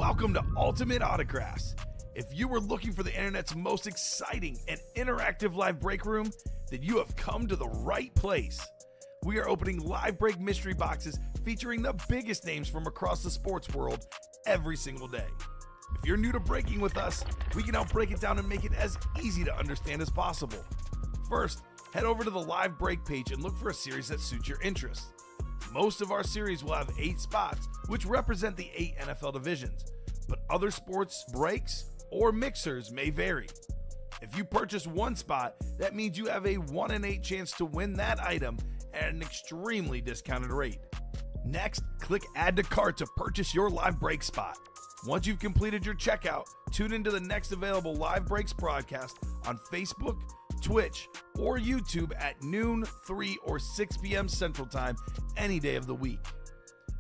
Welcome to Ultimate Autographs. If you were looking for the internet's most exciting and interactive live break room, then you have come to the right place. We are opening live break mystery boxes featuring the biggest names from across the sports world every single day. If you're new to breaking with us, we can help break it down and make it as easy to understand as possible. First, head over to the live break page and look for a series that suits your interests. Most of our series will have 8 spots, which represent the 8 NFL divisions, but other sports breaks or mixers may vary. If you purchase one spot, that means you have a 1 in 8 chance to win that item at an extremely discounted rate. Next, click Add to Cart to purchase your live break spot. Once you've completed your checkout, tune into the next available live breaks broadcast on Facebook, Twitch, or YouTube at noon, 3, or 6 p.m. Central Time any day of the week.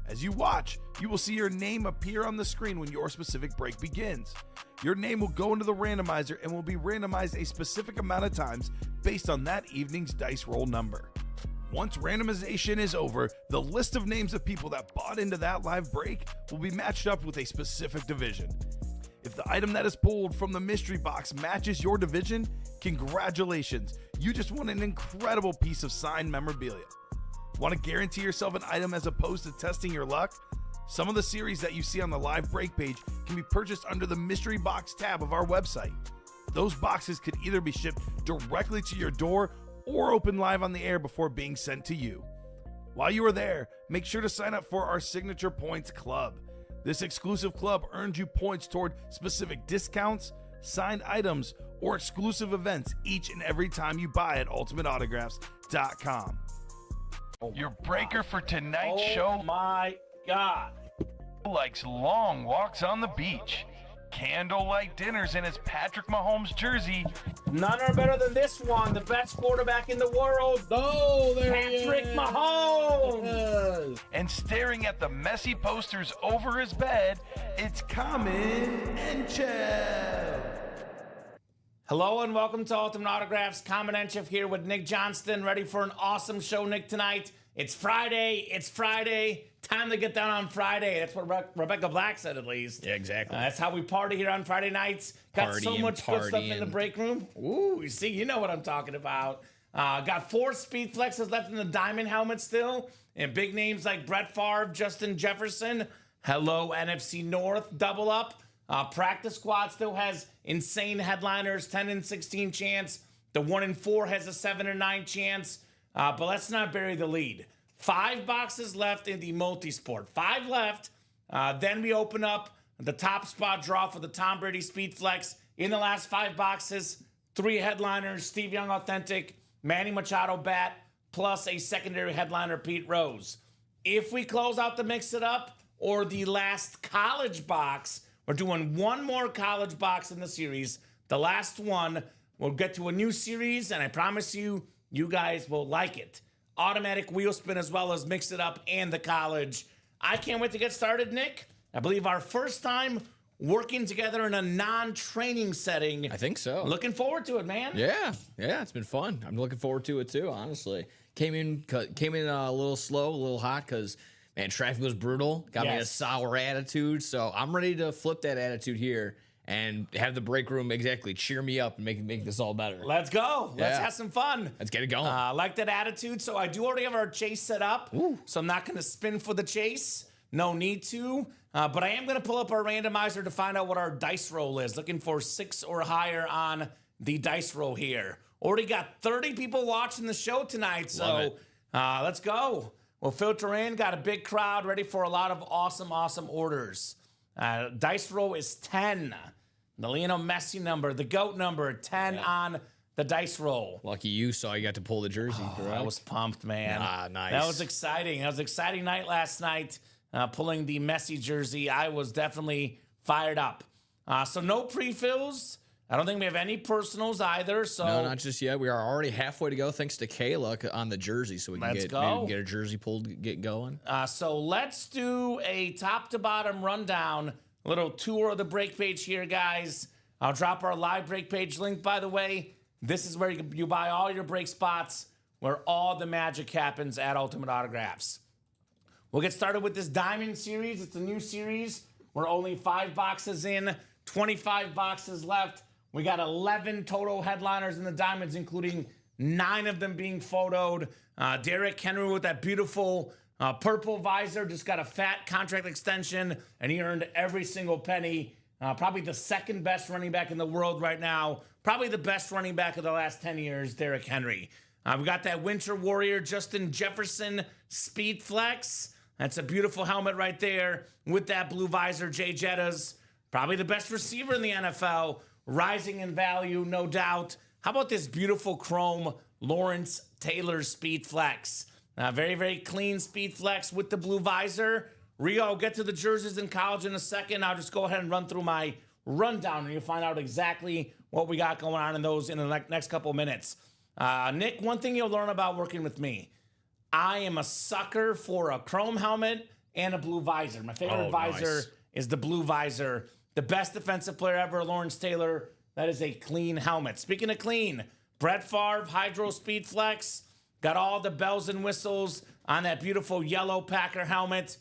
As you watch, you will see your name appear on the screen when your specific break begins. Your name will go into the randomizer and will be randomized a specific amount of times based on that evening's dice roll number. Once randomization is over, the list of names of people that bought into that live break will be matched up with a specific division. If the item that is pulled from the mystery box matches your division, congratulations, you just won an incredible piece of signed memorabilia. Want to guarantee yourself an item as opposed to testing your luck? Some of the series that you see on the live break page can be purchased under the mystery box tab of our website. Those boxes could either be shipped directly to your door or open live on the air before being sent to you. While you are there, make sure to sign up for our Signature Points Club. This exclusive club earns you points toward specific discounts, signed items, or exclusive events each and every time you buy at ultimateautographs.com. Your breaker for tonight's show. Oh my God. Likes long walks on the beach, candlelight dinners in his Patrick Mahomes jersey, None are better than this one. The best quarterback in the world. Oh, there he is. Patrick Mahomes. Yes. and staring at the messy posters over his bed, it's Common and Chev. Hello and welcome to Ultimate Autographs. Common and Chef here with Nick Johnston. Ready for an awesome show, Nick, tonight. It's Friday. It's Friday. Time to get down on Friday. That's what Rebecca Black said, at least. Yeah, exactly. That's how we party here on Friday nights. Got so Partying, much good stuff in the partying. break room. Ooh, you see, you know what I'm talking about. Got 4 speed flexes left in the diamond helmet still. And big names like Brett Favre, Justin Jefferson. Hello, NFC North, double up. Practice squad still has insane headliners, 10 and 16 chance. The 1 and 4 has a 7 and 9 chance. But let's not bury the lead. 5 boxes left in the multi-sport. 5 left. Then we open up the top spot draw for the Tom Brady Speed Flex. In the last 5 boxes, 3 headliners, Steve Young Authentic, Manny Machado Bat, plus a secondary headliner, Pete Rose. If we close out the Mix It Up or the last college box, we're doing one more college box in the series. The last one, we'll get to a new series, and I promise you, you guys will like it. Automatic wheel spin as well as Mix It Up and the college. I can't wait to get started, Nick. I believe our first time working together in a non-training setting. I think so. Looking forward to it, man. Yeah, it's been fun. I'm looking forward to it too, honestly. Came in a little slow, a little hot because, man, traffic was brutal. Got me a Yes. sour attitude. So I'm ready to flip that attitude here and have the break room exactly cheer me up and make this all better. Let's go. Let's Yeah. have some fun. Let's get it going. I like that attitude. So I do already have our chase set up. So I'm not going to spin for the chase. No need to. But I am going to pull up our randomizer to find out what our dice roll is. Looking for 6 or higher on the dice roll here. Already got 30 people watching the show tonight. So let's go. We'll filter in. Got a big crowd ready for a lot of awesome orders. Dice roll is 10. The Lionel Messi number, the GOAT number, 10 on the dice roll. Lucky you saw you got to pull the jersey, correct? I was pumped, man. Nice. That was exciting. That was an exciting night last night, pulling the Messi jersey. I was definitely fired up. So no pre-fills. I don't think we have any personals either. So No, not just yet. We are already halfway to go thanks to Kayla on the jersey, so we can Let's maybe go. get a jersey pulled, get going. So let's do a top to bottom rundown, a little tour of the break page here, guys. I'll drop our live break page link, by the way. This is where you buy all your break spots, where all the magic happens at Ultimate Autographs. We'll get started with this Diamond series. It's a new series. We're only 5 boxes in, 25 boxes left. We got 11 total headliners in the Diamonds, including 9 of them being photoed. Derrick Henry with that beautiful purple visor just got a fat contract extension, and he earned every single penny. Probably the second best running back in the world right now. Probably the best running back of the last 10 years, Derrick Henry. We got that Winter Warrior Justin Jefferson Speed Flex. That's a beautiful helmet right there with that blue visor. Jay Jettas, probably the best receiver in the NFL, rising in value, no doubt. How about this beautiful chrome Lawrence Taylor Speed Flex? Very, very clean Speed Flex with the blue visor. Rio, I'll get to the jerseys in college in a second. I'll just go ahead and run through my rundown, and you'll find out exactly what we got going on in those in the next couple minutes. Nick, one thing you'll learn about working with me, I am a sucker for a chrome helmet and a blue visor. My favorite visor is the blue visor. The best defensive player ever, Lawrence Taylor. That is a clean helmet. Speaking of clean, Brett Favre Hydro Speed Flex. Got all the bells and whistles on that beautiful yellow Packer helmet.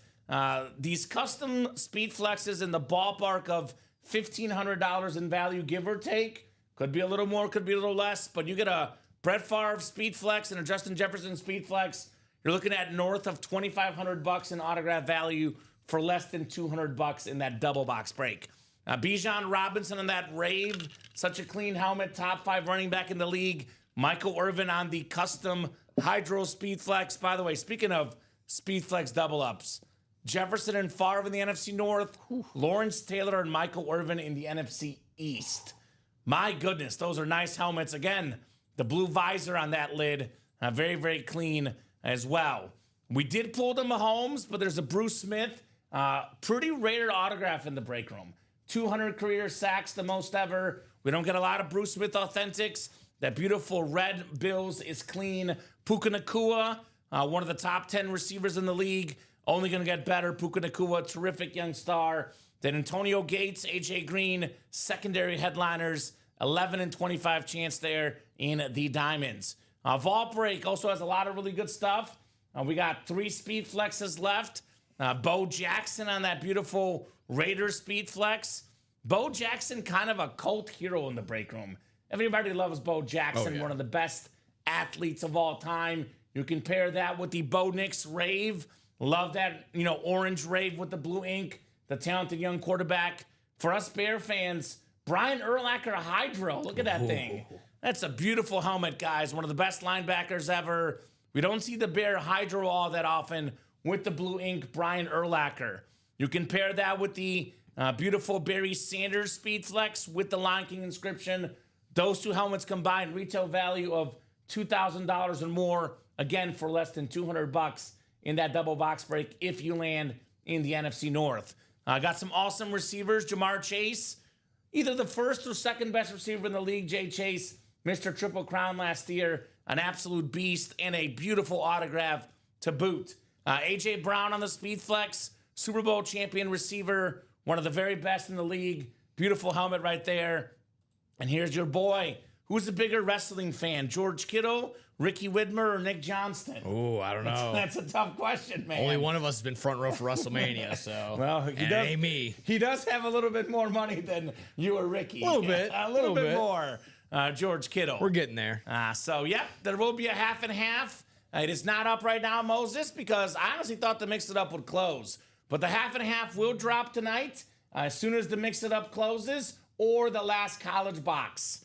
These custom Speed Flexes in the ballpark of $1,500 in value, give or take. Could be a little more, could be a little less, but you get a Brett Favre Speed Flex and a Justin Jefferson Speed Flex. You're looking at north of $2,500 in autograph value for less than $200 in that double box break. Bijan Robinson on that Rave, such a clean helmet, top 5 running back in the league. Michael Irvin on the custom Hydro Speed Flex. By the way, speaking of Speed Flex double ups, Jefferson and Favre in the NFC North, Lawrence Taylor and Michael Irvin in the NFC East. My goodness, those are nice helmets. Again, the blue visor on that lid, very, very clean as well. We did pull the Mahomes, but there's a Bruce Smith, pretty rare autograph in the break room. 200 career sacks, the most ever. We don't get a lot of Bruce Smith authentics. That beautiful red Bills is clean. Puka Nacua, one of the top 10 receivers in the league. Only going to get better. Puka Nacua, terrific young star. Then Antonio Gates, A.J. Green, secondary headliners. 11 and 25 chance there in the Diamonds. Vault Break also has a lot of really good stuff. We got 3 Speed Flexes left. Bo Jackson on that beautiful Raiders Speed Flex. Bo Jackson, kind of a cult hero in the break room. Everybody loves Bo Jackson, one of the best athletes of all time. You can pair that with the Bo Nix Rave. Love that, orange Rave with the blue ink. The talented young quarterback. For us Bear fans, Brian Urlacher Hydro. Look at that thing. That's a beautiful helmet, guys. One of the best linebackers ever. We don't see the Bear Hydro all that often with the blue ink Brian Urlacher. You can pair that with the beautiful Barry Sanders Speed Flex with the Lion King inscription. Those 2 helmets combined, retail value of $2,000 or more. Again, for less than $200 in that double box break if you land in the NFC North. Got some awesome receivers. Jamar Chase, either the first or second best receiver in the league. Jay Chase, Mr. Triple Crown last year. An absolute beast and a beautiful autograph to boot. A.J. Brown on the Speed Flex, Super Bowl champion receiver, one of the very best in the league. Beautiful helmet right there. And here's your boy. Who's the bigger wrestling fan, George Kittle, Ricky Widmer, or Nick Johnston? Oh, I don't know. That's a tough question, man. Only one of us has been front row for WrestleMania, so. Well, it ain't me. He does have a little bit more money than you or Ricky. A little bit. A little bit more, George Kittle. We're getting there. There will be a half and half. It is not up right now, Moses, because I honestly thought the Mix It Up would close. But the half and half will drop tonight as soon as the Mix It Up closes or the last college box.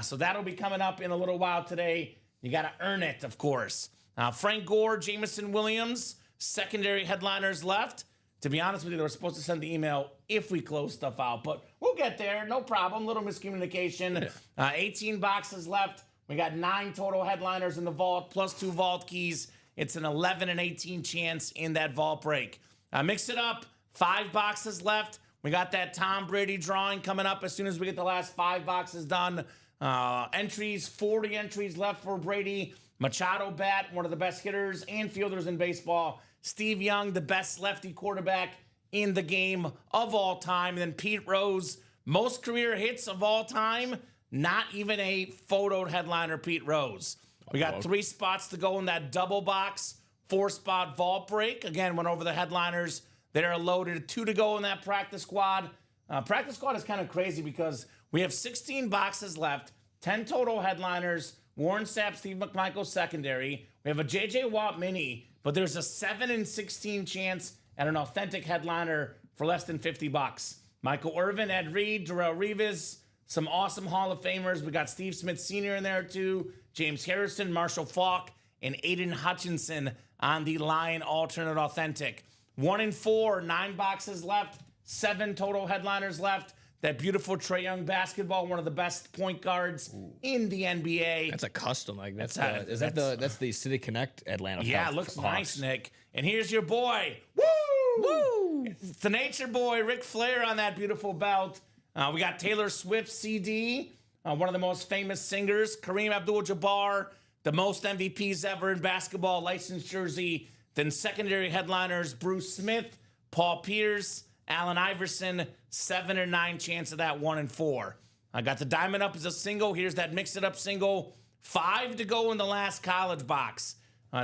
So that'll be coming up in a little while today. You got to earn it, of course. Frank Gore, Jameson Williams, secondary headliners left. To be honest with you, they were supposed to send the email if we close stuff out, but we'll get there. No problem. Little miscommunication. 18 boxes left. We got 9 total headliners in the vault, plus 2 vault keys. It's an 11 and 18 chance in that vault break. Mix it up. 5 boxes left. We got that Tom Brady drawing coming up as soon as we get the last 5 boxes done. 40 entries left for Brady. Machado bat, one of the best hitters and fielders in baseball. Steve Young, the best lefty quarterback in the game of all time. And then Pete Rose, most career hits of all time. Not even a photoed headliner, Pete Rose. We got 3 spots to go in that double box, 4-spot vault break. Again, went over the headliners that are loaded. 2 to go in that practice squad. Practice squad is kind of crazy because we have 16 boxes left, 10 total headliners, Warren Sapp, Steve McMichael secondary. We have a J.J. Watt mini, but there's a 7 in 16 chance at an authentic headliner for less than $50. Michael Irvin, Ed Reed, Darrelle Revis, some awesome Hall of Famers. We got Steve Smith Sr. in there too, James Harrison, Marshall Faulk, and Aiden Hutchinson on the Lion alternate authentic. 1 in 4, 9 boxes left, 7 total headliners left. That beautiful Trae Young basketball, one of the best point guards in the NBA. That's a custom. Like that's That's that's the City Connect Atlanta. Yeah, it looks Hawks. nice, Nick. And here's your boy. Woo! Woo! It's the Nature Boy, Ric Flair, on that beautiful belt. We got Taylor Swift CD, one of the most famous singers. Kareem Abdul-Jabbar, the most MVPs ever in basketball, licensed jersey. Then secondary headliners, Bruce Smith, Paul Pierce, Allen Iverson, 7 or 9 chance of that 1 in 4. I got the Diamond Up as a single. Here's that Mix It Up single. 5 to go in the last college box.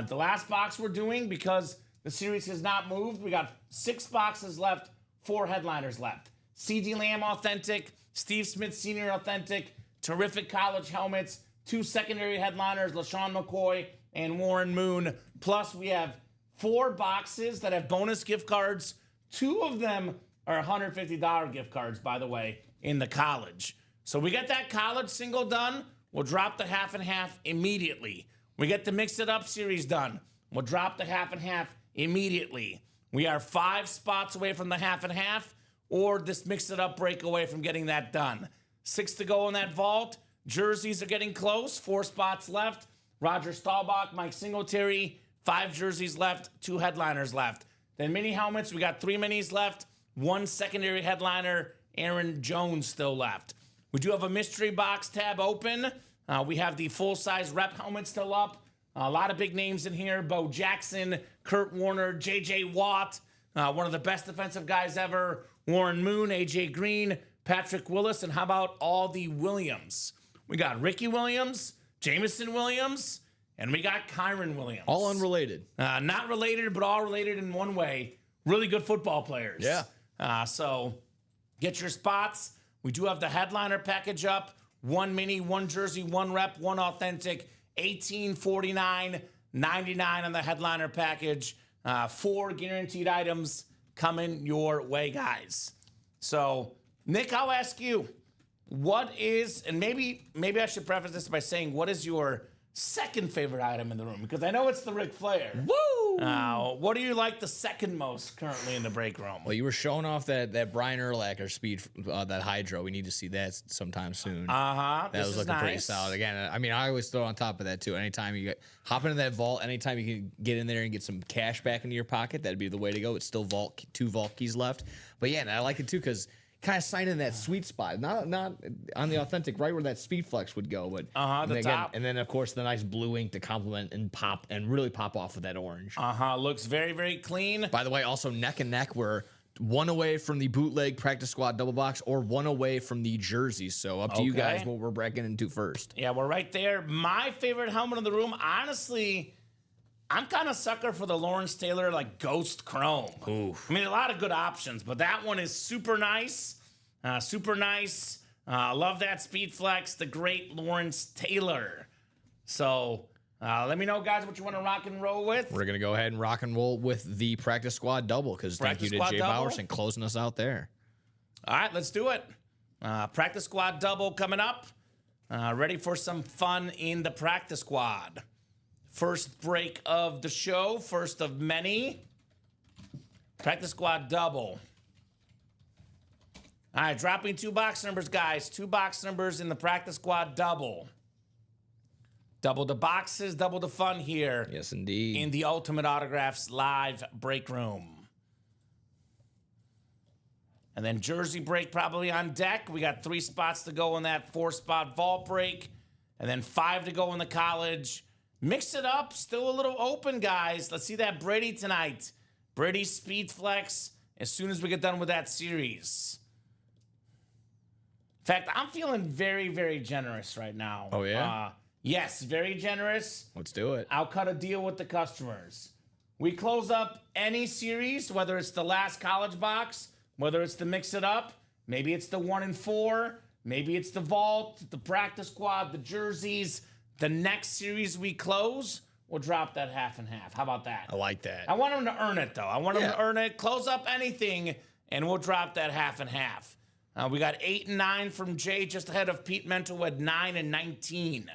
The last box we're doing, because the series has not moved, we got 6 boxes left, 4 headliners left. C.D. Lamb authentic, Steve Smith Sr. authentic, terrific college helmets, 2 secondary headliners, LaShawn McCoy and Warren Moon. Plus, we have 4 boxes that have bonus gift cards. 2 of them are $150 gift cards, by the way, in the college. So we get that college single done, we'll drop the half and half immediately. We get the Mix It Up series done, we'll drop the half and half immediately. We are 5 spots away from the half and half, or this Mix It Up break away from getting that done. 6 to go in that vault. Jerseys are getting close, 4 spots left. Roger Staubach, Mike Singletary, 5 jerseys left, 2 headliners left. Then mini helmets, we got 3 minis left, 1 secondary headliner, Aaron Jones still left. We do have a mystery box tab open. We have the full-size rep helmet still up. A lot of big names in here. Bo Jackson, Kurt Warner, J.J. Watt, one of the best defensive guys ever. Warren Moon, A.J. Green, Patrick Willis, and how about all the Williams? We got Ricky Williams, Jameson Williams, and we got Kyron Williams. All unrelated. Not related, but all related in one way. Really good football players. Yeah. So get your spots. We do have the headliner package up. 1 mini, 1 jersey, 1 rep, 1 authentic. $18.49.99 on the headliner package. 4 guaranteed items coming your way, guys. So, Nick, I'll ask you, what is, and maybe I should preface this by saying, what is your second favorite item in the room? Because I know it's the Ric Flair. Woo! What do you like the second most currently in the break room? Well, you were showing off that Brian Urlacher speed, that Hydro. We need to see that sometime soon. Uh-huh. That was looking pretty solid. Again, I mean, I always throw on top of that, too. Anytime you hop into that vault, anytime you can get in there and get some cash back into your pocket, that'd be the way to go. It's still 2 vault keys left. But, yeah, and I like it, too, because kind of sign in that sweet spot, not on the authentic, right where that speed flex would go, but the top. And then of course the nice blue ink to complement and pop and really pop off with that orange. Looks very, very clean. By the way, also neck and neck, we're 1 away from the bootleg practice squad double box or 1 away from the jerseys. So up to you guys what we're breaking into first. Yeah, we're right there. My favorite helmet in the room, honestly, I'm kind of sucker for the Lawrence Taylor Ghost Chrome. Oof. I mean, a lot of good options, but that one is super nice. Love that speed flex, the great Lawrence Taylor. So let me know, guys, what you want to rock and roll with. We're going to go ahead and rock and roll with the practice squad double because thank you to Jay Bowerson closing us out there. All right, let's do it. Practice squad double coming up. Ready for some fun in the practice squad. First break of the show, first of many. Practice squad double. All right, dropping 2 box numbers, guys. 2 box numbers in the practice squad double. Double the boxes, double the fun here. Yes, indeed. In the Ultimate Autographs live break room. And then jersey break probably on deck. We got 3 spots to go in that 4-spot vault break. And then 5 to go in the college. Mix it up. Still a little open, guys. Let's see that Brady tonight. Brady speed flex as soon as we get done with that series. In fact, I'm feeling very, very generous right now. Oh, yeah? Yes, very generous. Let's do it. I'll cut a deal with the customers. We close up any series, whether it's the last college box, whether it's the mix it up, maybe it's the 1 and 4, maybe it's the vault, the practice squad, the jerseys. The next series we close, we'll drop that half and half. How about that? I like that. I want them to earn it, though. I want them to earn it. Close up anything, and we'll drop that half and half. We got 8 and 9 from Jay, just ahead of Pete Mental at 9 and 19.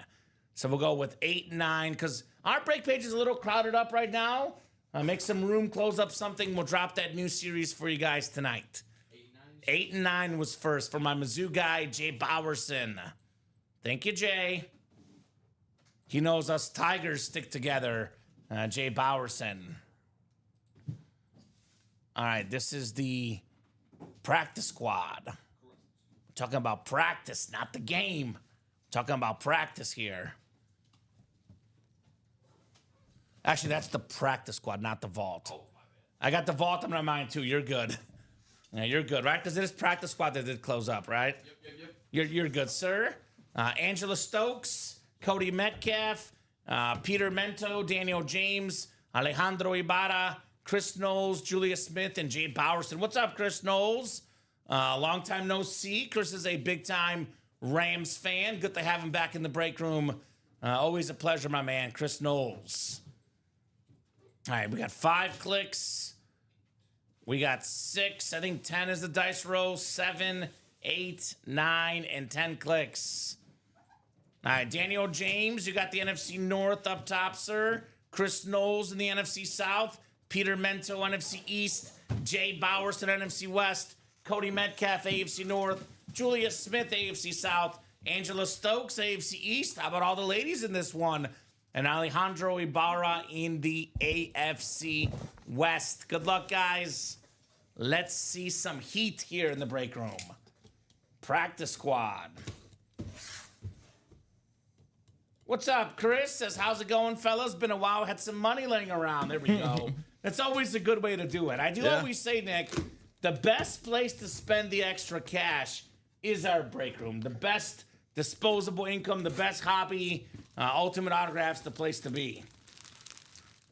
So we'll go with 8 and 9, because our break page is a little crowded up right now. Make some room, close up something. We'll drop that new series for you guys tonight. 8 and 9 was first for my Mizzou guy, Jay Bowerson. Thank you, Jay. He knows us Tigers stick together, Jay Bowerson. All right, this is the practice squad. We're talking about practice, not the game. We're talking about practice here. Actually, that's the practice squad, not the vault. I got the vault on my mind, too. You're good. Yeah, you're good, right? Because it is practice squad that did close up, right? Yep. You're good, sir. Angela Stokes, Cody Metcalf, Peter Mento, Daniel James, Alejandro Ibarra, Chris Knowles, Julia Smith, and Jade Bowerson. What's up, Chris Knowles? Long time no see. Chris is a big-time Rams fan. Good to have him back in the break room. Always a pleasure, my man, Chris Knowles. All right, we got 5 clicks. We got 6. I think 10 is the dice roll. 7, 8, 9, and 10 clicks. All right, Daniel James, you got the NFC North up top, sir. Chris Knowles in the NFC South. Peter Mento, NFC East. Jay Bowerson, NFC West. Cody Metcalf, AFC North. Julia Smith, AFC South. Angela Stokes, AFC East. How about all the ladies in this one? And Alejandro Ibarra in the AFC West. Good luck, guys. Let's see some heat here in the break room. Practice squad. What's up, Chris? Says, how's it going, fellas? Been a while. Had some money laying around. There we go. That's always a good way to do it. I do always say, Nick, the best place to spend the extra cash is our break room. The best disposable income, the best hobby, Ultimate Autographs, the place to be.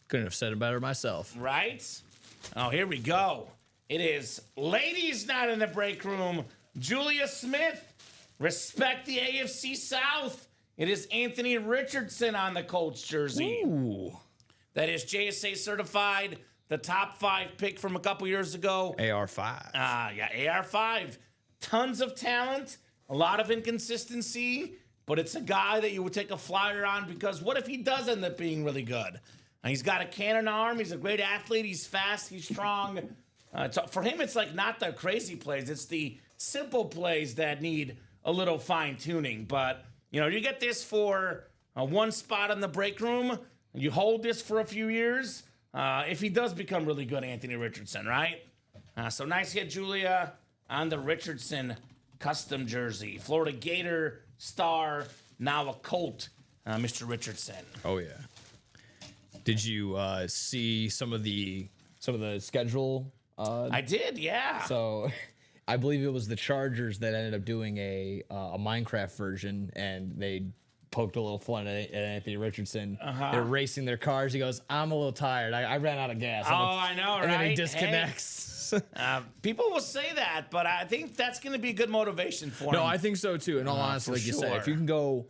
Couldn't have said it better myself. Right? Oh, here we go. It is ladies night in the break room. Julia Smith, respect the AFC South. It is Anthony Richardson on the Colts jersey. Ooh. That is JSA certified, the top 5 pick from a couple years ago. AR5. AR5. Tons of talent, a lot of inconsistency, but it's a guy that you would take a flyer on because what if he does end up being really good? And he's got a cannon arm. He's a great athlete. He's fast. He's strong. For him, it's like not the crazy plays. It's the simple plays that need a little fine-tuning. But, you know, you get this for one spot in the break room. You hold this for a few years. If he does become really good, Anthony Richardson, right? So nice hit, Julia, on the Richardson custom jersey. Florida Gator star, now a Colt, Mr. Richardson. Oh, yeah. Did you see some of the schedule? I did, yeah. So I believe it was the Chargers that ended up doing a Minecraft version, and they poked a little fun at Anthony Richardson. They're racing their cars. He goes, I'm a little tired. I ran out of gas. I know, right? And then he disconnects. Hey, people will say that, but I think that's going to be good motivation for him. No, I think so, too. In all honesty, like you said, if you can go,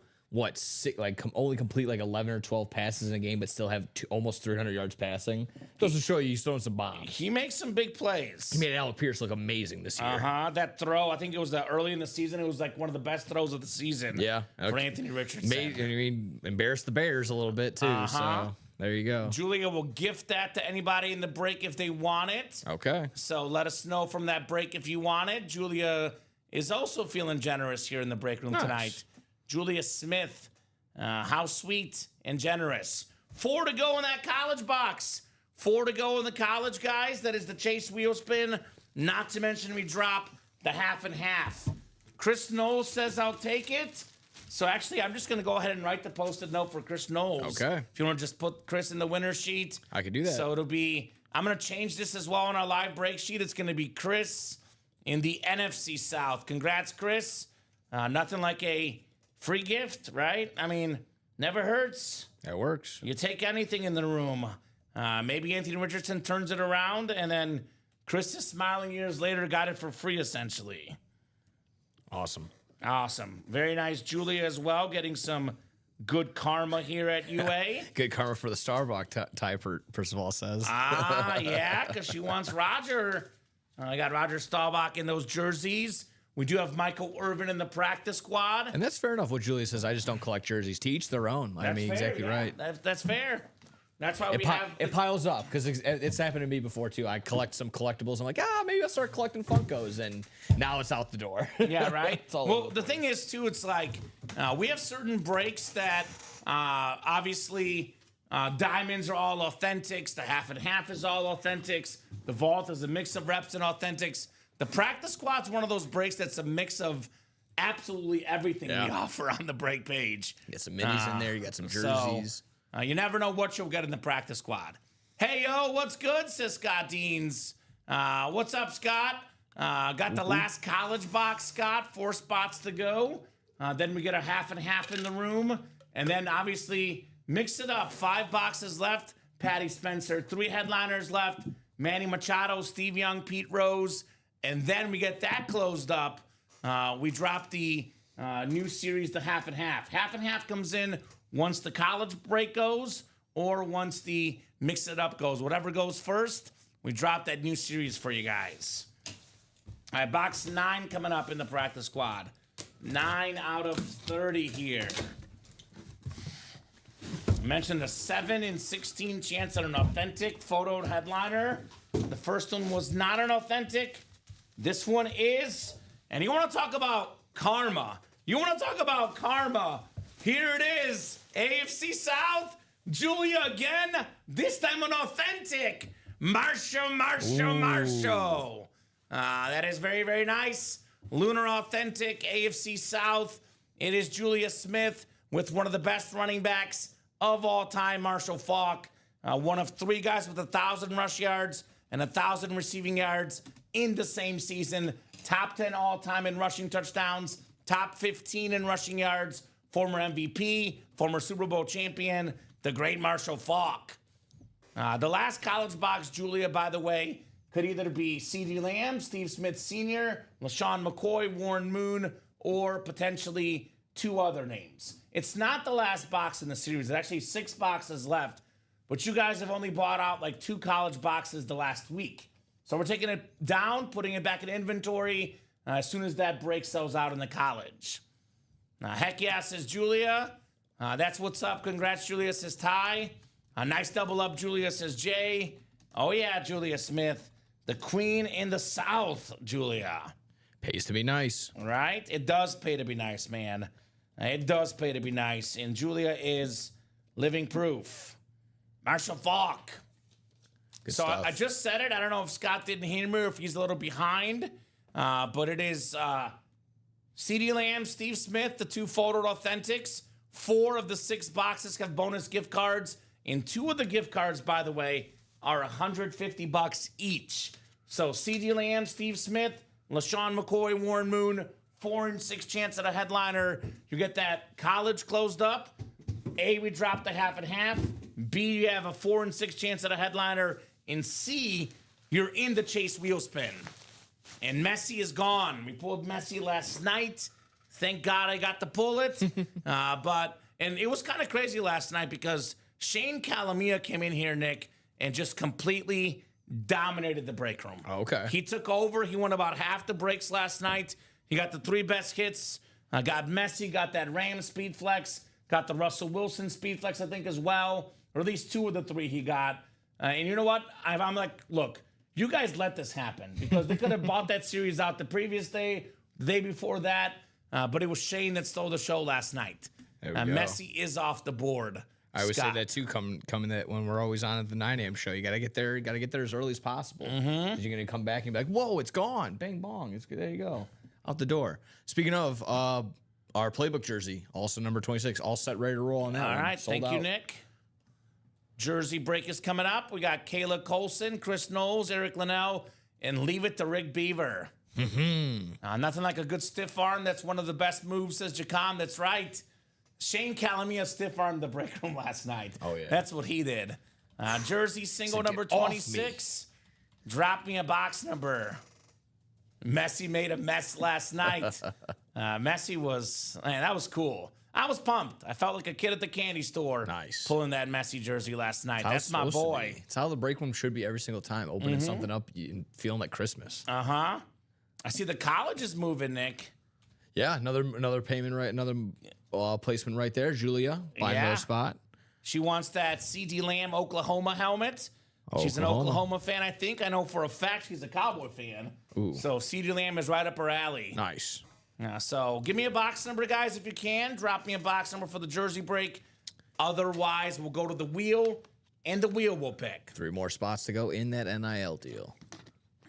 only complete like 11 or 12 passes in a game, but still have almost 300 yards passing, doesn't show you he's throwing some bombs. He makes some big plays. He made Alec Pierce look amazing this year. That throw, I think it was early in the season. It was like one of the best throws of the season. Yeah. For Anthony Richardson. Embarrassed the Bears a little bit, too. So there you go. Julia will gift that to anybody in the break if they want it. Okay. So let us know from that break if you want it. Julia is also feeling generous here in the break room tonight. Julia Smith, how sweet and generous. 4 to go in that college box. 4 to go in the college, guys. That is the Chase wheel spin. Not to mention we drop the half and half. Chris Knowles says I'll take it. So actually, I'm just going to go ahead and write the posted note for Chris Knowles. Okay. If you want to just put Chris in the winner sheet. I could do that. So it'll be, I'm going to change this as well on our live break sheet. It's going to be Chris in the NFC South. Congrats, Chris. Nothing like a free gift, right? I mean, never hurts. That works. You take anything in the room. Maybe Anthony Richardson turns it around, and then Chris is smiling years later, got it for free, essentially. Awesome. Awesome. Very nice. Julia as well, getting some good karma here at UA. Good karma for the Starbucks tie, Percival says. Yeah, because she wants Roger. I got Roger Staubach in those jerseys. We do have Michael Irvin in the practice squad. And that's fair enough what Julia says. I just don't collect jerseys. To each their own. I mean, That's fair, exactly yeah. right. That's fair. That's why It piles up because it's happened to me before too. I collect some collectibles. I'm like, maybe I'll start collecting Funkos, and now it's out the door. Yeah, right. It's all Well, over the thing is too, it's like we have certain breaks that obviously diamonds are all authentics. The half and half is all authentics. The vault is a mix of reps and authentics. The practice squad's one of those breaks that's a mix of absolutely everything we offer on the break page. You got some minis in there. You got some So, jerseys. you never know what you'll get in the practice squad. Hey, yo, what's good, says Scott Deans. What's up, Scott? Got the last college box, Scott. 4 spots to go. Then we get a half and half in the room. And then, obviously, mix it up. 5 boxes left. Patty Spencer. 3 headliners left. Manny Machado, Steve Young, Pete Rose. And then we get that closed up. We drop the new series, the half and half. Half and half comes in once the college break goes or once the mix it up goes. Whatever goes first, we drop that new series for you guys. All right, box 9 coming up in the practice squad. 9 out of 30 here. I mentioned a 7 in 16 chance at an authentic photo headliner. The first one was not an authentic. This one is. And you want to talk about karma. Here it is. AFC South. Julia again. This time an authentic. Marshall. That is very, very nice. Lunar authentic. AFC South. It is Julia Smith with one of the best running backs of all time, Marshall Faulk. One of 3 guys with 1,000 rush yards and 1,000 receiving yards in the same season. Top 10 all-time in rushing touchdowns. Top 15 in rushing yards. Former MVP, former Super Bowl champion, the great Marshall Faulk. The last college box, Julia, by the way, could either be CeeDee Lamb, Steve Smith Sr., LaShawn McCoy, Warren Moon, or potentially 2 other names. It's not the last box in the series. There's actually 6 boxes left, but you guys have only bought out like 2 college boxes the last week. So we're taking it down, putting it back in inventory as soon as that break sells out in the college. Heck yeah, says Julia. That's what's up. Congrats, Julia, says Ty. Nice double up, Julia, says Jay. Oh, yeah, Julia Smith. The queen in the South, Julia. Pays to be nice. Right? It does pay to be nice, man. It does pay to be nice. And Julia is living proof. Marshall Faulk. Good So stuff. I just said it. I don't know if Scott didn't hear me or if he's a little behind. But it is CeeDee Lamb, Steve Smith, the 2 photo authentics. 4 of the 6 boxes have bonus gift cards. And 2 of the gift cards, by the way, are $150 each. So CeeDee Lamb, Steve Smith, LaShawn McCoy, Warren Moon, 4 and 6 chance at a headliner. You get that college closed up. A, we dropped the half and half. B, you have a 4 and 6 chance at a headliner. And C, you're in the Chase wheel spin. And Messi is gone. We pulled Messi last night. Thank God I got to pull it. And it was kind of crazy last night because Shane Calamia came in here, Nick, and just completely dominated the break room. Oh, okay. He took over. He won about half the breaks last night. He got the 3 best hits. Got Messi, got that Ram speed flex, got the Russell Wilson speed flex, I think, as well. Or at least 2 of the 3 he got. And you know what? I'm like, look, you guys let this happen because they could have bought that series out the previous day, the day before that. But it was Shane that stole the show last night. There we go. Messi is off the board. I always Scott. say that too. Coming that when we're always on at the 9 a.m. show, you gotta get there. You gotta get there as early as possible. Mm-hmm. You're gonna come back and be like, "Whoa, it's gone! Bang bong! It's there. You go, out the door." Speaking of our playbook jersey, also number 26, all set, ready to roll on that. All one. right, Sold thank out. you, Nick. Jersey break is coming up. We got Kayla Colson, Chris Knowles, Eric Linnell, and leave it to Rick Beaver. Mm-hmm. Nothing like a good stiff arm. That's one of the best moves, says Jacom. That's right. Shane Calamia stiff armed the break room last night. Oh, yeah. That's what he did. Jersey single So number get off me. 26. Drop me a box number. Messi made a mess last night. Messi was, man, that was cool. I was pumped. I felt like a kid at the candy store. Nice. Pulling that Messi jersey last night. How That's it's my supposed to boy. be. It's how the break room should be every single time. Opening something up and feeling like Christmas. I see the college is moving, Nick. Yeah, another payment right, another placement right there. Julia buying Yeah. another spot. She wants that CD Lamb Oklahoma helmet. She's an Oklahoma. Oklahoma fan, I think. I know for a fact she's a Cowboy fan. Ooh. So CD Lamb is right up her alley. Nice. So give me a box number, guys, if you can. Drop me a box number for the jersey break. Otherwise, we'll go to the wheel, and the wheel will pick. 3 more spots to go in that NIL deal.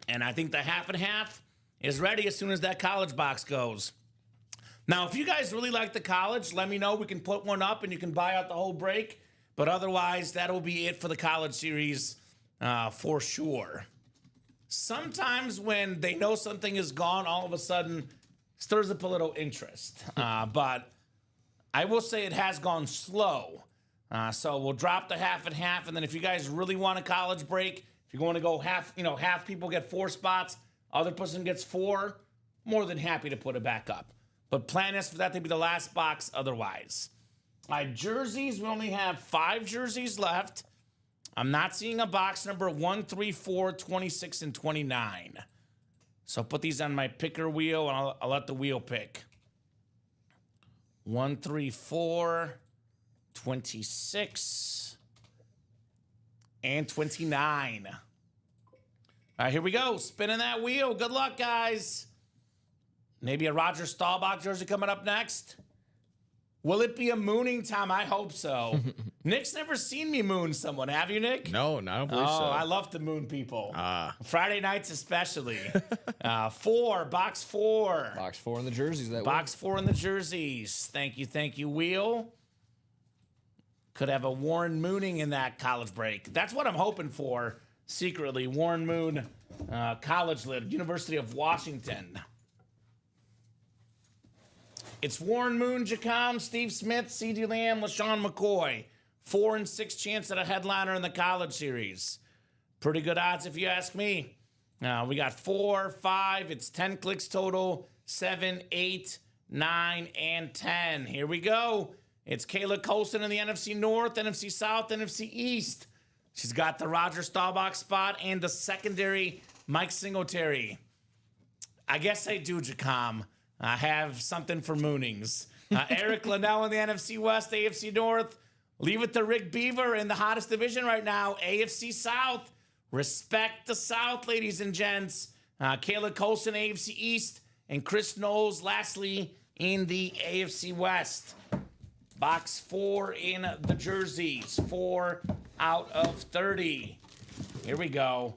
And I think the half and half is ready as soon as that college box goes. Now, if you guys really like the college, let me know. We can put one up and you can buy out the whole break. But otherwise, that'll be it for the college series for sure. Sometimes when they know something is gone, all of a sudden stirs up a little interest. But I will say it has gone slow. So we'll drop the half and half. And then if you guys really want a college break, if you're going to go half people get 4 spots, other person gets 4, more than happy to put it back up. But plan is for that to be the last box otherwise. My jerseys, we only have 5 jerseys left. I'm not seeing a box number 1, 3, 4, 26, and 29. So put these on my picker wheel, and I'll let the wheel pick. 1, 3, 4, 26, and 29. All right, here we go. Spinning that wheel. Good luck, guys. Maybe a Roger Staubach jersey coming up next. Will it be a mooning time? I hope so. Nick's never seen me moon someone. Have you, Nick? No, I don't believe so. I love to moon people. Ah. Friday nights especially. 4, box 4. Box 4 in the jerseys. That Box 4 in the jerseys. Thank you, Wheel. Could have a Warren Mooning in that college break. That's what I'm hoping for secretly. Warren Moon, college lid, University of Washington. It's Warren Moon, Jacom, Steve Smith, C.D. Lamb, LaShawn McCoy. 4 and 6 chance at a headliner in the college series. Pretty good odds if you ask me. We got 4, 5. It's 10 clicks total. 7, 8, 9, and 10. Here we go. It's Kayla Colson in the NFC North, NFC South, NFC East. She's got the Roger Staubach spot and the secondary Mike Singletary. I guess I do, Jacom. I have something for moonings. Eric Linnell in the NFC West, AFC North. Leave it to Rick Beaver in the hottest division right now, AFC South. Respect the South, ladies and gents. Kayla Colson, AFC East. And Chris Knowles, lastly, in the AFC West. Box 4 in the jerseys. 4 out of 30. Here we go.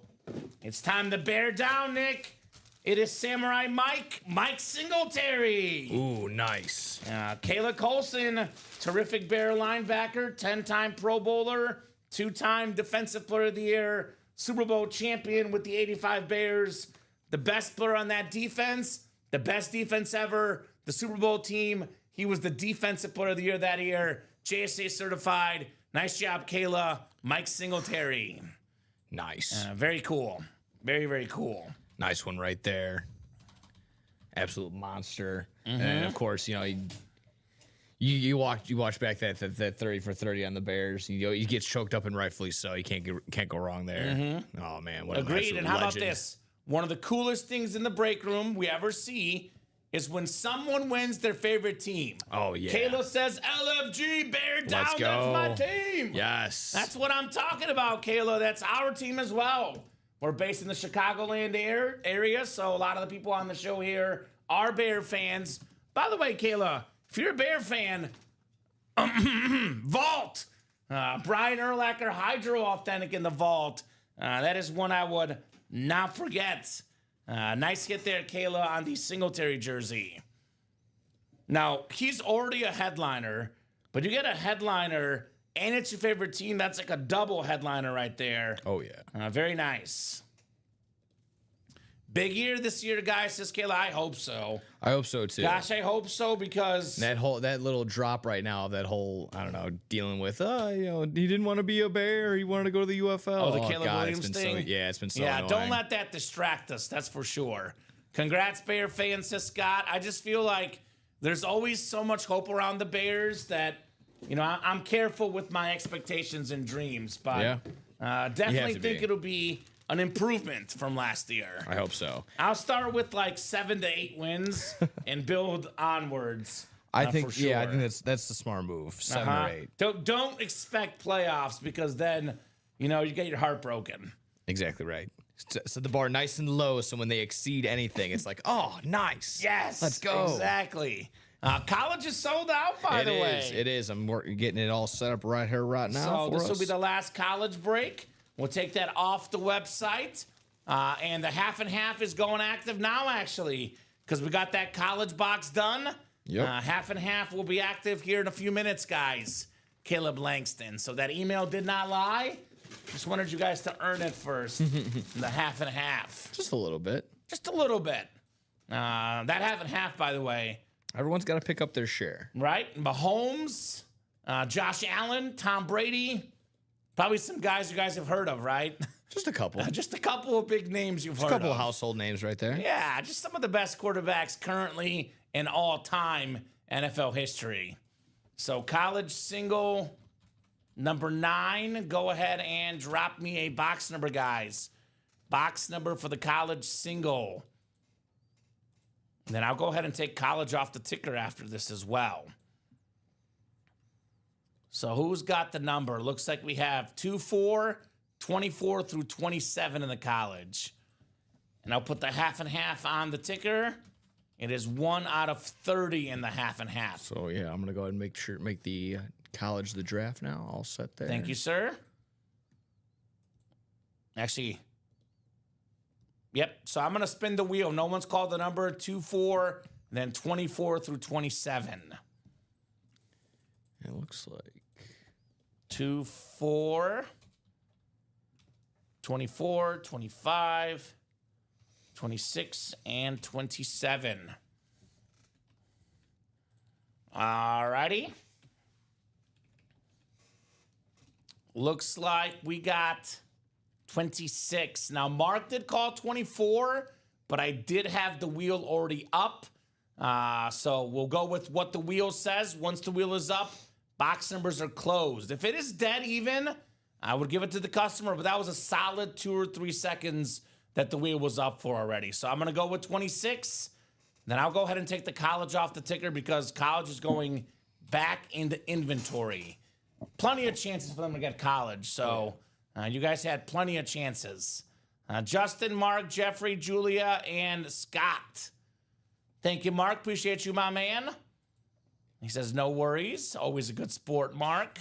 It's time to bear down, Nick. It is Samurai Mike Singletary. Ooh, nice. Kayla Colson, terrific Bear linebacker, 10-time Pro Bowler, 2-time Defensive Player of the Year, Super Bowl champion with the 85 Bears, the best player on that defense, the best defense ever, the Super Bowl team. He was the Defensive Player of the Year that year, JSA certified. Nice job, Kayla. Mike Singletary. Nice. Very cool. Very, very cool. Nice one right there. Absolute monster. And of course, you watch back that 30 for 30 on the Bears. He gets choked up, and rightfully so. You can't go wrong there. Oh man, what Agreed. an And how about legend. this? One of the coolest things in the break room we ever see is when someone wins their favorite team. Oh yeah. Kayla says, LFG, bear down, Let's go. that's my team. Yes. That's what I'm talking about, Kayla. That's our team as well. We're based in the Chicagoland area, so a lot of the people on the show here are Bear fans. By the way, Kayla, if you're a Bear fan, Vault. Brian Urlacher, Hydro Authentic in the Vault. That is one I would not forget. Nice hit there, Kayla, on the Singletary jersey. Now, he's already a headliner, but you get a headliner and it's your favorite team. That's like a double headliner right there. Oh yeah. Very nice. Big year this year, guys, says Kayla. I hope so. I hope so too. Gosh, I hope so because That little drop right now, that whole, I don't know, dealing with, he didn't want to be a Bear, he wanted to go to the UFL. Oh, the Caleb Williams it's been thing? it's been so yeah, annoying. don't let that distract us. That's for sure. Congrats, Bear fans, says Scott. I just feel like there's always so much hope around the Bears that, I'm careful with my expectations and dreams, but definitely think it'll be an improvement from last year. I hope so. I'll start with like 7 to 8 wins and build onwards. I think for sure. I think that's the smart move. 7 or 8. Don't expect playoffs because then you get your heart broken. Exactly right. So the bar nice and low, so when they exceed anything, it's like, oh, nice. Yes, let's go. Exactly. College is sold out, by the way. It is. I'm getting it all set up right now. So this will be the last college break. We'll take that off the website. And the half and half is going active now, actually, because we got that college box done. Yep. Half and half will be active here in a few minutes, guys. Caleb Langston. So that email did not lie. Just wanted you guys to earn it first. The half and half. Just a little bit. Just a little bit. That half and half, by the way. Everyone's got to pick up their share. Right? Mahomes, Josh Allen, Tom Brady. Probably some guys you guys have heard of, right? Just a couple. Just a couple of big names you've heard of. A couple of household names right there. Yeah, just some of the best quarterbacks currently in all-time NFL history. So college single number 9. Go ahead and drop me a box number, guys. Box number for the college single. And then I'll go ahead and take college off the ticker after this as well. So who's got the number? Looks like we have 2-4, 24 through 27 in the college. And I'll put the half and half on the ticker. It is 1 out of 30 in the half and half. So yeah, I'm gonna go ahead and make the college the draft now. All set there. Thank you, sir. Actually, yep. So I'm gonna spin the wheel. No one's called the number. 2-4, then 24 through 27. It looks like 2-4, 24, 25, 26, and 27. All righty. Looks like we got 26. Now, Mark did call 24, but I did have the wheel already up. So we'll go with what the wheel says. Once the wheel is up, box numbers are closed. If it is dead even, I would give it to the customer, but that was a solid 2 or 3 seconds that the wheel was up for already. So I'm going to go with 26. Then I'll go ahead and take the college off the ticker because college is going back into inventory. Plenty of chances for them to get college. So you guys had plenty of chances. Justin, Mark, Jeffrey, Julia, and Scott. Thank you, Mark. Appreciate you, my man. He says, no worries. Always a good sport, Mark.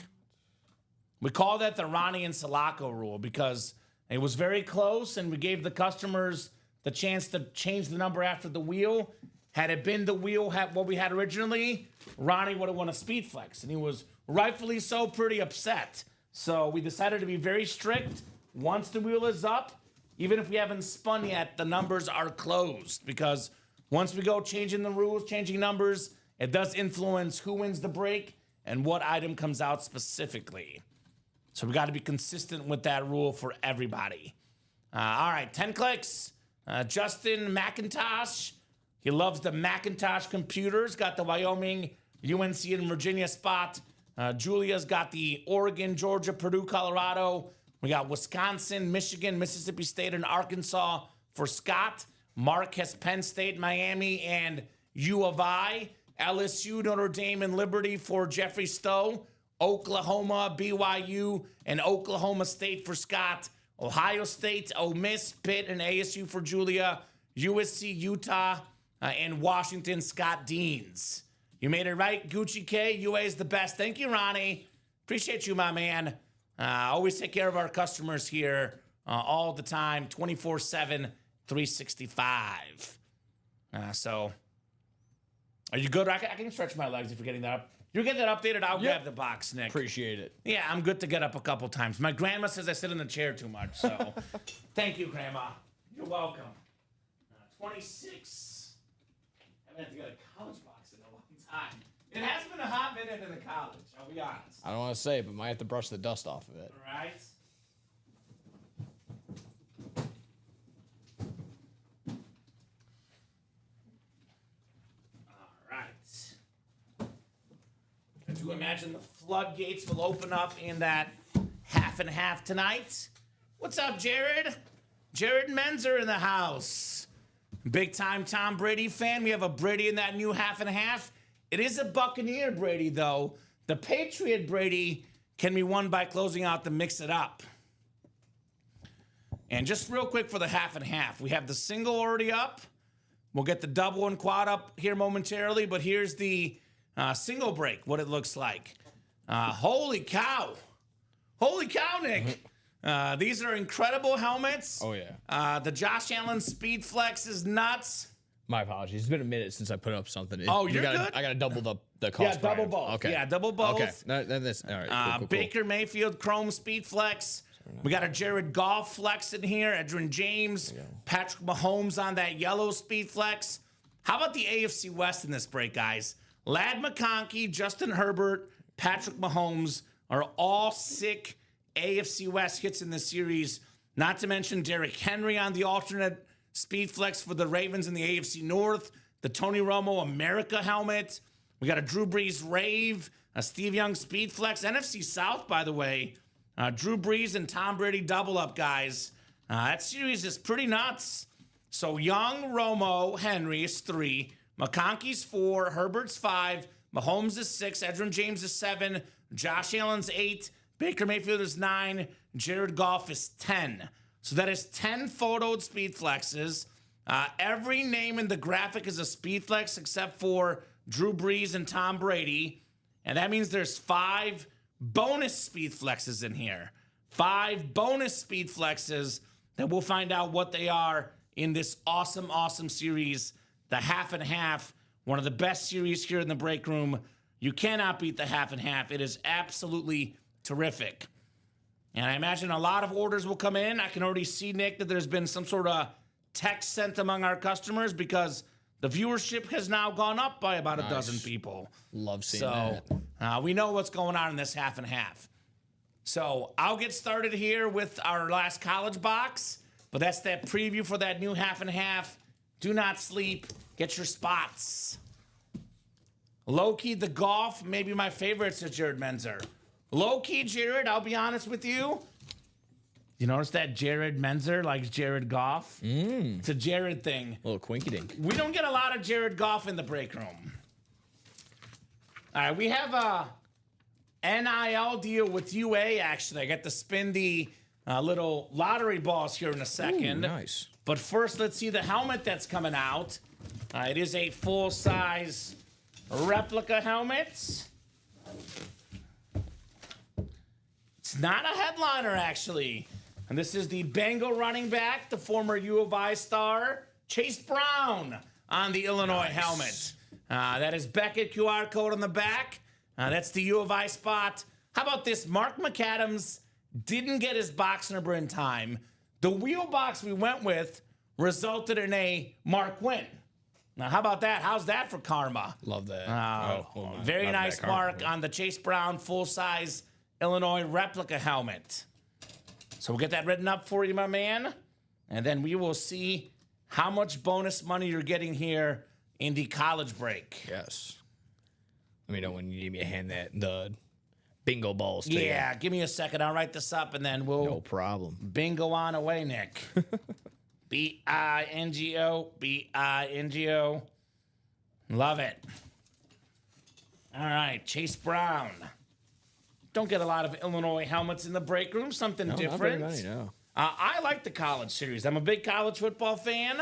We call that the Ronnie and Sulaco rule because it was very close and we gave the customers the chance to change the number after the wheel. Had it been the wheel what we had originally, Ronnie would have won a speed flex, and he was rightfully so pretty upset. So we decided to be very strict. Once the wheel is up, even if we haven't spun yet, the numbers are closed because once we go changing the rules, changing numbers, it does influence who wins the break and what item comes out specifically. So we got to be consistent with that rule for everybody. All right, 10 clicks. Justin McIntosh. He loves the Macintosh computers. Got the Wyoming, UNC, and Virginia spot. Julia's got the Oregon, Georgia, Purdue, Colorado. We got Wisconsin, Michigan, Mississippi State, and Arkansas for Scott. Mark has Penn State, Miami, and U of I. LSU, Notre Dame, and Liberty for Jeffrey Stowe. Oklahoma, BYU, and Oklahoma State for Scott. Ohio State, Ole Miss, Pitt, and ASU for Julia. USC, Utah, and Washington, Scott Deans. You made it right, Gucci K. UA is the best. Thank you, Ronnie. Appreciate you, my man. Always take care of our customers here all the time, 24/7, 365. So, are you good? I can stretch my legs if you're getting that up. You're getting that updated, I'll grab the box, Nick. appreciate it. Yeah, I'm good to get up a couple times. My grandma says I sit in the chair too much, so thank you, Grandma. You're welcome. 26. I haven't had to get a college box in a long time. It has been a hot minute in the college, I'll be honest. I don't want to say it, but might have to brush the dust off of it. All right. All right. I do imagine the floodgates will open up in that half and half tonight. What's up, Jared? Jared Menzer in the house. Big time Tom Brady fan. We have a Brady in that new half and half. It is a Buccaneer Brady, though. The Patriot Brady can be won by closing out the mix it up. And just real quick for the half and half, we have the single already up. We'll get the double and quad up here momentarily, but here's the single break, what it looks like. Holy cow. Holy cow, Nick. These are incredible helmets. Oh, yeah. The Josh Allen Speed Flex is nuts. My apologies. It's been a minute since I put up something. Oh, you're good? good? I got to double the cost. Yeah, double Brian. both. Okay. Yeah, double both. Okay. No, then this. All right. Cool. Baker Mayfield Chrome Speed Flex. We got a Jared Goff Flex in here. Edgerrin James. Patrick Mahomes on that yellow Speed Flex. How about the AFC West in this break, guys? Ladd McConkey, Justin Herbert, Patrick Mahomes are all sick AFC West hits in this series. Not to mention Derrick Henry on the alternate Speed Flex for the Ravens in the AFC North. The Tony Romo America helmet. We got a Drew Brees Rave, a Steve Young Speed Flex. NFC South, by the way. Drew Brees and Tom Brady double up, guys. That series is pretty nuts. So Young, Romo, Henry is 3. McConkey's 4. Herbert's 5. Mahomes is 6. Edgerrin James is 7. Josh Allen's 8. Baker Mayfield is 9. Jared Goff is 10. So that is 10 photoed Speed Flexes. Every name in the graphic is a Speed Flex except for Drew Brees and Tom Brady. And that means there's 5 bonus Speed Flexes in here. 5 bonus Speed Flexes that we'll find out what they are in this awesome, awesome series. The half and half, one of the best series here in the break room. You cannot beat the half and half. It is absolutely terrific. And I imagine a lot of orders will come in. I can already see, Nick, that there's been some sort of text sent among our customers because the viewership has now gone up by about a dozen people. Love seeing that. We know what's going on in this half and half. So I'll get started here with our last college box, but that's that preview for that new half and half. Do not sleep. Get your spots. Low-key, the golf, maybe my favorite, says Jared Menzer. Low-key, Jared, I'll be honest with you. You notice that Jared Menzer likes Jared Goff? It's a Jared thing. A little quinky dink. We don't get a lot of Jared Goff in the break room. All right, we have a NIL deal with UA, actually. I get to spin the little lottery balls here in a second. Ooh, nice. But first, let's see the helmet that's coming out. It is a full-size replica helmet. It's not a headliner, actually. And this is the Bengal running back, the former U of I star, Chase Brown, on the Illinois helmet. That is Beckett QR code on the back. That's the U of I spot. How about this? Mark McAdams didn't get his box number in time. The wheel box we went with resulted in a Mark win. Now, how about that? How's that for karma? Love that. Very Love nice that mark on the Chase Brown full-size Illinois replica helmet. So we'll get that written up for you, my man. And then we will see how much bonus money you're getting here in the college break. Yes. Let me know when you need me to hand the bingo balls to you. Yeah, give me a second. I'll write this up, and then we'll No problem. bingo on away, Nick. B-I-N-G-O, B-I-N-G-O. Love it. All right, Chase Brown. Don't get a lot of Illinois helmets in the break room. Something different. Not very many, no. I like the college series. I'm a big college football fan.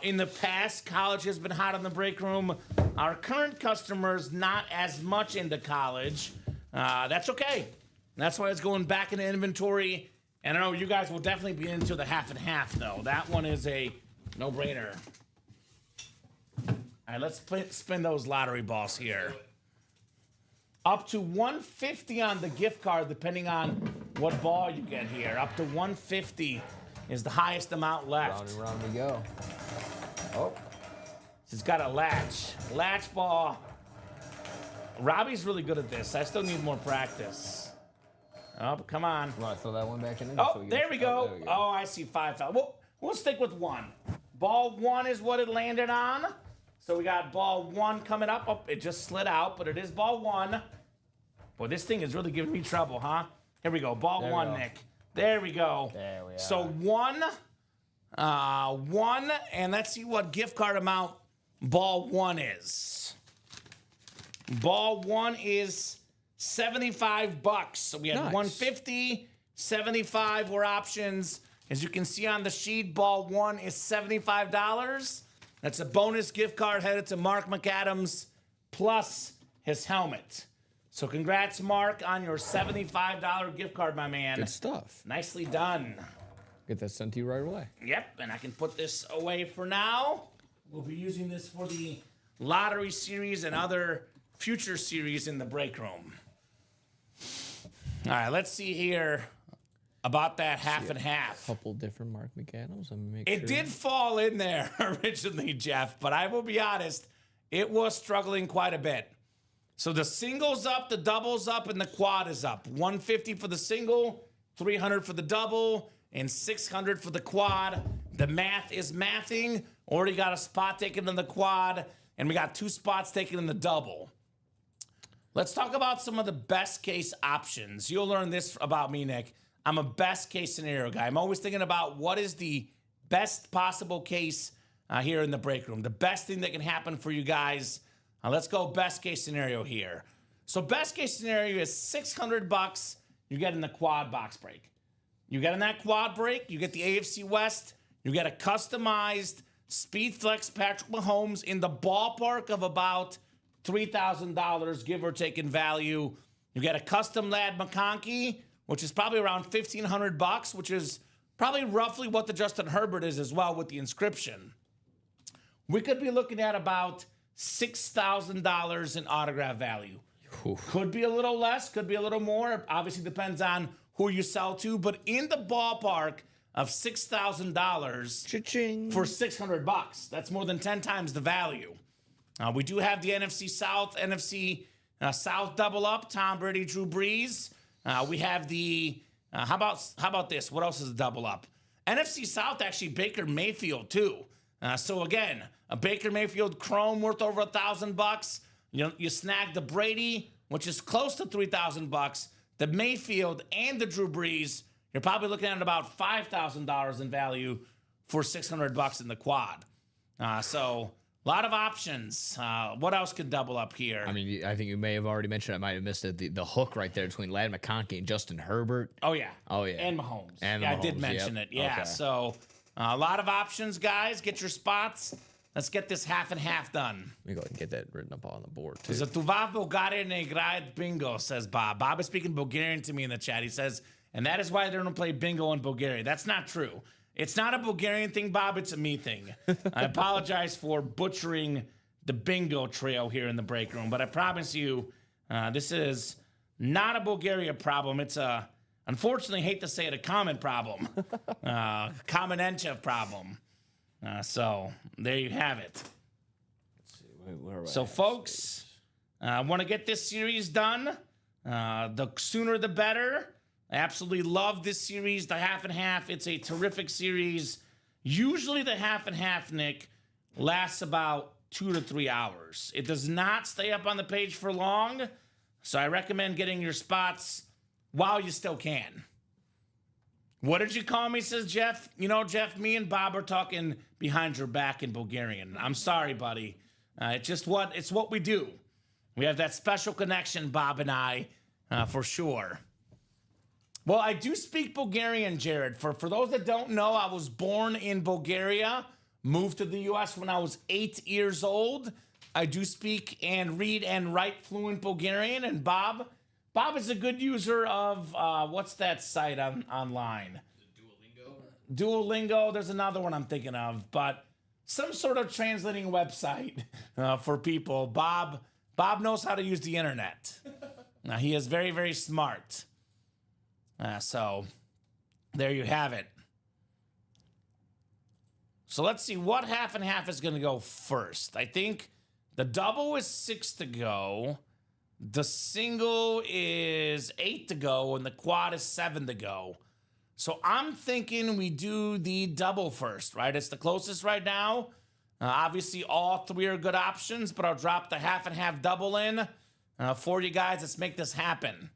In the past, college has been hot in the break room. Our current customers, not as much into college. That's okay. That's why it's going back into inventory. And I know you guys will definitely be into the half and half, though. That one is a no-brainer. All right, let's spin those lottery balls here. Up to 150 on the gift card, depending on what ball you get here. Up to 150 is the highest amount left. Round and round we go. Oh. It's got a latch. Latch ball. Robbie's really good at this. I still need more practice. Oh, come on. Want to throw that one back in? Oh, there we go. Oh, I see 5 foul. We'll stick with 1. Ball 1 is what it landed on. So we got ball 1 coming up. Oh, it just slid out, but it is ball 1. Boy, this thing is really giving me trouble, huh? Here we go. Ball There we 1, go. Nick. There we go. There we are. So 1, and let's see what gift card amount ball 1 is. Ball 1 is $75. So we had Nice. 150, 75 were options. As you can see on the sheet, ball 1 is $75. That's a bonus gift card headed to Mark McAdams plus his helmet. So congrats, Mark, on your $75 gift card, my man. Good stuff. Nicely done. Get that sent to you right away. Yep, and I can put this away for now. We'll be using this for the lottery series and other future series in the break room. All right, let's see here about that half and half. Couple different Mark McAdams. Let me make It sure. did fall in there originally, Jeff, but I will be honest, it was struggling quite a bit. So the single's up, the double's up, and the quad is up. 150 for the single, 300 for the double, and 600 for the quad. The math is mathing. Already got a spot taken in the quad, and we got 2 spots taken in the double. Let's talk about some of the best case options. You'll learn this about me, Nick. I'm a best case scenario guy. I'm always thinking about what is the best possible case here in the break room. The best thing that can happen for you guys. Let's go best case scenario here. So best case scenario is $600 you get in the quad box break. You get in that quad break, you get the AFC West, you get a customized Speed Flex Patrick Mahomes in the ballpark of about $3,000, give or take in value. You get a custom Lad McConkey, which is probably around $1,500, which is probably roughly what the Justin Herbert is as well with the inscription. We could be looking at about $6,000 in autograph value. Could be a little less, could be a little more. Obviously depends on who you sell to, but in the ballpark of $6,000 Cha-ching. for $600. That's more than 10 times the value. We do have the NFC South double up, Tom Brady, Drew Brees. We have the, how about this? What else is a double up? NFC South, actually, Baker Mayfield, too. So again, a Baker Mayfield Chrome worth over $1,000. You snag the Brady, which is close to $3,000. The Mayfield and the Drew Brees, you're probably looking at about $5,000 in value for $600 in the quad. So a lot of options. What else could double up here? I mean, I think you may have already mentioned. I might have missed it. The hook right there between Lad McConkey and Justin Herbert. Oh yeah. And Mahomes. And yeah, Mahomes, I did mention yep. it. Yeah. Okay. So a lot of options, guys. Get your spots. Let's get this half and half done. Let me go ahead and get that written up on the board too. Zatuva Bulgaria Negrad bingo, says Bob. Bob is speaking Bulgarian to me in the chat. He says, and that is why they don't play bingo in Bulgaria. That's not true. It's not a Bulgarian thing, Bob. It's a me thing. I apologize for butchering the bingo trail here in the break room, but I promise you, this is not a Bulgaria problem. It's a, unfortunately, hate to say it, a common problem. Common Enchev problem. So there you have it. So folks, I want to get this series done. The sooner the better. I absolutely love this series, the half and half. It's a terrific series. Usually the half and half, Nick, lasts about 2 to 3 hours. It does not stay up on the page for long. So I recommend getting your spots while you still can. What did you call me, says Jeff? You know, Jeff, me and Bob are talking behind your back in Bulgarian. I'm sorry, buddy. It's what we do. We have that special connection, Bob and I, for sure. Well, I do speak Bulgarian, Jared. For those that don't know, I was born in Bulgaria, moved to the U.S. when I was 8 years old. I do speak and read and write fluent Bulgarian, and Bob is a good user of, what's that site online? Duolingo. There's another one I'm thinking of, but some sort of translating website for people. Bob knows how to use the internet. He is very, very smart. So there you have it. So let's see what half and half is going to go first. I think the double is 6 to go. The single is 8 to go, and the quad is 7 to go. So I'm thinking we do the double first, right? It's the closest right now. Obviously, all three are good options, but I'll drop the half and half double in for you guys. Let's make this happen.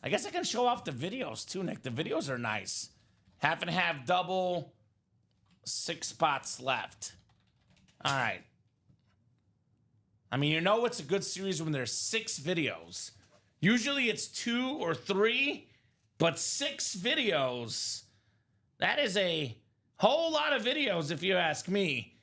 I guess I can show off the videos too, Nick. The videos are nice. Half and half double, 6 spots left. All right. I mean, you know it's a good series when there's 6 videos. Usually it's 2 or 3, but 6 videos, that is a whole lot of videos if you ask me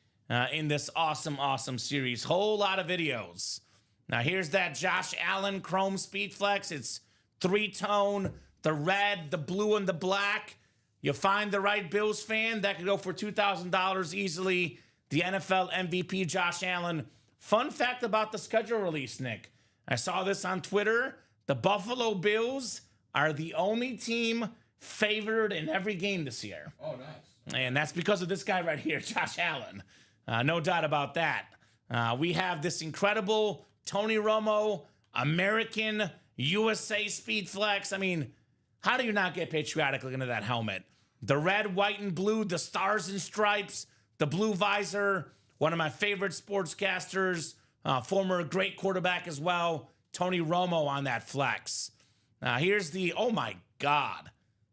in this awesome, awesome series. Whole lot of videos. Now here's that Josh Allen Chrome Speed Flex. It's 3-tone, the red, the blue, and the black. You find the right Bills fan, that could go for $2,000 easily. The NFL MVP, Josh Allen. Fun fact about the schedule release, Nick. I saw this on Twitter. The Buffalo Bills are the only team favored in every game this year. Oh, nice. And that's because of this guy right here, Josh Allen. No doubt about that. We have this incredible Tony Romo, American USA Speed Flex. I mean, how do you not get patriotic looking at that helmet? The red, white, and blue, the stars and stripes, the blue visor. One of my favorite sportscasters, former great quarterback as well, Tony Romo on that flex. Here's the, oh my God.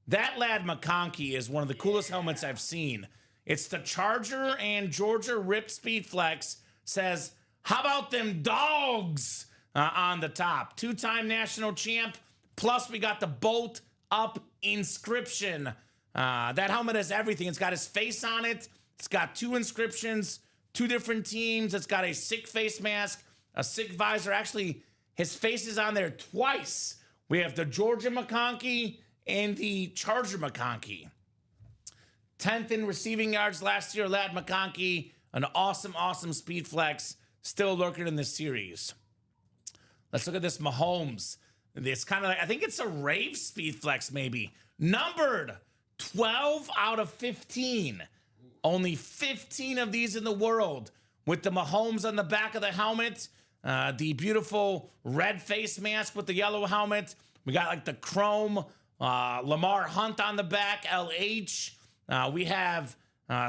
That Lad McConkey is one of the coolest helmets I've seen. It's the Charger and Georgia Rip Speed Flex. Says, how about them dogs on the top? 2-time national champ. Plus we got the bolt up inscription. That helmet has everything. It's got his face on it. It's got 2 inscriptions, 2 different teams. It's got a sick face mask, a sick visor. Actually, his face is on there twice. We have the Georgia McConkey and the Charger McConkey. 10th in receiving yards last year, Lad McConkey. An awesome, awesome speed flex. Still lurking in this series. Let's look at this Mahomes. It's kind of like, I think it's a rave speed flex maybe. Numbered 12 out of 15. Only 15 of these in the world with the Mahomes on the back of the helmet. The beautiful red face mask with the yellow helmet. We got like the chrome Lamar Hunt on the back, LH. We have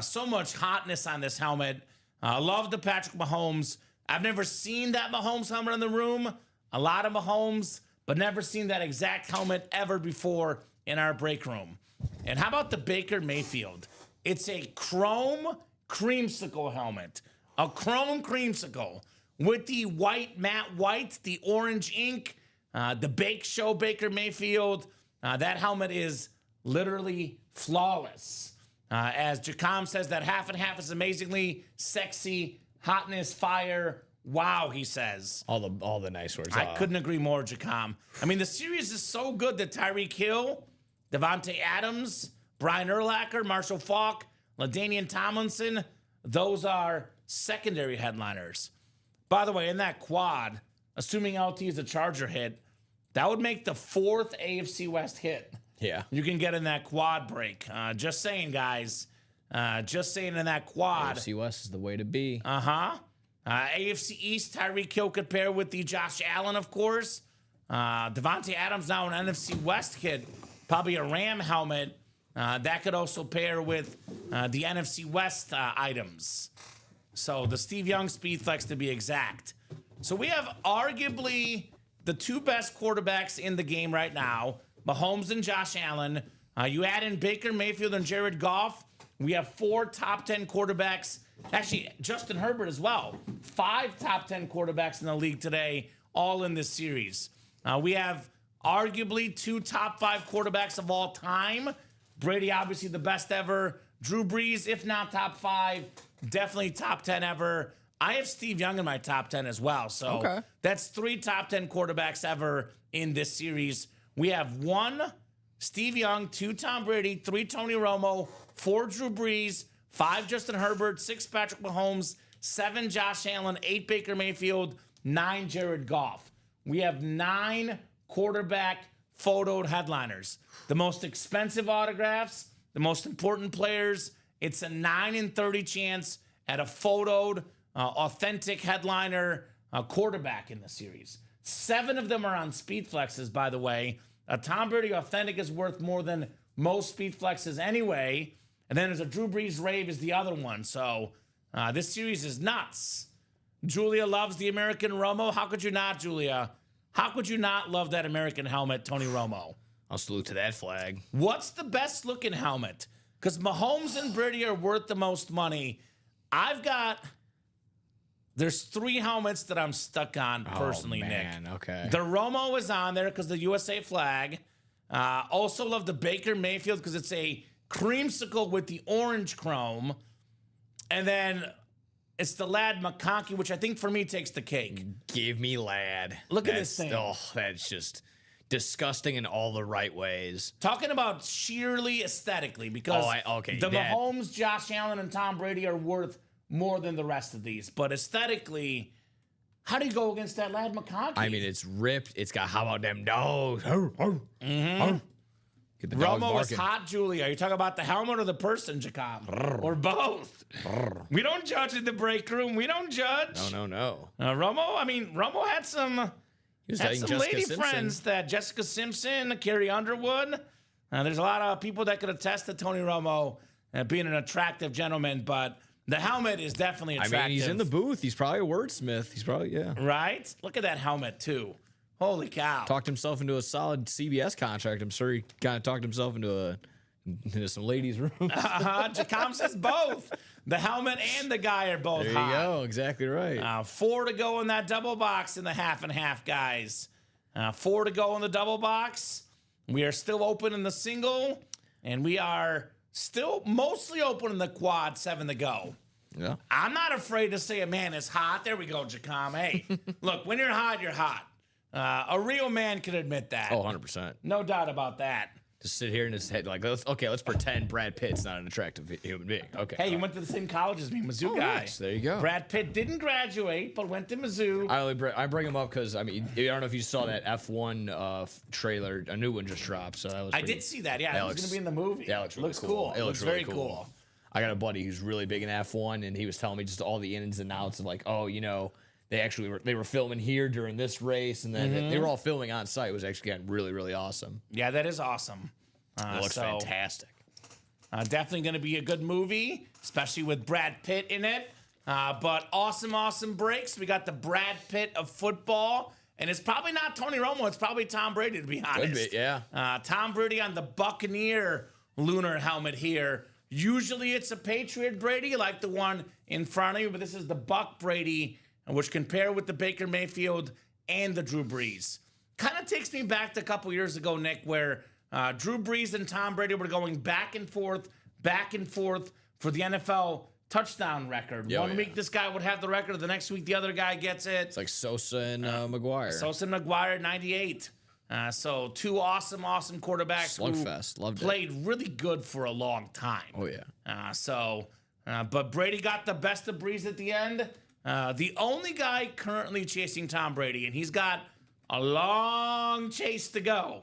so much hotness on this helmet. Love the Patrick Mahomes. I've never seen that Mahomes helmet in the room. A lot of Mahomes, but never seen that exact helmet ever before in our break room. And how about the Baker Mayfield? It's a chrome creamsicle helmet. A chrome creamsicle with the white matte white, the orange ink, the Bake Show Baker Mayfield. That helmet is literally flawless. As Jacom says, that half and half is amazingly sexy, hotness, fire. Wow, he says. All the nice words. I couldn't agree more, Jacom. I mean, the series is so good that Tyreek Hill, Devontae Adams, Brian Urlacher, Marshall Faulk, LaDainian Tomlinson, those are secondary headliners. By the way, in that quad, assuming LT is a Charger hit, that would make the 4th AFC West hit. Yeah. You can get in that quad break. Just saying, guys. Just saying in that quad. AFC West is the way to be. AFC East, Tyreek Hill could pair with the Josh Allen, of course. Devontae Adams now an NFC West kid. Probably a Ram helmet. That could also pair with the NFC West items. So the Steve Young Speed Flex to be exact. So we have arguably the 2 best quarterbacks in the game right now, Mahomes and Josh Allen. You add in Baker Mayfield and Jared Goff. We have 4 top 10 quarterbacks. Actually, Justin Herbert as well. 5 top 10 quarterbacks in the league today, all in this series. We have arguably 2 top 5 quarterbacks of all time. Brady, obviously the best ever. Drew Brees, if not top 5, definitely top 10 ever. I have Steve Young in my top 10 as well. So That's 3 top 10 quarterbacks ever in this series. We have 1 Steve Young, 2 Tom Brady, 3 Tony Romo, 4 Drew Brees, 5 Justin Herbert, 6 Patrick Mahomes, 7 Josh Allen, 8 Baker Mayfield, 9 Jared Goff. We have 9 quarterback photoed headliners. The most expensive autographs, the most important players It's a 9 in 30 chance at a photoed, authentic headliner quarterback in the series. 7 of them are on speed flexes, by the way. A Tom Brady authentic is worth more than most speed flexes anyway. And then there's a Drew Brees rave is the other one. So this series is nuts. Julia loves the American Romo. How could you not, Julia? How could you not love that American helmet, Tony Romo? I'll salute to that flag. What's the best looking helmet? Because Mahomes and Brady are worth the most money. There's 3 helmets that I'm stuck on personally, Nick. Okay. The Romo is on there because the USA flag. Also love the Baker Mayfield because it's a creamsicle with the orange chrome. And then it's the Lad McConkey, which I think for me takes the cake. Give me Lad. Look at this thing. Oh, that's just disgusting in all the right ways. Talking about sheerly aesthetically, because the Mahomes, Josh Allen, and Tom Brady are worth more than the rest of these. But aesthetically, how do you go against that Lad McConkey? I mean, it's ripped. It's got, how about them dogs? Get the dogs Romo is barking. hot, Julia. Are you talking about the helmet or the person, Jacob? Or both? We don't judge in the break room. We don't judge. No. Romo had some... He was Had dating some Jessica lady Simpson. friends, that Jessica Simpson, Carrie Underwood. There's a lot of people that could attest to Tony Romo being an attractive gentleman, but the helmet is definitely attractive. I mean, he's in the booth. He's probably a wordsmith. He's probably, yeah. Right? Look at that helmet, too. Holy cow. Talked himself into a solid CBS contract. I'm sure he kind of talked himself into some ladies' room. Jacom says both. The helmet and the guy are both There hot. you go. Exactly right. 4 to go in that double box in the half and half, guys. 4 to go in the double box. We are still open in the single, and we are still mostly open in the quad. 7 to go. Yeah. I'm not afraid to say a man is hot. There we go, Jacom. Hey, look, when you're hot, you're hot. A real man can admit that. Oh, 100%. No doubt about that. Just sit here and just head like, let's pretend Brad Pitt's not an attractive human being. Okay. Hey, you went to the same college as me, Mizzou guy. Nice. There you go. Brad Pitt didn't graduate, but went to Mizzou. I bring him up because I mean I don't know if you saw that F1 trailer, a new one just dropped. So that was. I did see that. Yeah, it was going to be in the movie. That looks really cool. It looks very really cool. I got a buddy who's really big in F1, and he was telling me just all the ins and outs of like, oh, you know, they were filming here during this race, and then they were all filming on site. It was actually getting really, really awesome. Yeah, that is awesome. It looks fantastic. Definitely going to be a good movie, especially with Brad Pitt in it. But awesome breaks. We got the Brad Pitt of football. And it's probably not Tony Romo. It's probably Tom Brady, to be honest. Could be, yeah. Tom Brady on the Buccaneer lunar helmet here. Usually it's a Patriot Brady, like the one in front of you. But this is the Buck Brady, which compare with the Baker Mayfield and the Drew Brees. Kind of takes me back to a couple years ago, Nick, where Drew Brees and Tom Brady were going back and forth for the NFL touchdown record. One week this guy would have the record, the next week the other guy gets it. It's like Sosa and McGuire. Sosa and McGuire, 98. So 2 awesome quarterbacks Slugfest. who Loved played really good for a long time. Oh, yeah. But Brady got the best of Brees at the end. The only guy currently chasing Tom Brady, and he's got a long chase to go.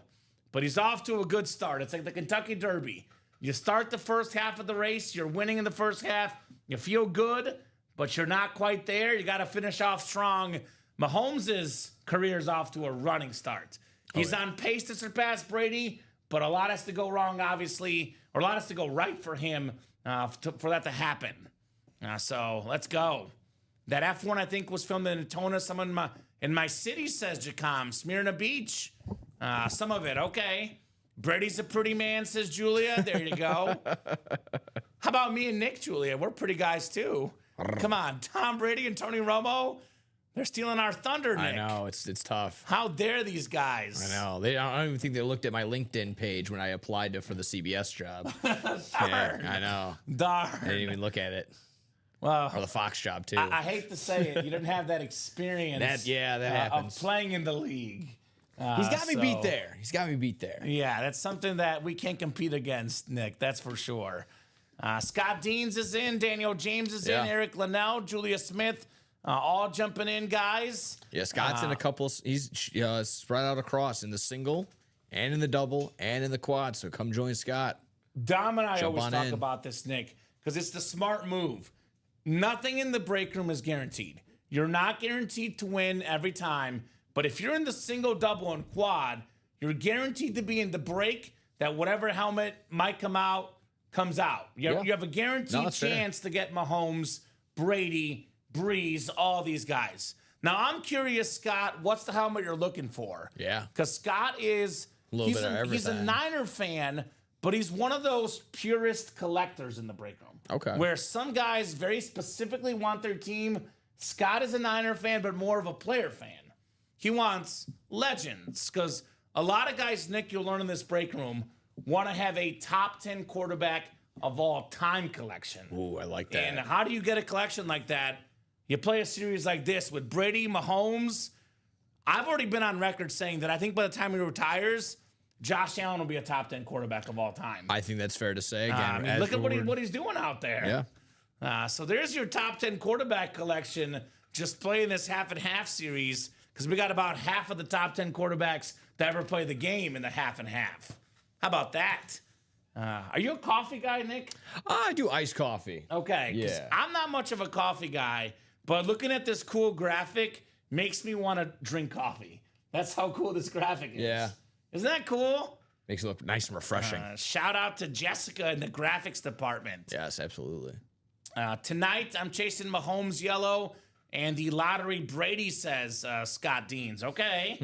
But he's off to a good start. It's like the Kentucky Derby. You start the first half of the race, you're winning in the first half, you feel good, but you're not quite there. You got to finish off strong. Mahomes' career is off to a running start. He's on pace to surpass Brady, but a lot has to go wrong, obviously, or a lot has to go right for him for that to happen. So let's go. That F1, I think, was filmed in Daytona. Someone in my city says, Jacom, Smyrna Beach. Some of it, okay. Brady's a pretty man, says Julia. There you go. How about me and Nick, Julia? We're pretty guys, too. Come on, Tom Brady and Tony Romo, they're stealing our thunder, Nick. I know, it's tough. How dare these guys? I know. I don't even think they looked at my LinkedIn page when I applied for the CBS job. Yeah, I know. Darn. I didn't even look at it. Well, Or the Fox job, too. I hate to say it. You didn't have that experience that of happens. playing in the league. He's got me beat there. He's got me beat there. Yeah, that's something that we can't compete against, Nick. That's for sure. Scott Deans is in. Daniel James is in. Eric Linnell, Julia Smith, all jumping in, guys. Yeah, Scott's in a couple. He's spread out across in the single and in the double and in the quad. So come join Scott. Dom and I Jump always on talk in. about this, Nick. because it's the smart move. Nothing in the break room is guaranteed. You're not guaranteed to win every time, but if you're in the single, double, and quad, you're guaranteed to be in the break that whatever helmet might come out, comes out. You have a guaranteed chance to get Mahomes, Brady, Breeze, all these guys. Now, I'm curious, Scott, what's the helmet you're looking for? Yeah. Because Scott is, he's a Niner fan, but he's one of those purist collectors in the break room. Okay. Where some guys very specifically want their team. Scott is a Niner fan, but more of a player fan. He wants legends, because a lot of guys, Nick, you'll learn in this break room, want to have a top 10 quarterback of all time collection. Ooh, I like that. And how do you get a collection like that? You play a series like this with Brady, Mahomes. I've already been on record saying that I think by the time he retires, Josh Allen will be a top 10 quarterback of all time. I think that's fair to say. Again, look at what he's doing out there. Yeah. So there's your top 10 quarterback collection. Just playing this half and half series, because we got about half of the top 10 quarterbacks to ever play the game in the half and half. How about that? Are you a coffee guy, Nick? I do iced coffee. Okay. Yeah. I'm not much of a coffee guy, but looking at this cool graphic makes me want to drink coffee. That's how cool this graphic is. Yeah. Isn't that cool? Makes it look nice and refreshing. Shout out to Jessica in the graphics department. Yes, absolutely. Tonight, I'm chasing Mahomes yellow and the lottery Brady, says Scott Deans. Okay.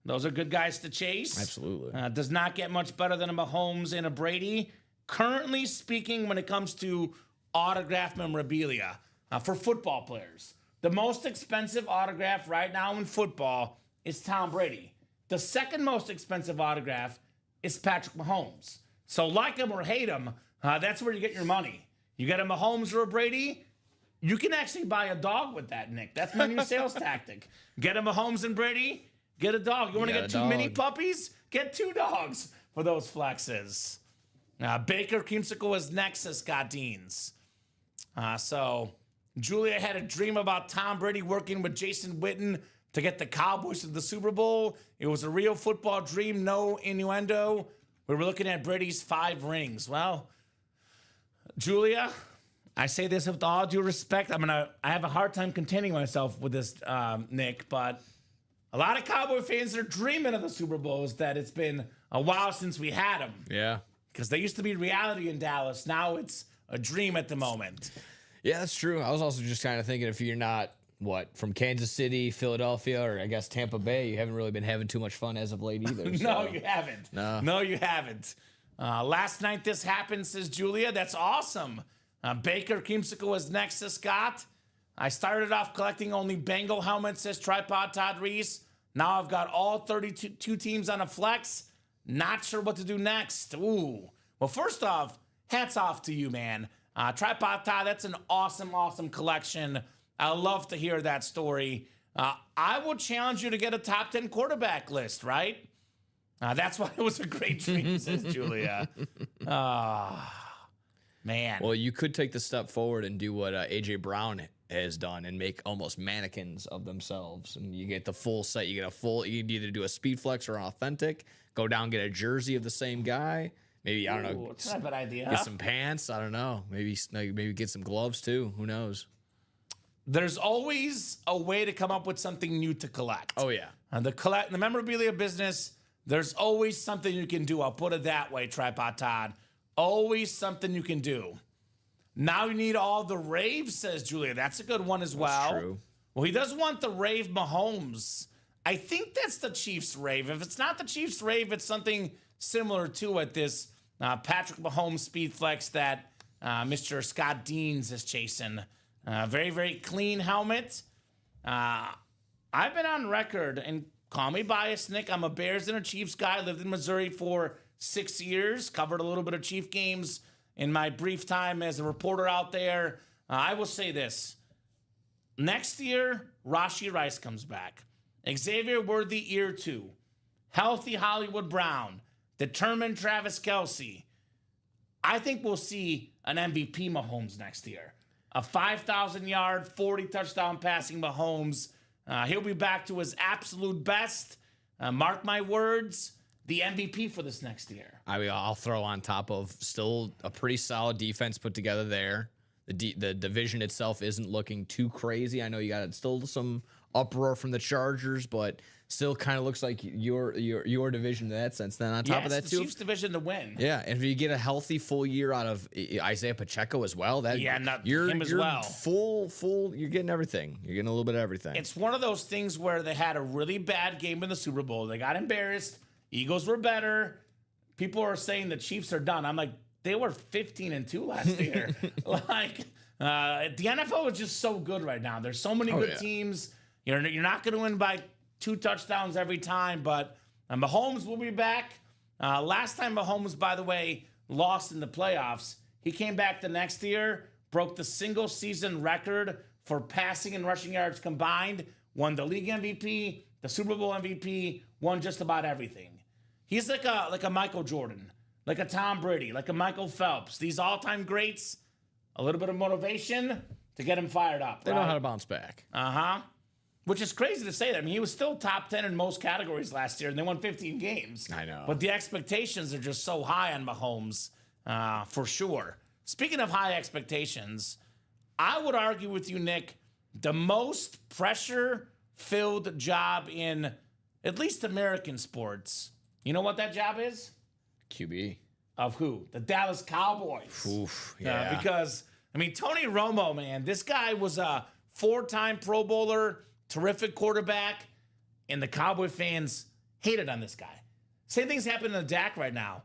Those are good guys to chase. Absolutely. Does not get much better than a Mahomes and a Brady. Currently speaking, when it comes to autograph memorabilia for football players, the most expensive autograph right now in football is Tom Brady. The second most expensive autograph is Patrick Mahomes. So like him or hate him, that's where you get your money. You get a Mahomes or a Brady, you can actually buy a dog with that, Nick. That's my new sales tactic. Get a Mahomes and Brady, get a dog. You want to get two mini puppies? Get 2 dogs for those flexes. Baker Creamsicle is next, says Scott Deans. So Julia had a dream about Tom Brady working with Jason Witten to get the Cowboys to the Super Bowl. It was a real football dream, no innuendo. We were looking at Brady's 5 rings. Well, Julia, I say this with all due respect. I have a hard time containing myself with this, Nick, but a lot of Cowboy fans are dreaming of the Super Bowls, that it's been a while since we had them. Yeah. Because they used to be reality in Dallas. Now it's a dream at the moment. Yeah, that's true. I was also just kind of thinking, if you're not, from Kansas City, Philadelphia, or I guess Tampa Bay, you haven't really been having too much fun as of late either. No, you haven't. No, you haven't. Last night this happened, says Julia. That's awesome. Baker Creamsicle was next to Scott. I started off collecting only Bengal helmets, says Tripod Todd Reese. Now I've got all 32 teams on a flex. Not sure what to do next. Ooh. Well, first off, hats off to you, man. Tripod Todd, that's an awesome, awesome collection. I love to hear that story. I would challenge you to get a top 10 quarterback list, right? That's why it was a great dream, says Julia. Man. Well, you could take the step forward and do what A.J. Brown has done and make almost mannequins of themselves. And you get the full set. You can either do a speed flex or an authentic, go down and get a jersey of the same guy. Maybe, I don't know. That's not a bad idea. Get some pants. I don't know. Maybe get some gloves too. Who knows? There's always a way to come up with something new to collect. Oh, yeah. The memorabilia business, there's always something you can do. I'll put it that way, Tripod Todd. Always something you can do. Now you need all the raves, says Julia. That's a good one as well. That's true. Well, he does want the rave Mahomes. I think that's the Chiefs rave. If it's not the Chiefs rave, it's something similar to it. This Patrick Mahomes speed flex that Mr. Scott Deans is chasing. Very, very clean helmet. I've been on record, and call me biased, Nick. I'm a Bears and a Chiefs guy. Lived in Missouri for 6 years. Covered a little bit of Chief games in my brief time as a reporter out there. I will say this. Next year, Rashee Rice comes back. Xavier Worthy, year 2. Healthy Hollywood Brown. Determined Travis Kelce. I think we'll see an MVP Mahomes next year. A 5,000-yard, 40-touchdown passing Mahomes. He'll be back to his absolute best. Mark my words. the MVP for this next year. I mean, I'll throw on top of still a pretty solid defense put together there. The division itself isn't looking too crazy. I know you got still some uproar from the Chargers, but still kind of looks like your division in that sense. Then on top of that the too, Chiefs division to win. yeah, and if you get a healthy full year out of Isaiah Pacheco as well, that you're full. You're getting everything. You're getting a little bit of everything. It's one of those things where they had a really bad game in the Super Bowl. They got embarrassed. Eagles were better. People are saying the Chiefs are done. I'm like, they were 15-2 last year. The NFL is just so good right now. There's so many good teams. You're not going to win by 2 touchdowns every time, but Mahomes will be back. Last time Mahomes, by the way, lost in the playoffs, he came back the next year, broke the single season record for passing and rushing yards combined, won the league MVP, the Super Bowl MVP, won just about everything. He's like a Michael Jordan, like a Tom Brady, like a Michael Phelps. These all-time greats, a little bit of motivation to get him fired up. They know how to bounce back. Which is crazy to say that. I mean, he was still top 10 in most categories last year, and they won 15 games. I know. But the expectations are just so high on Mahomes, for sure. Speaking of high expectations, I would argue with you, Nick, the most pressure-filled job in at least American sports. You know what that job is? QB. Of who? The Dallas Cowboys. Oof, yeah. Because, I mean, Tony Romo, man, this guy was a 4-time Pro Bowler, terrific quarterback, and the Cowboy fans hated on this guy. Same thing's happening to Dak right now.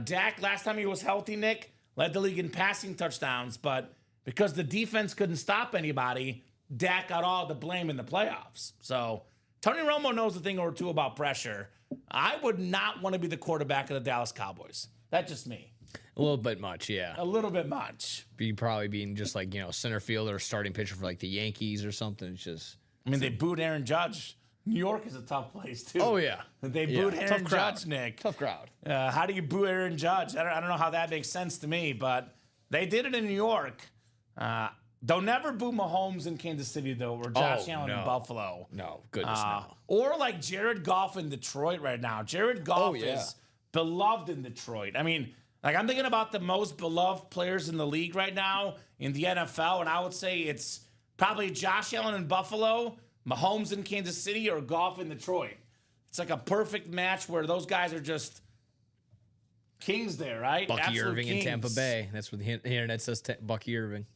Dak, last time he was healthy, Nick, led the league in passing touchdowns, but because the defense couldn't stop anybody, Dak got all the blame in the playoffs. So Tony Romo knows a thing or two about pressure. I would not want to be the quarterback of the Dallas Cowboys. That's just me. A little bit much, yeah. A little bit much. Probably being just like, center fielder or starting pitcher for like the Yankees or something. It's just... I mean, they booed Aaron Judge. New York is a tough place, too. Oh, yeah. They booed Aaron Judge, Nick. Tough crowd. How do you boo Aaron Judge? I don't know how that makes sense to me, but they did it in New York. They'll never boo Mahomes in Kansas City, though, or Josh Allen in Buffalo. No, goodness, no. Or like Jared Goff in Detroit right now. Jared Goff is beloved in Detroit. I mean, like I'm thinking about the most beloved players in the league right now in the NFL, and I would say it's probably Josh Allen in Buffalo, Mahomes in Kansas City, or Goff in Detroit. It's like a perfect match where those guys are just kings there, right? Bucky Absolute Irving kings. in Tampa Bay. That's what the internet says, Bucky Irving.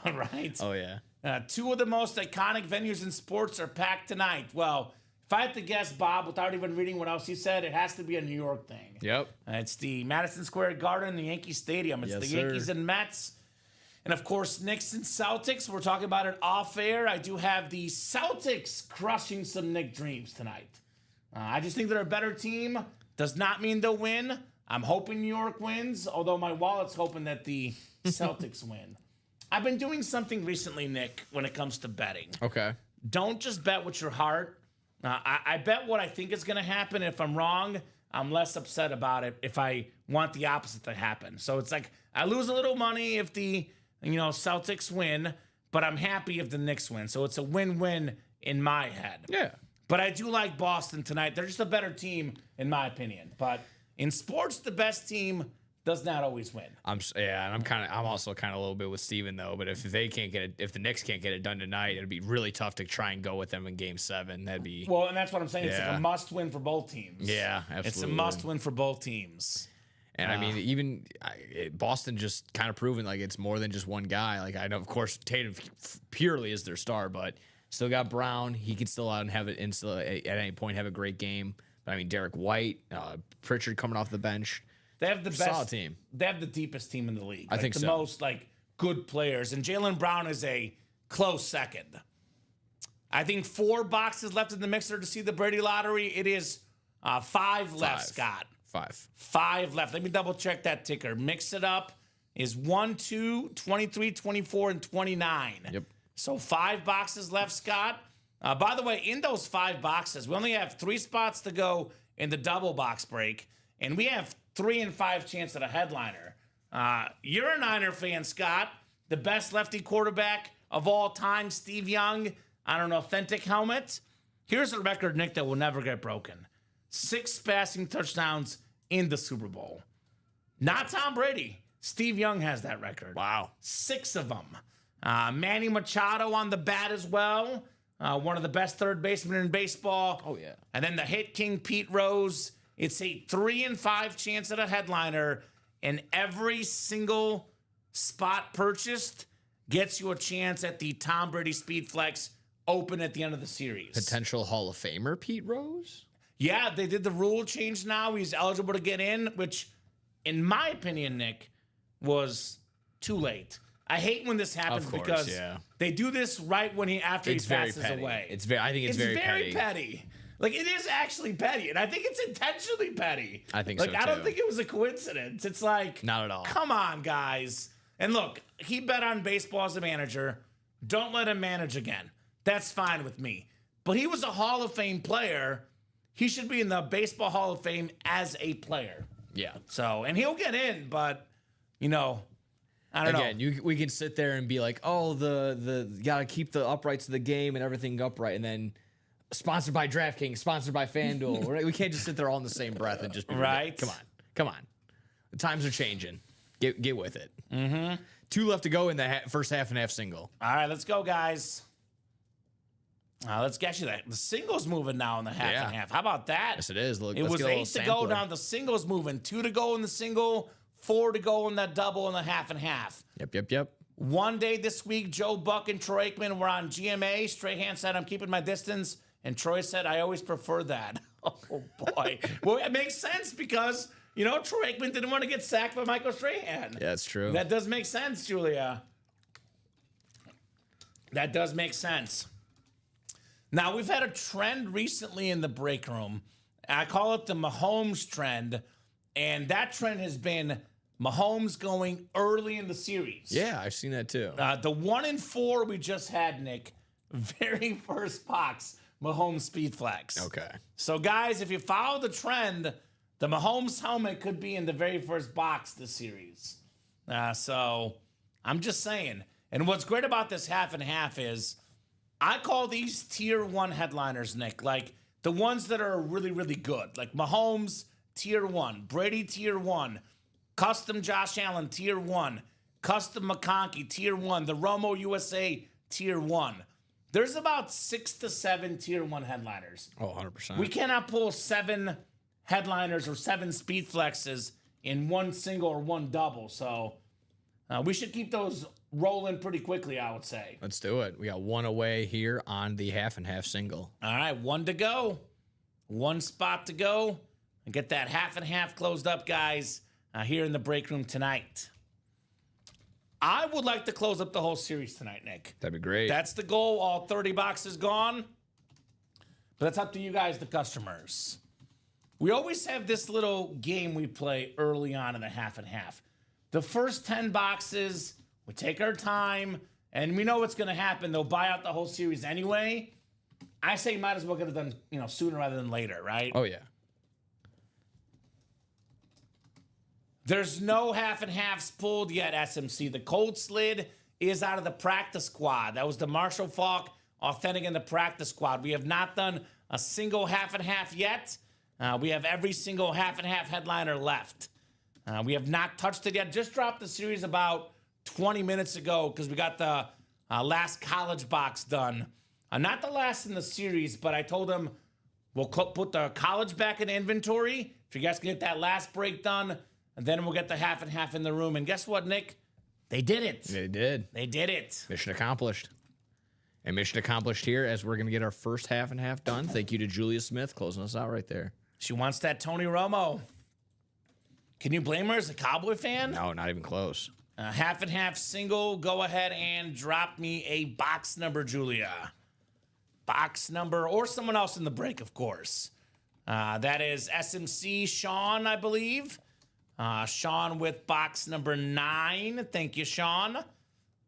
Right? Oh, yeah. 2 of the most iconic venues in sports are packed tonight. Well, if I had to guess, Bob, without even reading what else he said, it has to be a New York thing. Yep. It's the Madison Square Garden, the Yankee Stadium. It's the Yankees and Mets. And, of course, Knicks and Celtics. We're talking about it off air. I do have the Celtics crushing some Knick dreams tonight. I just think they're a better team. Does not mean they'll win. I'm hoping New York wins, although my wallet's hoping that the Celtics win. I've been doing something recently, Nick, when it comes to betting. Okay. Don't just bet with your heart. I bet what I think is going to happen. If I'm wrong, I'm less upset about it if I want the opposite to happen. So it's like I lose a little money if the Celtics win, but I'm happy if the Knicks win. So it's a win-win in my head. Yeah. But I do like Boston tonight. They're just a better team, in my opinion. But in sports, the best team does not always win. I'm also kind of a little bit with Steven though. But if they can't get it, if the Knicks can't get it done tonight, it'd be really tough to try and go with them in Game 7. That'd be and that's what I'm saying. It's like a must-win for both teams. Yeah, absolutely. It's a must-win for both teams. And I mean, even Boston just kind of proven like it's more than just one guy. Like I know, of course, Tatum purely is their star, but still got Brown. He can still out and have it and still at any point have a great game. But I mean, Derek White, Pritchard coming off the bench. They have the best solid team. They have the deepest team in the league. I think the most good players, and Jaylen Brown is a close second. I think 4 boxes left in the mixer to see the Brady lottery. It is 5 left, Scott. 5 left. Let me double check that ticker. Mix it up is 1, 2, 23, 24, and 29. Yep. So 5 boxes left, Scott. By the way, in those 5 boxes, we only have 3 spots to go in the double box break, and we have 3 and 5 chance at a headliner. You're a Niner fan, Scott. The best lefty quarterback of all time, Steve Young, on an authentic helmet. Here's a record, Nick, that will never get broken. 6 passing touchdowns in the Super Bowl. Not Tom Brady. Steve Young has that record. Wow. 6 of them. Manny Machado on the bat as well. One of the best third basemen in baseball. Oh, yeah. And then the hit king, Pete Rose. It's a 3 in 5 chance at a headliner. And every single spot purchased gets you a chance at the Tom Brady Speed Flex open at the end of the series. Potential Hall of Famer Pete Rose? Yeah, they did the rule change now. He's eligible to get in, which, in my opinion, Nick, was too late. I hate when this happens because they do this right when he passes away. I think it's very petty. Like, it is actually petty, and I think it's intentionally petty. I think so, too. I don't think it was a coincidence. It's like, not at all. Come on, guys. And look, he bet on baseball as a manager. Don't let him manage again. That's fine with me. But he was a Hall of Fame player. He should be in the Baseball Hall of Fame as a player. Yeah. So, and he'll get in, but, I don't know. Again, we can sit there and be like, oh, the gotta keep the uprights of the game and everything upright, and then sponsored by DraftKings, sponsored by FanDuel. Right? We can't just sit there all in the same breath and just be right. Come on. The times are changing. Get with it. Mm-hmm. 2 left to go in the first half and half single. All right, let's go, guys. Let's get you that. The singles moving now in the half and half. How about that? Yes, it is. Look, it was 8 to go down. The singles moving. 2 to go in the single. 4 to go in that double in the half and half. Yep. One day this week, Joe Buck and Troy Aikman were on GMA. Strahan said, I'm keeping my distance. And Troy said, I always prefer that. Oh, boy. Well, it makes sense because, Troy Aikman didn't want to get sacked by Michael Strahan. Yeah, that's true. That does make sense, Julia. That does make sense. Now, we've had a trend recently in the break room. I call it the Mahomes trend. And that trend has been Mahomes going early in the series. Yeah, I've seen that too. The 1 in 4 we just had, Nick, very first box, Mahomes Speed Flex. Okay. So, guys, if you follow the trend, the Mahomes helmet could be in the very first box this series. So, I'm just saying. And what's great about this half and half is I call these tier 1 headliners, Nick, like the ones that are really, really good. Like Mahomes, tier 1. Brady, tier 1. Custom Josh Allen, tier 1. Custom McConkey, tier 1. The Romo USA, tier 1. There's about 6 to 7 tier 1 headliners. Oh, 100%. We cannot pull 7 headliners or 7 speed flexes in one single or one double. So we should keep those rolling pretty quickly, I would say. Let's do it. We got 1 away here on the half and half single. All right, 1 to go. 1 spot to go. And get that half and half closed up, guys, here in the break room tonight. I would like to close up the whole series tonight, Nick. That'd be great. That's the goal. All 30 boxes gone. But that's up to you guys, the customers. We always have this little game we play early on in the half and half. The first 10 boxes, we take our time, and we know what's going to happen. They'll buy out the whole series anyway. I say might as well get it done, sooner rather than later, right? Oh, yeah. There's no half and halves pulled yet, SMC. The cold slid is out of the practice squad. That was the Marshall Faulk authentic in the practice squad. We have not done a single half and half yet. We have every single half and half headliner left. We have not touched it yet. Just dropped the series about 20 minutes ago because we got the last college box done. Not the last in the series, but I told them we'll put the college back in inventory. If you guys can get that last break done, and then we'll get the half and half in the room. And guess what, Nick? They did it. They did. They did it. Mission accomplished. And mission accomplished here as we're going to get our first half and half done. Thank you to Julia Smith closing us out right there. She wants that Tony Romo. Can you blame her as a Cowboy fan? No, not even close. Half and half single. Go ahead and drop me a box number, Julia. Box number, or someone else in the break, of course. That is SMC Sean, I believe. Sean with box number 9. Thank you, Sean.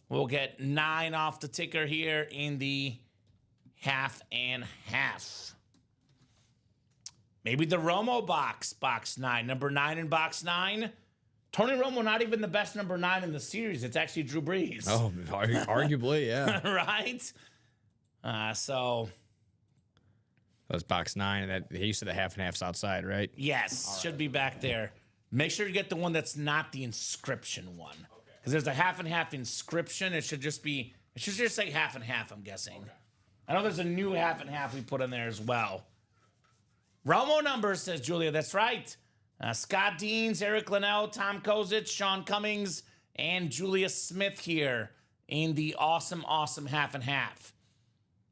We'll get 9 off the ticker here in the half and half. Maybe the Romo box 9. Number 9 in box 9. Tony Romo, not even the best number 9 in the series. It's actually Drew Brees. Oh, arguably, yeah. Right? So That's box 9. And that he said the half and half's outside, right? Yes, should be back there. Make sure you get the one that's not the inscription one. Because there's a half and half inscription. It should just say half and half, I'm guessing. I know there's a new half and half we put in there as well. Romo numbers, says Julia. That's right. Scott Deans, Eric Linnell, Tom Kozich, Sean Cummings, and Julia Smith here in the awesome half and half.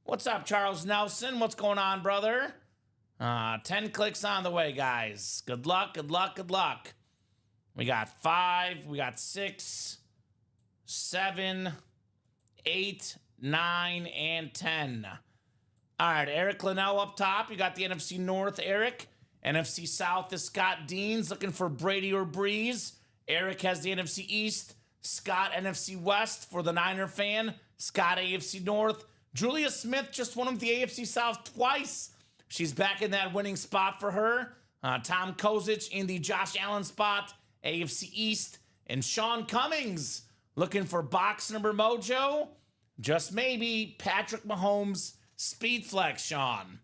What's up, Charles Nelson? What's going on, brother? 10 clicks on the way, guys. Good luck, good luck, good luck. We got 5, we got 6, 7, 8, 9, and 10. All right, Eric Linnell up top. You got the NFC North, Eric. NFC South is Scott Deans looking for Brady or Breeze. Eric has the NFC East. Scott, NFC West for the Niner fan. Scott, AFC North. Julia Smith just won the AFC South twice. She's back in that winning spot for her. Tom Kozich in the Josh Allen spot, AFC East. And Sean Cummings looking for box number mojo. Just maybe Patrick Mahomes Speed Flex, Sean.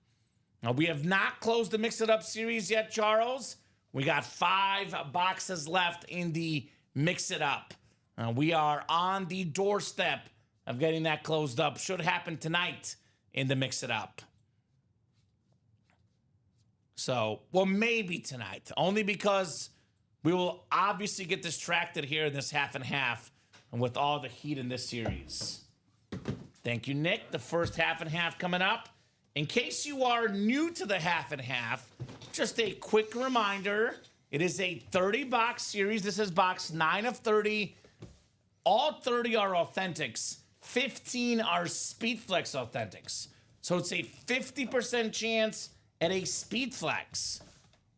Now, we have not closed the Mix It Up series yet, Charles. We got 5 boxes left in the Mix It Up. We are on the doorstep of getting that closed up. Should happen tonight in the Mix It Up. So, well, maybe tonight. Only because we will obviously get distracted here in this half and half and with all the heat in this series. Thank you, Nick. The first half and half coming up. In case you are new to the half and half, just a quick reminder. It is a 30-box series. This is box 9 of 30. All 30 are authentics. 15 are SpeedFlex authentics. So it's a 50% chance at a SpeedFlex.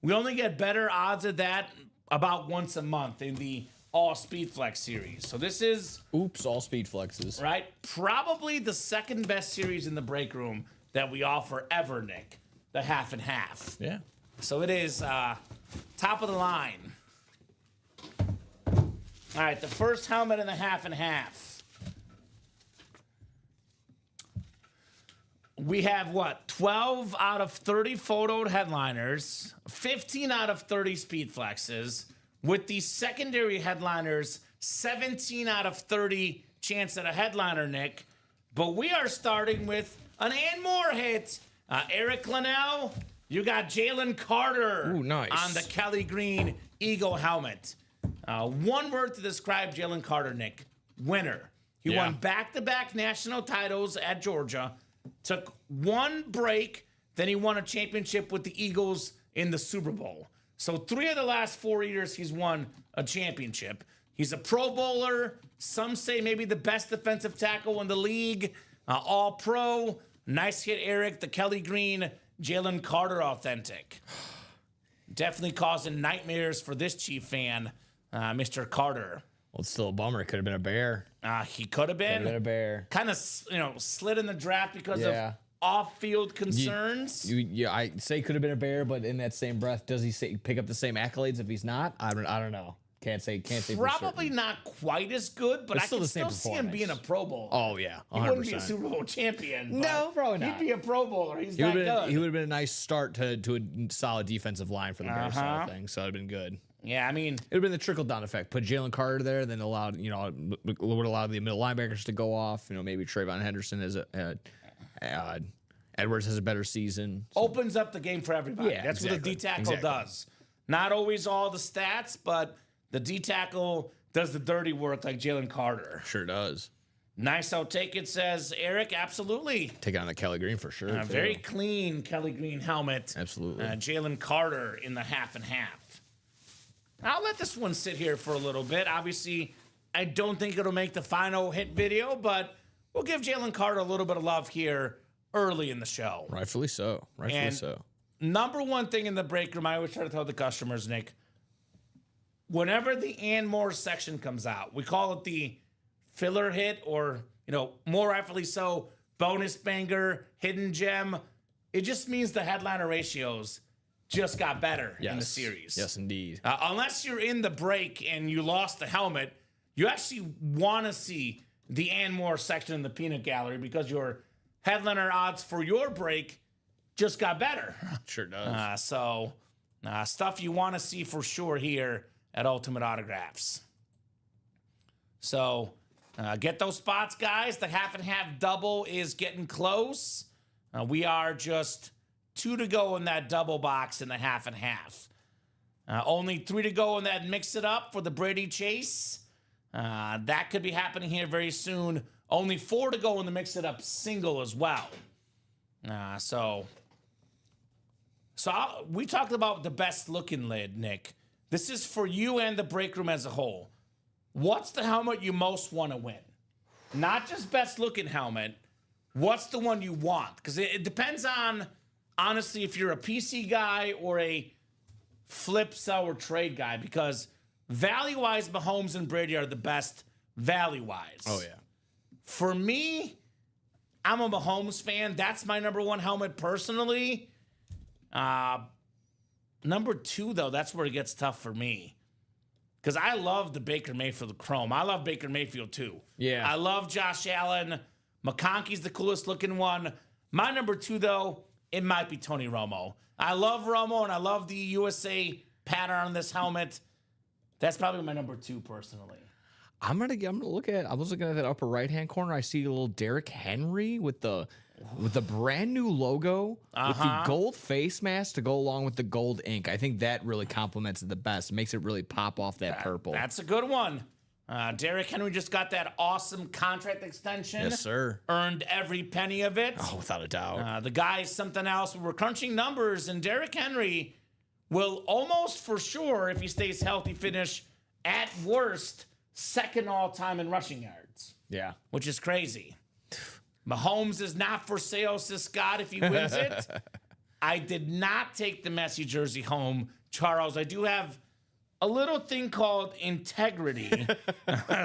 We only get better odds of that about once a month in the all SpeedFlex series. So this is... Oops, all Speedflexes. Right? Probably the second best series in the break room that we offer ever, Nick. The half and half. Yeah. So it is top of the line. All right, the first helmet in the half and half. We have what? 12 out of 30 photoed headliners, 15 out of 30 speed flexes. With the secondary headliners, 17 out of 30 chance at a headliner, Nick. But we are starting with an and more hit. Eric Linnell, you got Jalen Carter. Ooh, nice. On the Kelly Green Eagle helmet. One word to describe Jalen Carter, Nick. Winner. He won back-to-back national titles at Georgia. Took one break, then he won a championship with the Eagles in the Super Bowl. So 3 of the last 4 years he's won a championship. He's a Pro Bowler. Some say maybe the best defensive tackle in the league. All-Pro. Nice hit, Eric. The Kelly Green, Jalen Carter authentic. Definitely causing nightmares for this Chief fan, Mr. Carter. Well, it's still a bummer. It could have been a bear. He could have been. Could have been a bear. Kind of, slid in the draft because of off-field concerns. I say could have been a bear, but in that same breath, does he pick up the same accolades if he's not? I don't know. Can't say. Probably not quite as good, but I still can the same still see him being a Pro Bowler. Oh yeah, 100%. He wouldn't be a Super Bowl champion. No, probably not. He'd be a Pro Bowler. He's that good. He would have been a nice start to a solid defensive line for the Bears side of things. So it'd have been good. Yeah, I mean, it would have been the trickle down effect. Put Jalen Carter there, then would allow the middle linebackers to go off. Maybe Trayvon Henderson is Edwards has a better season. So. Opens up the game for everybody. Yeah, that's what the D tackle does. Not always all the stats, but the D tackle does the dirty work like Jalen Carter. Sure does. Nice outtake, it says Eric. Absolutely. Take on the Kelly Green for sure. Very clean Kelly Green helmet. Absolutely. Jalen Carter in the half and half. I'll let this one sit here for a little bit. Obviously, I don't think it'll make the final hit video, but we'll give Jalen Carter a little bit of love here early in the show. Rightfully so. Number one thing in the break room, I always try to tell the customers, Nick, whenever the and more section comes out, we call it the filler hit or, more rightfully so, bonus banger, hidden gem. It just means the headliner ratios just got better in the series. Yes, indeed. Unless you're in the break and you lost the helmet, you actually want to see the and more section in the peanut gallery because your headliner odds for your break just got better. Sure does. So stuff you want to see for sure here at Ultimate Autographs. So get those spots, guys. The half and half double is getting close. We are just 2 to go in that double box in the half and half. Only 3 to go in that mix it up for the Brady Chase. That could be happening here very soon. Only 4 to go in the mix it up single as well. We talked about the best looking lid, Nick. This is for you and the break room as a whole. What's the helmet you most want to win? Not just best looking helmet. What's the one you want? Because it depends on, honestly, if you're a PC guy or a flip, sell, or trade guy. Because value-wise, Mahomes and Brady are the best value-wise. Oh, yeah. For me, I'm a Mahomes fan. That's my number 1 helmet personally. Number 2, though, that's where it gets tough for me. Because I love the Baker Mayfield Chrome. I love Baker Mayfield, too. Yeah. I love Josh Allen. McConkey's the coolest looking one. My number 2, though, it might be Tony Romo. I love Romo, and I love the USA pattern on this helmet. That's probably my number 2, personally. I'm gonna look at. I was looking at that upper right hand corner. I see a little Derrick Henry with the brand new logo with the gold face mask to go along with the gold ink. I think that really complements it the best. Makes it really pop off that purple. That's a good one. Derrick Henry just got that awesome contract extension. Yes, sir. Earned every penny of it. Oh, without a doubt. The guy's something else. We're crunching numbers, and Derrick Henry will almost for sure, if he stays healthy, finish at worst second all-time in rushing yards. Yeah. Which is crazy. Mahomes is not for sale, says Scott, if he wins it. I did not take the Messi jersey home, Charles. I do have a little thing called integrity.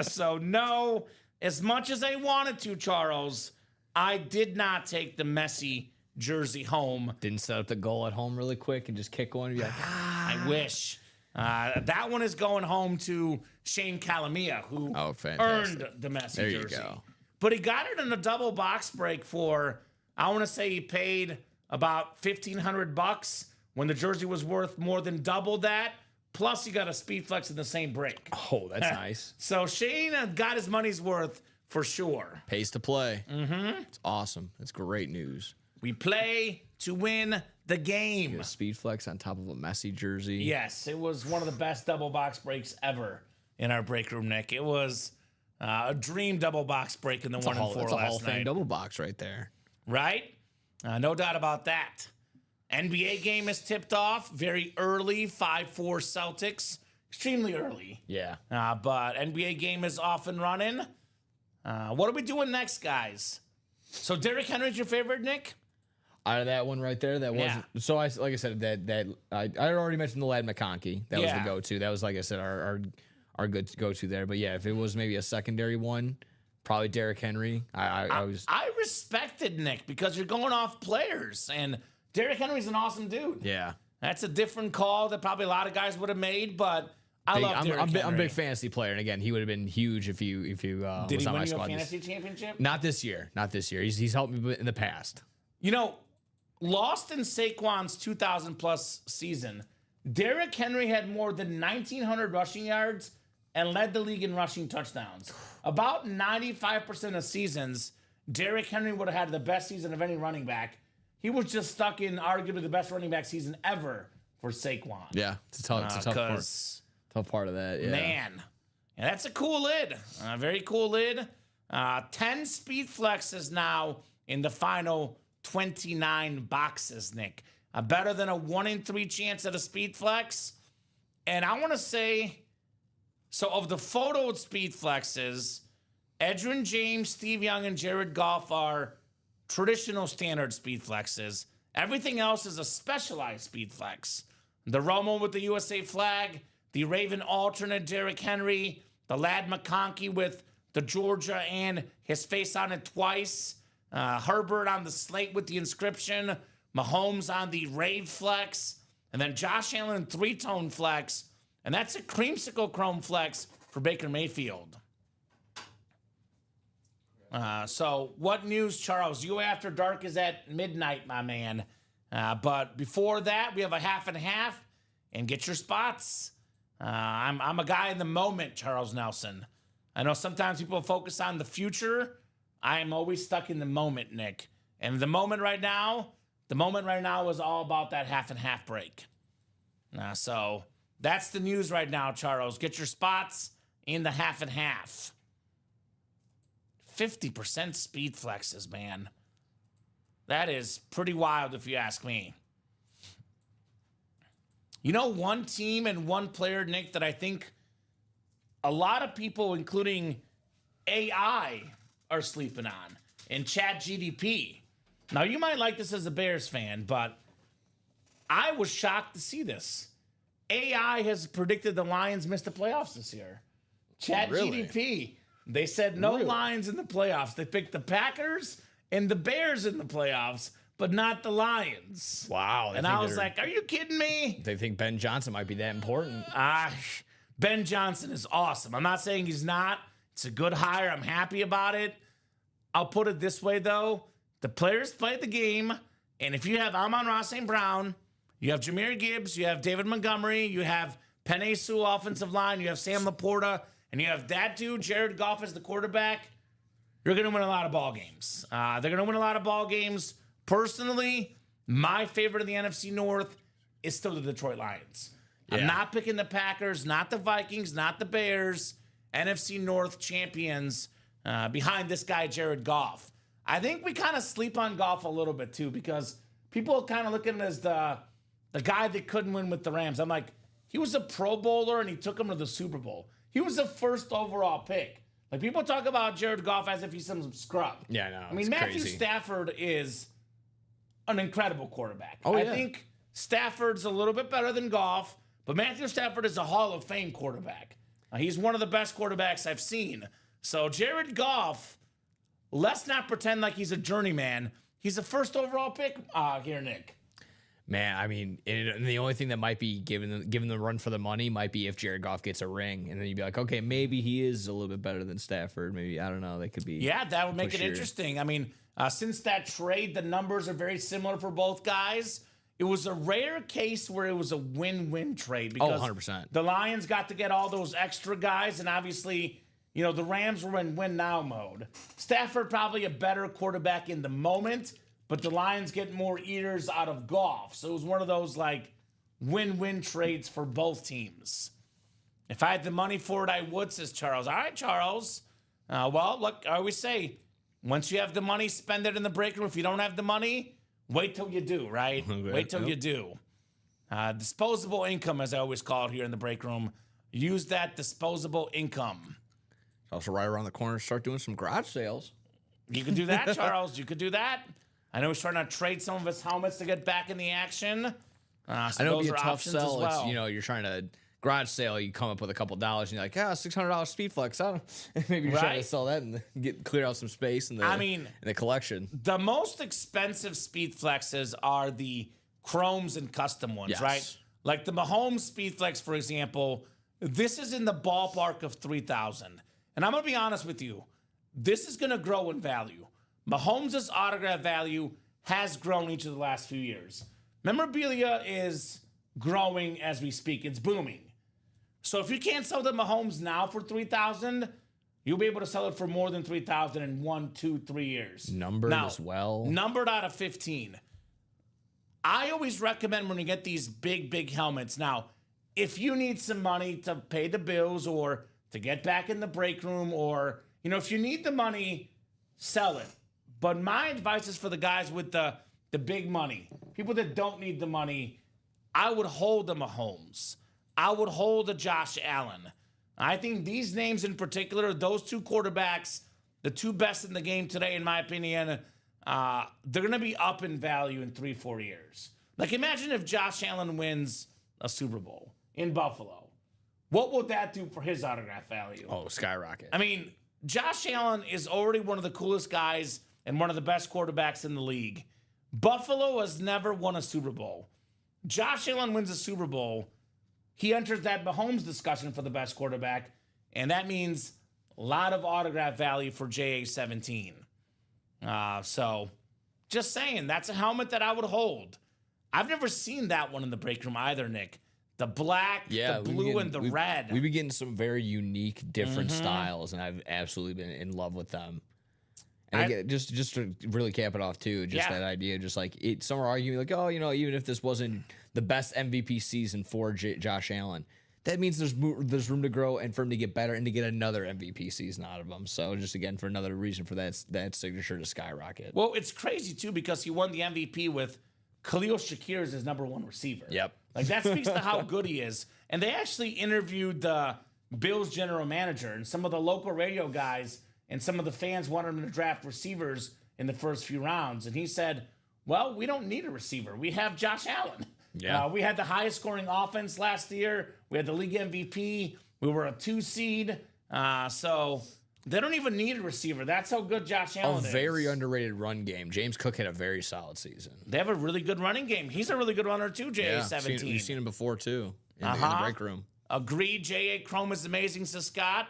So, no, as much as I wanted to, Charles, I did not take the Messi jersey home. Didn't set up the goal at home really quick and just kick one and be like, I wish. That one is going home to Shane Calamia, who earned the Messi There jersey. you go. But he got it in a double box break for, I want to say he paid about $1,500 when the jersey was worth more than double that. Plus, he got a speed flex in the same break. Oh, that's nice. So Shane got his money's worth for sure. Pays to play. Mm-hmm. It's awesome. It's great news. We play to win the game. A speed flex on top of a Messi jersey. Yes, it was one of the best double box breaks ever in our break room, Nick. It was a dream double box break in the 1 and 4 It's a Hall last of Fame night. double box right there. Right? No doubt about that. NBA game is tipped off very early, 5-4 Celtics. Extremely early. Yeah. But NBA game is off and running. What are we doing next, guys? So Derrick Henry's your favorite, Nick? Out of that one right there, that wasn't. So like I said, I already mentioned the Lad McConkey. That was the go-to. That was, like I said, our good go-to there. But yeah, if it was maybe a secondary one, probably Derrick Henry. I respected Nick because you're going off players, and Derrick Henry's an awesome dude. Yeah. That's a different call that probably a lot of guys would have made, but I love Derrick Henry. I'm a big fantasy player, and again, he would have been huge if you Did was he on win my you a squad. fantasy championship? Not this year. He's helped me in the past. You know, lost in Saquon's 2,000-plus season, Derrick Henry had more than 1,900 rushing yards and led the league in rushing touchdowns. About 95% of seasons, Derrick Henry would have had the best season of any running back. He was just stuck in arguably the best running back season ever for Saquon. Yeah, it's a tough part of that. Yeah. Man, yeah, that's a cool lid. Very cool lid. 10 speed flexes now in the final 29 boxes, Nick. Better than a 1 in 3 chance at a speed flex. And I want to say, so of the photoed speed flexes, Edgerrin James, Steve Young, and Jared Goff are traditional standard speed flexes. Everything else is a specialized speed flex. The Romo with the USA flag, the Raven alternate Derrick Henry, the Lad McConkey with the Georgia and his face on it twice, Herbert on the slate with the inscription, Mahomes on the Rave flex, and then Josh Allen 3-tone flex, and that's a creamsicle chrome flex for Baker Mayfield. So what news, Charles? You After Dark is at midnight, my man. But before that, we have a half and half, and get your spots. I'm a guy in the moment, Charles Nelson. I know sometimes people focus on the future. I am always stuck in the moment, Nick. And the moment right now is all about that half and half break. So that's the news right now, Charles. Get your spots in the half and half. 50% speed flexes, man. That is pretty wild if you ask me. You know, one team and one player, Nick, that I think a lot of people, including AI, are sleeping on, and ChatGDP. Now, you might like this as a Bears fan, but I was shocked to see this. AI has predicted the Lions miss the playoffs this year. ChatGDP. They said no Lions in the playoffs. They picked the Packers and the Bears in the playoffs, but not the Lions. Wow. And I was like, are you kidding me? They think Ben Johnson might be that important. Ben Johnson is awesome. I'm not saying he's not. It's a good hire. I'm happy about it. I'll put it this way, though. The players play the game, and if you have Amon-Ra St. Brown, you have Jahmyr Gibbs, you have David Montgomery, you have Penei Sewell offensive line, you have Sam Laporta, and you have that dude, Jared Goff, as the quarterback, you're going to win a lot of ball games. They're going to win a lot of ball games. Personally, my favorite in the NFC North is still the Detroit Lions. Yeah. I'm not picking the Packers, not the Vikings, not the Bears. NFC North champions behind this guy, Jared Goff. I think we kind of sleep on Goff a little bit, too, because people kind of look at him as the guy that couldn't win with the Rams. I'm like, he was a Pro Bowler, and he took him to the Super Bowl. He was the first overall pick. Like, people talk about Jared Goff as if he's some scrub. Yeah, no, I mean, Matthew Stafford is an incredible quarterback. I think Stafford's a little bit better than Goff, but Matthew Stafford is a Hall of Fame quarterback. He's one of the best quarterbacks I've seen. So Jared Goff, let's not pretend like he's a journeyman. He's a first overall pick here, Nick. Man, I mean, and the only thing that might be giving the run for the money might be if Jared Goff gets a ring, and then you'd be like, okay, maybe he is a little bit better than Stafford. Maybe, I don't know. They could be. Yeah, that would make it interesting. I mean, since that trade, the numbers are very similar for both guys. It was a rare case where it was a win-win trade because 100%. The Lions got to get all those extra guys, and obviously, you know, the Rams were in win-now mode. Stafford probably a better quarterback in the moment, but the Lions get more eaters out of Goff. So it was one of those, like, win-win trades for both teams. If I had the money for it, I would, says Charles. All right, Charles. Well, look, I always say, once you have the money, spend it in the break room. If you don't have the money, wait till you do, right? Okay. Wait till you do. Disposable income, as I always call it here in the break room. Use that disposable income. Also, right around the corner, start doing some garage sales. You can do that, Charles. You could do that. I know he's trying to trade some of his helmets to get back in the action. So I know it'd be a tough sell. Well. It's, you know, you're trying to garage sale. You come up with a couple dollars, and you're like, $600 speed flex. Maybe you're trying to sell that and clear out some space in the collection. The most expensive speed flexes are the chromes and custom ones, right? Like the Mahomes speed flex, for example. This is in the ballpark of $3,000, and I'm gonna be honest with you. This is gonna grow in value. Mahomes' autograph value has grown each of the last few years. Memorabilia is growing as we speak. It's booming. So if you can't sell the Mahomes now for $3,000, you'll be able to sell it for more than $3,000 in 1, 2, 3 years. Numbered as well. Numbered out of 15. I always recommend when you get these big helmets. Now, if you need some money to pay the bills or to get back in the break room, or, you know, if you need the money, sell it. But my advice is for the guys with the big money, people that don't need the money, I would hold a Mahomes. I would hold a Josh Allen. I think these names in particular, those two quarterbacks, the two best in the game today, in my opinion, they're going to be up in value in 3-4 years. Like, imagine if Josh Allen wins a Super Bowl in Buffalo. What would that do for his autograph value? Oh, skyrocket. I mean, Josh Allen is already one of the coolest guys and one of the best quarterbacks in the league. Buffalo has never won a Super Bowl. Josh Allen wins a Super Bowl. He enters that Mahomes discussion for the best quarterback, and that means a lot of autograph value for JA-17. So, just saying, that's a helmet that I would hold. I've never seen that one in the break room either, Nick. The black, Yeah, the blue, and the red. We've been getting some very unique, different styles, and I've absolutely been in love with them. And again, just to really cap it off too, just that idea, just like some are arguing like, oh, even if this wasn't the best MVP season for Josh Allen, that means there's room to grow and for him to get better and to get another MVP season out of him. So just again for another reason for that signature to skyrocket. Well, it's crazy too because he won the MVP with Khalil Shakir as his #1 receiver. Yep. Like that speaks to how good he is. And they actually interviewed the Bills general manager and some of the local radio guys, and some of the fans wanted him to draft receivers in the first few rounds. And he said, well, we don't need a receiver. We have Josh Allen. Yeah. We had the highest scoring offense last year. We had the league MVP. We were a 2 seed. So they don't even need a receiver. That's how good Josh Allen is. A very underrated run game. James Cook had a very solid season. They have a really good running game. He's a really good runner too, JA-17. We've seen him before too in the break room. Agreed. J.A. Chrome is amazing to Scott.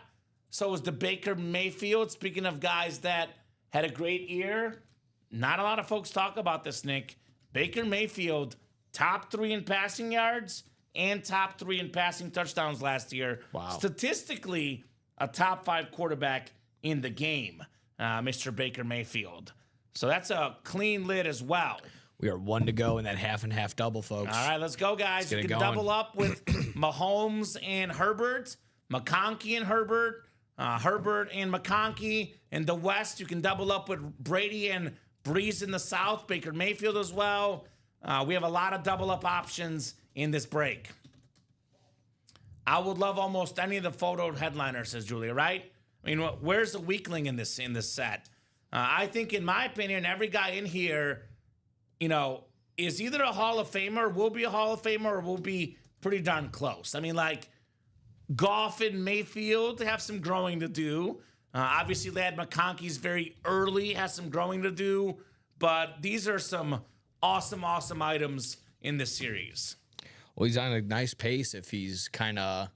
So is the Baker Mayfield. Speaking of guys that had a great year, not a lot of folks talk about this, Nick. Baker Mayfield, top 3 in passing yards and top 3 in passing touchdowns last year. Wow. Statistically, a top 5 quarterback in the game, Mr. Baker Mayfield. So that's a clean lid as well. We are 1 to go in that half and half double, folks. All right, let's go, guys. You can double up with Mahomes and Herbert, McConkey and Herbert, Herbert and McConkey. In the West, you can double up with Brady and Breeze in the South, Baker Mayfield as well. We have a lot of double up options in this break. I would love almost any of the photo headliners, says Julia, right? I mean, where's the weakling in this set? I think, in my opinion, every guy in here, is either a Hall of Famer, will be a Hall of Famer, or will be pretty darn close. I mean, like, Goff and Mayfield have some growing to do. Obviously, Ladd McConkey's very early, has some growing to do. But these are some awesome, awesome items in this series. Well, he's on a nice pace if he's kind of,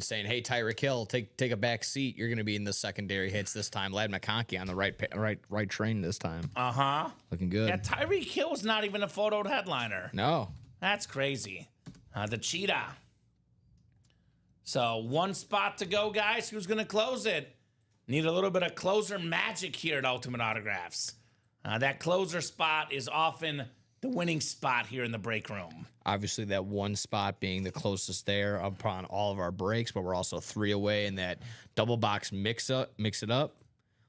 saying, hey, Tyreek Hill, take a back seat. You're going to be in the secondary hits this time. Ladd McConkey on the right train this time. Uh-huh. Looking good. Yeah, Tyreek Hill's not even a photoed headliner. No. That's crazy. The cheetah. So 1 spot to go, guys. Who's going to close it? Need a little bit of closer magic here at Ultimate Autographs. That closer spot is often the winning spot here in the break room. Obviously, that 1 spot being the closest there upon all of our breaks, but we're also 3 away in that double box mix it up.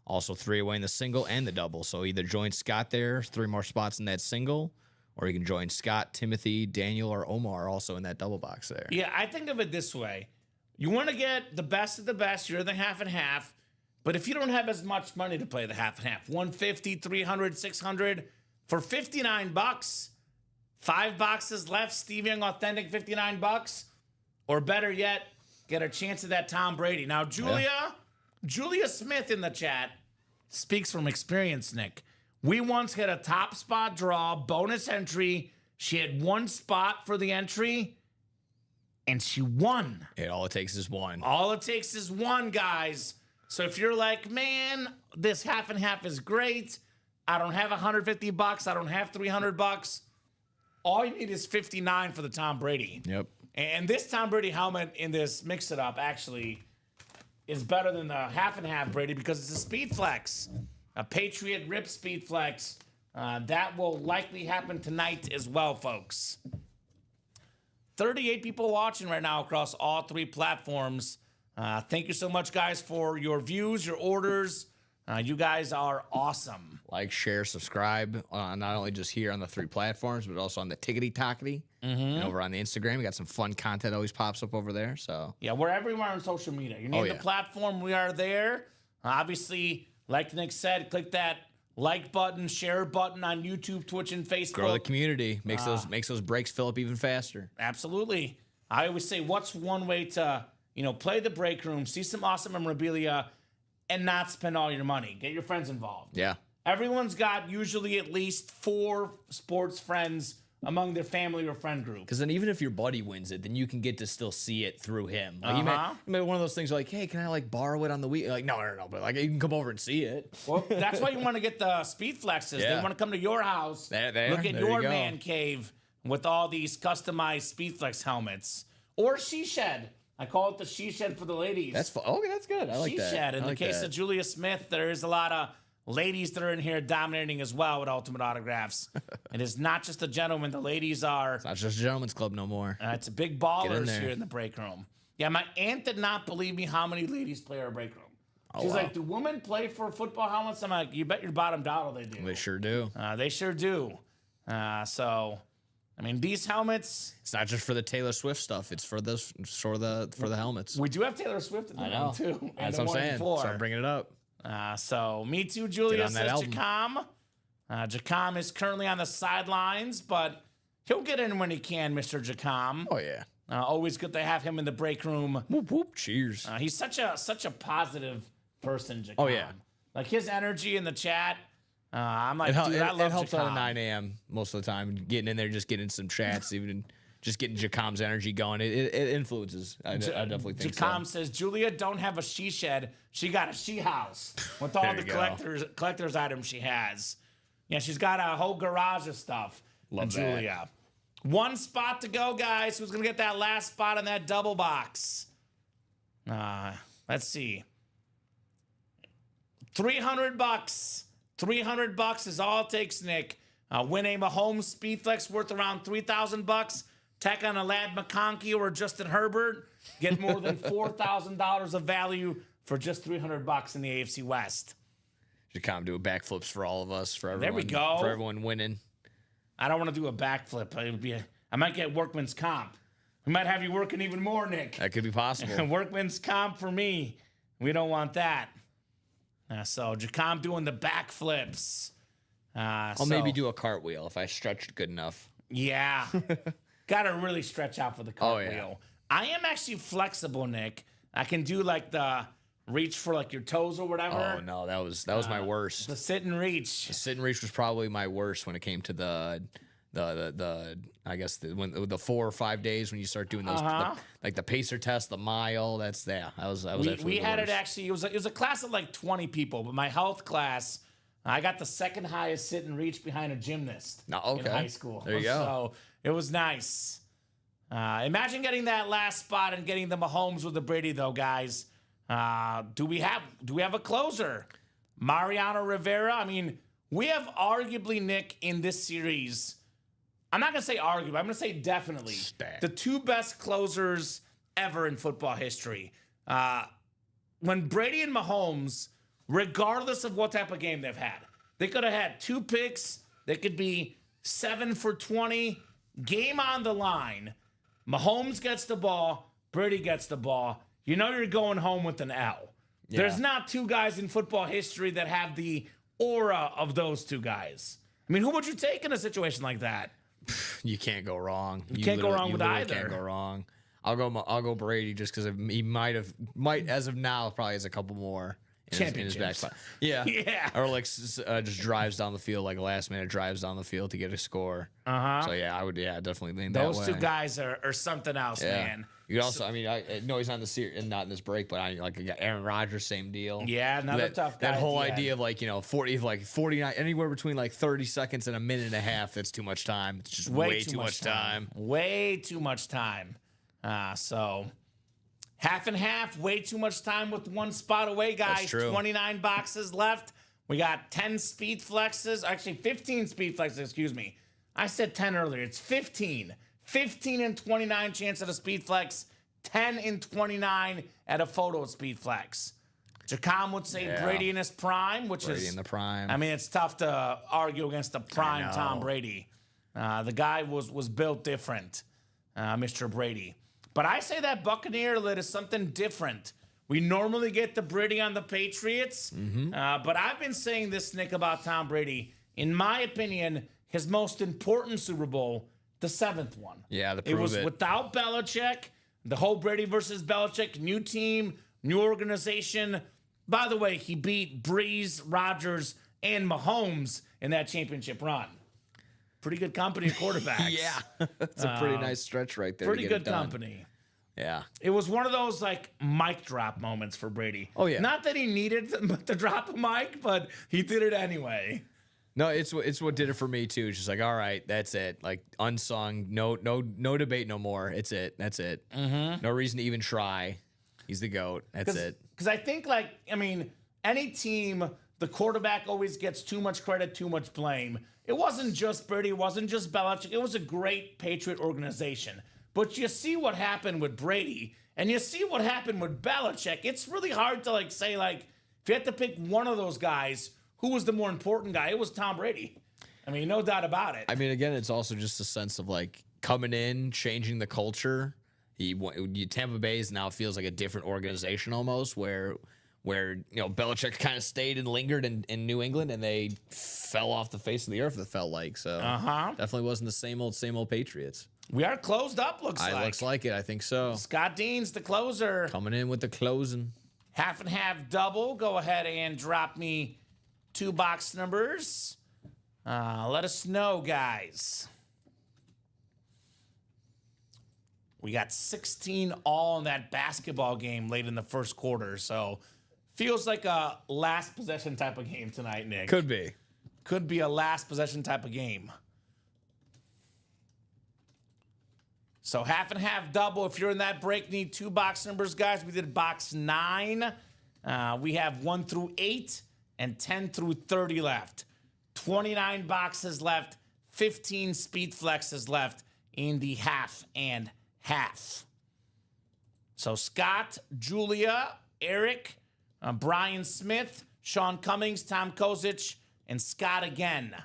Also 3 away in the single and the double. So either join Scott there, 3 more spots in that single, or you can join Scott, Timothy, Daniel, or Omar also in that double box there. Yeah, I think of it this way. You want to get the best of the best. You're the half and half. But if you don't have as much money to play the half and half, 150, 300, 600, for $59, 5 boxes left, Steve Young Authentic, $59, or better yet, get a chance at that Tom Brady. Now, Julia Smith in the chat speaks from experience, Nick. We once had a top spot draw, bonus entry. She had 1 spot for the entry, and she won. All it takes is 1. All it takes is 1, guys. So if you're like, man, this half and half is great. I don't have $150. I don't have $300. All you need is 59 for the Tom Brady. Yep. And this Tom Brady helmet in this mix it up actually is better than the half and half Brady because it's a Speed Flex, a Patriot Rip Speed Flex. That will likely happen tonight as well, folks. 38 people watching right now across all 3 platforms. Thank you so much, guys, for your views, your orders. You guys are awesome. Like, share, subscribe, not only just here on the 3 platforms, but also on the Tickety Tockety. And over on the Instagram. We got some fun content always pops up over there. So yeah, we're everywhere on social media. You name the platform, we are there. Obviously, like Nick said, click that like button, share button on YouTube, Twitch, and Facebook. Grow the community. Makes those breaks fill up even faster. Absolutely. I always say, what's one way to play the break room, see some awesome memorabilia, and not spend all your money? Get your friends involved. Yeah. Everyone's got usually at least 4 sports friends among their family or friend group. Because then even if your buddy wins it, then you can get to still see it through him. Like you may one of those things like, hey, can I borrow it on the week? Like, no. But you can come over and see it. Well, that's why you want to get the Speed Flexes. They want to come to your house, look at your man cave with all these customized SpeedFlex helmets or She Shed. I call it the She Shed for the ladies. That's okay. That's good. I like She that. Shed. In I the like case that. of Julia Smith, there is a lot of ladies that are in here dominating as well with Ultimate Autographs. It is not just the gentlemen. The ladies are. Not just a gentleman's club no more. It's a big in ballers there. here in the break room. Yeah, my aunt did not believe me how many ladies play our break room. She's wow. like, do women play for football helmets? I'm like, you bet your bottom dollar they do. They sure do. They sure do. So, I mean, these helmets. It's not just for the Taylor Swift stuff. It's for the helmets. We do have Taylor Swift in the I know. room too. That's what I'm saying. So I'm bringing it up. So me too, Julia, on that says album. Jacom. Jacom is currently on the sidelines, but he'll get in when he can, Mr. Jacom. Oh yeah. Always good to have him in the break room. Whoop whoop. Cheers. He's such a positive person, Jacom. Oh, yeah. Like his energy in the chat. I'm like, It, dude, I love it helps out at Jacom. 9 a.m. most of the time. Getting in there, just getting some chats, even just getting Jacom's energy going. It influences. I definitely think Jacom so. says Julia don't have a she shed. She got a she house with all There the you go. collector's items she has. Yeah, she's got a whole garage of stuff. Love that. Julia. One spot to go, guys. Who's gonna get that last spot in that double box? Let's see. $300. $300 is all it takes, Nick. Win a Mahomes Speedflex worth around $3,000. Tack on a Lad McConkey or Justin Herbert. Get more than $4,000 of value for just $300 in the AFC West. Jacom do backflips for all of us, for everyone. There we go. For everyone winning. I don't want to do a backflip. I might get workman's comp. We might have you working even more, Nick. That could be possible. Workman's comp for me. We don't want that. So Jacom doing the backflips. I'll maybe do a cartwheel if I stretched good enough. Yeah. Got to really stretch out for the cartwheel. yeah. I am actually flexible, Nick. I can do like the reach for like your toes or whatever. Oh no, that was my worst. The sit and reach. The sit and reach was probably my worst when it came to the I guess the 4 or 5 days when you start doing those like the pacer test, the mile. That was We had worst. it actually. It was a class of like 20 people, but my health class, I got the second highest sit and reach behind a gymnast No, in okay. high school. There you go. So it was nice. Imagine getting that last spot and getting the Mahomes with the Brady, though, guys. Do we have a closer? Mariano Rivera. I mean, we have arguably, Nick, in this series. I'm not gonna say arguably. I'm gonna say definitely Stacked. the two best closers ever in football history. When Brady and Mahomes, regardless of what type of game they've had, they could have had 2 picks. They could be 7 for 20. Game on the line. Mahomes gets the ball. Brady gets the ball. You know you're going home with an L. Yeah. There's not 2 guys in football history that have the aura of those 2 guys. I mean, who would you take in a situation like that? You can't go wrong. You can't go literally- wrong you with literally either. Can't go wrong. I'll go Brady just because he might as of now probably has a couple more in his back Championships. spot. Yeah, Yeah. Or like just drives down the field, like last minute drives down the field to get a score. So yeah, I would definitely lean Those that 2 way. guys are something else, Yeah. man. You could also, I mean, I know he's on the series, not in this break, but I like Aaron Rodgers, same deal. Yeah, another tough guy That at whole the end. idea of 49, anywhere between 30 seconds and a minute and a half. That's too much time. It's just way too much time. Way too much time. So half and half, way too much time with 1 spot away, guys. That's true. 29 boxes left. We got 10 speed flexes. Actually, 15 speed flexes, excuse me. I said 10 earlier. It's 15. 15 and 29 chance at a speed flex. 10 and 29 at a photo speed flex. Jacom would say Yeah. Brady in his prime, which Brady is in the prime. I mean, it's tough to argue against the prime know. Tom Brady. The guy was built different, Mr. Brady. But I say that Buccaneer lid is something different. We normally get the Brady on the Patriots, but I've been saying this, Nick, about Tom Brady. In my opinion, his most important Super Bowl, the 7th one. Yeah, It was it. without Belichick, the whole Brady versus Belichick, new team, new organization. By the way, he beat Breeze, Rodgers, and Mahomes in that championship run. Pretty good company of quarterbacks. Yeah, it's a pretty nice stretch right there. to Pretty get it good done. company. Yeah. It was one of those like mic drop moments for Brady. Oh, yeah. Not that he needed to drop a mic, but he did it anyway. No, it's what did it for me too. It's just like, all right, that's it. Like unsung, no debate, no more. It's it. That's it. No reason to even try. He's the GOAT. That's it. Because I think, any team, the quarterback always gets too much credit, too much blame. It wasn't just Brady. It wasn't just Belichick. It was a great Patriot organization. But you see what happened with Brady, and you see what happened with Belichick. It's really hard to say, if you had to pick one of those guys, who was the more important guy? It was Tom Brady. I mean, no doubt about it. I mean, again, it's also just a sense of coming in, changing the culture. Tampa Bay now feels like a different organization almost, where Belichick kind of stayed and lingered in New England, and they fell off the face of the earth. It felt like so. Definitely wasn't the same old Patriots. We are closed up. Looks like it. I think so. Scott Deans, the closer, coming in with the closing. Half and half double. Go ahead and drop me 2 box numbers. Let us know, guys. We got 16 all in that basketball game late in the first quarter, so feels like a last possession type of game tonight, Nick. Could be a last possession type of game. So half and half double. If you're in that break, need 2 box numbers, guys. We did box 9. We have 1 through 8 and 10 through 30 left. 29 boxes left. 15 speed flexes left in the half and half. So Scott, Julia, Eric, Brian Smith, Sean Cummings, Tom Kozic, and Scott again.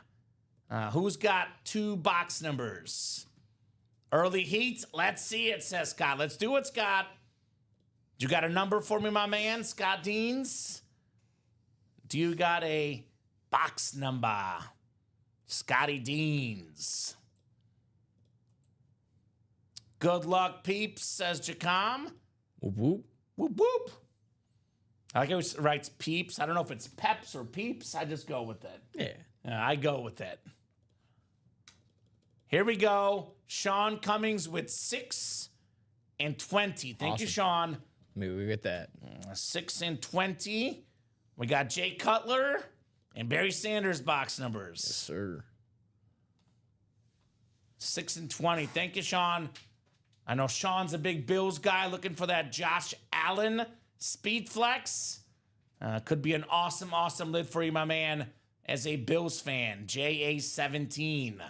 Who's got 2 box numbers? Early heat. Let's see it, says Scott. Let's do it, Scott. You got a number for me, my man, Scott Deans? Do you got a box number? Scotty Deans. Good luck, peeps, says Jacom. Whoop, whoop. Whoop, whoop. I like how he writes peeps. I don't know if it's peps or peeps. I just go with it. Yeah. I go with it. Here we go. Sean Cummings with 6 and 20. Thank you, Sean. Maybe we get that. 6 and 20. We got Jay Cutler and Barry Sanders box numbers. Yes, sir. 6 and 20. Thank you, Sean. I know Sean's a big Bills guy looking for that Josh Allen speed flex. Could be an awesome, awesome lid for you, my man, as a Bills fan. JA17.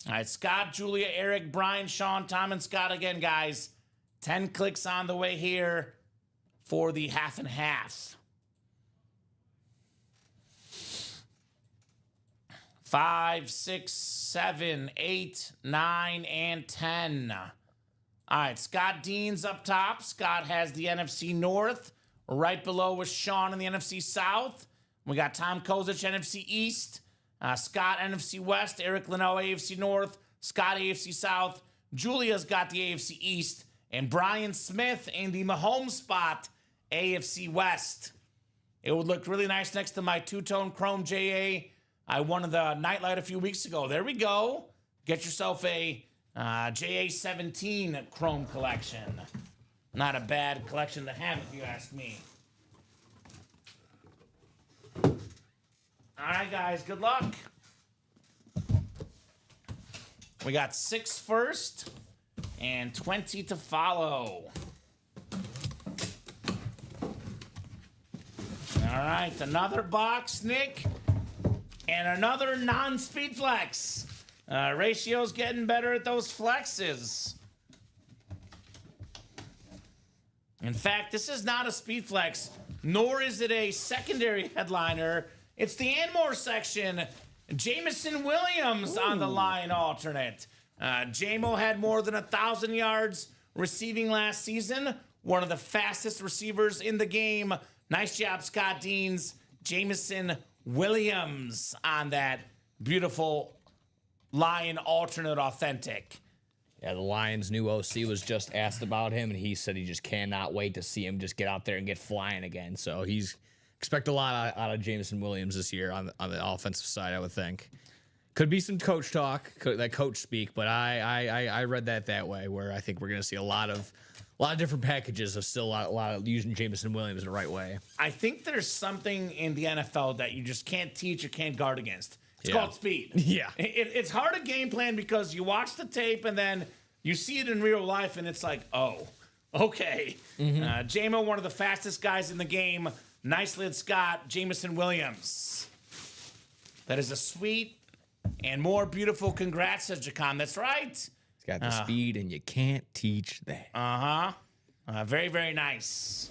All right, Scott, Julia, Eric, Brian, Sean, Tom, and Scott again, guys. 10 clicks on the way here for the half and half. 5, 6, 7, 8, 9, and 10. All right, Scott Deans up top. Scott has the NFC North. Right below is Sean in the NFC South. We got Tom Kozic, NFC East. Scott, NFC West. Eric Linnell, AFC North. Scott, AFC South. Julia's got the AFC East. And Brian Smith in the Mahomes spot, AFC West. It would look really nice next to my two-tone chrome JA I won the Nightlight a few weeks ago. There we go. Get yourself a JA17 chrome collection. Not a bad collection to have, if you ask me. All right, guys, good luck. We got 6 first and 20 to follow. All right, another box, Nick, and another non-speed flex. Ratio's getting better at those flexes. In fact, this is not a speed flex, nor is it a secondary headliner. It's the Anmore section. Jameson Williams on the line alternate. JMO had more than 1,000 yards receiving last season. One of the fastest receivers in the game. Nice job, Scott Deans. Jameson Williams on that beautiful Lion alternate authentic. Yeah, the Lions' new OC was just asked about him, and he said he just cannot wait to see him just get out there and get flying again. So expect a lot out of Jameson Williams this year on the offensive side, I would think. Could be some coach talk, that coach speak, but I read that way, where I think we're going to see a lot of A lot of different packages of still a lot of using Jameson Williams the right way. I think there's something in the NFL that you just can't teach or can't guard against. It's Yeah. called speed. Yeah. It's hard to game plan because you watch the tape and then you see it in real life and it's like, oh, okay. JMO, one of the fastest guys in the game. Nicely, Scott, Jameson Williams. That is a sweet and more beautiful congrats, says Jacom. That's right. It's got the speed, and you can't teach that. Very, very nice.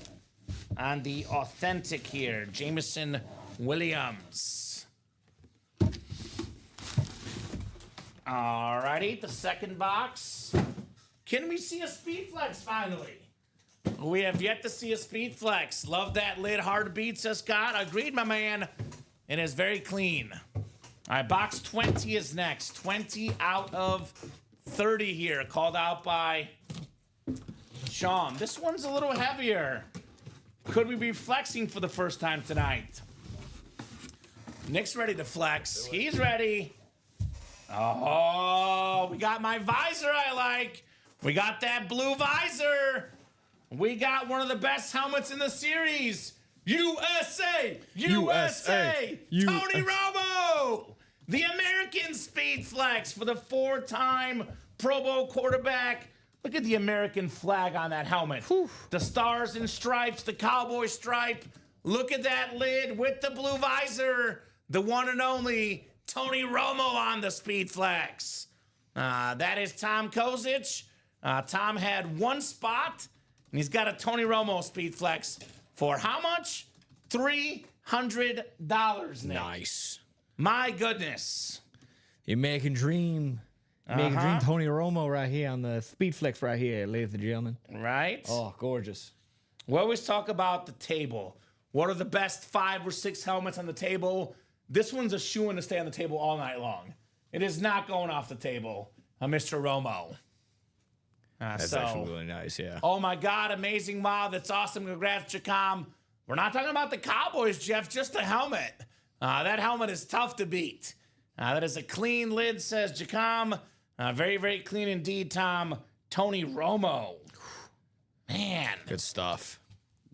On the authentic here, Jameson Williams. Alrighty, the second box. Can we see a speed flex finally? We have yet to see a speed flex. Love that lid, hard to beat, says Scott. Agreed, my man. It is very clean. All right, box 20 is next. 20 out of 30 here, called out by Sean. This one's a little heavier. Could we be flexing for the first time tonight? Nick's ready to flex. He's ready. Oh, we got my visor I like. We got that blue visor. We got one of the best helmets in the series. USA! USA! Tony Romo! The American Speed Flex for the 4-time Pro Bowl quarterback. Look at the American flag on that helmet. The stars and stripes, the cowboy stripe. Look at that lid with the blue visor. The one and only Tony Romo on the Speed Flex. That is Tom Kozich. Tom had one spot, and he's got a Tony Romo Speed Flex for how much? $300, Nick. Nice. My goodness. The American Dream. American Dream Tony Romo right here on the Speed Flex right here, ladies and gentlemen. Right? Oh, gorgeous. We always talk about the table. What are the best 5 or 6 helmets on the table? This one's a shoo-in to stay on the table all night long. It is not going off the table, Mr. Romo. That's actually really nice, yeah. Oh my God, amazing. Wow, that's awesome. Congrats, Jacom. We're not talking about the Cowboys, Jeff, just the helmet. That helmet is tough to beat. That is a clean lid, says Jacom. Very, very clean indeed, Tom. Tony Romo. Man. Good stuff.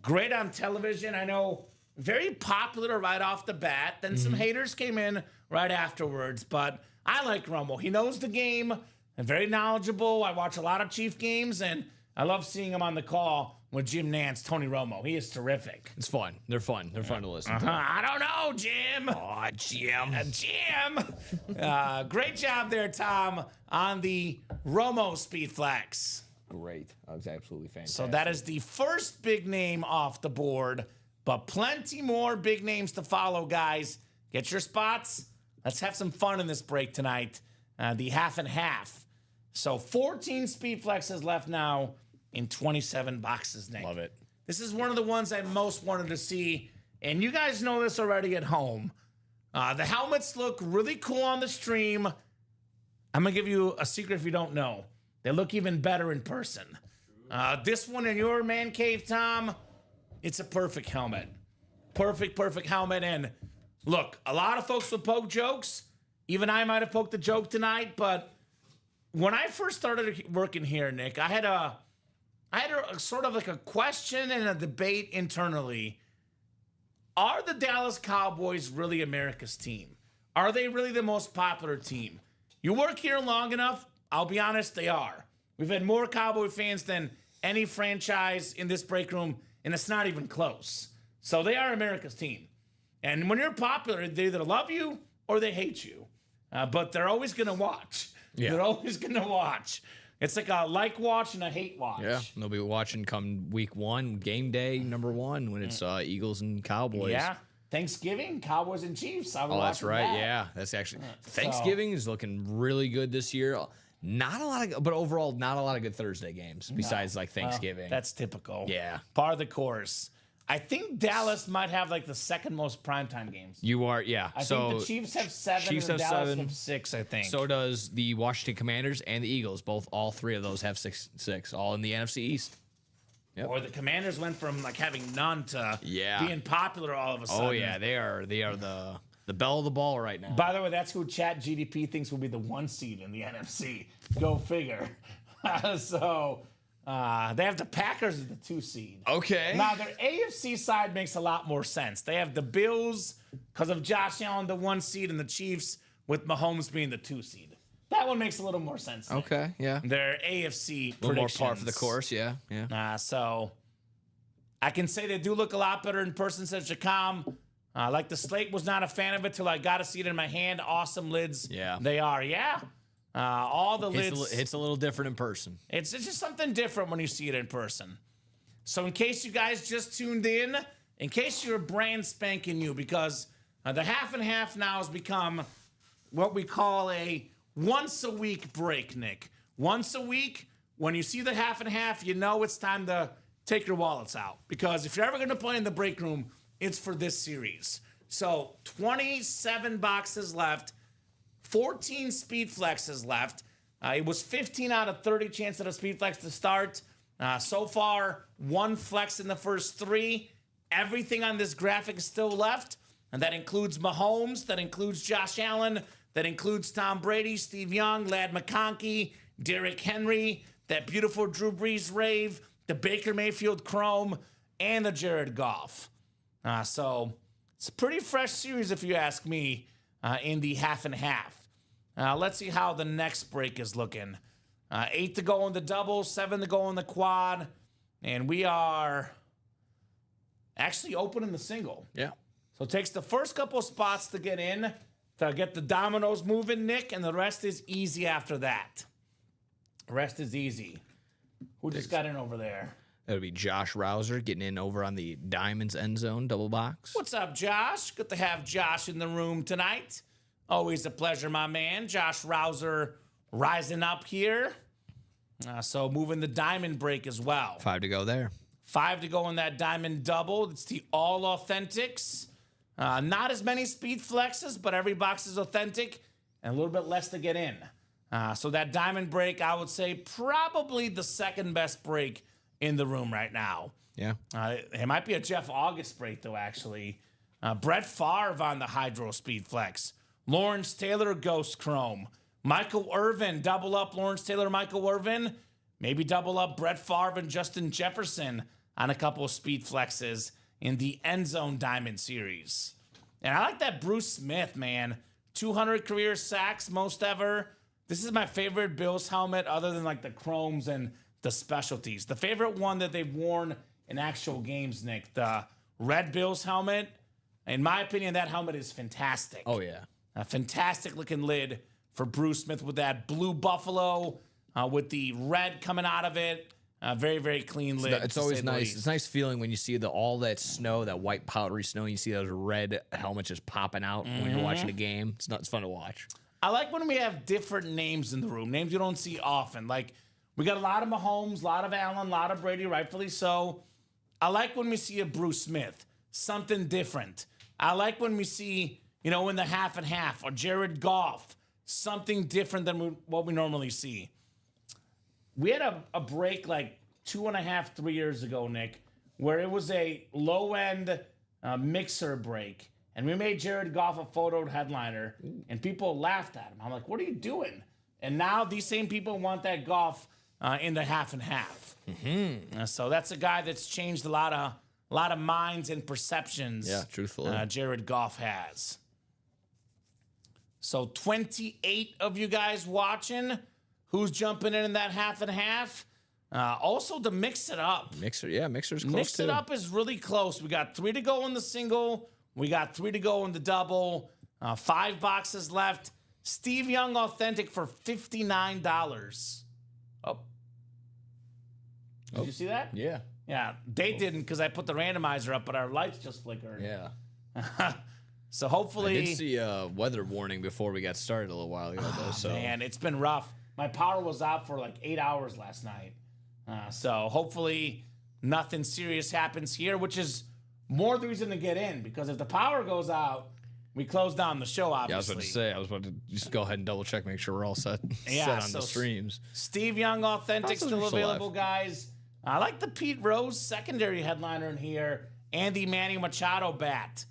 Great on television. I know very popular right off the bat. Then some haters came in right afterwards. But I like Romo. He knows the game and very knowledgeable. I watch a lot of Chief games, and I love seeing him on the call with Jim Nantz, Tony Romo. He is terrific. It's fun. They're fun. They're fun to listen to. I don't know, Jim. Oh, Jim. Jim. Great job there, Tom, on the Romo Speed Flex. Great. That was absolutely fantastic. So that is the first big name off the board, but plenty more big names to follow, guys. Get your spots. Let's have some fun in this break tonight. The half and half. So 14 Speed Flexes left now in 27 boxes, Nick. Love it. This is one of the ones I most wanted to see, and you guys know this already at home. The helmets look really cool on the stream. I'm going to give you a secret if you don't know. They look even better in person. This one in your man cave, Tom, it's a perfect helmet. Perfect helmet. And look, a lot of folks will poke jokes. Even I might have poked a joke tonight, but when I first started working here, Nick, I had a sort of like a question and a debate internally. Are the Dallas Cowboys really America's team? Are they really the most popular team? You work here long enough, I'll be honest, they are. We've had more Cowboy fans than any franchise in this break room, and it's not even close. So they are America's team. And when you're popular, they either love you or they hate you. But they're always going to watch. Yeah. They're always going to watch. It's like a like watch and a hate watch. Yeah, they'll be watching come week 1, game day number 1, when it's Eagles and Cowboys. Yeah. Thanksgiving, Cowboys and Chiefs. I was Oh, that's watching right. that. Yeah, that's actually Thanksgiving is looking really good this year. Not a lot of, but overall, not a lot of good Thursday games besides like Thanksgiving. That's typical. Yeah. Part of the course. I think Dallas might have like the second most primetime games. You are, yeah. I so think the Chiefs have 7 Chiefs and the have Dallas 7. have 6, I think. So does the Washington Commanders and the Eagles. All 3 of those have 6, all in the NFC East. Yep. Or the Commanders went from like having none to being popular all of a sudden. Oh yeah, they are the belle of the ball right now. By the way, that's who Chat GDP thinks will be the 1 seed in the NFC. Go figure. So They have the Packers as the 2 seed. Okay. Now, their AFC side makes a lot more sense. They have the Bills because of Josh Allen, the 1 seed, and the Chiefs with Mahomes being the 2 seed. That one makes a little more sense. Nick. Okay, yeah. Their AFC A little more predictions. par for the course, yeah. So I can say they do look a lot better in person, says Jacom. Like the slate was not a fan of it till I got to see it in my hand. Awesome lids. Yeah. They are, yeah. All the lids. It's a little different in person. It's just something different when you see it in person. So in case you guys just tuned in case you're brand spanking new, because the half and half now has become what we call a once a week break, Nick. Once a week, when you see the half and half, you know it's time to take your wallets out. Because if you're ever going to play in the break room, it's for this series. So 27 boxes left, 14 speed flexes left. It was 15 out of 30 chance at a speed flex to start. So far, 1 flex in the first 3. Everything on this graphic is still left. And that includes Mahomes, that includes Josh Allen, that includes Tom Brady, Steve Young, Ladd McConkey, Derrick Henry, that beautiful Drew Brees rave, the Baker Mayfield Chrome, and the Jared Goff. So it's a pretty fresh series, if you ask me, in the half and half. Let's see how the next break is looking. 8 to go in the double, 7 to go in the quad, and we are actually opening the single. Yeah. So it takes the first couple of spots to get in, to get the dominoes moving, Nick, and the rest is easy after that. The rest is easy. Who just got in over there? That would be Josh Rouser getting in over on the Diamonds end zone double box. What's up, Josh? Good to have Josh in the room tonight. Always a pleasure, my man. Josh Rouser rising up here. So moving the diamond break as well. 5 to go there. 5 to go in that diamond double. It's the all authentics. Not as many speed flexes, but every box is authentic and a little bit less to get in. So that diamond break, I would say probably the second best break in the room right now. Yeah. It might be a Jeff August break, though, actually. Brett Favre on the Hydro Speed Flex. Lawrence Taylor Ghost Chrome. Michael Irvin, double up Lawrence Taylor, Michael Irvin. Maybe double up Brett Favre and Justin Jefferson on a couple of speed flexes in the End Zone Diamond Series. And I like that Bruce Smith, man. 200 career sacks, most ever. This is my favorite Bills helmet other than like the chromes and the specialties. The favorite one that they've worn in actual games, Nick, the red Bills helmet. In my opinion, that helmet is fantastic. Oh, yeah. A fantastic looking lid for Bruce Smith with that blue buffalo with the red coming out of it. Very, very clean lid. It's always nice. It's a nice feeling when you see all that snow, that white powdery snow, and you see those red helmets just popping out when you're watching a game. It's fun to watch. I like when we have different names in the room, names you don't see often. Like, we got a lot of Mahomes, a lot of Allen, a lot of Brady, rightfully so. I like when we see a Bruce Smith, something different. I like when we see, in the half and half, or Jared Goff, something different than what we normally see. We had a break like 2.5, 3 years ago, Nick, where it was a low-end mixer break. And we made Jared Goff a photoed headliner, and people laughed at him. I'm like, what are you doing? And now these same people want that Goff in the half and half. Mm-hmm. So that's a guy that's changed a lot of minds and perceptions. Yeah, truthfully. Jared Goff has. So 28 of you guys watching. Who's jumping in that half and half? Also to mix it up. Mixer's close Mix too. it up is really close. We got 3 to go in the single. We got 3 to go in the double. 5 boxes left. Steve Young Authentic for $59. Oh. Did you see that? Yeah. Yeah, they didn't because I put the randomizer up, but our lights just flickered. Yeah. So hopefully... I did see a weather warning before we got started a little while ago, though. So. Man, it's been rough. My power was out for like 8 hours last night. So hopefully nothing serious happens here, which is more the reason to get in, because if the power goes out, we close down the show, obviously. I was about to just go ahead and double check, make sure we're all set, set on the streams. Steve Young Authentic How's still the available, live? guys. I like the Pete Rose secondary headliner in here and the Manny Machado bat.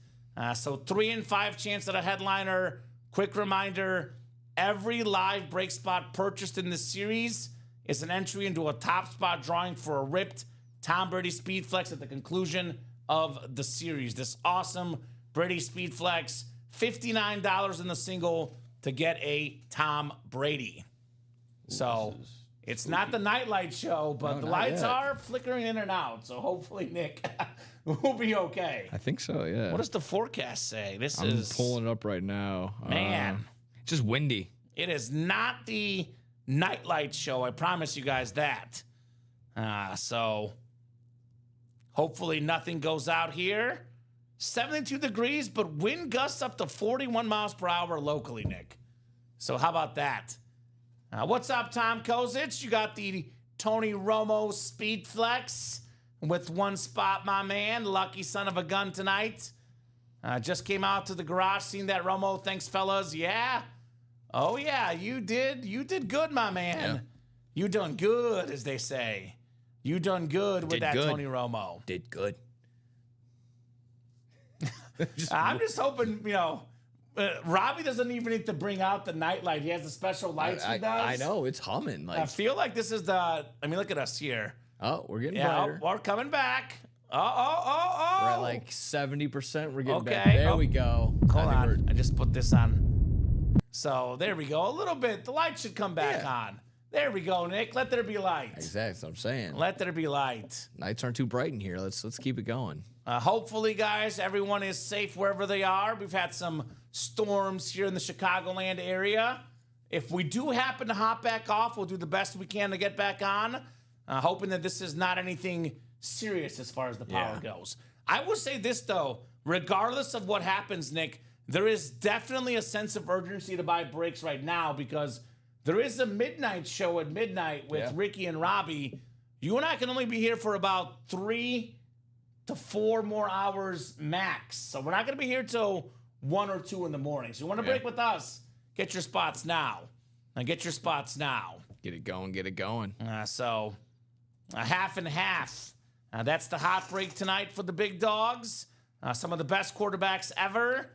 So 3 in 5 chance at a headliner. Quick reminder, every live break spot purchased in this series is an entry into a top spot drawing for a ripped Tom Brady Speed Flex at the conclusion of the series. This awesome Brady Speed Flex, $59 in the single to get a Tom Brady. So it's not the nightlight show, but No, the not lights yet. are flickering in and out. So hopefully, Nick, we'll be okay. I think so, yeah. What does the forecast say? This I'm is pulling it up right now. Man. It's just windy. It is not the nightlight show. I promise you guys that. So hopefully nothing goes out here. 72 degrees, but wind gusts up to 41 miles per hour locally, Nick. So how about that? What's up, Tom Kozich? You got the Tony Romo Speed Flex with one spot, my man. Lucky son of a gun tonight. Just came out to the garage, seen that Romo. Thanks, fellas. Yeah. Oh, yeah, you did. You did good, my man. Yeah. You done good, as they say. You done good with Did that good. Tony Romo. Did good. I'm just hoping, Robbie doesn't even need to bring out the nightlight. He has the special lights he does. I know, it's humming. I Like, feel like this is look at us here. oh, we're getting Yeah, brighter. we're coming back. We're at like 70%. We're getting back. Okay. There Oh. we go. Hold I think on. I just put this on. So there we go. A little bit. The light should come back Yeah. on. There we go, Nick. Let there be light. Exactly. That's what I'm saying. Let there be light. Nights aren't too bright in here. Let's keep it going. Hopefully, guys, everyone is safe wherever they are. We've had some storms here in the Chicagoland area. If we do happen to hop back off, we'll do the best we can to get back on, hoping that this is not anything serious as far as the power goes. I will say this, though. Regardless of what happens, Nick, there is definitely a sense of urgency to buy breaks right now because there is a midnight show at midnight with Ricky and Robbie. You and I can only be here for about 3 to 4 more hours max. So we're not going to be here till 1 or 2 in the morning. So you want to break with us, get your spots now. Get your spots now. Get it going. Get it going. So a half and half. That's the hot break tonight for the big dogs. Some of the best quarterbacks ever.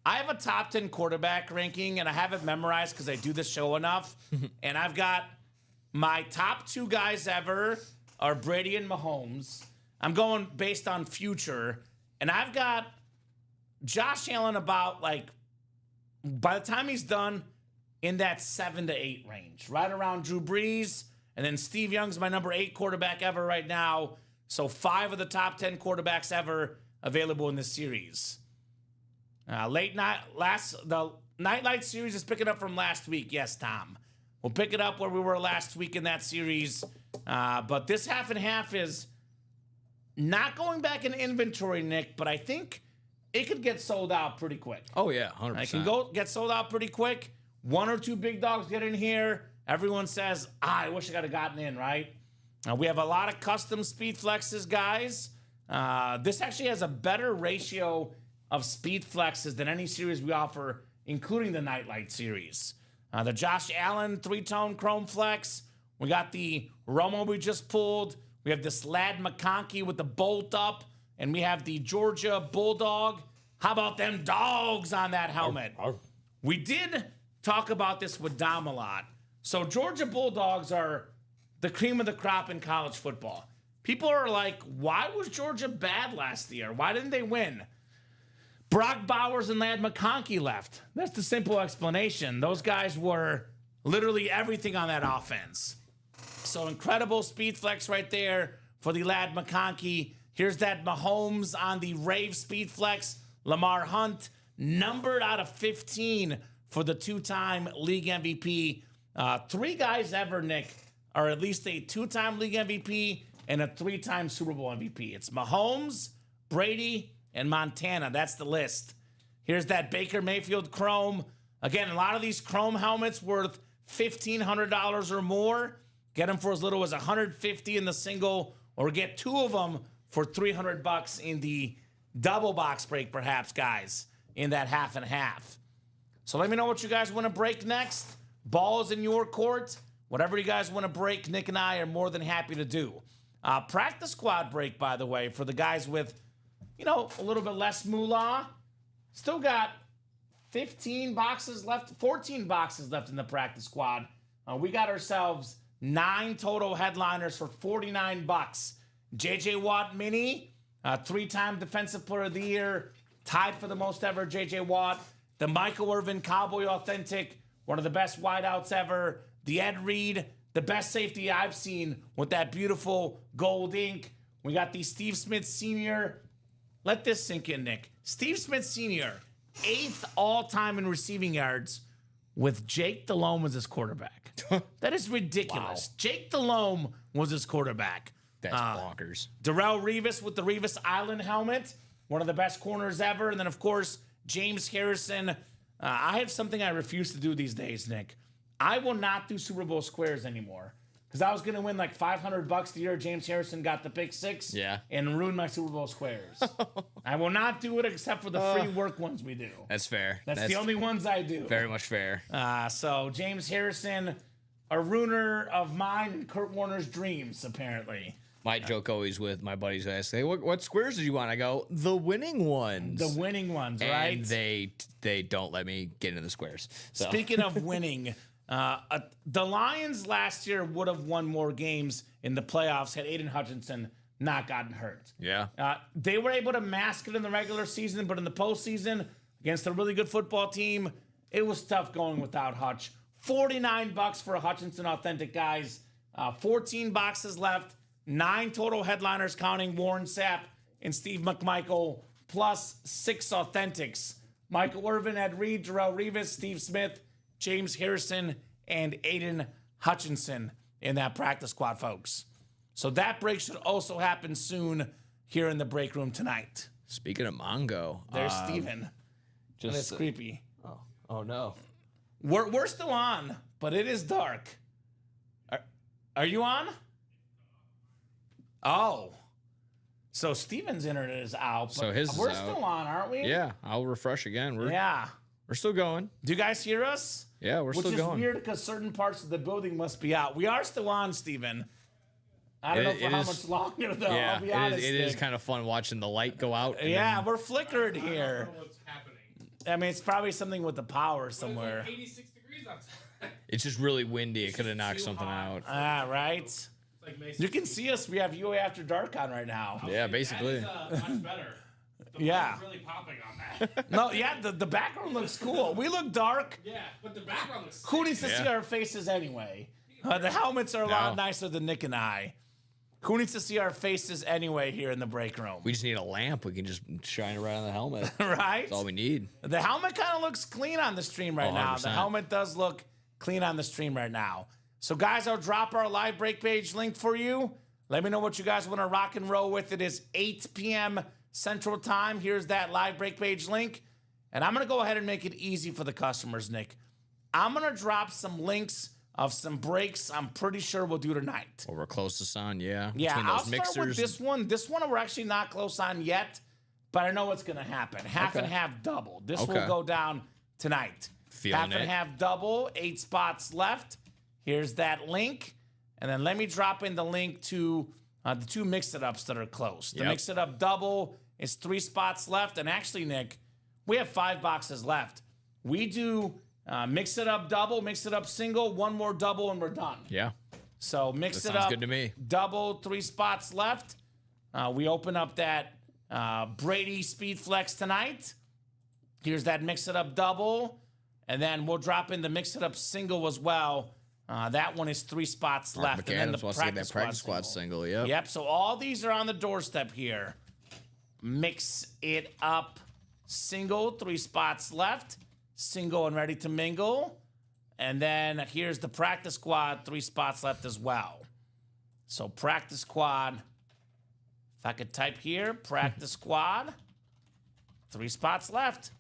I have a top 10 quarterback ranking, and I have it memorized because I do this show enough. And I've got my top 2 guys ever are Brady and Mahomes. I'm going based on future. And I've got Josh Allen about, by the time he's done, in that 7 to 8 range. Right around Drew Brees. And then Steve Young's my number 8 quarterback ever right now. So 5 of the top 10 quarterbacks ever available in this series. The Nightlight series is picking up from last week. Yes, Tom. We'll pick it up where we were last week in that series. But this half and half is not going back in inventory, Nick, but I think it could get sold out pretty quick. Oh, yeah. 100%. I can get sold out pretty quick. 1 or 2 big dogs get in here. Everyone says, I wish I could have gotten in, right? We have a lot of custom speed flexes, guys. This actually has a better ratio of speed flexes than any series we offer, including the Nightlight series. The Josh Allen 3-tone chrome flex. We got the Romo we just pulled. We have this Lad McConkey with the bolt up. And we have the Georgia Bulldog. How about them dogs on that helmet? We did talk about this with Dom a lot. So Georgia Bulldogs are the cream of the crop in college football. People are like, why was Georgia bad last year? Why didn't they win? Brock Bowers and Lad McConkey left. That's the simple explanation. Those guys were literally everything on that offense. So incredible speed flex right there for the Lad McConkey. Here's that Mahomes on the Rave speed flex. Lamar Hunt, numbered out of 15 for the 2-time league MVP. 3 guys ever, Nick, are at least a 2-time league MVP and a 3-time Super Bowl MVP. It's Mahomes, Brady, and Montana. That's the list. Here's that Baker Mayfield Chrome. Again, a lot of these Chrome helmets worth $1,500 or more. Get them for as little as $150 in the single, or get 2 of them for $300 in the double box break, perhaps, guys, in that half and half. So let me know what you guys want to break next. Ball is in your court. Whatever you guys want to break, Nick and I are more than happy to do. Practice squad break, by the way, for the guys with, a little bit less moolah. Still got 14 boxes left in the practice squad. We got ourselves 9 total headliners for $49. JJ Watt Mini, 3-time Defensive Player of the Year, tied for the most ever. JJ Watt, the Michael Irvin Cowboy Authentic, one of the best wideouts ever. The Ed Reed, the best safety I've seen with that beautiful gold ink. We got the Steve Smith Sr. Let this sink in, Nick. Steve Smith Sr., 8th all-time in receiving yards with Jake Delhomme as his quarterback. That is ridiculous. Wow. Jake Delhomme was his quarterback. That's bonkers. Darrell Revis with the Revis Island helmet, one of the best corners ever. And then, of course, James Harrison. I have something I refuse to do these days, Nick. I will not do Super Bowl squares anymore because I was going to win like $500 the year James Harrison got the pick 6 and ruin my Super Bowl squares. I will not do it except for the free work ones we do. That's fair. That's the only ones I do. Very much fair. So James Harrison, a ruiner of mine and Kurt Warner's dreams, apparently. My joke always with my buddies, I ask, hey, what squares did you want? I go, the winning ones. The winning ones, right? And they don't let me get into the squares. So. Speaking of winning, the Lions last year would have won more games in the playoffs had Aiden Hutchinson not gotten hurt. Yeah. They were able to mask it in the regular season, but in the postseason, against a really good football team, it was tough going without Hutch. $49 for a Hutchinson Authentic, guys. 14 boxes left. 9 total headliners, counting Warren Sapp and Steve McMichael, plus 6 Authentics. Michael Irvin, Ed Reed, Darrell Revis, Steve Smith, James Harrison, and Aiden Hutchinson in that practice squad, folks. So that break should also happen soon here in the break room tonight. Speaking of Mongo. There's Steven. That's creepy. Oh, no. We're still on, but it is dark. Are you on? Oh. So Steven's internet is out. But So his is we're out. still on, aren't we? Yeah, I'll refresh again. We're still going. Do you guys hear us? Yeah, we're still Which going. is weird because certain parts of the building must be out. We are still on, Steven. I don't know for how much longer, though. Yeah, I'll be honest. it is Nick. kind of fun watching the light go out. And Yeah, then- we're flickered I here. don't know what's happening. I mean, it's probably something with the power It's somewhere. like 86 degrees outside. it's just really windy. It could have knocked too something hot. out. Right? It's like Mason. You can see us. We have UA After Dark on right now. Yeah, basically. That is, much better. The Yeah. light's really popping on that. No, yeah, the background looks cool. We look dark. Yeah, but the background looks Who needs to Yeah. see our faces anyway? The helmets are a lot No. nicer than Nick and I. Who needs to see our faces anyway here in the break room? We just need a lamp. We can just shine it right on the helmet. Right? That's all we need. The helmet kind of looks clean on the stream right now. The 100%. helmet does look clean on the stream right now. So, guys, I'll drop our live break page link for you. Let me know what you guys want to rock and roll with. It is 8 p.m. Central Time. Here's that live break page link. And I'm going to go ahead and make it easy for the customers, Nick. I'm going to drop some links of some breaks I'm pretty sure we'll do tonight. Well, we're close to sun, yeah. Yeah, Between I'll those start with mixers. this one. This one we're actually not close on yet, but I know what's going to happen. Half and Okay. half double. This will Okay. go down tonight. Feeling half and it. half double, 8 spots left. Here's that link. And then let me drop in the link to the 2 mix-it-ups that are close. The Yep. mix-it-up double is 3 spots left. And actually, Nick, we have 5 boxes left. We do mix-it-up double, mix-it-up single, 1 more double, and we're done. Yeah. So mix That it sounds up. good to me. Double, 3 spots left. We open up that Brady Speed Flex tonight. Here's that mix it up double. And then we'll drop in the mix it up single as well. That one is 3 spots left. And then the McAdams wants to get that practice squad single. single. Yep. Yep, so all these are on the doorstep here. Mix it up single, 3 spots left. Single and ready to mingle. And then here's the practice squad, 3 spots left as well. So practice squad, if I could type here, practice squad, 3 spots left.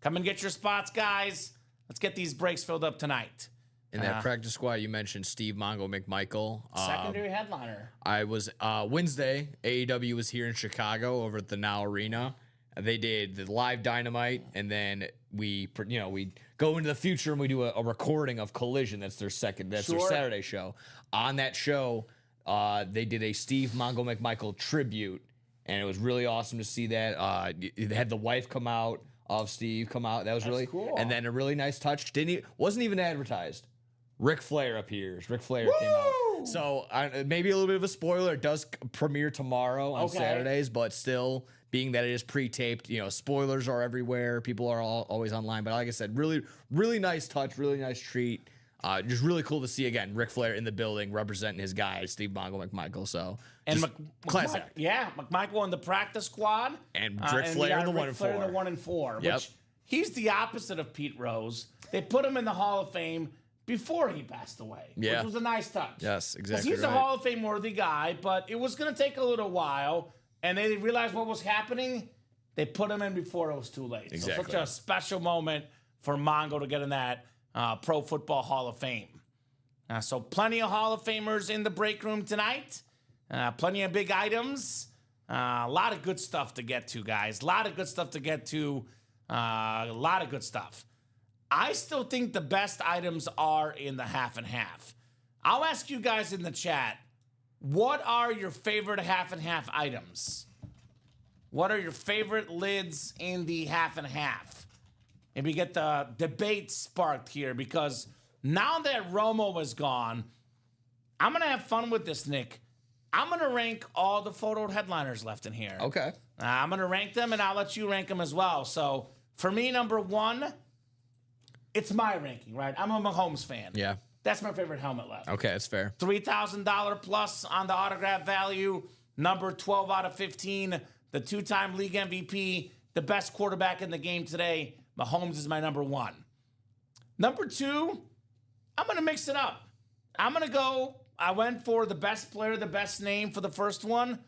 Come and get your spots, guys. Let's get these breaks filled up tonight. In that practice squad, you mentioned Steve Mongo McMichael. Secondary headliner. I was Wednesday. AEW was here in Chicago over at the Now Arena. They did the live Dynamite, and then we go into the future and we do a recording of Collision. That's their their Saturday show. On that show, they did a Steve Mongo McMichael tribute, and it was really awesome to see that. It had the wife come out of Steve come out. That was really cool. And then a really nice touch. Wasn't even advertised. Ric Flair appears. Ric Flair came out. So maybe a little bit of a spoiler. It does premiere tomorrow on Okay. Saturdays, but still, being that it is pre-taped, spoilers are everywhere. People are always online. But like I said, really, really nice touch, really nice treat. Just really cool to see again Ric Flair in the building representing his guy Steve Mongo McMichael. So And just class act. Yeah, McMichael in the practice squad. And Ric Flair in the 1 and 4. Ric Flair in the 1 and 4. Yep. Which he's the opposite of Pete Rose. They put him in the Hall of Fame before he passed away. Yeah. Which was a nice touch. Yes, 'Cause exactly. he's a Hall of Fame worthy guy, but it was going to take a little while. And they realized what was happening. They put him in before it was too late. Exactly. So such a special moment for Mongo to get in that Pro Football Hall of Fame. So plenty of Hall of Famers in the break room tonight. Plenty of big items. A lot of good stuff to get to, guys. A lot of good stuff to get to. A lot of good stuff. I still think the best items are in the half and half. I'll ask you guys in the chat, what are your favorite half and half items? What are your favorite lids in the half and half? Maybe get the debate sparked here, because now that Romo is gone, I'm going to have fun with this, Nick. I'm going to rank all the photo headliners left in here. Okay. I'm going to rank them, and I'll let you rank them as well. So for me, number 1, it's my ranking, right? I'm a Mahomes fan. Yeah. That's my favorite helmet left. Okay, that's fair. $3,000 plus on the autograph value. Number 12 out of 15. The 2-time league MVP. The best quarterback in the game today. Mahomes is my number 1. Number 2, I'm going to mix it up. I went for the best player, the best name for the first one.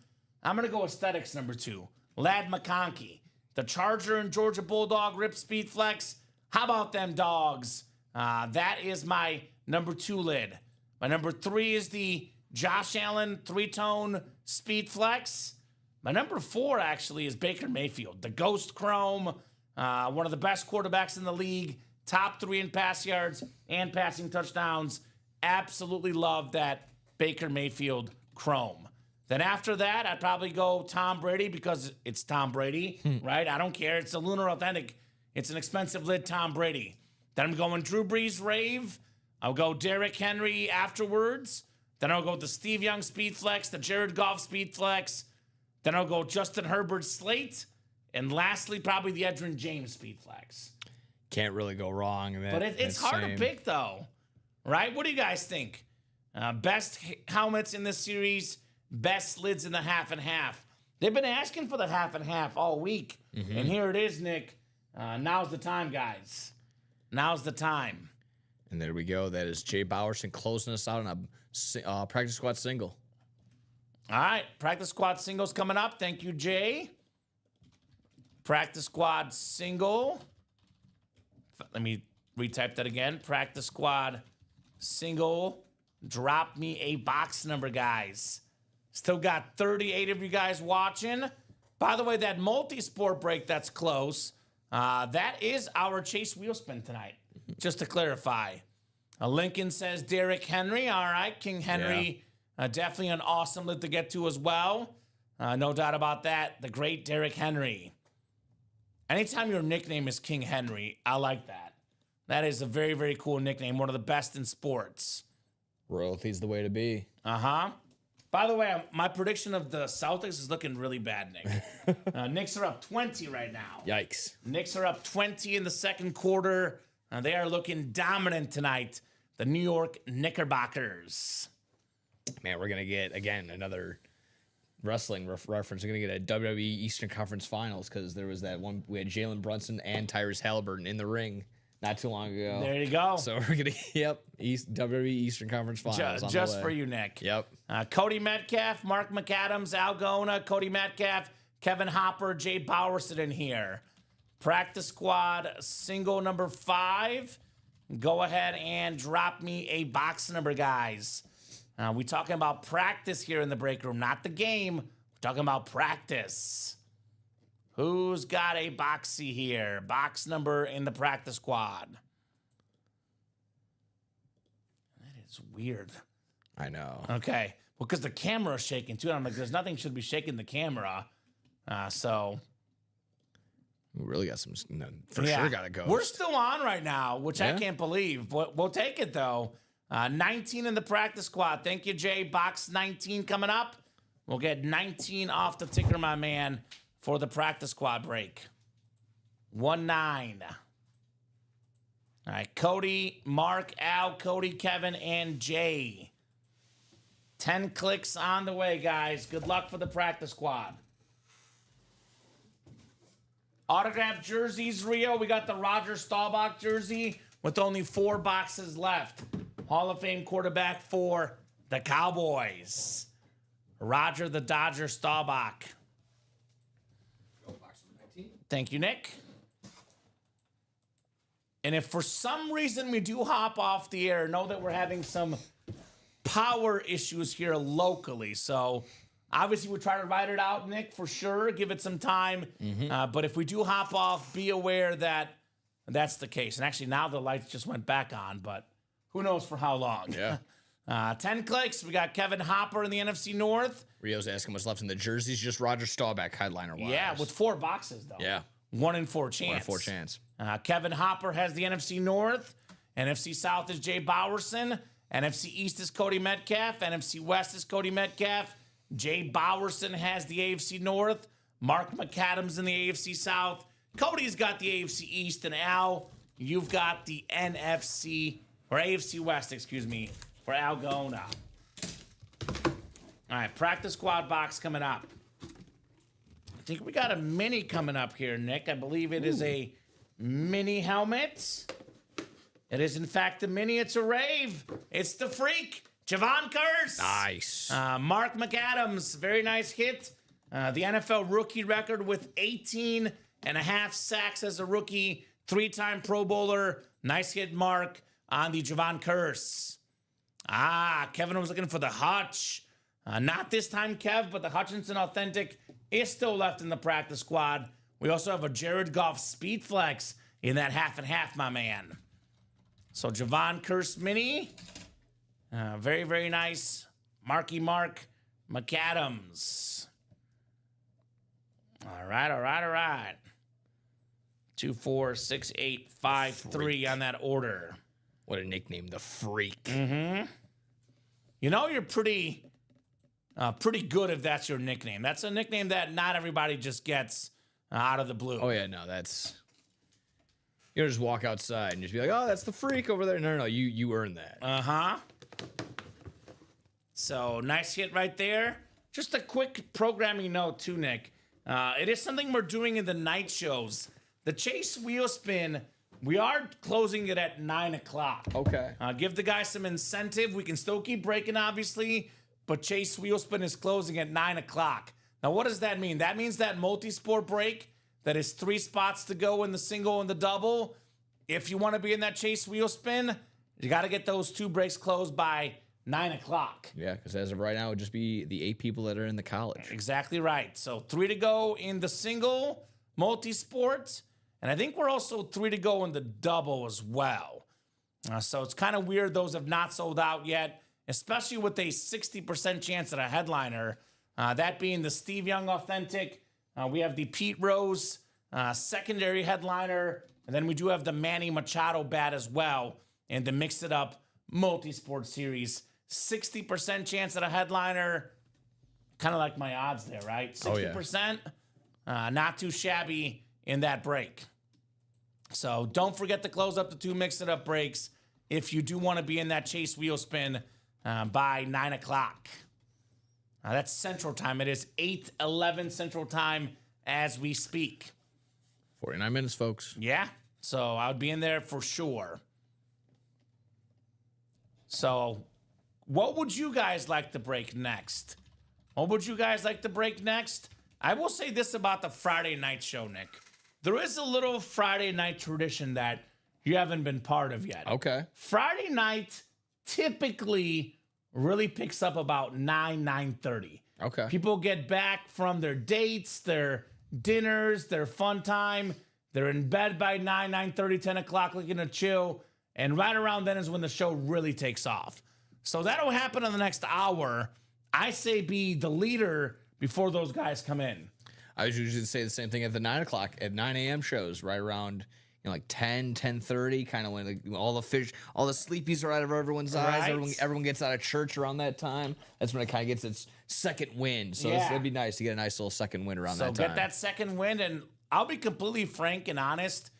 I'm going to go aesthetics number 2. Ladd McConkey. The Charger and Georgia Bulldog Rip Speed Flex. How about them dogs? That is my number 2 lid. My number 3 is the Josh Allen 3-tone Speed Flex. My number 4 actually is Baker Mayfield. The Ghost Chrome. One of the best quarterbacks in the league. Top 3 in pass yards and passing touchdowns. Absolutely love that Baker Mayfield Chrome. Then after that, I'd probably go Tom Brady, because it's Tom Brady, right? I don't care. It's a Lunar Authentic. It's an expensive lid Tom Brady. Then I'm going Drew Brees Rave. I'll go Derrick Henry afterwards. Then I'll go the Steve Young Speed Flex, the Jared Goff Speed Flex. Then I'll go Justin Herbert Slate. And lastly, probably the Edgerrin James Speed Flex. Can't really go wrong. But it's hard to pick, though. Right? What do you guys think? Best helmets in this series, best lids in the half and half. They've been asking for the half and half all week. And here it is, Nick. Now's the time, guys. Now's the time. And there we go. That is Jay Bowerson closing us out on a practice squad single. All right. Practice squad singles coming up. Thank you, Jay. Practice squad single. Let me retype that again. Practice squad single. Drop me a box number, guys. Still got 38 of you guys watching. By the way, that multi-sport break that's close, that is our Chase wheel spin tonight. Just to clarify. Lincoln says Derrick Henry. All right, King Henry. Definitely an awesome lid to get to as well. No doubt about that. The great Derrick Henry. Anytime your nickname is King Henry, I like that. That is a very, very cool nickname. One of the best in sports. Royalty's the way to be. Uh-huh. By the way, my prediction of the Celtics is looking really bad, Nick. Knicks are up 20 right now. Yikes. Knicks are up 20 in the second quarter. They are looking dominant tonight. The New York Knickerbockers. Man, we're going to get, again, another wrestling reference. We're going to get a WWE Eastern Conference Finals, because there was that one. We had Jalen Brunson and Tyrese Halliburton in the ring not too long ago. There you go. So we're going to, WWE Eastern Conference Finals. on the Just way. for you, Nick. Yep. Cody Metcalf, Mark McAdams, Al Gona, Cody Metcalf, Kevin Hopper, Jay Bowerson in here. Practice squad single number 5. Go ahead and drop me a box number, guys. We talking about practice here in the break room, not the game. We're talking about practice. Who's got a boxy here? Box number in the practice squad. That is weird. I know. Okay. Well, because the camera's shaking too. And I'm like, there's nothing should be shaking the camera. So We really got some, for yeah. sure got to go. We're still on right now, which I Yeah. can't believe. But we'll take it though. 19 in the practice squad. Thank you, Jay. Box 19 coming up. We'll get 19 off the ticker, my man, for the practice squad break. 1-9. All right, Cody, Mark, Al, Cody, Kevin, and Jay. 10 clicks on the way, guys. Good luck for the practice squad. Autographed jerseys, Rio. We got the Roger Staubach jersey with only 4 boxes left. Hall of Fame quarterback for the Cowboys. Roger the Dodger Staubach. Thank you, Nick. And if for some reason we do hop off the air, know that we're having some power issues here locally. So obviously we'll try to ride it out, Nick, for sure. Give it some time. But if we do hop off, be aware that that's the case. And actually now the lights just went back on, but who knows for how long. Yeah. 10 clicks. We got Kevin Hopper in the NFC North. Rio's asking what's left in the jerseys. Just Roger Staubach headliner wise. Yeah, with 4 boxes, though. Yeah. 1 in 4 chance. 1 in 4 chance. Kevin Hopper has the NFC North. NFC South is Jay Bowerson. NFC East is Cody Metcalf. NFC West is Cody Metcalf. Jay Bowerson has the AFC North. Mark McAdams in the AFC South. Cody's got the AFC East. And Al, you've got the NFC, or AFC West, excuse me, for Al Gona. All right, practice squad box coming up. I think we got a mini coming up here, Nick. I believe it is a mini helmet. It is, in fact, the mini. It's a rave. It's the freak, Javon Curse. Nice. Mark McAdams, very nice hit. The NFL rookie record with 18 and a half sacks as a rookie. 3-time Pro Bowler. Nice hit, Mark, on the Javon Curse. Kevin was looking for the Hutch. Not this time, Kev, but the Hutchinson Authentic is still left in the practice squad. We also have a Jared Goff Speed Flex in that half and half, my man. So Javon Curse mini. Very, very nice. Marky Mark McAdams. All right. 2, 4, 6, 8, 5, 3 on that order. What a nickname, the Freak. You know you're pretty good if that's your nickname. That's a nickname that not everybody just gets out of the blue. Oh yeah, no, that's. You don't just walk outside and just be like, "Oh, that's the Freak over there." No, you earned that. So nice hit right there. Just a quick programming note too, Nick. It is something we're doing in the night shows. The Chase Wheel Spin, we are closing it at 9 o'clock. Okay. Give the guys some incentive. We can still keep breaking, obviously, but Chase Wheel Spin is closing at 9 o'clock. Now, what does that mean? That means that multi-sport break that is 3 spots to go in the single and the double. If you want to be in that Chase Wheel Spin, you got to get those 2 breaks closed by 9 o'clock. Yeah, because as of right now, it would just be the 8 people that are in the college. Exactly right. So 3 to go in the single, multi-sport, and I think we're also 3 to go in the double as well. So it's kind of weird those have not sold out yet, especially with a 60% chance at a headliner. That being the Steve Young Authentic. We have the Pete Rose secondary headliner, and then we do have the Manny Machado bat as well in the Mix It Up multi-sport series. 60% chance at a headliner. Kind of like my odds there, right? 60%. Not too shabby in that break. So don't forget to close up the 2 Mix It Up breaks if you do want to be in that Chase Wheel Spin by 9 o'clock. That's Central Time. It is 8:11 Central Time as we speak. 49 minutes, folks. Yeah. So I would be in there for sure. So what would you guys like to break next? I will say this about the Friday night show, Nick. There is a little Friday night tradition that you haven't been part of yet. Okay. Friday night typically really picks up about 9:30. Okay. People get back from their dates, their dinners, their fun time. They're in bed by 9:30, 10 o'clock, looking to chill. And right around then is when the show really takes off. So that'll happen in the next hour. I say be the leader before those guys come in. I was usually say the same thing at the 9 o'clock, at 9 a.m. shows, right around, like 10:30, kind of when all the sleepies are out of everyone's eyes. Right. Everyone gets out of church around that time. That's when it kind of gets its second wind. So Yeah. it'd be nice to get a nice little second wind around So that time. get that second wind, and I'll be completely frank and honest.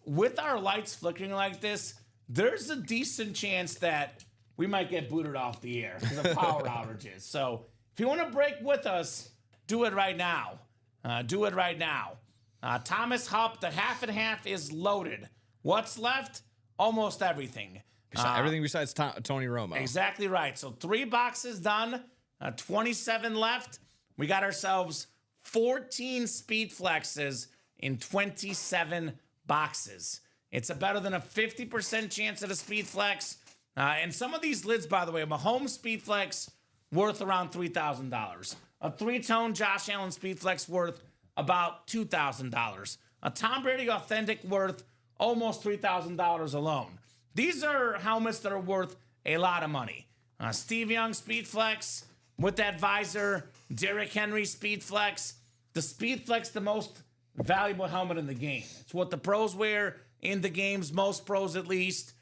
With our lights flickering like this, there's a decent chance that we might get booted off the air because of power outages. So if you want to break with us, do it right now. Do it right now. Thomas Hupp, the half and half is loaded. What's left? Almost everything. Everything besides Tony Romo. Exactly right. So 3 boxes done, 27 left. We got ourselves 14 speed flexes in 27 boxes. It's a better than a 50% chance at a speed flex. And some of these lids, by the way, Mahomes speed flex worth around $3,000. A 3-tone Josh Allen speed flex worth about $2,000. A Tom Brady authentic worth almost $3,000 alone. These are helmets that are worth a lot of money. Steve Young speed flex with that visor. Derrick Henry speed flex. The speed flex, the most valuable helmet in the game. It's what the pros wear in the games, most pros at least.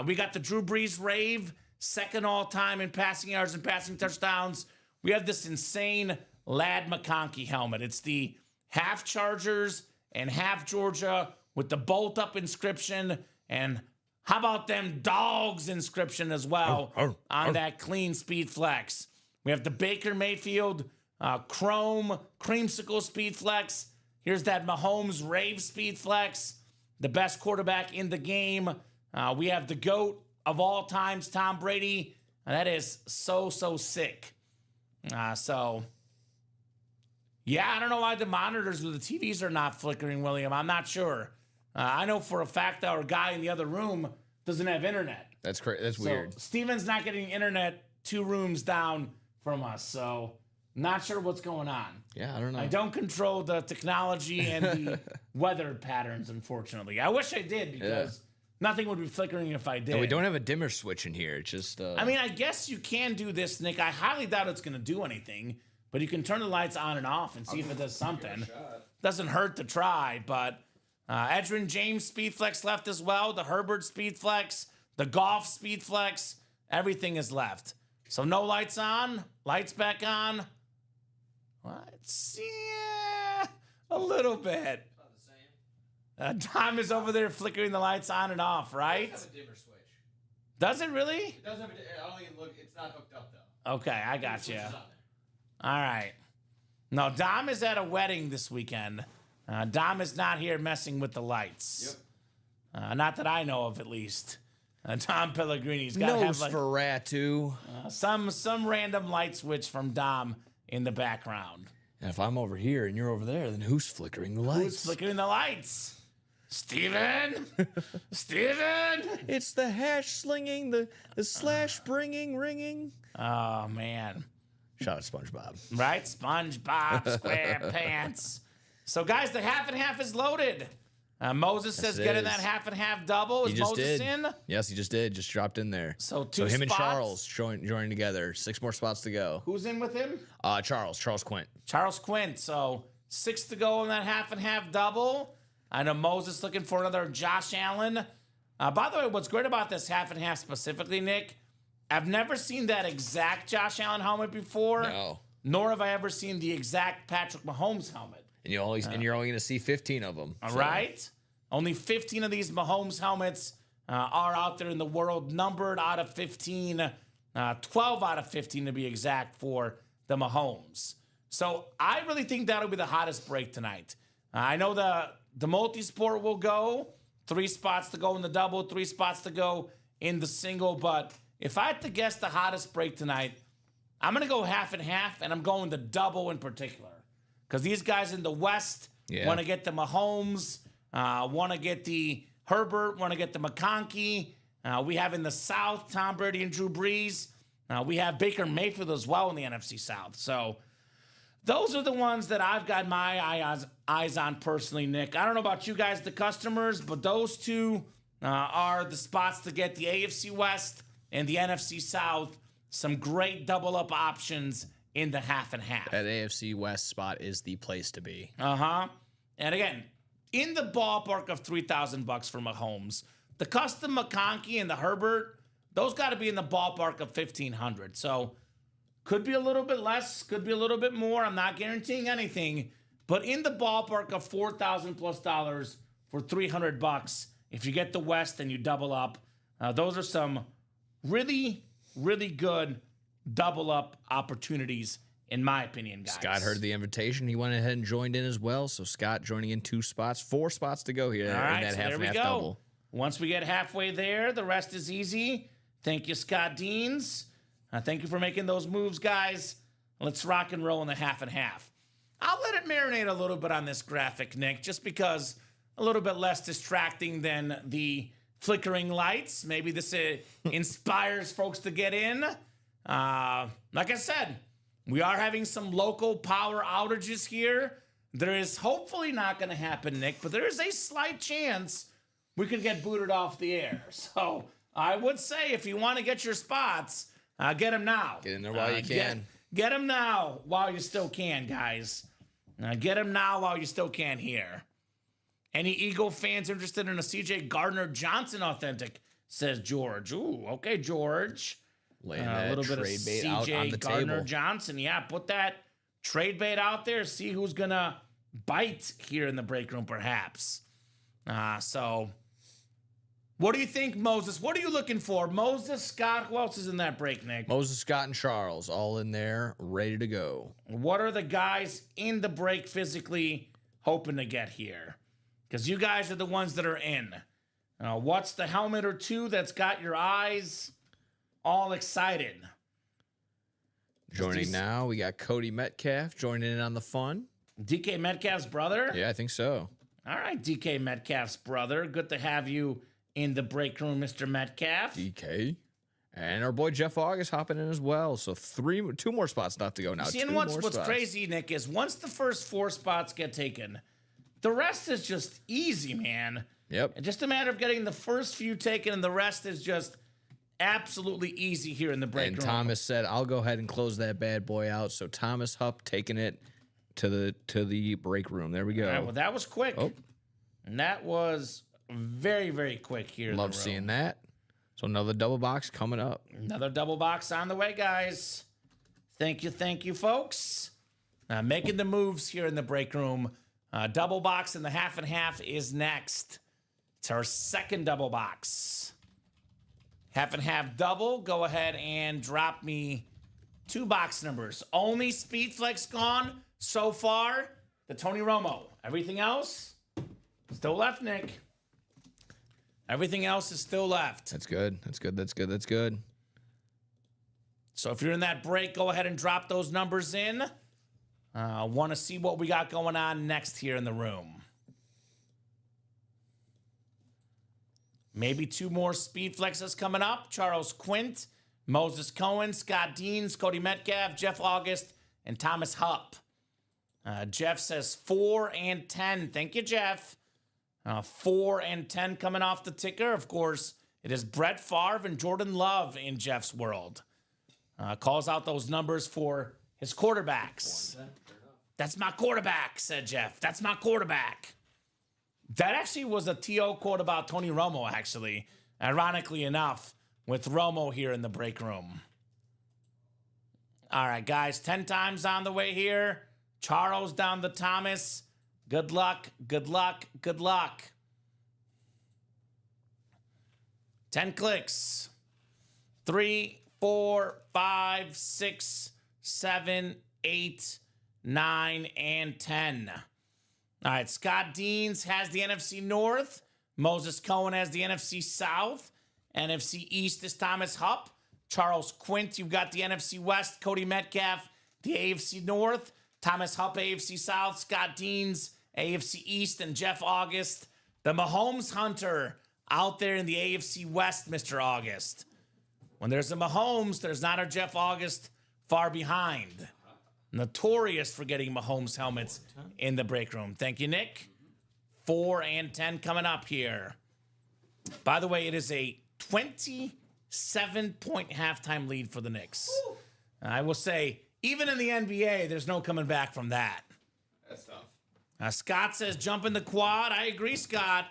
We got the Drew Brees Rave, second all time in passing yards and passing touchdowns. We have this insane Lad McConkey helmet. It's the half Chargers and half Georgia with the bolt up inscription. And how about them dogs inscription as well on that clean speed flex? We have the Baker Mayfield Chrome Creamsicle speed flex. Here's that Mahomes Rave speed flex, the best quarterback in the game. We have the GOAT of all times, Tom Brady. That is so sick. So, yeah, I don't know why the monitors or the TVs are not flickering, William. I'm not sure. I know for a fact that our guy in the other room doesn't have internet. That's crazy. That's So weird. Steven's not getting internet 2 rooms down from us. So, not sure what's going on. Yeah, I don't know. I don't control the technology and the weather patterns, unfortunately. I wish I did because nothing would be flickering if I did. And we don't have a dimmer switch in here. It's just. I mean, I guess you can do this, Nick. I highly doubt it's going to do anything, but you can turn the lights on and off and see if it does something. Doesn't hurt to try, but Edgerrin James speed flex left as well. The Herbert speed flex, the Goff speed flex, everything is left. So no lights on, lights back on. Let's a little bit. Tom is over there flickering the lights on and off, right? It does have a dimmer switch. Does it really? It does have I don't even look. It's not hooked up though. Okay, I got you. Switch is on there. All right. No, Dom is at a wedding this weekend. Dom is not here messing with the lights. Yep. Not that I know of, at least. Dom Pellegrini's got to have like, Nosferatu. some random light switch from Dom in the background. And if I'm over here and you're over there, then who's flickering the lights? Who's flickering the lights? Steven? Steven? It's the hash slinging, the slash bringing, ringing. Oh, man. Shout out SpongeBob. Right? SpongeBob SquarePants. So, guys, the half and half is loaded. Moses says it get in is. that half and half double. He Is just Moses did. in? Yes, he just did. Just dropped in there. So two him and spots? Charles joining together. 6 more spots to go. Who's in with him? Charles Quint. Charles Quint. So 6 to go in that half and half double. I know Moses looking for another Josh Allen. By the way, what's great about this half and half specifically, Nick, I've never seen that exact Josh Allen helmet before. No. Nor have I ever seen the exact Patrick Mahomes helmet. And you're only going to see 15 of them. All right? Only 15 of these Mahomes helmets are out there in the world, numbered out of 15, 12 out of 15 to be exact for the Mahomes. So I really think that'll be the hottest break tonight. I know the multi-sport will go, 3 spots to go in the double, 3 spots to go in the single. But if I had to guess the hottest break tonight, I'm going to go half and half, and I'm going the double in particular. Because these guys in the West want to get the Mahomes, want to get the Herbert, want to get the McConkey. We have in the South Tom Brady and Drew Brees. We have Baker Mayfield as well in the NFC South. So those are the ones that I've got my eyes on personally, Nick. I don't know about you guys, the customers, but those two are the spots to get the AFC West and the NFC South. Some great double-up options in the half and half. That AFC West spot is the place to be. And again, in the ballpark of $3,000 for Mahomes. The custom McConkey and the Herbert, those got to be in the ballpark of $1,500. So could be a little bit less, could be a little bit more. I'm not guaranteeing anything, but in the ballpark of $4,000+ for $300. If you get the West and you double up, those are some really, really good double up opportunities, in my opinion, guys. Scott heard the invitation. He went ahead and joined in as well. So Scott joining in 2 spots, 4 spots to go here All in right, that so half there and we half go. double. Once we get halfway there, the rest is easy. Thank you, Scott Deans. Thank you for making those moves, guys. Let's rock and roll in the half and half. I'll let it marinate a little bit on this graphic, Nick, just because a little bit less distracting than the flickering lights. Maybe this inspires folks to get in. Like I said, we are having some local power outages here. There is hopefully not going to happen, Nick, but there is a slight chance we could get booted off the air. So I would say if you want to get your spots, get them now. Get in there while you can. Get them now while you still can, guys. Get them now while you still can here. Any Eagle fans interested in a CJ Gardner-Johnson authentic, says George. Ooh, okay, George. Laying A that little bit of trade bait out on CJ the Gardner table. Johnson. Yeah, put that trade bait out there. See who's going to bite here in the break room, perhaps. So what do you think, Moses? What are you looking for? Moses, Scott, who else is in that break, Nick? Moses, Scott, and Charles all in there, ready to go. What are the guys in the break physically hoping to get here? Because you guys are the ones that are in. What's the helmet or two that's got your eyes all excited? Joining now, we got Cody Metcalf joining in on the fun. DK Metcalf's brother? Yeah, I think so. All right, DK Metcalf's brother. Good to have you in the break room, Mr. Metcalf. DK. And our boy Jeff August hopping in as well. So 2 more spots left to go now. See, and 2 what's more spots. crazy, Nick, is once the first 4 spots get taken, the rest is just easy, man. Yep. It's just a matter of getting the first few taken, and the rest is just absolutely easy here in the break And room. Thomas said, "I'll go ahead and close that bad boy out." So Thomas Hupp taking it to the break room. There we go. All right, well, that was quick. Oh. And that was very, very quick here. in Love the room. seeing that. So another double box coming up. Another double box on the way, guys. Thank you, folks. Making the moves here in the break room. Double box in the half and half is next. It's our second double box. Half and half double. Go ahead and drop me 2 box numbers. Only Speedflex gone so far. The Tony Romo. Everything else still left, Nick. Everything else is still left. That's good. That's good. That's good. That's good. So if you're in that break, go ahead and drop those numbers in. Want to see what we got going on next here in the room. Maybe 2 more speed flexes coming up. Charles Quint, Moses Cohen, Scott Deans, Cody Metcalf, Jeff August, and Thomas Hupp. Jeff says 4 and 10. Thank you, Jeff. 4 and 10 coming off the ticker. Of course, it is Brett Favre and Jordan Love in Jeff's world. Calls out those numbers for his quarterbacks. That's my quarterback, said Jeff. That's my quarterback. That actually was a TO quote about Tony Romo, actually. Ironically enough, with Romo here in the break room. All right, guys, 10 times on the way here. Charles down to Thomas. Good luck, good luck, good luck. 10 clicks. 3, 4, 5, 6, 7, 8, 9, and 10. All right, Scott Deans has the NFC North. Moses Cohen has the NFC South. NFC East is Thomas Hupp. Charles Quint, you've got the NFC West. Cody Metcalf, the AFC North. Thomas Hupp, AFC South. Scott Deans, AFC East. And Jeff August, the Mahomes Hunter, out there in the AFC West, Mr. August. When there's a Mahomes, there's not a Jeff August far behind. Notorious for getting Mahomes helmets in the break room. Thank you, Nick. 4 and 10 coming up here. By the way, it is a 27-point halftime lead for the Knicks. I will say, even in the NBA, there's no coming back from that. That's tough. Scott says jump in the quad. I agree, Scott.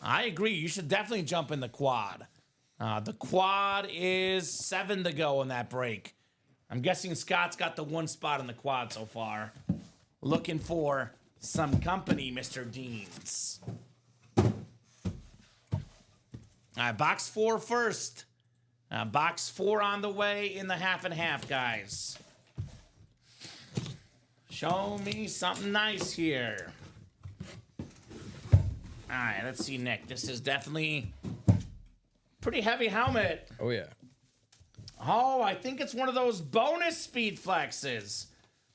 I agree. You should definitely jump in the quad. The quad is 7 to go in that break. I'm guessing Scott's got the one spot in the quad so far. Looking for some company, Mr. Deans. All right, box 4 first. Box 4 on the way in the half and half, guys. Show me something nice here. All right, let's see, Nick. This is definitely pretty heavy helmet. Oh, yeah. Oh, I think it's one of those bonus speed flexes.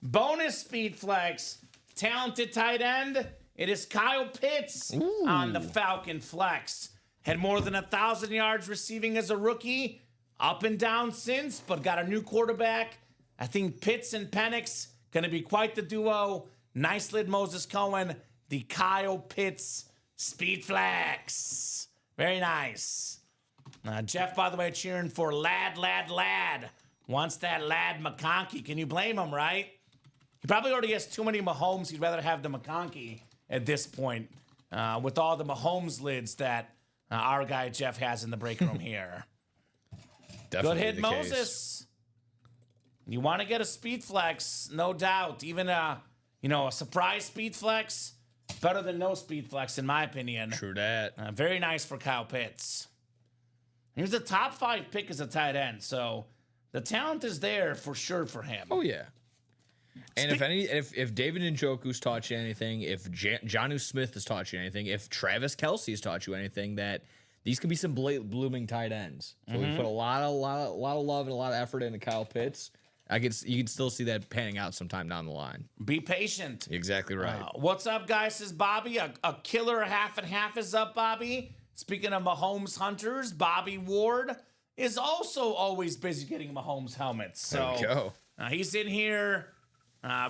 Bonus speed flex. Talented tight end. It is Kyle Pitts on the Falcon flex. Had more than 1,000 yards receiving as a rookie. Up and down since, but got a new quarterback. I think Pitts and Penix going to be quite the duo. Nice lid Moses Cohen. The Kyle Pitts speed flex. Very nice. Jeff, by the way, cheering for Lad. Wants that Lad McConkey. Can you blame him, right? He probably already has too many Mahomes. He'd rather have the McConkey at this point with all the Mahomes lids that our guy Jeff has in the break room here. Definitely Good hit, the Moses. case. You want to get a speed flex, no doubt. Even a surprise speed flex, better than no speed flex, in my opinion. True that. Very nice for Kyle Pitts. He's the top 5 pick as a tight end, so the talent is there for sure for him. Oh, yeah. And if David Njoku's taught you anything, if Jonnu Smith has taught you anything, if Travis Kelce's taught you anything, that these can be some blooming tight ends. So we put a lot of love and a lot of effort into Kyle Pitts. You can still see that panning out sometime down the line. Be patient. Exactly right. What's up, guys? Says Bobby. A killer half and half is up, Bobby. Speaking of Mahomes hunters, Bobby Ward is also always busy getting Mahomes helmets. So There we go. He's in here.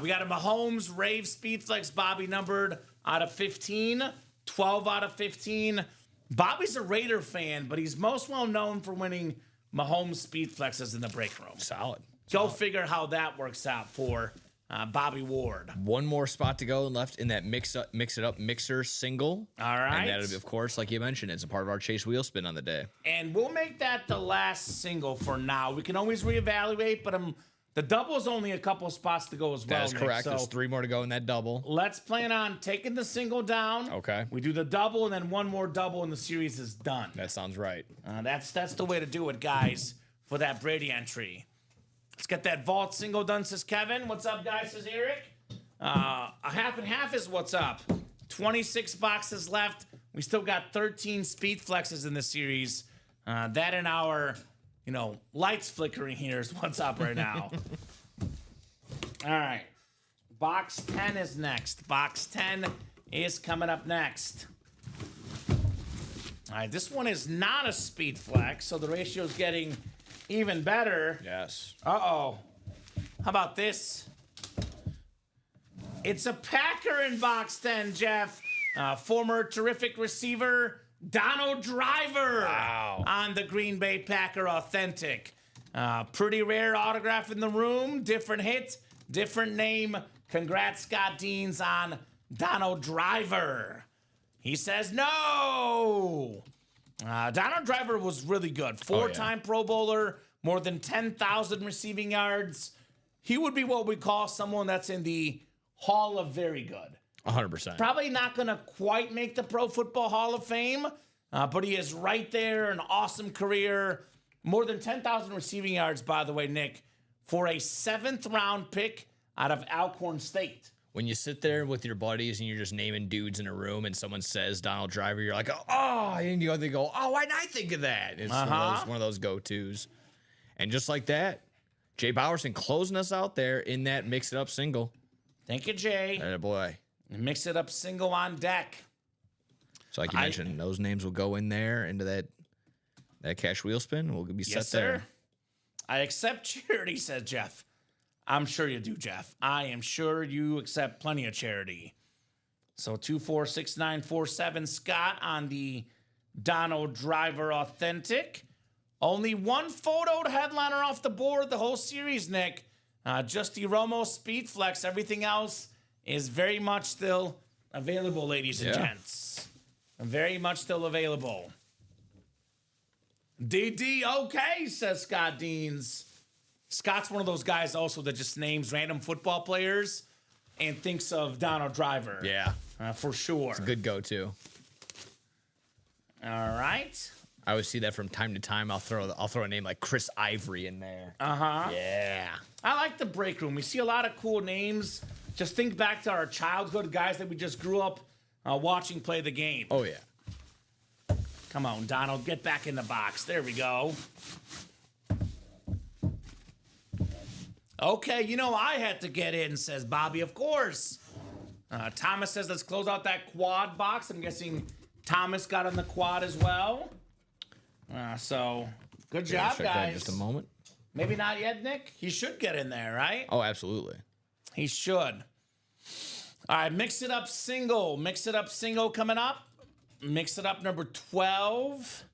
We got a Mahomes Rave Speed Flex Bobby numbered out of 15, 12 out of 15. Bobby's a Raider fan, but he's most well known for winning Mahomes Speed Flexes in the break room. Solid. Go figure how that works out for Bobby Ward. One more spot to go left in that mix it up mixer single. All right. And that, of course, like you mentioned, it's a part of our Chase Wheel Spin on the day. And we'll make that the last single for now. We can always reevaluate, but the double is only a couple spots to go as well. That is Nick. correct. So There's 3 more to go in that double. let's plan on taking the single down. Okay. We do the double, and then one more double, and the series is done. That sounds right. That's the way to do it, guys, for that Brady entry. Let's get that vault single done, says Kevin. What's up, guys, says Eric. A half and half is what's up. 26 boxes left. We still got 13 speed flexes in the series. That and our, lights flickering here is what's up right now. All right. Box 10 is next. Box 10 is coming up next. All right, this one is not a speed flex, so the ratio is getting even better. Yes. Uh-oh. How about this? It's a Packer in box 10, Jeff. Former terrific receiver, Donald Driver. Wow. On the Green Bay Packer Authentic. Pretty rare autograph in the room. Different hit, different name. Congrats, Scott Deans, on Donald Driver. He says no. Donald Driver was really good. 4-time Pro Bowler, more than 10,000 receiving yards. He would be what we call someone that's in the Hall of Very Good. 100%. Probably not going to quite make the Pro Football Hall of Fame, but he is right there. An awesome career. More than 10,000 receiving yards, by the way, Nick, for a 7th-round pick out of Alcorn State. When you sit there with your buddies and you're just naming dudes in a room and someone says Donald Driver, you're like, oh, and they go, oh, why didn't I think of that? It's one of those go-tos. And just like that, Jay Bowerson closing us out there in that mix-it-up single. Thank you, Jay. Atta boy. Mix it up single on deck. So like you mentioned, those names will go in there into that cash wheel spin. We'll be set Sir. there. I accept charity, says Jeff. I'm sure you do, Jeff. I am sure you accept plenty of charity. So 246947 Scott on the Donald Driver Authentic. Only one photoed headliner off the board the whole series, Nick. Just the Romo Speed Flex. Everything else is very much still available, ladies and Yeah. gents. Very much still available. DD, okay, says Scott Deans. Scott's one of those guys also that just names random football players and thinks of Donald Driver. Yeah, For sure. good go-to. All right. I always see that from time to time. I'll throw a name like Chris Ivory in there. Uh-huh. Yeah. I like the break room. We see a lot of cool names. Just think back to our childhood guys that we just grew up watching play the game. Oh yeah. Come on, Donald, get back in the box. There we go. Okay, you know I had to get in, says Bobby, of course. Thomas says let's close out that quad box. I'm guessing Thomas got on the quad as well. So, good job, Check that in guys. just a moment. Maybe not yet, Nick. He should get in there, right? Oh, absolutely. He should. All right, mix it up single. Mix it up single coming up. Mix it up number 12.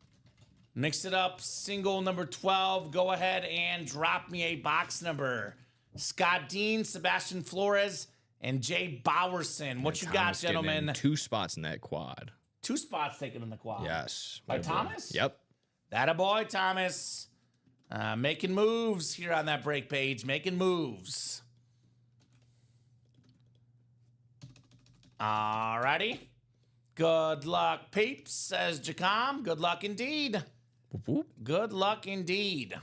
Mix it up single number 12. Go ahead and drop me a box number. Scott Dean, Sebastian Flores, and Jay Bowerson. What you got, Thomas getting gentlemen? 2 spots in that quad. 2 spots taken in the quad. Yes. By My boy. Thomas? Yep. That a boy, Thomas. Making moves here on that break page. Making moves. Alrighty. Good luck, peeps, says Jacom. Good luck indeed. Whoop, whoop. Good luck indeed.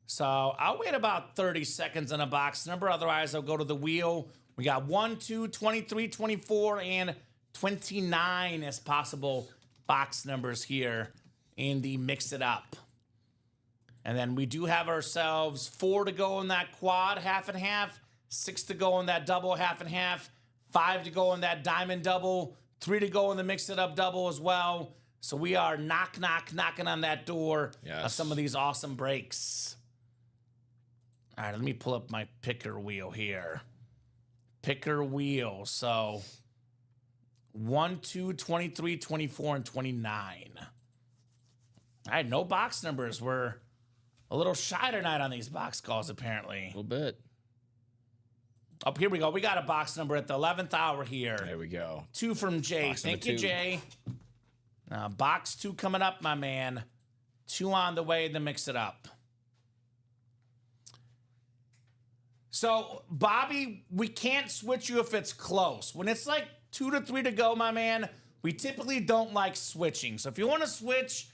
So I'll wait about 30 seconds on a box number. Otherwise, I'll go to the wheel. We got 1, 2, 23, 24, and 29 as possible box numbers here in the Mix It Up. And then we do have ourselves 4 to go in that quad, half and half, 6 to go in that double, half and half, 5 to go in that diamond double, 3 to go in the Mix It Up double as well. So we are knocking on that door of Yes. some of these awesome breaks. All right, let me pull up my picker wheel here. Picker wheel. So 1, 2, 23, 24, and 29. All right, no box numbers. We're a little shy tonight on these box calls, apparently. A little bit. Oh, here we go. We got a box number at the 11th hour here. There we go. 2 from Jay. Box number Thank you, 2. Jay. Box 2 coming up, my man. 2 on the way to Mix It Up. So, Bobby, we can't switch you if it's close. When it's like 2 to 3 to go, my man, we typically don't like switching. So if you want to switch,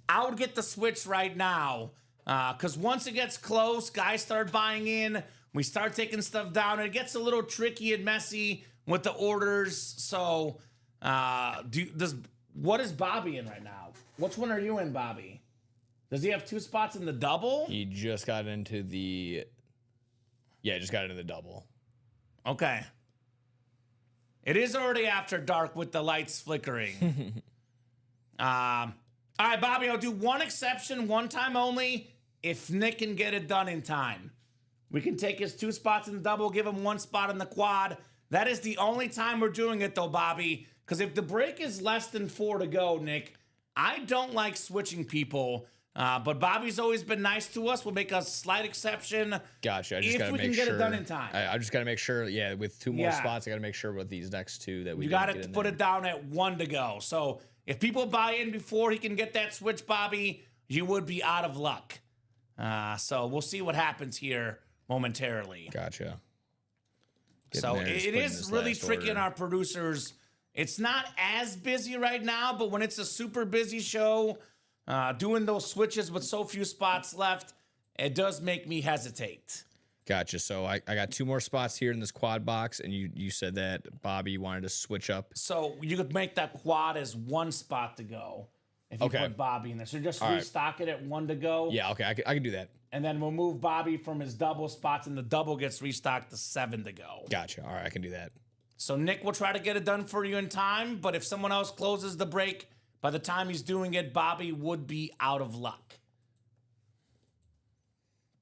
I would get the switch right now. Because once it gets close, guys start buying in. We start taking stuff down. It gets a little tricky and messy with the orders. So, what is Bobby in right now? Which one are you in, Bobby? Does he have 2 spots in the double? He just got into the... Yeah, just got into the double. Okay. It is already after dark with the lights flickering. All right, Bobby, I'll do one exception, one time only, if Nick can get it done in time. We can take his 2 spots in the double, give him 1 spot in the quad. That is the only time we're doing it, though, Bobby, because if the break is less than 4 to go, Nick, I don't like switching people. But Bobby's always been nice to us. We'll make a slight exception. Gotcha. I just if gotta we make can sure. get it done in time. I just gotta make sure. Yeah, with 2 more Yeah. spots, I gotta make sure with these next 2 that we. You didn't got get to in put there. it down at 1 to go. So if people buy in before he can get that switch, Bobby, you would be out of luck. So we'll see what happens here momentarily. Gotcha. So Getting there, just it putting is this really last tricky in order. our producers. It's not as busy right now, but when it's a super busy show, doing those switches with so few spots left, it does make me hesitate. Gotcha. So I got 2 more spots here in this quad box, and you said that Bobby wanted to switch up. So you could make that quad as 1 spot to go if you Okay. put Bobby in there. So just All right. restock it at 1 to go. Yeah. Okay. I can do that. And then we'll move Bobby from his double spots, and the double gets restocked to 7 to go. Gotcha. All right. I can do that. So Nick will try to get it done for you in time, but if someone else closes the break, by the time he's doing it, Bobby would be out of luck.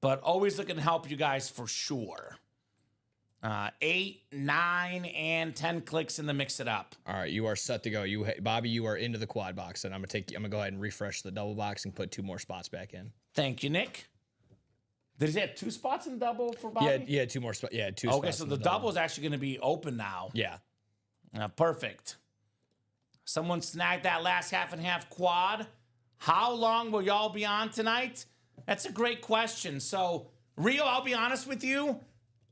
But always looking to help you guys for sure. 8, 9, and 10 clicks in the Mix It Up. All right. You are set to go. Bobby, you are into the quad box, and I'm gonna go ahead and refresh the double box and put 2 more spots back in. Thank you, Nick. Did he have 2 spots in double for Yeah, Bobby? yeah, 2 more spots. Yeah, 2 Okay, spots. so in the double is actually going to be open now. Yeah. Perfect. Someone snagged that last half and half quad. How long will y'all be on tonight? That's a great question. So, Rio, I'll be honest with you.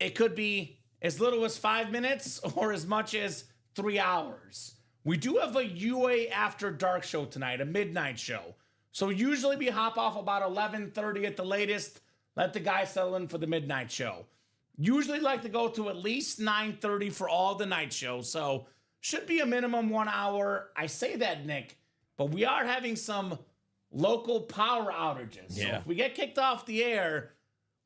It could be as little as 5 minutes or as much as 3 hours. We do have a UA After Dark show tonight, a midnight show. So usually we hop off about 11:30 at the latest. Let the guys settle in for the midnight show. Usually like to go to at least 9:30 for all the night shows. So should be a minimum 1 hour. I say that, Nick, but we are having some local power outages. So Yeah. if we get kicked off the air,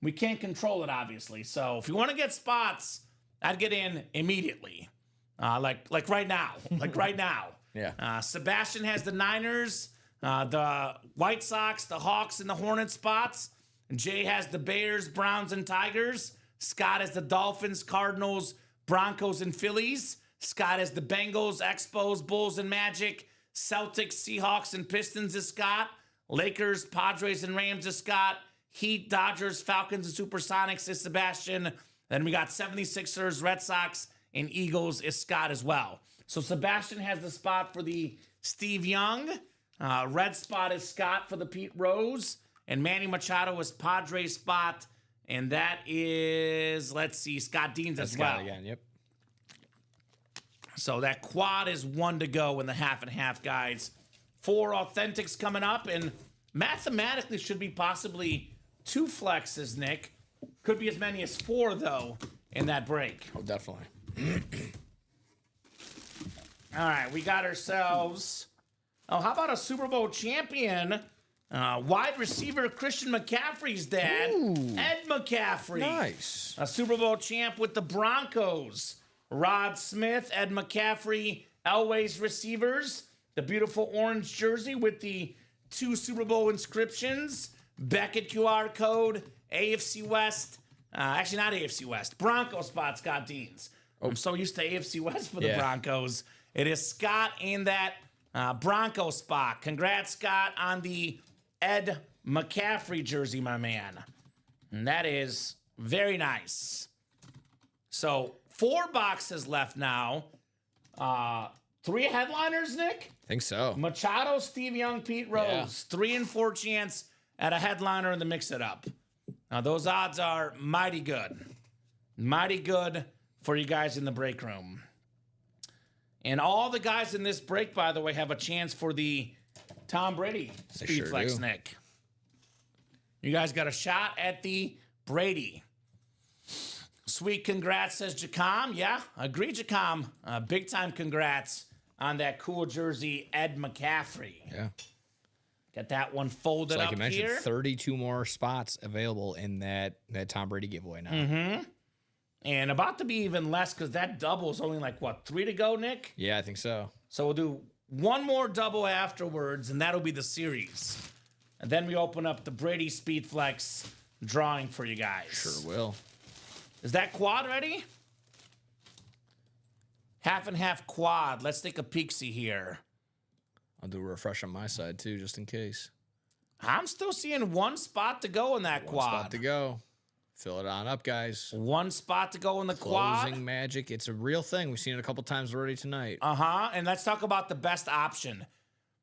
we can't control it, obviously. So if you want to get spots, I'd get in immediately. Like right now. Like right now. Yeah. Sebastian has the Niners, the White Sox, the Hawks, and the Hornets spots. Jay has the Bears, Browns, and Tigers. Scott has the Dolphins, Cardinals, Broncos, and Phillies. Scott has the Bengals, Expos, Bulls, and Magic. Celtics, Seahawks, and Pistons is Scott. Lakers, Padres, and Rams is Scott. Heat, Dodgers, Falcons, and Supersonics is Sebastian. Then we got 76ers, Red Sox, and Eagles is Scott as well. So Sebastian has the spot for the Steve Young. Red spot is Scott for the Pete Rose. And Manny Machado is Padres spot. And that is, let's see, Scott Deans as well. Scott again. Yep. So that quad is 1 to go in the half and half, guys. 4 authentics coming up, and mathematically should be possibly 2 flexes, Nick. Could be as many as 4, though, in that break. Oh, definitely. All right, we got ourselves. Oh, how about a Super Bowl champion? Wide receiver Christian McCaffrey's dad, Ed McCaffrey. Nice. A Super Bowl champ with the Broncos. Rod Smith, Ed McCaffrey, Elway's receivers. The beautiful orange jersey with the 2 Super Bowl inscriptions. Beckett QR code, AFC West. Actually, not AFC West. Bronco spot, Scott Deans. I'm so used to AFC West for the Yeah. Broncos. It is Scott in that Bronco spot. Congrats, Scott, on the Ed McCaffrey jersey, my man. And that is very nice. So 4 boxes left now. 3 headliners, Nick? I think so. Machado, Steve Young, Pete Rose. Yeah. 3 and 4 chance at a headliner in the mix it up. Now those odds are mighty good. Mighty good for you guys in the break room. And all the guys in this break, by the way, have a chance for the Tom Brady Speed sure Flex, do. Nick. You guys got a shot at the Brady. Sweet congrats, says Jacom. Yeah, agree, Jacom. Big time congrats on that cool jersey, Ed McCaffrey. Yeah. Got that one folded Like up you mentioned, here. 32 more spots available in that Tom Brady giveaway now. And about to be even less because that double is only like, what, 3 to go, Nick? Yeah, I think so. So we'll do one more double afterwards, and that'll be the series. And then we open up the Brady Speed Flex drawing for you guys. Sure will. Is that quad ready? Half and half quad. Let's take a peek-see here. I'll do a refresh on my side too, just in case. I'm still seeing 1 spot to go in that One quad. spot to go. Fill it on up, guys. 1 spot to go in the quad. Closing magic. It's a real thing. We've seen it a couple times already tonight. And let's talk about the best option.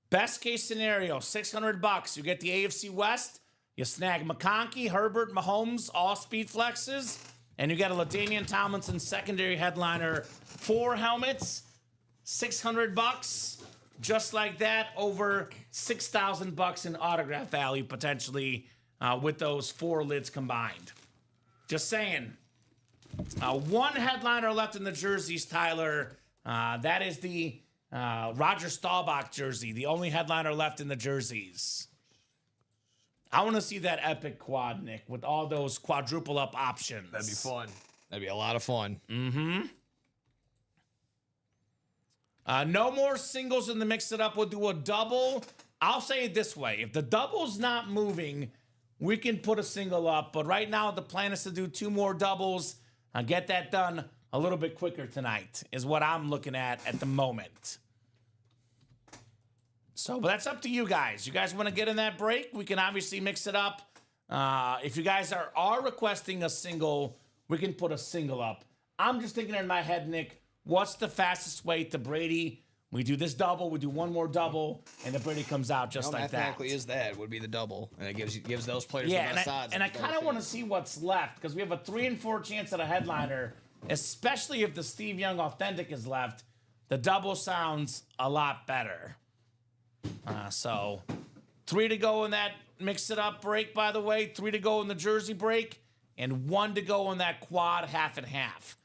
Best case scenario, $600. You get the AFC West. You snag McConkey, Herbert, Mahomes, all speed flexes, and you get a LaDainian Tomlinson secondary headliner, 4 helmets, $600. Just like that, over $6,000 in autograph value potentially with those 4 lids combined. Just saying. 1 headliner left in the jerseys, Tyler. That is the Roger Staubach jersey, the only headliner left in the jerseys. I want to see that epic quad, Nick, with all those quadruple up options. That'd be fun. That'd be a lot of fun. No more singles in the mix it up. We'll do a double. I'll say it this way. If the double's not moving, we can put a single up. But right now, the plan is to do 2 more doubles and get that done a little bit quicker tonight is what I'm looking at the moment. So, but that's up to you guys. You guys want to get in that break? We can obviously mix it up. If you guys are requesting a single, we can put a single up. I'm just thinking in my head, Nick, what's the fastest way to Brady? We do this double, we do one more double, and the Brady comes out just like that. Mathematically is that would be the double, and it gives those players Yeah, the best odds. and I kind of want to see what's left because we have a 3 and 4 chance at a headliner, especially if the Steve Young Authentic is left. The double sounds a lot better. So 3 to go in that mix it up break, by the way. 3 to go in the jersey break, and 1 to go in that quad half and half.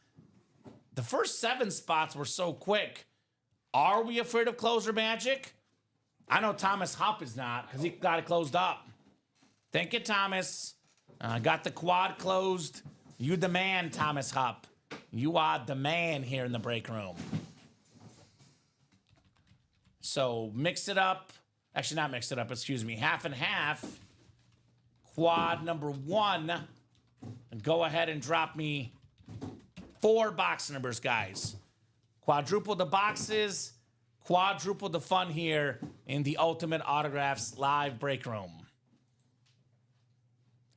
The first 7 spots were so quick. Are we afraid of closer magic? I know Thomas Hupp is not because he got it closed up. Thank you, Thomas. Got the quad closed. You the man, Thomas Hupp. You are the man here in the break room. So mix it up. Actually, not mix it up, excuse me. Half and half. Quad number 1. And go ahead and drop me 4 box numbers, guys. Quadruple the boxes. Quadruple the fun here in the Ultimate Autographs live break room.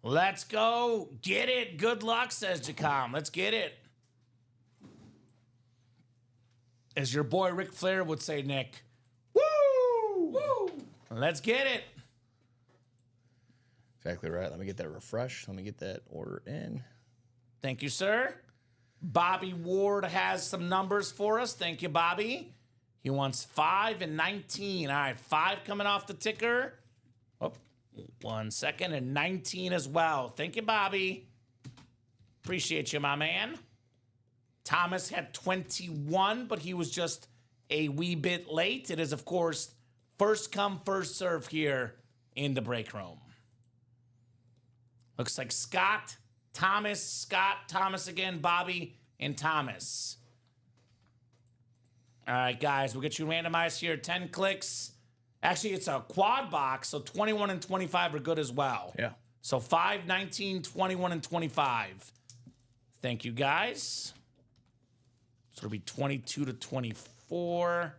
Let's go. Get it. Good luck, says Jacom. Let's get it. As your boy Ric Flair would say, Nick. Woo! Woo! Let's get it. Exactly right. Let me get that refresh. Let me get that order in. Thank you, sir. Bobby Ward has some numbers for us. Thank you, Bobby. He wants 5 and 19. All right, 5 coming off the ticker. Oh, 1 second. And 19 as well. Thank you, Bobby. Appreciate you, my man. Thomas had 21, but he was just a wee bit late. It is, of course, first come, first serve here in the break room. Looks like Scott, Thomas again, Bobby, and Thomas. All right, guys, we'll get you randomized here. 10 clicks. Actually, it's a quad box, so 21 and 25 are good as well. Yeah. So 5, 19, 21, and 25. Thank you, guys. So it'll be 22 to 24,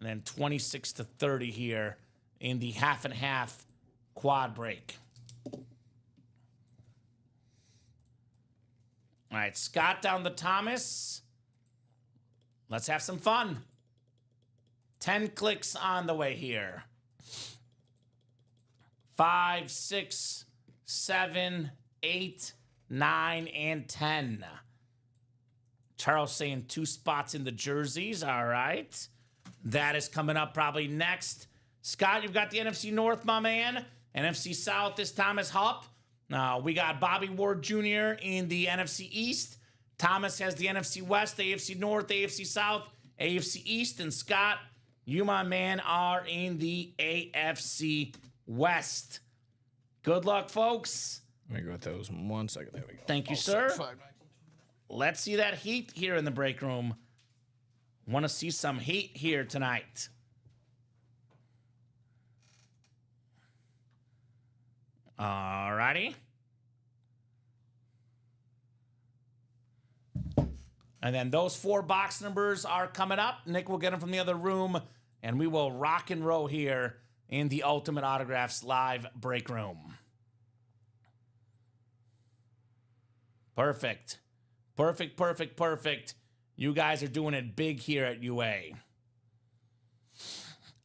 and then 26 to 30 here in the half and half quad break. All right, Scott down to Thomas. Let's have some fun. 10 clicks on the way here. 5, 6, 7, 8, 9, and 10. Charles saying 2 spots in the jerseys. All right. That is coming up probably next. Scott, you've got the NFC North, my man. NFC South is Thomas Hupp. We got Bobby Ward Jr. in the NFC East. Thomas has the NFC West, AFC North, AFC South, AFC East. And Scott, you, my man, are in the AFC West. Good luck, folks. Let me go with those 1 second. There we go. Thank you, sir. Let's see that heat here in the break room. Want to see some heat here tonight. All righty. And then those 4 box numbers are coming up. Nick will get them from the other room, and we will rock and roll here in the Ultimate Autographs live break room. Perfect. Perfect, perfect, perfect. You guys are doing it big here at UA.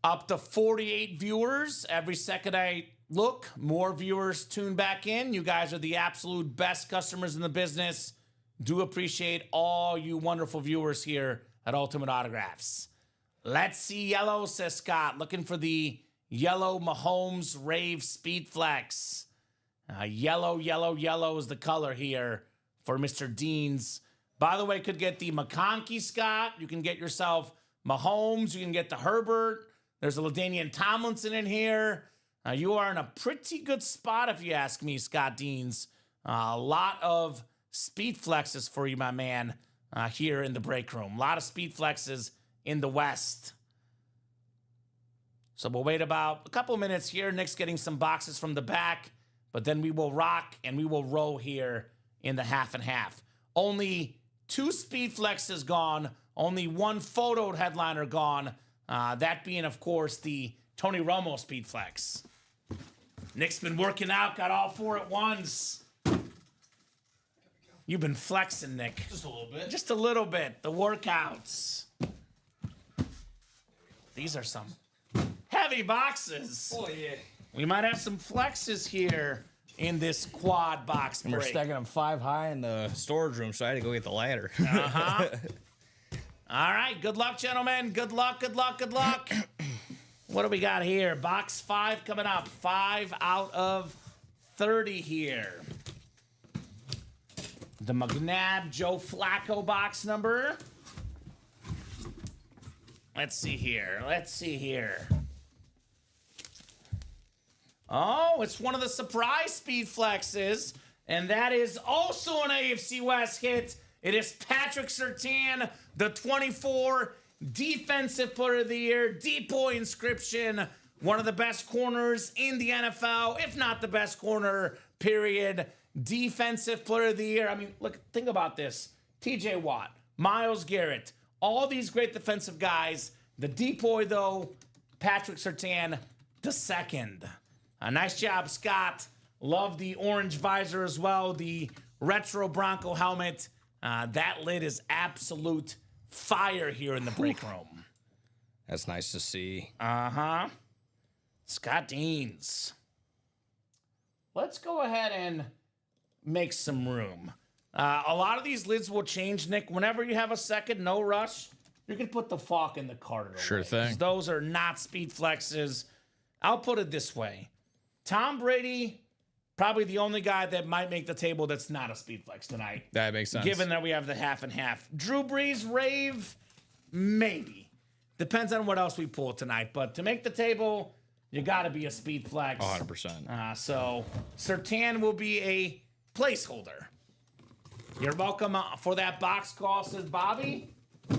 Up to 48 viewers. Every second I look, more viewers tune back in. You guys are the absolute best customers in the business. Do appreciate all you wonderful viewers here at Ultimate Autographs. Let's see yellow, says Scott. Looking for the yellow Mahomes Rave Speed Flex. Yellow, yellow, yellow is the color here for Mr. Deans. By the way, could get the McConkey, Scott. You can get yourself Mahomes. You can get the Herbert. There's a LaDainian Tomlinson in here. You are in a pretty good spot, if you ask me, Scott Deans. A lot of speed flexes for you, my man, here in the break room. A lot of speed flexes in the West. So we'll wait about a couple minutes here. Nick's getting some boxes from the back, but then we will rock and we will roll here in the half and half. Only 2 speed flexes gone. Only 1 photoed headliner gone. That being, of course, the Tony Romo speed flex. Nick's been working out, got all 4 at once. You've been flexing, Nick. Just a little bit. Just a little bit. The workouts. These are some heavy boxes. Oh, yeah. We might have some flexes here in this quad box And we're break. stacking them 5 high in the storage room, so I had to go get the ladder. Uh-huh. All right. Good luck, gentlemen. Good luck, good luck, good luck. What do we got here? Box 5 coming up. 5 out of 30 here. The McNabb Joe Flacco box number. Let's see here. Let's see here. Oh, it's one of the surprise speed flexes, and that is also an AFC West hit. It is Patrick Surtain, the 24 Defensive Player of the Year, Depoy inscription, one of the best corners in the NFL, if not the best corner, period. Defensive Player of the Year. I mean, look, think about this. TJ Watt, Myles Garrett, all these great defensive guys. The Depoy, though, Patrick Surtain, the second. Nice job, Scott. Love the orange visor as well. The retro Bronco helmet. That lid is absolute fire here in the break room. That's nice to see. Uh-huh. Scott Deans. Let's go ahead and make some room. A lot of these lids will change, Nick. Whenever you have a second, no rush, you can put the Falk in the Carter. Sure away, thing. 'cause those are not speed flexes. I'll put it this way. Tom Brady, probably the only guy that might make the table that's not a speed flex tonight. That makes sense. Given that we have the half and half. Drew Brees, Rave, maybe. Depends on what else we pull tonight. But to make the table, you got to be a speed flex. 100%. So Surtain will be a placeholder. You're welcome for that box call, says Bobby.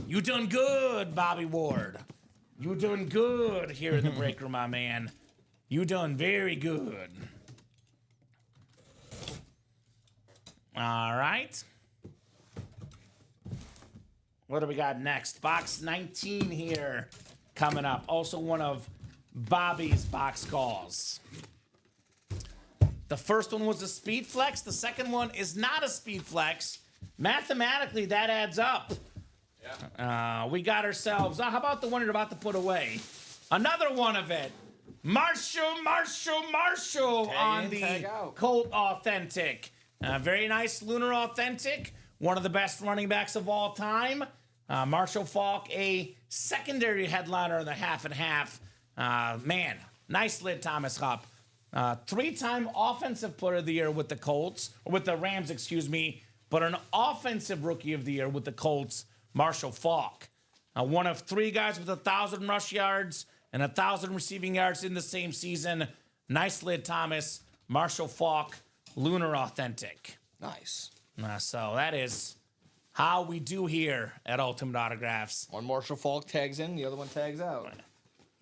You done good, Bobby Ward. You doing good here in the break room, my man. You done very good. All right. What do we got next? Box 19 here coming up. Also one of Bobby's box calls. The first one was a speed flex. The second one is not a speed flex. Mathematically, that adds up. Yeah. We got ourselves. How about the one you're about to put away? Another one of it. Marshall on in, the tag out. Colt Authentic. Very nice Lunar Authentic. One of the best running backs of all time. Marshall Faulk, a secondary headliner in the half and half. Man, nice lid, Thomas Hupp. 3-time offensive player of the year with the Colts, or with the Rams, excuse me, but an offensive rookie of the year with the Colts, Marshall Faulk. One of 3 guys with 1,000 rush yards and 1,000 receiving yards in the same season. Nice lid, Thomas. Marshall Faulk, Lunar Authentic. Nice. So that is how we do here at Ultimate Autographs. One Marshall Falk tags in, the other one tags out.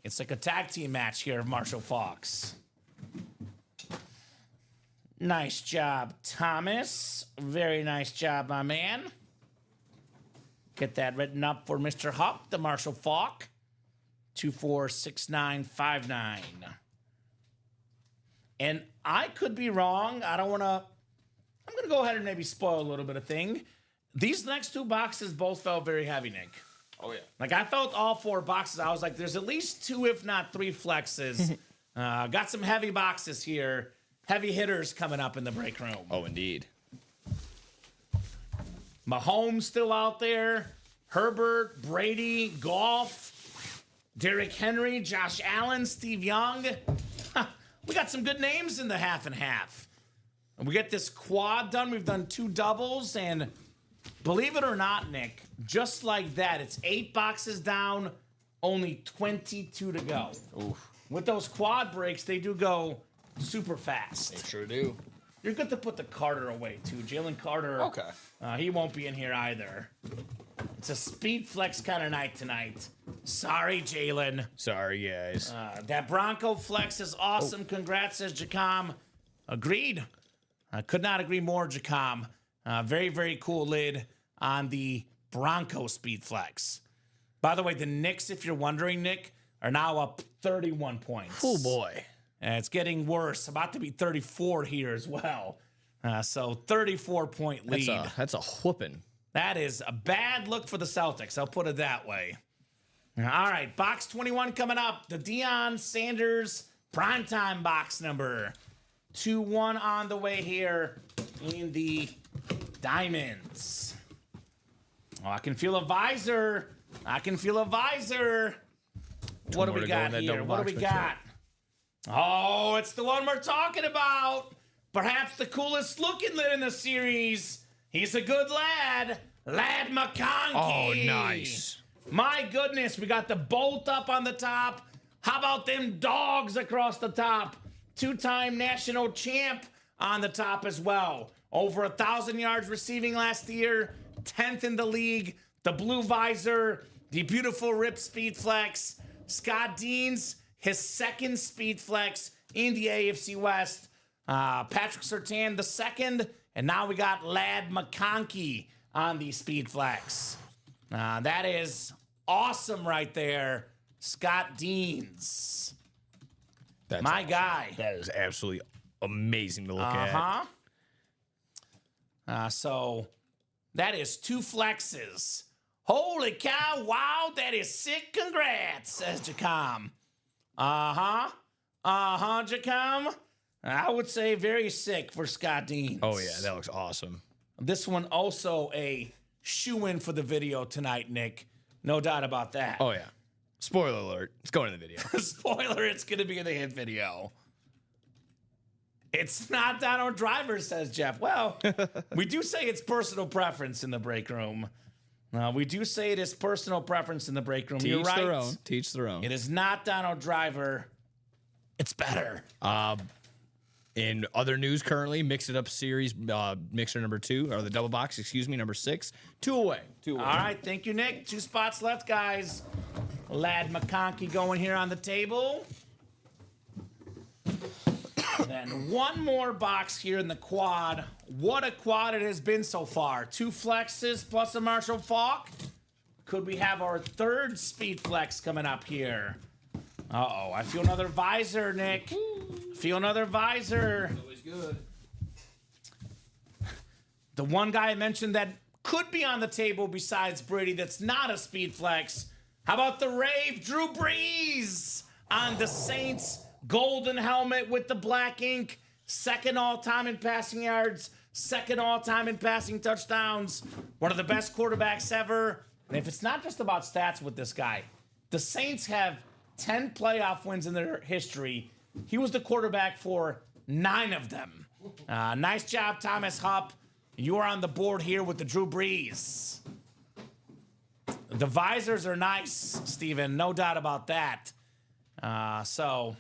It's like a tag team match here of Marshall Faulks. Nice job, Thomas. Very nice job, my man. Get that written up for Mr. Hupp, the Marshall Faulk. 246959. And I could be wrong. I'm going to go ahead and maybe spoil a little bit of thing. These next 2 boxes both felt very heavy, Nick. Oh, yeah. Like, I felt all 4 boxes. I was like, there's at least 2, if not 3 flexes. Got some heavy boxes here. Heavy hitters coming up in the break room. Oh, indeed. Mahomes still out there. Herbert, Brady, Goff, Derrick Henry, Josh Allen, Steve Young. We got some good names in the half and half. And we get this quad done. We've done 2 doubles. And believe it or not, Nick, just like that, it's 8 boxes down, only 22 to go. Oof. With those quad breaks, they do go super fast. They sure do. You're good to put the Carter away, too. Jalen Carter. Okay. He won't be in here either. It's a speed flex kind of night tonight. Sorry, Jalen. Sorry, guys. That Bronco flex is awesome. Congrats, says Jacom. Agreed. I could not agree more, Jacom. Very, very cool lid on the Bronco speed flex. By the way, the Knicks, if you're wondering, Nick, are now up 31 points. Oh, boy. And it's getting worse. About to be 34 here as well. So 34-point lead. That's a whooping. That is a bad look for the Celtics. I'll put it that way. All right, box 21 coming up. The Deion Sanders primetime box number. 2-1 on the way here in the Diamonds. Oh, I can feel a visor. I can feel a visor. What do we got here? What do we got? Oh, it's the one we're talking about. Perhaps the coolest looking lid in the series. He's a good lad. Lad McConkey. Oh, nice. My goodness, we got the bolt up on the top. How about them dogs across the top? Two-time national champ on the top as well. Over 1,000 yards receiving last year. 10th in the league. The blue visor. The beautiful Rip Speed Flex. Scott Deans, his second Speed Flex in the AFC West. Patrick Surtain the second. And now we got Lad McConkey on the Speed Flex. That is awesome right there. Scott Deans. That's my guy. That is absolutely amazing to look at. So that is 2 flexes. Holy cow, wow, that is sick. Congrats, says Jacom. Jacom. I would say very sick for Scott Deans. Oh, yeah, that looks awesome. This one also a shoe-in for the video tonight, Nick. No doubt about that. Oh, yeah. Spoiler alert. It's going in the video. Spoiler, it's going to be in the hit video. It's not Donald Driver, says Jeff. Well, we do say it's personal preference in the break room. We do say it is personal preference in the break room. You're right. Teach their own. Teach their own. It is not Donald Driver. It's better. In other news currently, Mix It Up Series mixer number 2, or the double box, excuse me, number 6. 2 away. 2 away. All right, thank you, Nick. 2 spots left, guys. Lad McConkey going here on the table. Then one more box here in the quad. What a quad it has been so far. 2 flexes plus a Marshall Faulk. Could we have our 3rd speed flex coming up here? Uh-oh, I feel another visor, Nick. Feel another visor. Always good. The one guy I mentioned that could be on the table besides Brady that's not a speed flex. How about the Rave, Drew Brees on the Saints golden helmet with the black ink. 2nd all-time in passing yards. 2nd all-time in passing touchdowns. One of the best quarterbacks ever. And if it's not just about stats with this guy, the Saints have 10 playoff wins in their history. He was the quarterback for 9 of them. Nice job, Thomas Hupp. You are on the board here with the Drew Brees. The visors are nice, Steven. No doubt about that. So,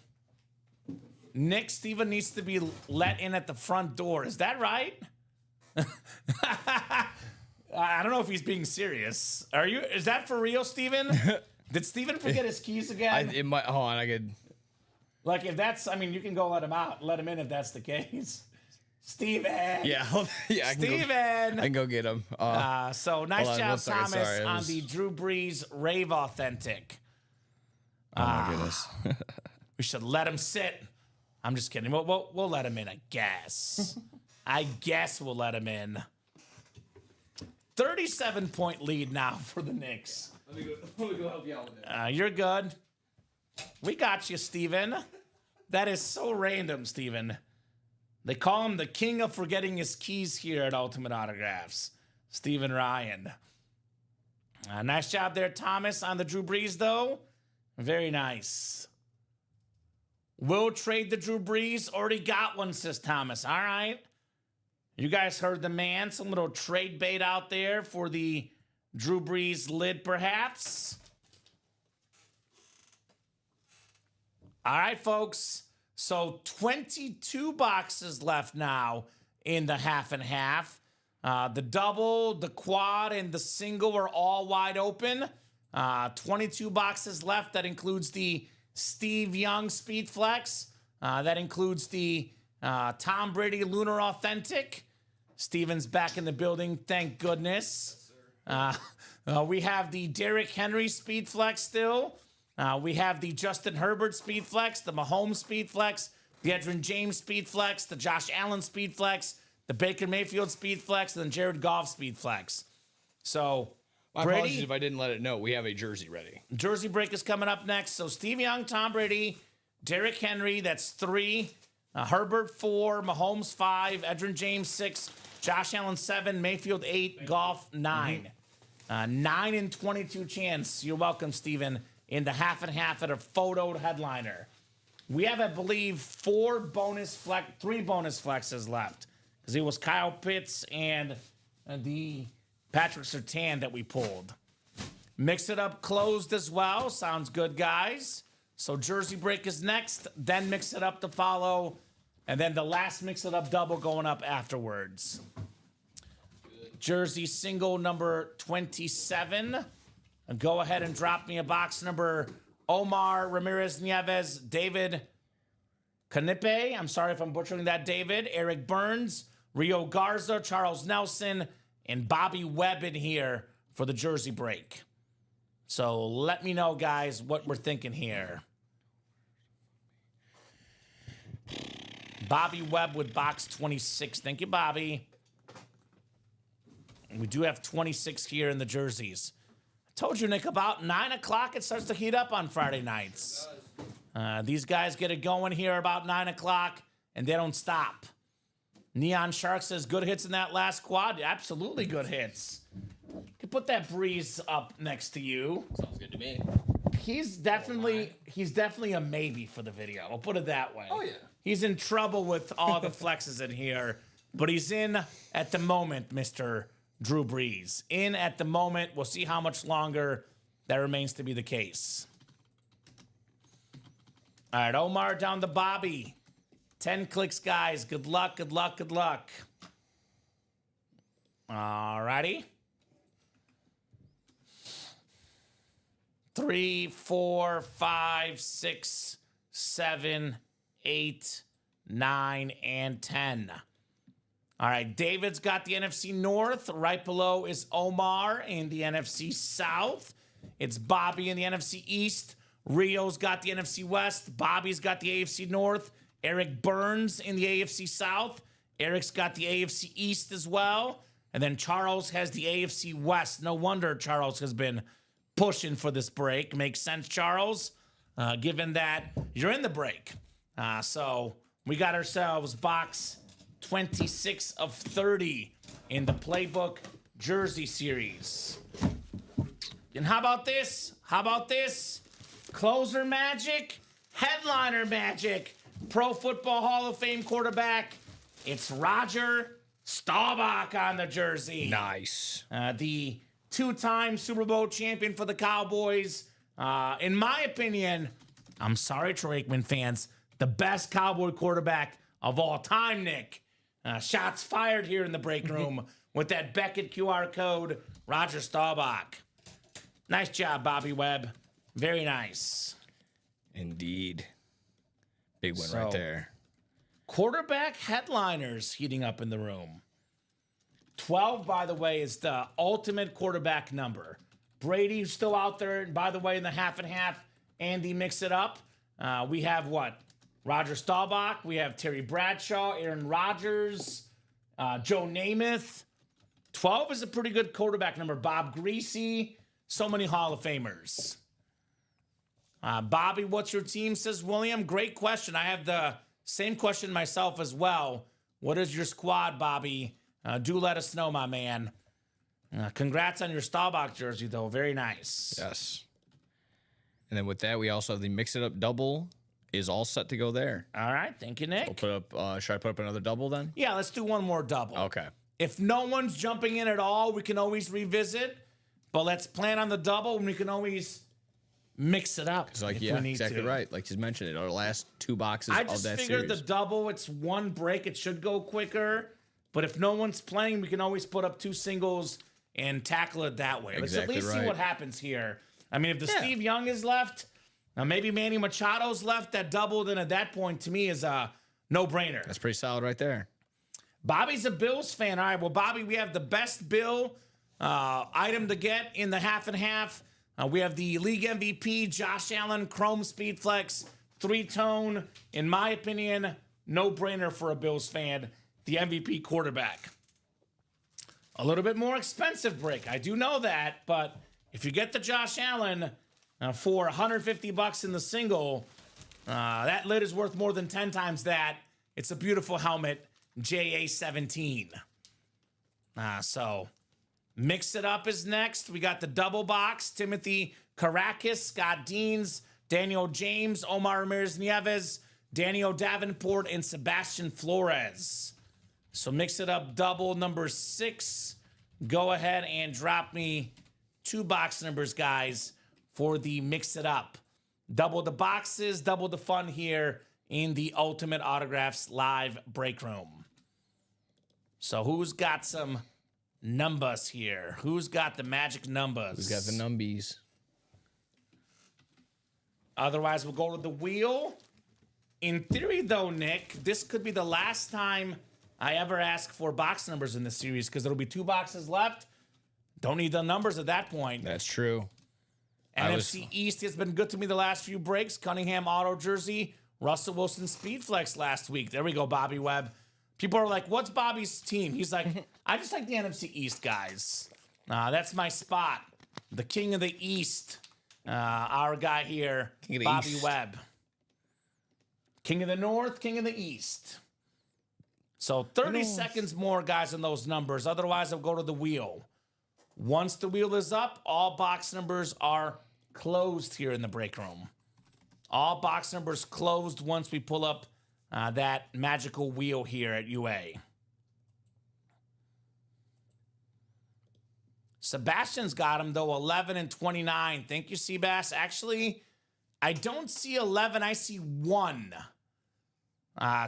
Nick, Steven needs to be let in at the front door. Is that right? I don't know if he's being serious. Are you? Is that for real, Steven? Did Steven forget his keys again? It might. Hold on, I could. Like, if that's, I mean, you can go let him out, let him in if that's the case. Steven. Yeah, yeah. Steven. I can go get him. So nice job, Thomas, sorry, on the Drew Brees Rave Authentic. Oh my goodness. We should let him sit. I'm just kidding. We'll let him in, I guess. I guess we'll let him in. 37-point lead now for the Knicks. Let me go help you out with it. You're good. We got you, Steven. That is so random, Steven. They call him the king of forgetting his keys here at Ultimate Autographs. Steven Ryan. Nice job there, Thomas, on the Drew Brees, though. Very nice. Will trade the Drew Brees. Already got one, says Thomas. All right. You guys heard the man. Some little trade bait out there for the Drew Brees lid, perhaps. All right, folks. So 22 boxes left now in the half and half. The double, the quad, and the single are all wide open. 22 boxes left. That includes the Steve Young Speed Flex. That includes the Tom Brady Lunar Authentic. Steven's back in the building, thank goodness. We have the Derrick Henry Speed Flex still. We have the Justin Herbert Speed Flex, the Mahomes Speed Flex, the Edgerrin James Speed Flex, the Josh Allen Speed Flex, the Baker Mayfield Speed Flex, and then Jared Goff Speed Flex. So, My Brady, apologies if I didn't let it know. We have a jersey ready. Jersey break is coming up next. So, Steve Young, Tom Brady, Derrick Henry, that's 3. Herbert 4, Mahomes 5, Edgerrin James 6, Josh Allen 7, Mayfield 8, Goff 9. 9 and 22 chance. You're welcome, Steven, in the half and half at a photoed headliner. We have, I believe, 3 bonus flexes left. Because it was Kyle Pitts and the Patrick Surtain that we pulled. Mix It Up closed as well. Sounds good, guys. So Jersey break is next, then Mix It Up to follow, and then the last Mix It Up double going up afterwards. Jersey single number 27. Go ahead and drop me a box number Omar Ramirez Nieves, David Canepe. I'm sorry if I'm butchering that, David. Eric Burns, Rio Garza, Charles Nelson, and Bobby Webb in here for the Jersey break. So let me know, guys, what we're thinking here. Bobby Webb with box 26. Thank you, Bobby. We do have 26 here in the jerseys. I told you, Nick, about 9 o'clock it starts to heat up on Friday nights. These guys get it going here about 9 o'clock, and they don't stop. Neon Shark says, good hits in that last quad. Absolutely good hits. You can put that Breeze up next to you. Sounds good to me. He's definitely a maybe for the video. I'll put it that way. Oh, yeah. He's in trouble with all the flexes in here, but he's in at the moment, Mr. Drew Brees. In at the moment. We'll see how much longer that remains to be the case. All right, Omar down to Bobby. 10 clicks, guys. Good luck, good luck, good luck. All righty. 3, 4, 5, 6, 7, 8, 9, and 10. All right, David's got the NFC North. Right below is Omar in the NFC South. It's Bobby in the NFC East. Rio's got the NFC West. Bobby's got the AFC North. Eric Burns in the AFC South. Eric's got the AFC East as well. And then Charles has the AFC West. No wonder Charles has been pushing for this break. Makes sense, Charles, given that you're in the break. So we got ourselves box 26 of 30 in the Playbook Jersey Series. And how about this? How about this? Closer magic, headliner magic. Pro Football Hall of Fame quarterback. It's Roger Staubach on the jersey. Nice. The 2-time Super Bowl champion for the Cowboys. In my opinion, I'm sorry, Troy Aikman fans, the best Cowboy quarterback of all time, Nick. Shots fired here in the break room with that Beckett QR code, Roger Staubach. Nice job, Bobby Webb. Very nice. Indeed. Big one right there. Quarterback headliners heating up in the room. 12, by the way, is the ultimate quarterback number. Brady's still out there. And by the way, in the half and half, Andy Mix It Up. We have what? Roger Staubach. We have Terry Bradshaw, Aaron Rodgers, Joe Namath. 12 is a pretty good quarterback number. Bob Greasy. So many Hall of Famers. Bobby, what's your team, says William. Great question. I have the same question myself as well. What is your squad, Bobby? Do let us know, my man. Congrats on your Staubach jersey, though. Very nice. Yes. And then with that, we also have the Mix It Up double is all set to go there. All right. Thank you, Nick. We'll put up, should I put up another double then? Yeah, let's do one more double. Okay. If no one's jumping in at all, we can always revisit. But let's plan on the double, and we can always mix it up. It's like, if yeah, we need exactly to. right. Like you mentioned it, our last 2 boxes I of just that figured series. the double, it's one break. It should go quicker. But if no one's playing, we can always put up 2 singles and tackle it that way. Exactly Let's at least see right. what happens here. I mean, if the Steve Young is left, maybe Manny Machado's left, that double, then at that point, to me, is a no-brainer. That's pretty solid right there. Bobby's a Bills fan. All right, well, Bobby, we have the best Bill item to get in the half and half. We have the league MVP, Josh Allen, Chrome Speed Flex, 3-tone. In my opinion, no-brainer for a Bills fan, the MVP quarterback. A little bit more expensive break. I do know that, but if you get the Josh Allen for $150 in the single, that lid is worth more than 10 times that. It's a beautiful helmet, JA17. So Mix It Up is next. We got the double box, Timothy Karakis, Scott Deans, Daniel James, Omar Ramirez-Nieves, Daniel Davenport, and Sebastian Flores. So Mix It Up double number 6. Go ahead and drop me 2 box numbers, guys, for the Mix It Up. Double the boxes, double the fun here in the Ultimate Autographs live break room. So who's got some numbers here? Who's got the magic numbers? Who's got the numbies? Otherwise, we'll go to the wheel. In theory, though, Nick, this could be the last time I ever ask for box numbers in this series because there'll be 2 boxes left. Don't need the numbers at that point. That's true. NFC East has been good to me the last few breaks. Cunningham auto jersey, Russell Wilson speed flex last week. There we go, Bobby Webb. People are like, what's Bobby's team? He's like, I just like the NFC East, guys. That's my spot. The king of the East. Our guy here, Bobby Webb. King of the North, king of the East. So 30 seconds more, guys, on those numbers. Otherwise, I'll go to the wheel. Once the wheel is up, all box numbers are closed here in the break room. All box numbers closed once we pull up that magical wheel here at UA. Sebastian's got him, though, 11 and 29. Thank you, Seabass. Actually, I don't see 11. I see 1.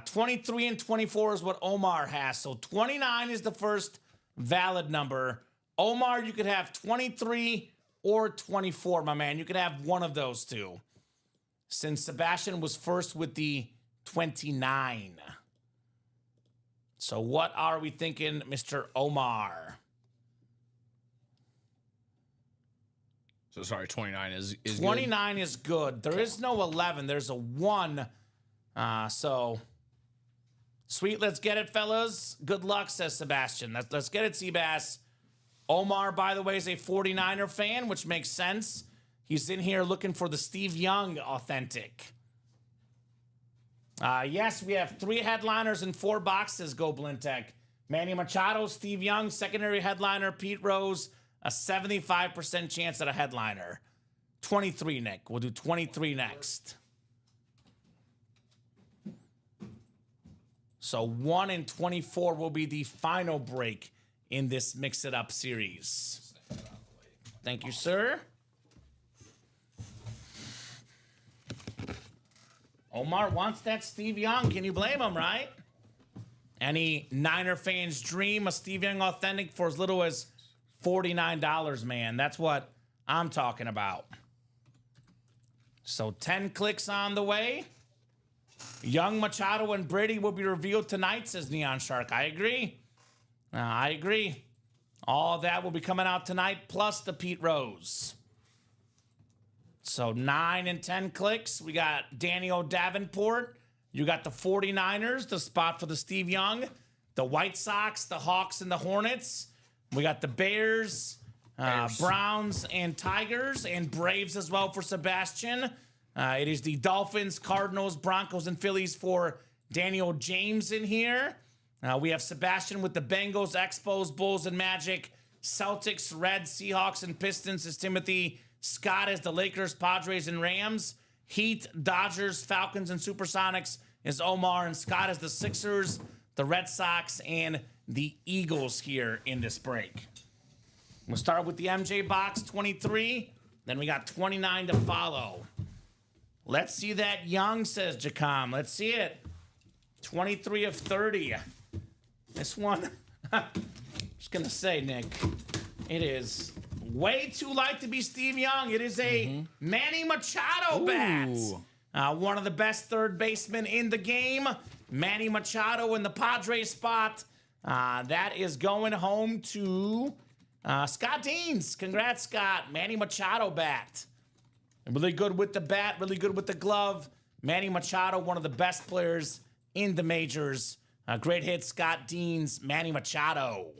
23 and 24 is what Omar has. So 29 is the first valid number. Omar, you could have 23 or 24, my man. You could have one of those two. Since Sebastian was first with the 29. So what are we thinking, Mr. Omar? So sorry, 29 is 29 is good. There is no 11. There's a 1. So sweet, let's get it, fellas. Good luck, says Sebastian. Let's get it, Seabass. Omar, by the way, is a 49er fan, which makes sense. He's in here looking for the Steve Young authentic. Yes, we have 3 headliners and 4 boxes, Go Blintech. Manny Machado, Steve Young, secondary headliner, Pete Rose, a 75% chance at a headliner. 23, Nick. We'll do 23 next. So 1 and 24 will be the final break in this Mix It Up series. Thank you, sir. Omar wants that Steve Young. Can you blame him, right? Any Niner fans dream a Steve Young authentic for as little as $49, man. That's what I'm talking about. So 10 clicks on the way. Young, Machado, and Brady will be revealed tonight, says Neon Shark. I agree. I agree. All that will be coming out tonight, plus the Pete Rose. So 9 and 10 clicks. We got Daniel Davenport. You got the 49ers, the spot for the Steve Young. The White Sox, the Hawks, and the Hornets. We got the Bears, Browns, and Tigers, and Braves as well for Sebastian. It is the Dolphins, Cardinals, Broncos, and Phillies for Daniel James in here. We have Sebastian with the Bengals, Expos, Bulls, and Magic. Celtics, Reds, Seahawks, and Pistons is Timothy. Scott is the Lakers, Padres, and Rams. Heat, Dodgers, Falcons, and Supersonics is Omar. And Scott is the Sixers, the Red Sox, and the Eagles here in this break. We'll start with the MJ box, 23. Then we got 29 to follow. Let's see that Young, says Jacom. Let's see it. 23 of 30. This one, just going to say, Nick, it is way too light to be Steve Young. It is a Manny Machado bat. One of the best third basemen in the game. Manny Machado in the Padres spot. That is going home to Scott Deans, congrats, Scott. Manny Machado bat. Really good with the bat, really good with the glove. Manny Machado, one of the best players in the majors. Great hit, Scott Deans, Manny Machado.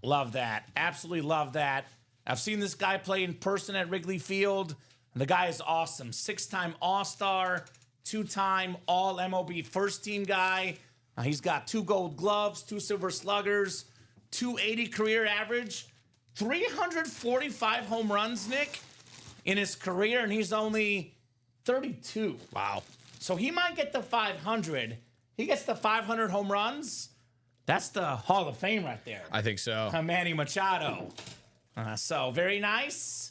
Love that. Absolutely love that. I've seen this guy play in person at Wrigley Field. And the guy is awesome. 6-time All-Star, 2-time All-MLB first-team guy. He's got 2 gold gloves, 2 silver sluggers, 280 career average, 345 home runs, Nick, in his career, and he's only 32. Wow. So he might get the 500. He gets the 500 home runs. That's the Hall of Fame right there. I think so. Manny Machado. So very nice.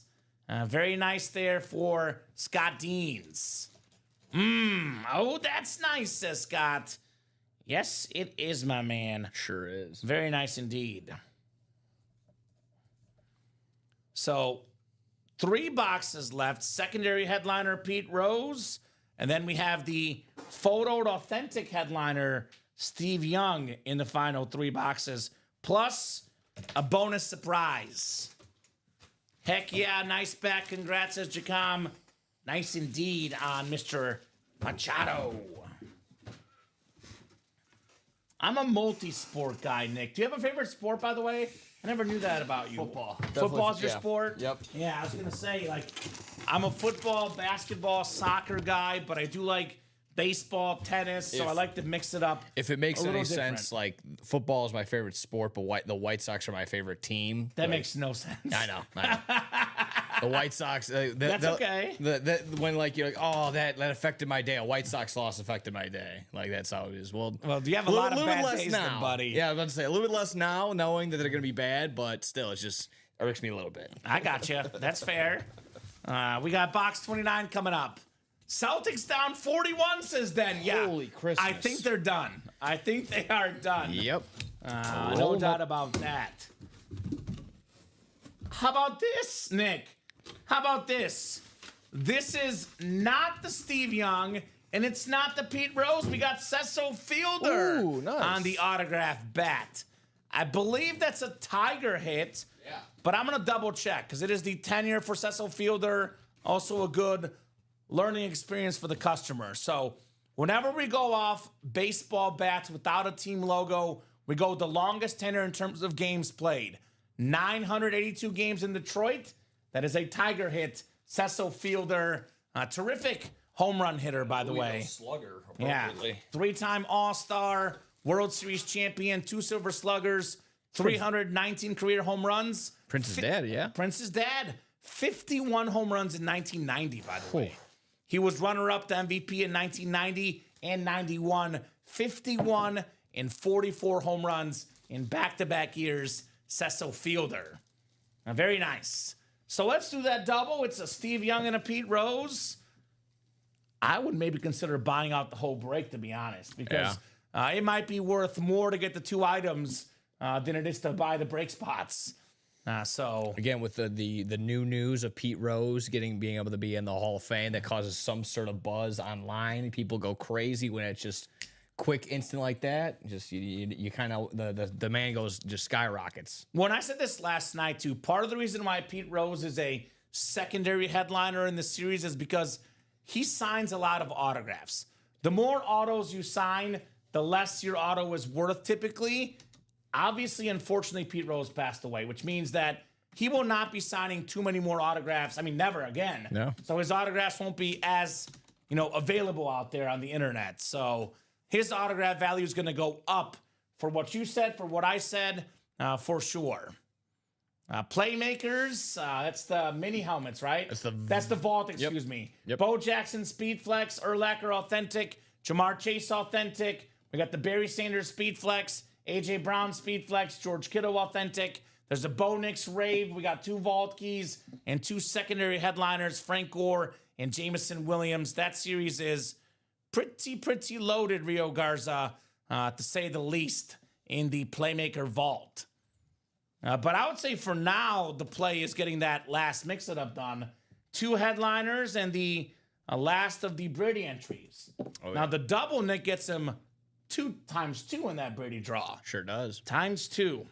Very nice there for Scott Deans. Oh, that's nice, says Scott. Yes, it is, my man. Sure is. Very nice indeed. So 3 boxes left. Secondary headliner, Pete Rose. And then we have the photoed authentic headliner, Steve Young, in the final 3 boxes. Plus a bonus surprise. Heck yeah, nice back. Congrats, says Jacom. Nice indeed on Mr. Machado. I'm a multi-sport guy, Nick. Do you have a favorite sport, by the way? I never knew that about you. Football. Football's your Yeah. sport? Yep. Yeah, I was going to say, like, I'm a football, basketball, soccer guy, but I do like baseball, tennis, so I like to mix it up. If it makes a little any different. sense, like football is my favorite sport, but the White Sox are my favorite team. That makes no sense. I know. The White Sox. That's okay. When like you're like, oh, that affected my day. A White Sox loss affected my day. Like that's how it is. Well, do you have a lot of bad days then, buddy? Yeah, I was about to say a little bit less now, knowing that they're gonna be bad, but still, it irks me a little bit. I got you. That's fair. We got box 29 coming up. Celtics down 41, says Den. Yeah. Holy Christmas. I think they're done. I think they are done. Yep. No doubt about that. How about this, Nick? How about this? This is not the Steve Young, and it's not the Pete Rose. We got Cecil Fielder Ooh, nice. on the autograph bat. I believe that's a Tiger hit, but I'm going to double check because it is the tenure for Cecil Fielder. Also a good learning experience for the customer. So whenever we go off baseball bats without a team logo, we go with the longest tenure in terms of games played. 982 games in Detroit. That is a Tiger hit. Cecil Fielder, a terrific home run hitter, by the way. Slugger. Yeah. 3-time All-Star, World Series champion, 2 silver sluggers, 319 career home runs. Prince's dad, yeah. Prince's dad, 51 home runs in 1990, by the way. He was runner-up to MVP in 1990 and 91. 51 and 44 home runs in back-to-back years. Cecil Fielder. Very nice. So let's do that double. It's a Steve Young and a Pete Rose. I would maybe consider buying out the whole break, to be honest, because it might be worth more to get the 2 items than it is to buy the break spots. So Again, with the new news of Pete Rose being able to be in the Hall of Fame, that causes some sort of buzz online. People go crazy when it's just quick, instant like that. Just you kind of the demand just skyrockets. when I said this last night too, part of the reason why Pete Rose is a secondary headliner in the series is because he signs a lot of autographs. The more autos you sign, the less your auto is worth typically. Obviously, unfortunately, Pete Rose passed away, which means that he will not be signing too many more autographs. I mean, never again. No. So his autographs won't be as, available out there on the internet. So his autograph value is going to go up for what you said, for what I said, for sure. Playmakers, that's the mini helmets, right? That's the vault, excuse me. Yep. Bo Jackson Speed Flex, Urlacher Authentic, Jamar Chase Authentic. We got the Barry Sanders Speed Flex, AJ Brown Speed Flex, George Kittle Authentic. There's a Bo Nix Rave. We got 2 vault keys and 2 secondary headliners, Frank Gore and Jameson Williams. That series is pretty loaded, Rio Garza, to say the least, in the Playmaker vault. But I would say for now, the play is getting that last mix-it-up done. 2 headliners and the last of the Brady entries. Now, the double, Nick, gets him 2 times 2 in that Brady draw. Sure does. Times 2.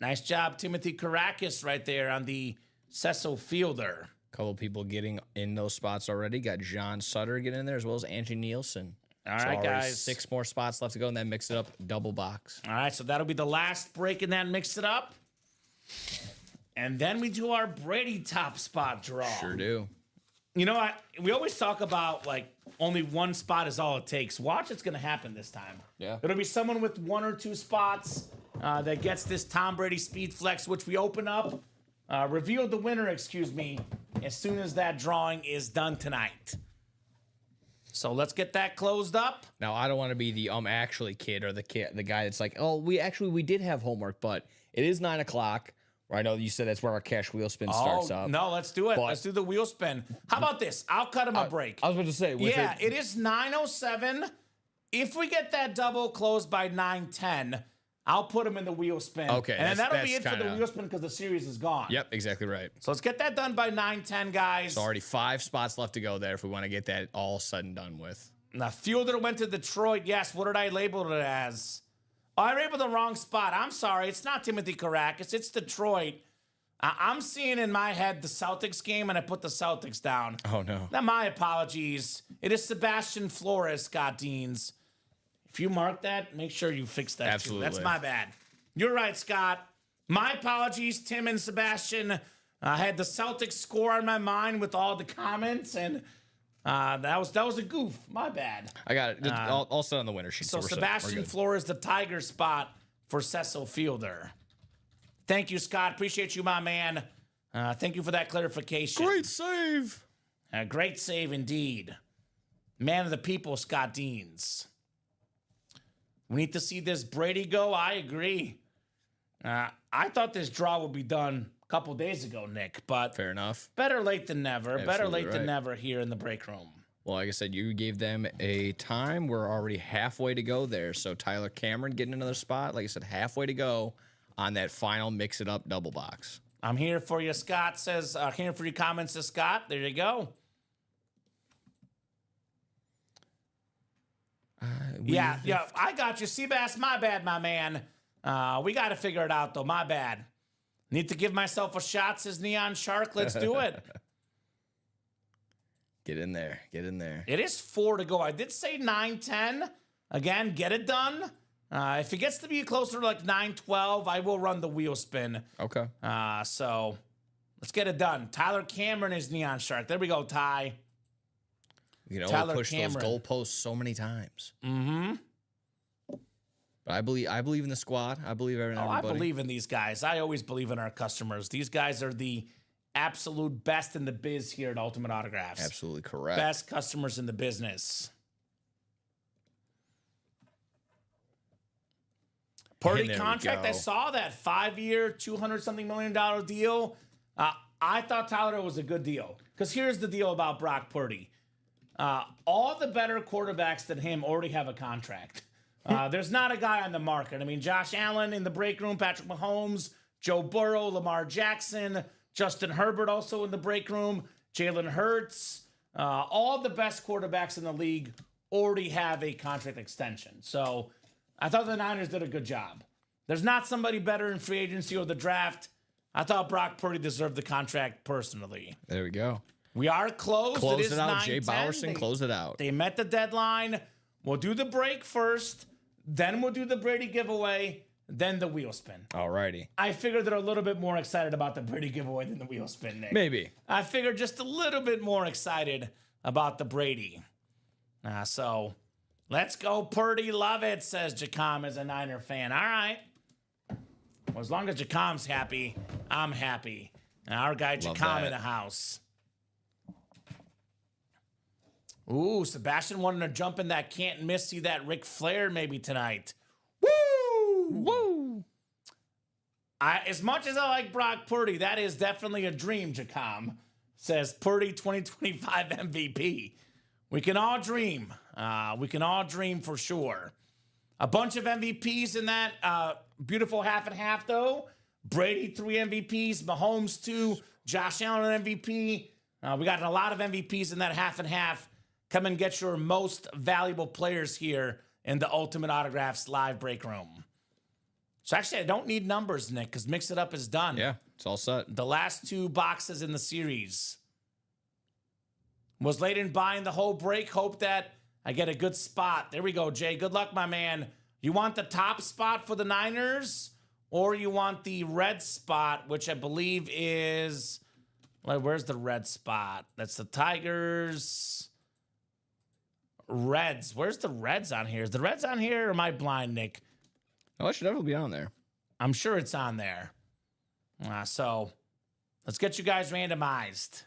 Nice job, Timothy Karakis, right there on the Cecil Fielder. Couple people getting in those spots already. Got John Sutter getting in there as well as Angie Nielsen. All So right, already guys. 6 more spots left to go, and then mix it up double box. All right, so that'll be the last break in that Mix It Up. And then we do our Brady top spot draw. Sure do. You know, we always talk about, like, only one spot is all it takes. Watch, it's going to happen this time. Yeah. It'll be someone with 1 or 2 spots that gets this Tom Brady Speed Flex, which we open up, reveal the winner, as soon as that drawing is done tonight. So let's get that closed up. Now I don't want to be the actually kid or the guy that's like, oh, we did have homework, but it is 9 o'clock. Or I know you said that's where our cash wheel spin starts up. No, let's do it. But- Let's do the wheel spin. How about this? I'll cut him a break. I was about to say, It is 9:07. If we get that double closed by 9:10, I'll put him in the wheel spin. Okay, and then that'll be that's it for the kinda- wheel spin because the series is gone. Yep, exactly right. So let's get that done by 9:10, guys. So already 5 spots left to go there if we want to get that all said and done with. Now, Fielder went to Detroit. Yes, what did I label it as? Oh, I labeled the wrong spot. I'm sorry. It's not Timothy Karakis. It's Detroit. I'm seeing in my head the Celtics game, and I put the Celtics down. Oh, no. Now, my apologies. It is Sebastian Flores, Scott Deans. If you mark that, make sure you fix that, Absolutely. too. That's my bad. You're right, Scott. My apologies, Tim and Sebastian. I had the Celtics score on my mind with all the comments, and that was a goof. My bad. I got it. All set on the winner sheet. So we're set. We're Sebastian good. Flores, the Tiger spot for Cecil Fielder. Thank you, Scott. Appreciate you, my man. Thank you for that clarification. Great save. Great save indeed. Man of the people, Scott Deans. We need to see this Brady go. I agree. I thought this draw would be done a couple days ago, Nick, but Fair enough. better late than never. Better Absolutely late than right. never here in the break room. Well, like I said, you gave them a time. We're already halfway to go there. So Tyler Cameron getting another spot. Like I said, halfway to go on that final Mix It Up double box. I'm here for you, Scott says. Here for your comments to Scott. There you go. Yeah, I got you. Seabass, my bad, my man. We got to figure it out, though. My bad. Need to give myself a shot, says Neon Shark. Let's do it. Get in there. Get in there. It is 4 to go. I did say 9:10. Again, get it done. If it gets to be closer to like 9:12, I will run the wheel spin. Okay. So let's get it done. Tyler Cameron is Neon Shark. There we go, Ty. You know, Tyler we pushed those Cameron. goalposts so many times. Mm-hmm. But I believe in the squad. I believe in everybody. I believe in these guys. I always believe in our customers. These guys are the absolute best in the biz here at Ultimate Autographs. Absolutely correct. Best customers in the business. Purdy there we contract. I go. saw that 5-year, $200-something million deal. I thought Tyler was a good deal. Because here's the deal about Brock Purdy. All the better quarterbacks than him already have a contract. There's not a guy on the market. I mean, Josh Allen in the break room, Patrick Mahomes, Joe Burrow, Lamar Jackson, Justin Herbert also in the break room, Jalen Hurts. All the best quarterbacks in the league already have a contract extension. So I thought the Niners did a good job. There's not somebody better in free agency or the draft. I thought Brock Purdy deserved the contract personally. There we go. We are closed. Close It is it out. Jay 9:10. Bowerson, close it out. They met the deadline. We'll do the break first, then we'll do the Brady giveaway, then the wheel spin. Alrighty. I figured they're a little bit more excited about the Brady giveaway than the wheel spin, Nick. Maybe. I figured just a little bit more excited about the Brady. So let's go, Purdy. Love it, says Jacom as a Niner fan. All right. Well, as long as Jacom's happy, I'm happy. Our guy Love Jacom that. in the house. Ooh, Sebastian wanting to jump in that can't miss. See that Ric Flair maybe tonight. Woo! Woo! As much as I like Brock Purdy, that is definitely a dream, Jacom. Says Purdy 2025 MVP. We can all dream. We can all dream for sure. A bunch of MVPs in that beautiful half and half, though. Brady, 3 MVPs. Mahomes, 2. Josh Allen, an MVP. We got a lot of MVPs in that half and half. Come and get your most valuable players here in the Ultimate Autographs live break room. So actually, I don't need numbers, Nick, because Mix It Up is done. Yeah, it's all set. The last 2 boxes in the series. Was late in buying the whole break. Hope that I get a good spot. There we go, Jay. Good luck, my man. You want the top spot for the Niners, or you want the red spot, which I believe is... Where's the red spot? That's the Tigers. Reds. Where's the Reds on here? Is the Reds on here, or am I blind, Nick? Oh, it should definitely be on there. I'm sure it's on there. So let's get you guys randomized.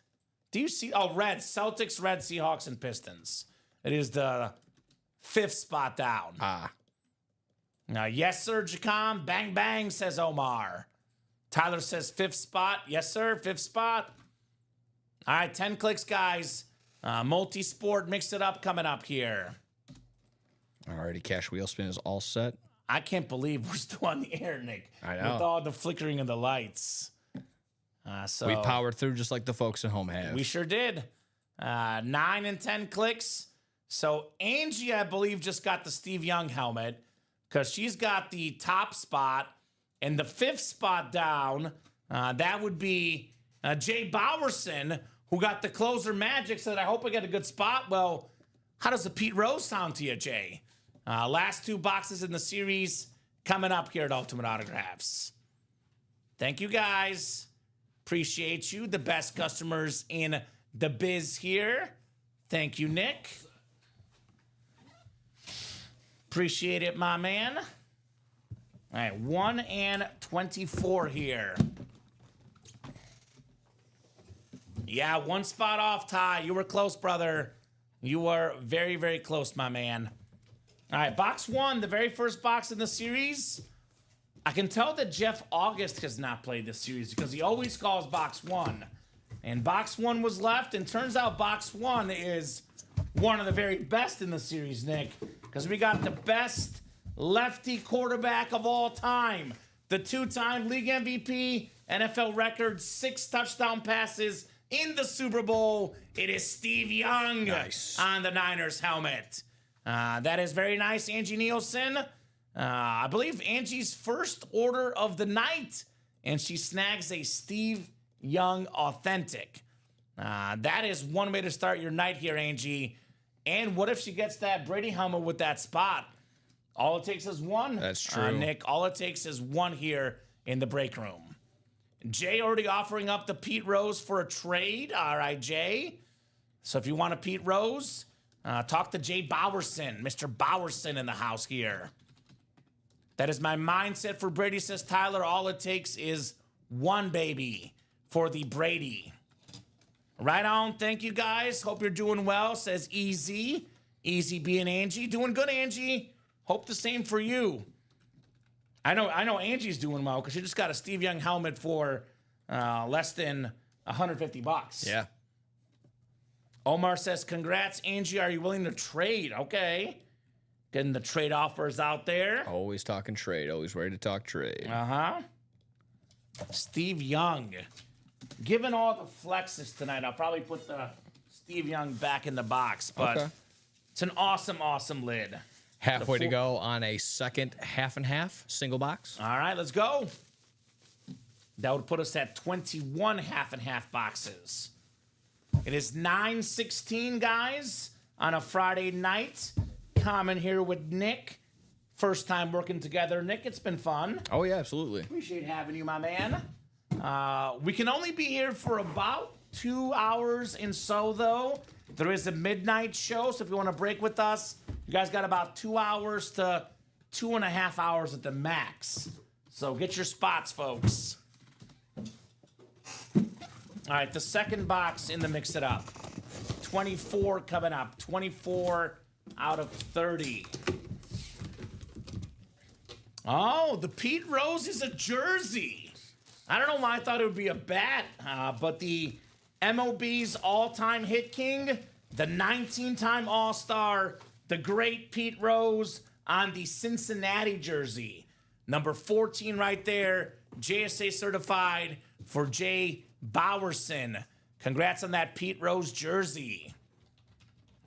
Do you see? Oh, Reds, Celtics, Reds, Seahawks, and Pistons. It is the 5th spot down. Yes, sir, Jacom. Bang, bang, says Omar. Tyler says 5th spot. Yes, sir, 5th spot. All right, 10 clicks, guys. Multi-sport, Mix It Up coming up here. Alrighty, cash wheel spin is all set. I can't believe we're still on the air, Nick. I know. With all the flickering of the lights. So We powered through just like the folks at home have. we sure did. 9 and 10 clicks. So Angie, I believe, just got the Steve Young helmet because she's got the top spot, and the 5th spot down, that would be Jay Bowerson, who got the closer magic. Said, I hope I get a good spot. Well, how does the Pete Rose sound to you, Jay? Last 2 boxes in the series coming up here at Ultimate Autographs. Thank you, guys. Appreciate you. The best customers in the biz here. Thank you, Nick. Appreciate it, my man. All right, 1 and 24 here. Yeah, 1 spot off, Ty. You were close, brother. You were very, very close, my man. All right, box 1, the very first box in the series. I can tell that Jeff August has not played this series because he always calls box 1. And box 1 was left, and turns out box 1 is one of the very best in the series, Nick, because we got the best lefty quarterback of all time. The 2-time league MVP, NFL record, 6 touchdown passes in the Super Bowl. It is Steve Young on the Niners helmet. That is very nice, Angie Nielsen. I believe Angie's first order of the night, and she snags a Steve Young authentic. That is one way to start your night here, Angie. And what if she gets that Brady helmet with that spot? All it takes is 1. That's true. Nick, all it takes is 1 here in the break room. Jay already offering up the Pete Rose for a trade. All right, Jay. So if you want a Pete Rose, talk to Jay Bowerson, Mr. Bowerson in the house here. That is my mindset for Brady, says Tyler. All it takes is 1, baby, for the Brady. Right on. Thank you, guys. Hope you're doing well, says Easy. Easy being Angie. Doing good, Angie. Hope the same for you. I know Angie's doing well because she just got a Steve Young helmet for less than $150. Yeah. Omar says, congrats, Angie. Are you willing to trade? Okay. Getting the trade offers out there. Always talking trade. Always ready to talk trade. Steve Young. Given all the flexes tonight, I'll probably put the Steve Young back in the box. But it's an awesome, awesome lid. Halfway to go on a second half and half single box. All right, let's go. That would put us at 21 half and half boxes. It is 9:16, guys, on a Friday night. Common here with Nick. First time working together. Nick, it's been fun. Oh, yeah, absolutely. Appreciate having you, my man. We can only be here for about 2 hours and so, though. There is a midnight show, so if you want to break with us, you guys got about 2 hours to 2.5 hours at the max. So get your spots, folks. All right, the second box in the Mix It Up. 24 coming up. 24 out of 30. Oh, the Pete Rose is a jersey. I don't know why I thought it would be a bat, but the MLB's all-time hit king, the 19-time All-Star, the great Pete Rose on the Cincinnati jersey. Number 14 right there, JSA certified for Jay Bowerson. Congrats on that Pete Rose jersey.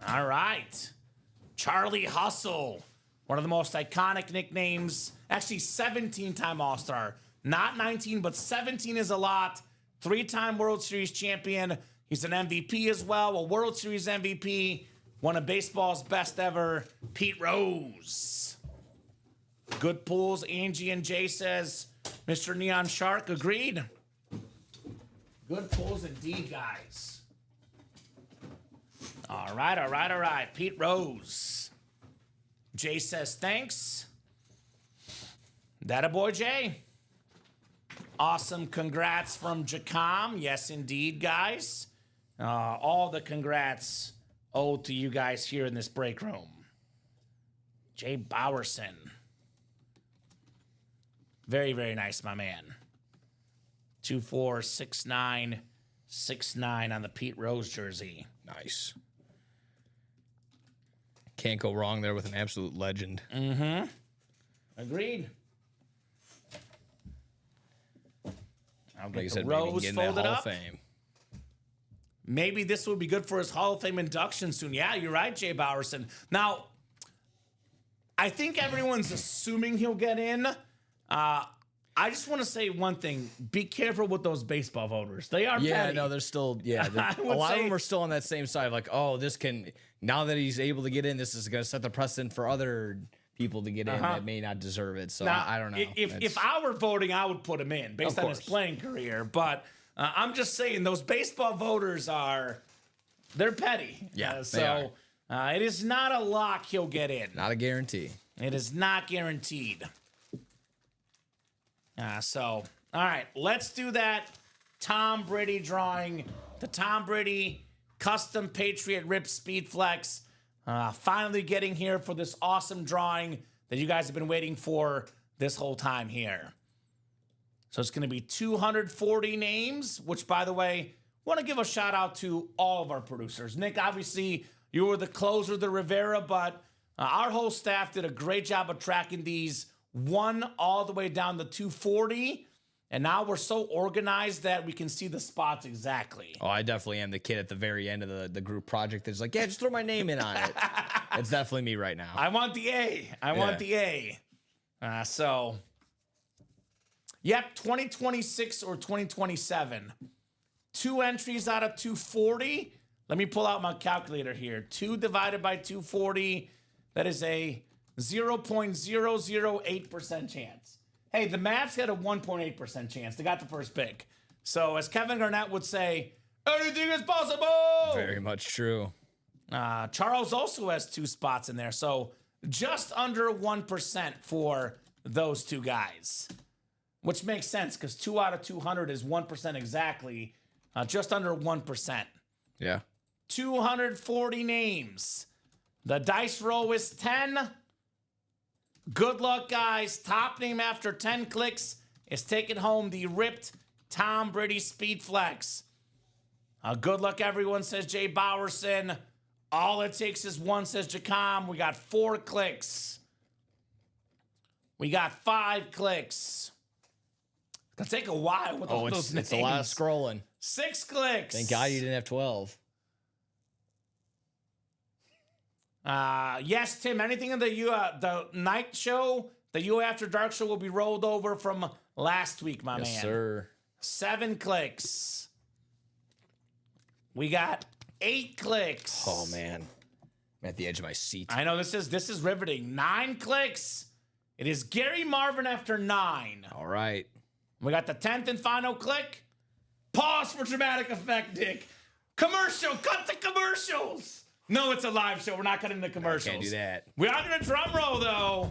All right. Charlie Hustle one of the most iconic nicknames. Actually, 17-time All-Star. Not 19, but 17 is a lot. 3-time World Series champion. He's an MVP as well, a World Series MVP. One of baseball's best ever, Pete Rose. Good pulls. Angie and Jay says, Mr. Neon Shark agreed. Good pulls indeed, guys. All right. Pete Rose. Jay says thanks. That a boy, Jay. Awesome congrats from Jacom. Yes, indeed, guys. All the congrats owed to you guys here in this break room. Jay Bowerson. Very, very nice, my man. 246969 on the Pete Rose jersey. Nice. Can't go wrong there with an absolute legend. Agreed. I'll Like get I the said, maybe Rose get in that folded Hall up. of Fame. Maybe this would be good for his Hall of Fame induction soon. Yeah, you're right, Jay Bowerson. Now, I think everyone's assuming he'll get in. I just want to say one thing. Be careful with those baseball voters. They are petty. No, they're still, a would lot of say- them are still on that same side. Like, oh, this can, now that he's able to get in, this is going to set the precedent for other people to get in that may not deserve it. So Now, I don't know. If I were voting, I would put him in based Of on his course. playing career. But I'm just saying those baseball voters they're petty. Yeah, So it is not a lock he'll get in. Not a guarantee. It is not guaranteed. All right, let's do that Tom Brady drawing. The Tom Brady custom Patriot Rip Speed Flex. Finally getting here for this awesome drawing that you guys have been waiting for this whole time here. So it's going to be 240 names, which, by the way, want to give a shout out to all of our producers. Nick, obviously, you were the closer, the Rivera, but our whole staff did a great job of tracking these one all the way down to 240. And now we're so organized that we can see the spots exactly. Oh, I definitely am the kid at the very end of the group project that's like, yeah, just throw my name in on it. It's definitely me right now. I want the A. I want the A. Yep, 2026 or 2027. 2 entries out of 240. Let me pull out my calculator here. 2 divided by 240. That is a 0.008% chance. Hey, the Mavs had a 1.8% chance. They got the first pick. So, as Kevin Garnett would say, anything is possible. Very much true. Charles also has 2 spots in there. So, just under 1% for those 2 guys, which makes sense because 2 out of 200 is 1% exactly. Just under 1%. Yeah. 240 names. The dice roll is 10. Good luck, guys. Top name after 10 clicks is taking home the ripped Tom Brady Speed Flex. Good luck, everyone, says Jay Bowerson. All it takes is 1, says Jacom. We got 4 clicks. We got 5 clicks. It's going to take a while with all those names. It's a lot of scrolling. 6 clicks. Thank God you didn't have 12. Yes, Tim. Anything in the night show, the U After Dark show will be rolled over from last week, my man. Yes, sir. 7 clicks. We got 8 clicks. Oh, man. I'm at the edge of my seat. I know this is riveting. 9 clicks. It is Gary Marvin after 9. All right. We got the 10th and final click. Pause for dramatic effect, Dick. Commercial. Cut the commercials. No, it's a live show. We're not cutting the commercials. Can't do that. We are going to drum roll, though.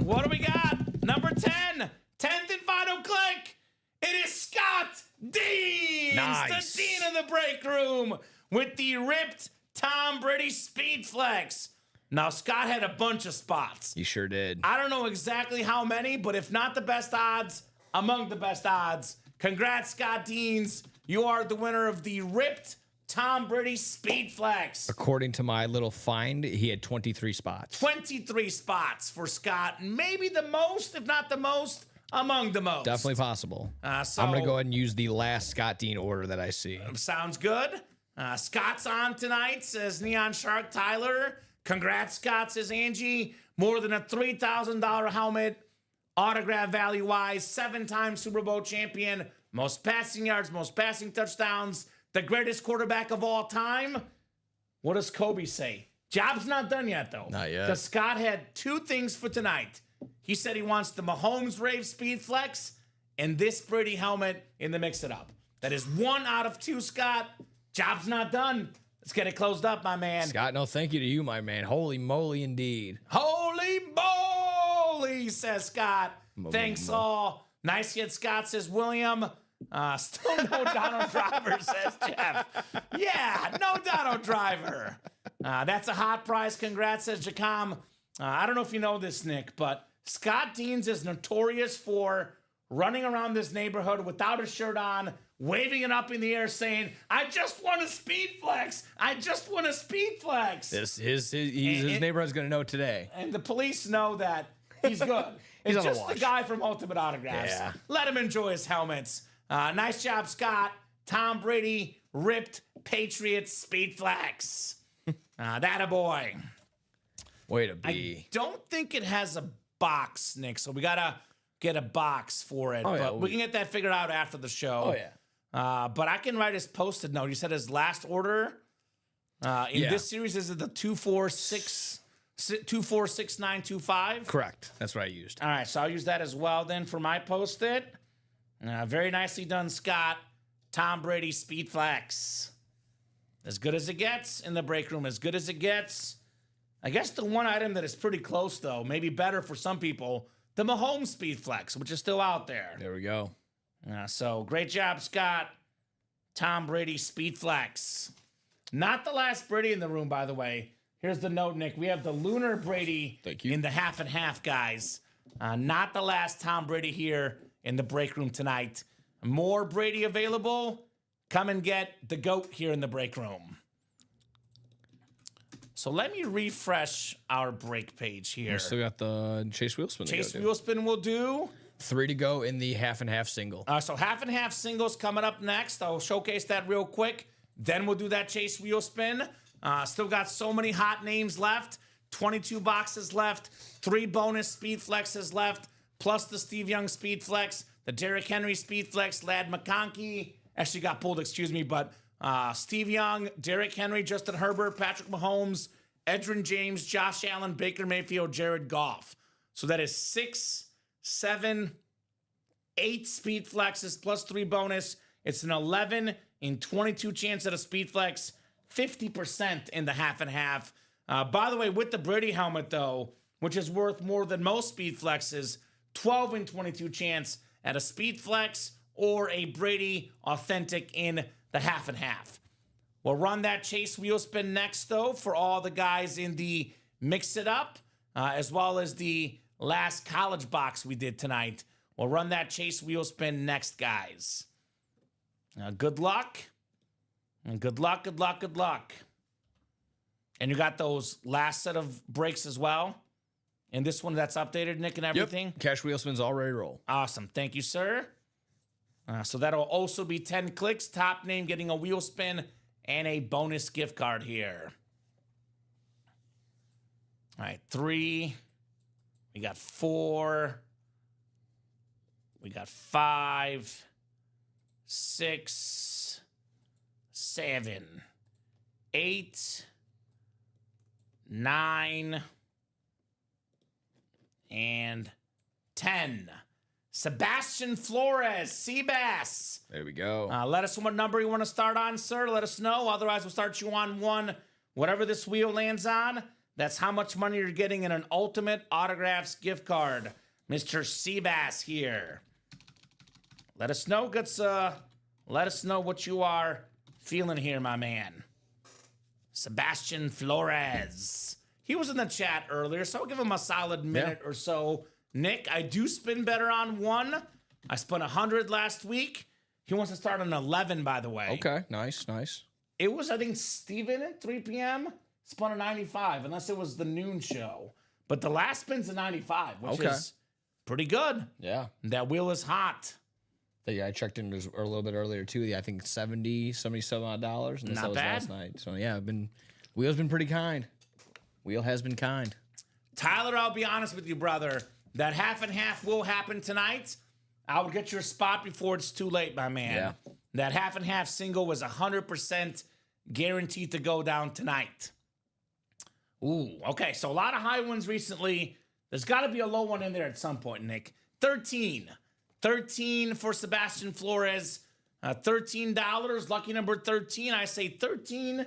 What do we got? Number 10. 10th and final click. It is Scott Deans. Nice. The dean of the break room with the ripped Tom Brady Speed Flex. Now, Scott had a bunch of spots. You sure did. I don't know exactly how many, but if not the best odds, among the best odds. Congrats, Scott Deans. You are the winner of the ripped Tom Brady Speed Flex. According to my little find, he had 23 spots. 23 spots for Scott. Maybe the most, if not the most, among the most. Definitely possible. So I'm going to go ahead and use the last Scott Dean order that I see. Sounds good. Scott's on tonight, says Neon Shark Tyler. Congrats, Scott, says Angie. More than a $3,000 helmet. Autograph value-wise, 7-time Super Bowl champion. Most passing yards, most passing touchdowns. The greatest quarterback of all time. What does Kobe say? Job's not done yet, though. Not yet. Because Scott had 2 things for tonight. He said he wants the Mahomes Rave Speed Flex and this Brady helmet in the Mix It Up. That is 1 out of 2, Scott. Job's not done. Let's get it closed up, my man. Scott, no thank you to you, my man. Holy moly indeed. Holy moly, says Scott. Thanks all. Nice hit, Scott, says William. Still no Donald Driver, says Jeff. Yeah, no Donald Driver. That's a hot prize. Congrats, says Jacom. I don't know if you know this, Nick, but Scott Deans is notorious for running around this neighborhood without a shirt on, waving it up in the air, saying, I just want a speed flex. I just want a speed flex. His neighborhood's going to know today. And the police know that he's good. He's It's on the just the watch. guy from Ultimate Autographs. Yeah. Let him enjoy his helmets. Nice job, Scott. Tom Brady ripped Patriots speed flex. That a boy. Way to be. I don't think it has a box, Nick, so we got to get a box for it. Oh, yeah, but we can get that figured out after the show. Oh, yeah. But I can write his Post-it note. He said his last order in Yeah. this series is the 246925. Correct. That's what I used. All right, so I'll use that as well then for my Post-it. Very nicely done, Scott. Tom Brady Speed Flex. As good as it gets in the break room, as good as it gets. I guess the one item that is pretty close, though, maybe better for some people, the Mahomes Speed Flex, which is still out there. There we go. So great job, Scott. Tom Brady Speed Flex. Not the last Brady in the room, by the way. Here's the note, Nick. We have the Lunar Brady Thank you. in the half and half, guys. Not the last Tom Brady here in the break room tonight. More Brady available. Come and get the GOAT here in the break room. So let me refresh our break page here. We still got the Chase Wheelspin. Chase Wheelspin will do. 3 to go in the half and half single. So half and half singles coming up next. I'll showcase that real quick. Then we'll do that Chase Wheelspin. Still got so many hot names left. 22 boxes left. 3 bonus speed flexes left. Plus the Steve Young speed flex. The Derrick Henry speed flex. Lad McConkey. Actually got pulled, excuse me. But Steve Young, Derrick Henry, Justin Herbert, Patrick Mahomes, Edgerrin James, Josh Allen, Baker Mayfield, Jared Goff. So that is 6, 7, 8 speed flexes plus 3 bonus. It's an 11 in 22 chance at a speed flex, 50% in the half and half. By the way, with the Brady helmet, though, which is worth more than most speed flexes, 12 in 22 chance at a speed flex or a Brady authentic in the half and half. We'll run that Chase Wheelspin next, though, for all the guys in the Mix It Up, as well as the last college box we did tonight. We'll run that Chase Wheelspin next, guys. Good luck. And good luck, good luck, good luck. And you got those last set of breaks as well. And this one that's updated, Nick, and everything. Yep. Cash Wheelspin's all ready to roll. Awesome. Thank you, sir. So that'll also be 10 clicks. Top name getting a wheel spin and a bonus gift card here. All right, 3. We got 4. We got 5, 6, 7, 8, 9, and 10. Sebastian Flores, Seabass. There we go. Let us know what number you want to start on, sir. Let us know. Otherwise, we'll start you on 1. Whatever this wheel lands on, that's how much money you're getting in an Ultimate Autographs gift card. Mr. Seabass here. Let us know, let us know what you are feeling here, my man. Sebastian Flores. He was in the chat earlier, so I'll give him a solid minute or so. Nick, I do spin better on 1. I spun 100 last week. He wants to start on 11, by the way. Okay, nice, nice. It was, I think, Steven at 3 p.m. spun a 95, unless it was the noon show. But the last spin's a 95, which is pretty good. Yeah. That wheel is hot. Yeah, I checked in a little bit earlier too. Yeah, I think $77 odd. And Not that was bad. last night. So yeah, wheel's been pretty kind. Wheel has been kind. Tyler, I'll be honest with you, brother. That half and half will happen tonight. I'll get your spot before it's too late, my man. Yeah. That half and half single was 100% guaranteed to go down tonight. Ooh, okay. So a lot of high ones recently. There's got to be a low one in there at some point, Nick. 13. 13 for Sebastian Flores. $13. Lucky number 13. I say 13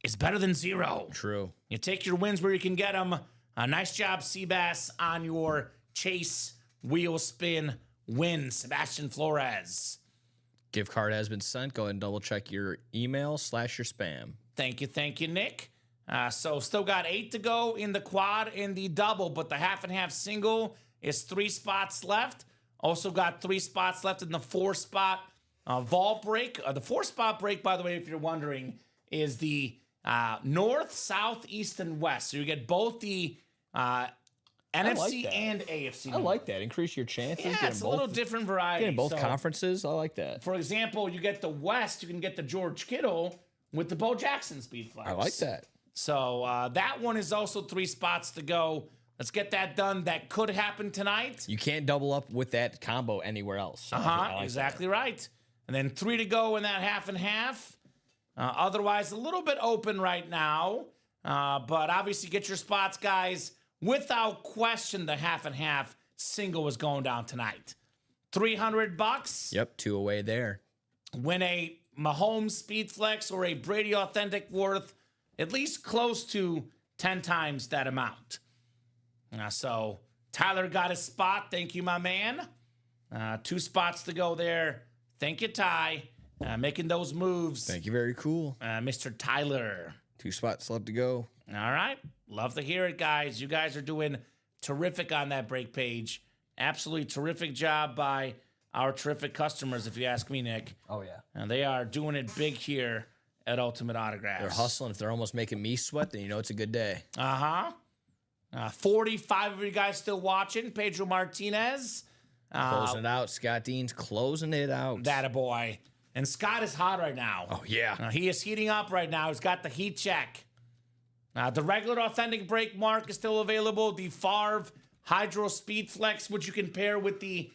is better than 0. True. You take your wins where you can get them. Nice job, Seabass, on your chase wheel spin win, Sebastian Flores. Gift card has been sent. Go ahead and double check your email / your spam. Thank you, Nick. So still got 8 to go in the quad and the double, but the half and half single is 3 spots left. Also got 3 spots left in the 4-spot vault break. The 4-spot break, by the way, if you're wondering, is the north, south, east, and west. So you get both the NFC that. and AFC. I like that. Increase your chances. Yeah, it's a little different variety. Getting both So, conferences. I like that. for example, you get the West, you can get the George Kittle with the Bo Jackson speed flex. I like that. So that one is also 3 spots to go. Let's get that done. That could happen tonight. You can't double up with that combo anywhere else. So I like Exactly right. And then 3 to go in that half and half. Otherwise, a little bit open right now. But obviously, get your spots, guys. Without question, the half and half single is going down tonight. $300. that. Yep, 2 away there. Win a Mahomes speed flex or a Brady authentic worth at least close to 10 times that amount. So Tyler got his spot. Thank you, my man. 2 spots to go there. Thank you, Ty. Making those moves. Thank you. Very cool. Mr. Tyler. 2 spots left to go. All right. Love to hear it, guys. You guys are doing terrific on that break page. Absolutely terrific job by our terrific customers, if you ask me, Nick. Oh, yeah. And they are doing it big here at Ultimate Autographs. They're hustling. If they're almost making me sweat, then you know it's a good day. 45 of you guys still watching. Pedro Martinez. Closing it out. Scott Dean's closing it out. That a boy. And Scott is hot right now. Oh, yeah. He is heating up right now. He's got the heat check. The regular authentic brake mark is still available. The Favre Hydro Speed Flex, which you can pair with the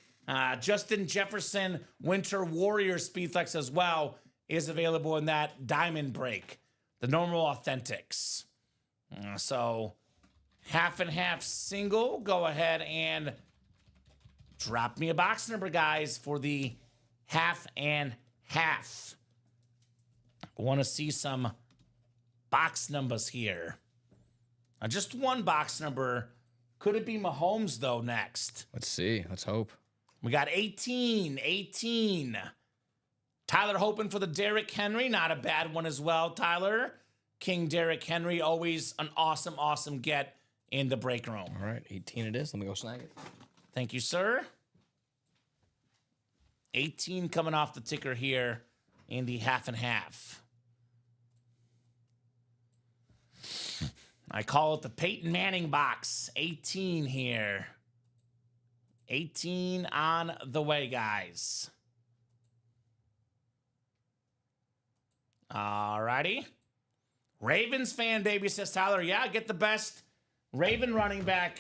Justin Jefferson Winter Warrior Speed Flex as well, is available in that diamond brake. The normal authentics. So half and half single. Go ahead and drop me a box number, guys, for the half and half. I want to see some box numbers here. Just one box number. Could it be Mahomes, though, next? Let's see. Let's hope. We got 18. Tyler hoping for the Derrick Henry. Not a bad one as well, Tyler. King Derrick Henry, always an awesome, awesome get in the break room. All right, 18 it is. Let me go snag it. Thank you, sir. 18 coming off the ticker here in the half and half. I call it the Peyton Manning box. 18 here. 18 on the way, guys. All righty. Ravens fan, baby, says Tyler. Yeah, get the best Raven running back,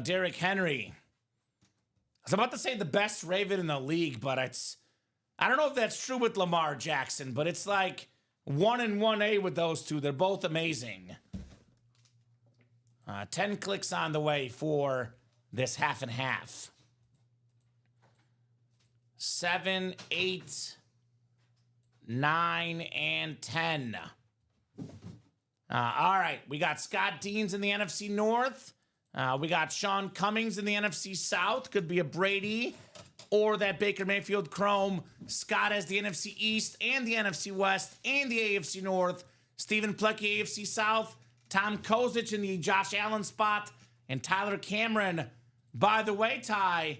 Derrick Henry. I was about to say the best Raven in the league, but I don't know if that's true with Lamar Jackson, but it's like 1 and 1A with those two. They're both amazing. 10 clicks on the way for this half and half. 7, 8, 9, and 10. All right, we got Scott Deans in the NFC North. We got Sean Cummings in the NFC South. Could be a Brady or that Baker Mayfield Chrome. Scott has the NFC East and the NFC West and the AFC North. Stephen Plecky, AFC South. Tom Kozic in the Josh Allen spot. And Tyler Cameron. By the way, Ty,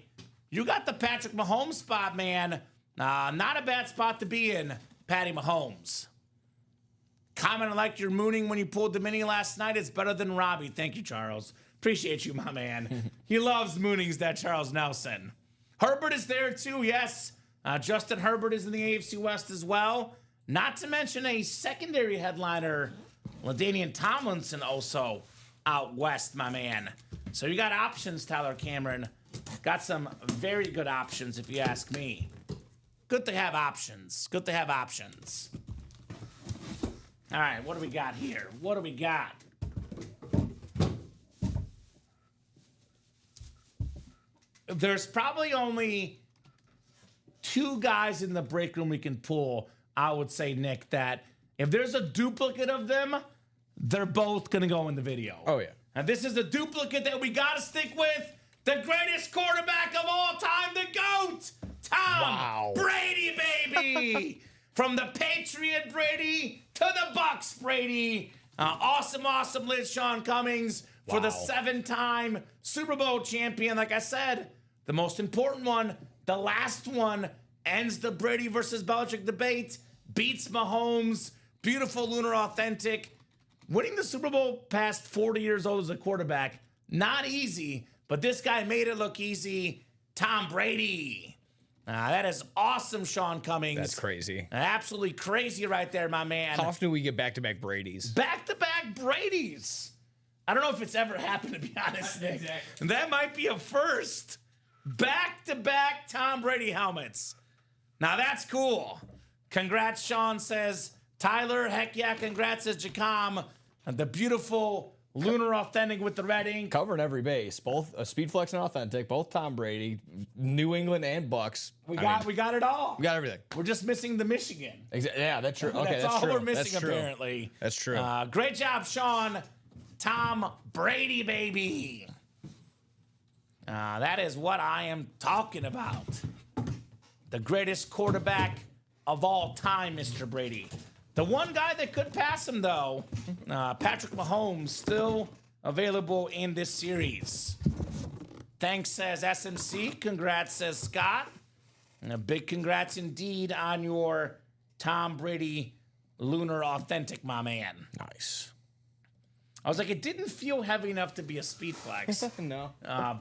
you got the Patrick Mahomes spot, man. Not a bad spot to be in, Patty Mahomes. Comment I like your mooning when you pulled the mini last night. It's better than Robbie. Thank you, Charles. Appreciate you, my man. He loves moonings, that Charles Nelson. Herbert is there too, yes. Justin Herbert is in the AFC West as well. Not to mention a secondary headliner LaDainian Tomlinson also out west, my man. So you got options, Tyler Cameron. Got some very good options, if you ask me. Good to have options. Good to have options. All right, what do we got here? What do we got? There's probably only 2 guys in the break room we can pull, I would say, Nick, that if there's a duplicate of them, they're both going to go in the video. Oh, yeah. And this is a duplicate that we got to stick with. The greatest quarterback of all time, the GOAT, Tom Brady, baby. From the Patriot Brady to the Bucks Brady. Awesome list, Sean Cummings, for the 7-time Super Bowl champion. Like I said, the most important one, the last one, ends the Brady versus Belichick debate, beats Mahomes, beautiful lunar authentic. Winning the Super Bowl past 40 years old as a quarterback, not easy, but this guy made it look easy. Tom Brady. That is awesome, Sean Cummings. That's crazy. Absolutely crazy right there, my man. How often do we get back-to-back Bradys? Back-to-back Bradys. I don't know if it's ever happened, to be honest, Nick. Exactly. That might be a first. Back-to-back Tom Brady helmets. Now, that's cool. Congrats, Sean says. Tyler, heck yeah, congrats, says Jacom. The beautiful lunar authentic with the red ink. Covering every base, both Speedflex and authentic, both Tom Brady, New England and Bucks. We got it all. We got everything. We're just missing the Michigan. Yeah, that's true. Okay, that's that's all true. we're missing, That's true. apparently. That's true. Great job, Sean. Tom Brady, baby. That is what I am talking about. The greatest quarterback of all time, Mr. Brady. The one guy that could pass him, though, Patrick Mahomes, still available in this series. Thanks, says SMC. Congrats, says Scott. And a big congrats indeed on your Tom Brady lunar authentic, my man. Nice. I was like, it didn't feel heavy enough to be a speed flex. No.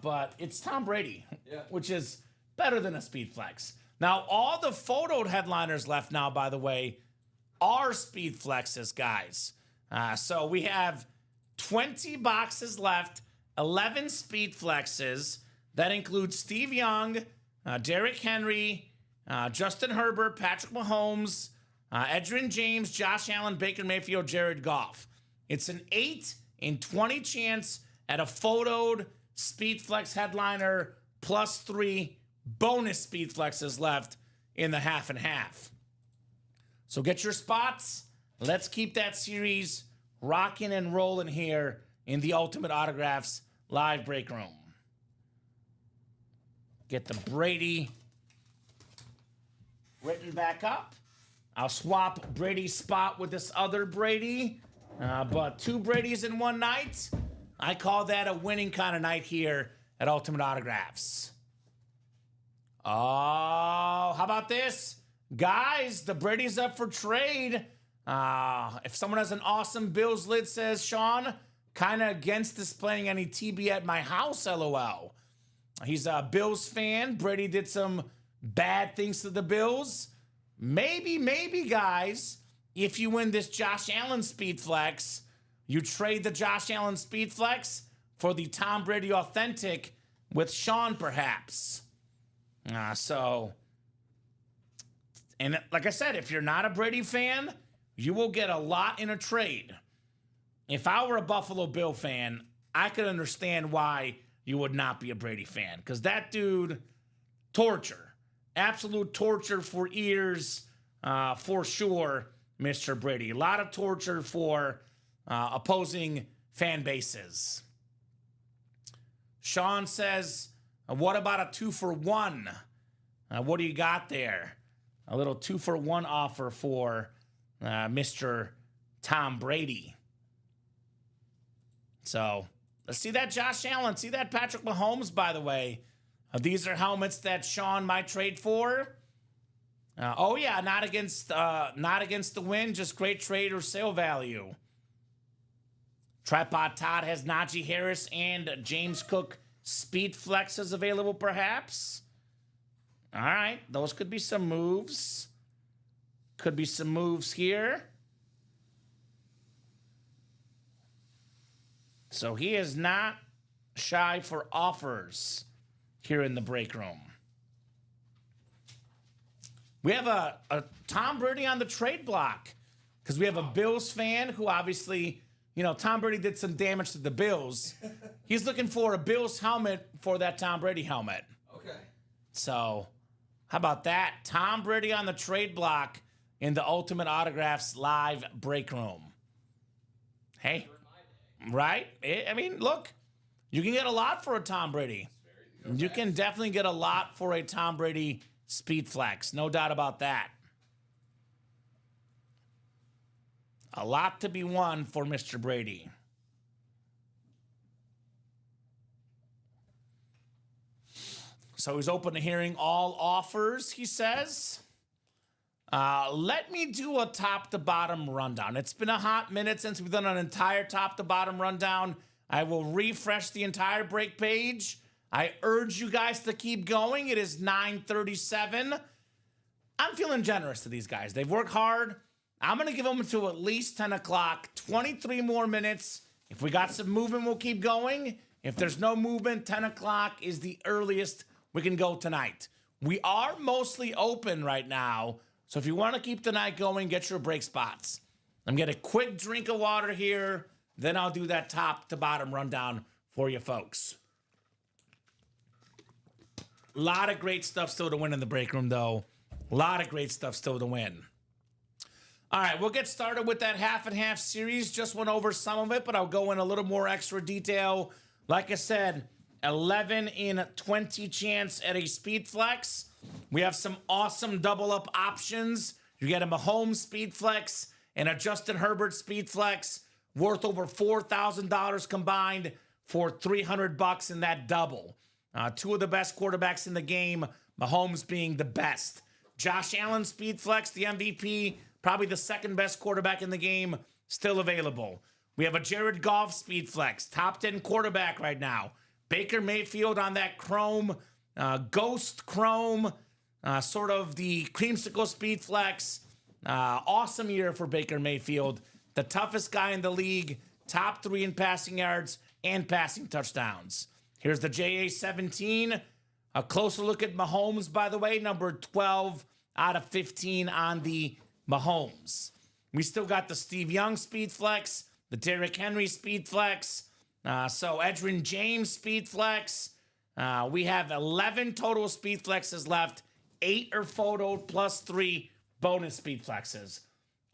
But it's Tom Brady, which is better than a speed flex. Now, all the photoed headliners left now, by the way, are speed flexes, guys. So we have 20 boxes left, 11 speed flexes. That includes Steve Young, Derrick Henry, Justin Herbert, Patrick Mahomes, Edgerrin James, Josh Allen, Baker Mayfield, Jared Goff. It's an 8 in 20 chance at a photoed speed flex headliner plus 3 bonus speed flexes left in the half and half. So get your spots. Let's keep that series rocking and rolling here in the Ultimate Autographs live break room. Get the Brady written back up. I'll swap Brady's spot with this other Brady. But 2 Bradys in one night, I call that a winning kind of night here at Ultimate Autographs. Oh, how about this? Guys, the Brady's up for trade. If someone has an awesome Bills lid, says Sean, kind of against displaying any TB at my house, LOL. He's a Bills fan. Brady did some bad things to the Bills. Maybe, guys, if you win this Josh Allen speed flex, you trade the Josh Allen speed flex for the Tom Brady authentic with Sean, perhaps. And like I said, if you're not a Brady fan, you will get a lot in a trade. If I were a Buffalo Bill fan, I could understand why you would not be a Brady fan. Because that dude, torture. Absolute torture for ears, for sure, Mr. Brady. A lot of torture for opposing fan bases. Sean says, what about a 2-for-1? What do you got there? A little 2-for-1 offer for Mr. Tom Brady. So let's see that Josh Allen. See that Patrick Mahomes, by the way. These are helmets that Sean might trade for. Oh yeah, not against the win, just great trade or sale value. Tripod Todd has Najee Harris and James Cook speed flexes available, perhaps. All right, those could be some moves. Could be some moves here. So he is not shy for offers here in the break room. We have a Tom Brady on the trade block because we have a Bills fan who obviously, Tom Brady did some damage to the Bills. He's looking for a Bills helmet for that Tom Brady helmet. Okay. So how about that? Tom Brady on the trade block in the Ultimate Autographs live break room. Hey, right? I mean, look, you can get a lot for a Tom Brady. You can definitely get a lot for a Tom Brady Speed Flex. No doubt about that. A lot to be won for Mr. Brady. So he's open to hearing all offers, he says. Let me do a top-to-bottom rundown. It's been a hot minute since we've done an entire top-to-bottom rundown. I will refresh the entire break page. I urge you guys to keep going. It is 9:37. I'm feeling generous to these guys. They've worked hard. I'm going to give them until at least 10 o'clock, 23 more minutes. If we got some movement, we'll keep going. If there's no movement, 10 o'clock is the earliest we can go tonight. We are mostly open right now, so if you want to keep the night going, get your break spots. I'm getting a quick drink of water here, then I'll do that top to bottom rundown for you folks. A lot of great stuff still to win in the break room, though. A lot of great stuff still to win. All right, we'll get started with that half and half series. Just went over some of it, but I'll go in a little more extra detail. Like I said, 11 in 20 chance at a Speed Flex. We have some awesome double up options. You get a Mahomes Speed Flex and a Justin Herbert Speed Flex worth over $4,000 combined for $300 in that double. Two of the best quarterbacks in the game, Mahomes being the best. Josh Allen Speed Flex, the MVP, probably the second best quarterback in the game, still available. We have a Jared Goff Speed Flex, top 10 quarterback right now. Baker Mayfield on that chrome, ghost chrome, sort of the creamsicle Speed Flex. Awesome year for Baker Mayfield. The toughest guy in the league, top 3 in passing yards and passing touchdowns. Here's the JA-17. A closer look at Mahomes, by the way, number 12 out of 15 on the Mahomes. We still got the Steve Young Speed Flex, the Derrick Henry Speed Flex, so Edgerrin James Speed Flex. We have 11 total Speed Flexes left. 8 are photoed plus 3 bonus Speed Flexes.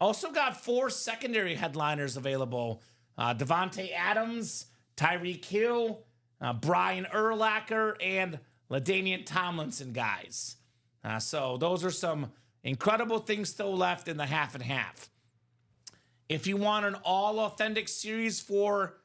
Also got 4 secondary headliners available. Devontae Adams, Tyreek Hill, Brian Urlacher, and LaDainian Tomlinson guys. So those are some incredible things still left in the half and half. If you want an all authentic series for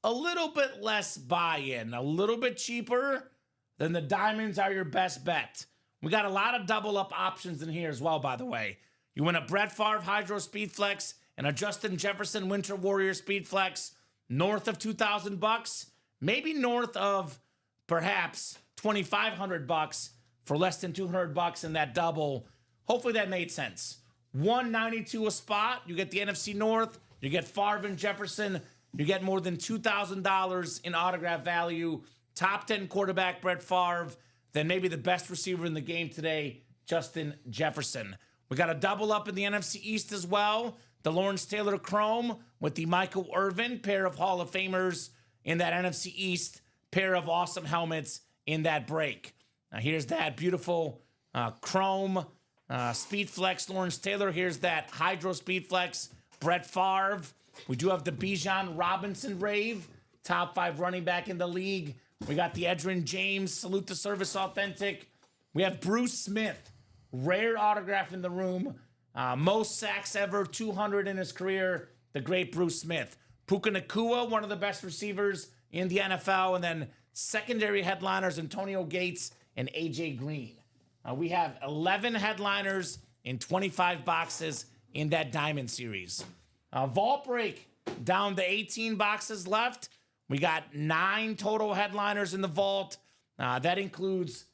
a little bit less buy-in, a little bit cheaper, then the diamonds are your best bet. We got a lot of double up options in here as well, by the way. You win a Brett Favre Hydro Speed Flex and a Justin Jefferson Winter Warrior Speed Flex north of $2,000, maybe north of perhaps $2,500 for less than $200 in that double. Hopefully that made sense. $192 a spot. You get the NFC North. You get Favre and Jefferson. You get more than $2,000 in autograph value. Top 10 quarterback Brett Favre. Then maybe the best receiver in the game today, Justin Jefferson. We got a double up in the NFC East as well. The Lawrence Taylor Chrome with the Michael Irvin, pair of Hall of Famers in that NFC East. Pair of awesome helmets in that break. Now here's that beautiful Chrome Speed Flex Lawrence Taylor. Here's that Hydro Speed Flex Brett Favre. We do have the Bijan Robinson Rave, top 5 running back in the league. We got the Edgerrin James Salute to Service Authentic. We have Bruce Smith, rare autograph in the room. Most sacks ever, 200 in his career. The great Bruce Smith. Puka Nacua, one of the best receivers in the NFL. And then secondary headliners, Antonio Gates and AJ Green. We have 11 headliners in 25 boxes in that Diamond Series. Vault break, down to 18 boxes left. We got 9 total headliners in the vault. That includes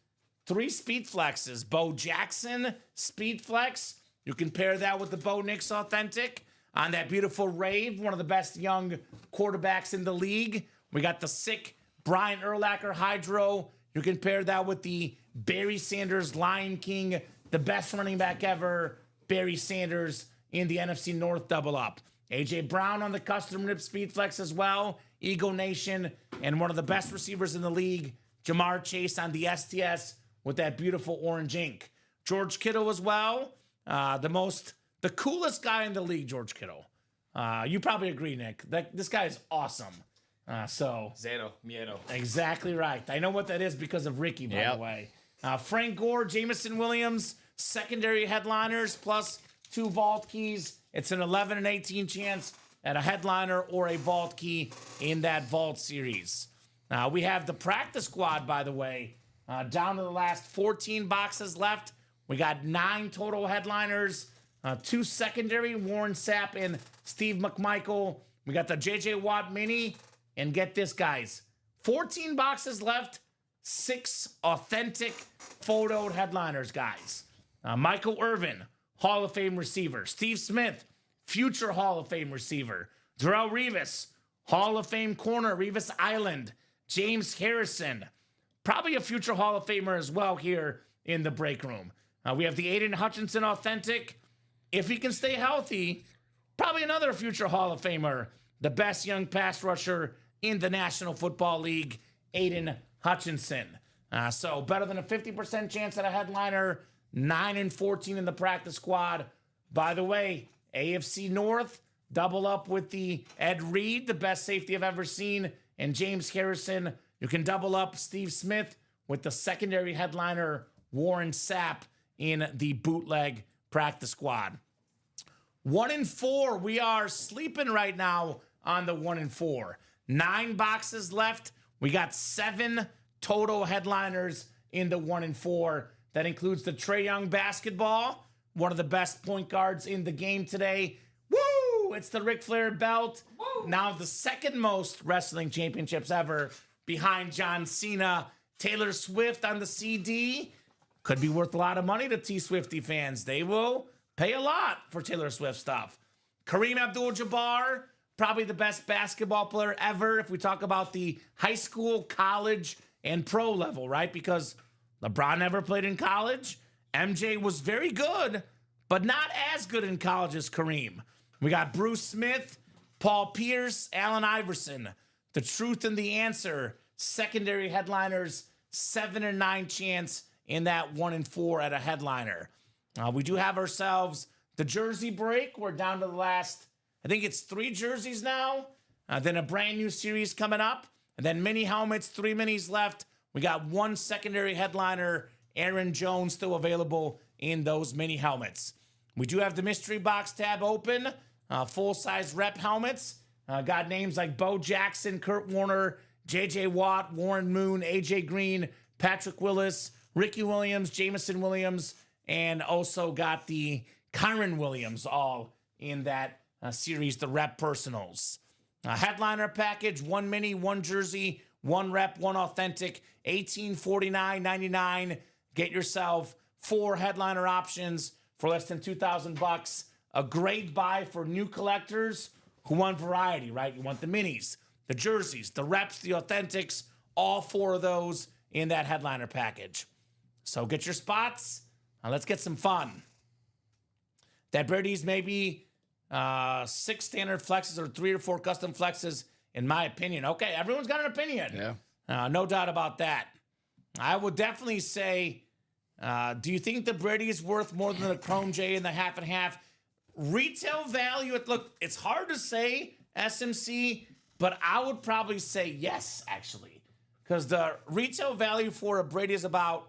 3 Speed Flexes. Bo Jackson Speed Flex. You can pair that with the Bo Nix Authentic. on that beautiful rave, one of the best young quarterbacks in the league. We got the sick Brian Urlacher Hydro. You compare that with the Barry Sanders Lion King, the best running back ever, Barry Sanders in the NFC North double up. A.J. Brown on the custom rip speed flex as well. Eagle Nation, and one of the best receivers in the league, Jamar Chase on the STS with that beautiful orange ink. George Kittle as well. The coolest guy in the league, George Kittle. You probably agree, Nick. This guy is awesome. Zero, miedo. Exactly right. I know what that is because of Ricky, by the way. Frank Gore, Jameson Williams, secondary headliners plus 2 vault keys. It's an 11 and 18 chance at a headliner or a vault key in that vault series. We have the practice squad, by the way, down to the last 14 boxes left. We got 9 total headliners, 2 secondary, Warren Sapp and Steve McMichael. We got the J.J. Watt mini, and get this, guys, 14 boxes left, 6 authentic photoed headliners, guys. Michael Irvin, Hall of Fame receiver. Steve Smith, future Hall of Fame receiver. Darrelle Revis, Hall of Fame corner, Revis Island. James Harrison, probably a future Hall of Famer as well here in the break room. We have the Aiden Hutchinson authentic. If he can stay healthy, probably another future Hall of Famer. The best young pass rusher in the National Football League, Aiden Hutchinson. So better than a 50% chance at a headliner, 9 and 14 in the practice squad. By the way, AFC North, double up with the Ed Reed, the best safety I've ever seen, and James Harrison. You can double up Steve Smith with the secondary headliner, Warren Sapp, in the bootleg practice squad. 1 and 4. We are sleeping right now on the 1 and 4. 9 boxes left. We got 7 total headliners in the 1 and 4. That includes the Trae Young basketball, one of the best point guards in the game today. Woo! It's the Ric Flair belt. Woo! Now the second most wrestling championships ever, behind John Cena. Taylor Swift on the CD. Could be worth a lot of money to T-Swifty fans. They will pay a lot for Taylor Swift stuff. Kareem Abdul-Jabbar, probably the best basketball player ever if we talk about the high school, college, and pro level, right? Because LeBron never played in college. MJ was very good, but not as good in college as Kareem. We got Bruce Smith, Paul Pierce, Allen Iverson. The Truth and the Answer, secondary headliners, 7 and 9 chance in that 1 and 4 at a headliner. We do have ourselves the jersey break. We're down to the last, I think it's 3 jerseys now. Then a brand new series coming up. And then mini helmets, 3 minis left. We got 1 secondary headliner, Aaron Jones, still available in those mini helmets. We do have the mystery box tab open, full-size rep helmets. Got names like Bo Jackson, Kurt Warner, J.J. Watt, Warren Moon, A.J. Green, Patrick Willis, Ricky Williams, Jameson Williams, and also got the Kyron Williams all in that series, the rep personals. Headliner package, 1 mini, 1 jersey, 1 rep, 1 authentic, $1849.99. Get yourself 4 headliner options for less than $2,000. A great buy for new collectors who want variety, right? You want the minis, the jerseys, the reps, the authentics, all 4 of those in that headliner package. So get your spots. Let's get some fun. That Brady's maybe 6 standard flexes or 3 or 4 custom flexes, in my opinion. Okay, everyone's got an opinion. Yeah. No doubt about that. I would definitely say, do you think the Brady is worth more than the Chrome J in the half and half? Retail value, look, it's hard to say, SMC, but I would probably say yes, actually. Because the retail value for a Brady is about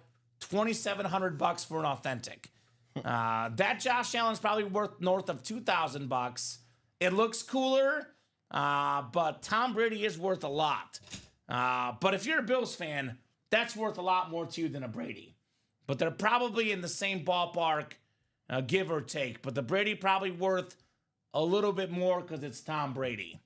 $2,700 for an authentic. That Josh Allen's probably worth north of $2,000. It looks cooler, but Tom Brady is worth a lot. But if you're a Bills fan, that's worth a lot more to you than a Brady. But they're probably in the same ballpark, give or take. But the Brady probably worth a little bit more because it's Tom Brady.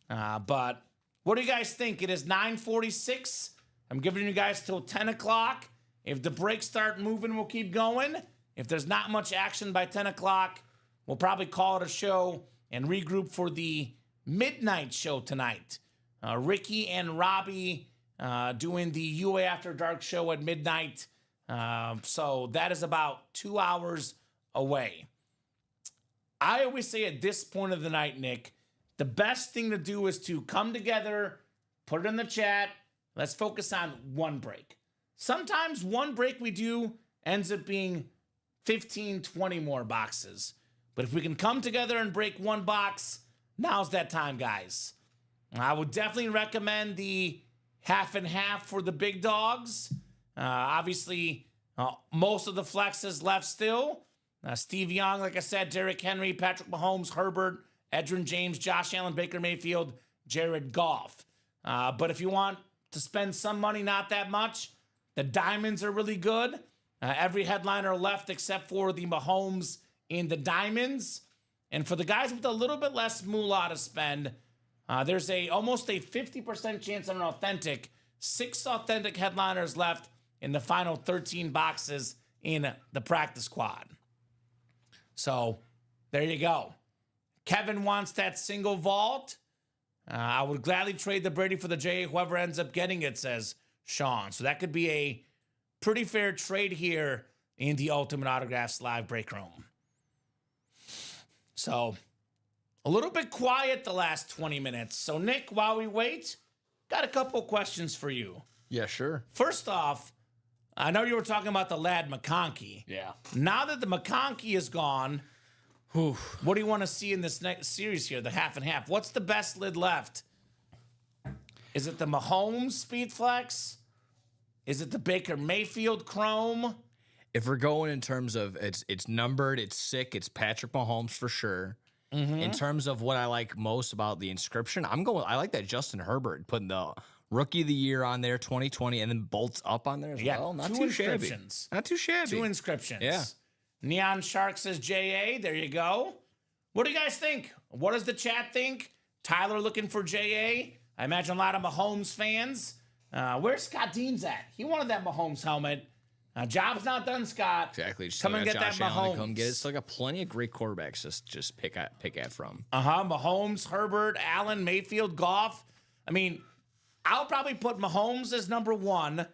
But what do you guys think? It is 9:46. I'm giving you guys till 10 o'clock. If the breaks start moving, we'll keep going. If there's not much action by 10 o'clock, we'll probably call it a show and regroup for the midnight show tonight. Ricky and Robbie doing the UA After Dark show at midnight. So that is about 2 hours away. I always say at this point of the night, Nick, the best thing to do is to come together, put it in the chat. Let's focus on one break. Sometimes one break we do ends up being 15, 20 more boxes. But if we can come together and break one box, now's that time, guys. I would definitely recommend the half and half for the big dogs. Obviously, most of the flexes left still. Steve Young, like I said, Derrick Henry, Patrick Mahomes, Herbert, Edgerrin James, Josh Allen, Baker Mayfield, Jared Goff. But if you want to spend some money, not that much, the diamonds are really good. Every headliner left except for the Mahomes in the diamonds. And for the guys with a little bit less moolah to spend, there's almost a 50% chance on an authentic. 6 authentic headliners left in the final 13 boxes in the practice squad. So there you go. Kevin wants that single vault. I would gladly trade the Brady for the J, whoever ends up getting it, says Sean. So that could be a pretty fair trade here in the Ultimate Autographs live break room. So a little bit quiet the last 20 minutes. So Nick, while we wait, got a couple questions for you. Yeah, sure. First off, I know you were talking about the lad McConkey. Yeah. Now that the McConkey is gone, what do you want to see in this next series here, the half and half? What's the best lid left? Is it the Mahomes Speed Flex? Is it the Baker Mayfield Chrome? If we're going in terms of it's numbered, it's sick, it's Patrick Mahomes for sure. In terms of what I like most about the inscription, I like that Justin Herbert putting the Rookie of the Year on there, 2020, and then bolts up on there as well. Not two too shabby. inscriptions. Not too shabby. 2 inscriptions. Yeah. Neon Shark says JA. There you go. What do you guys think? What does the chat think? Tyler looking for JA. I imagine a lot of Mahomes fans. Where's Scott Deans at? He wanted that Mahomes helmet. Job's not done, Scott. Exactly. Just Come and get Josh that Allen Mahomes. to come get it. Still got plenty of great quarterbacks to just pick at from. Mahomes, Herbert, Allen, Mayfield, Goff. I mean, I'll probably put Mahomes as number 1.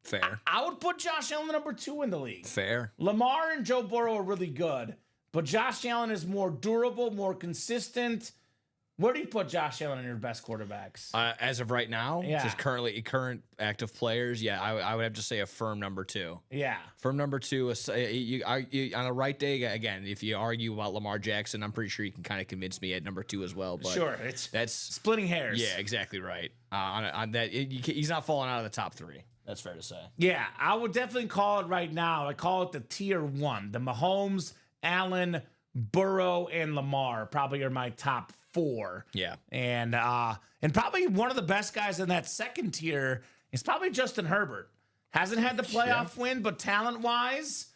Fair. I would put Josh Allen number 2 in the league. Fair. Lamar and Joe Burrow are really good, but Josh Allen is more durable, more consistent. Where do you put Josh Allen in your best quarterbacks? As of right now, Yeah. just current active players, yeah, I would have to say a firm number 2. Yeah. Firm number 2, on a right day, again, if you argue about Lamar Jackson, I'm pretty sure you can kind of convince me at number 2 as well. But Sure. It's that's splitting hairs. yeah, exactly right. On that, he's not falling out of the top 3. That's fair to say. Yeah, I would definitely call it right now. I call it the tier 1. The Mahomes, Allen, Burrow, and Lamar probably are my top 4. Yeah. And probably one of the best guys in that second tier is probably Justin Herbert. Hasn't had the playoff win, but talent-wise,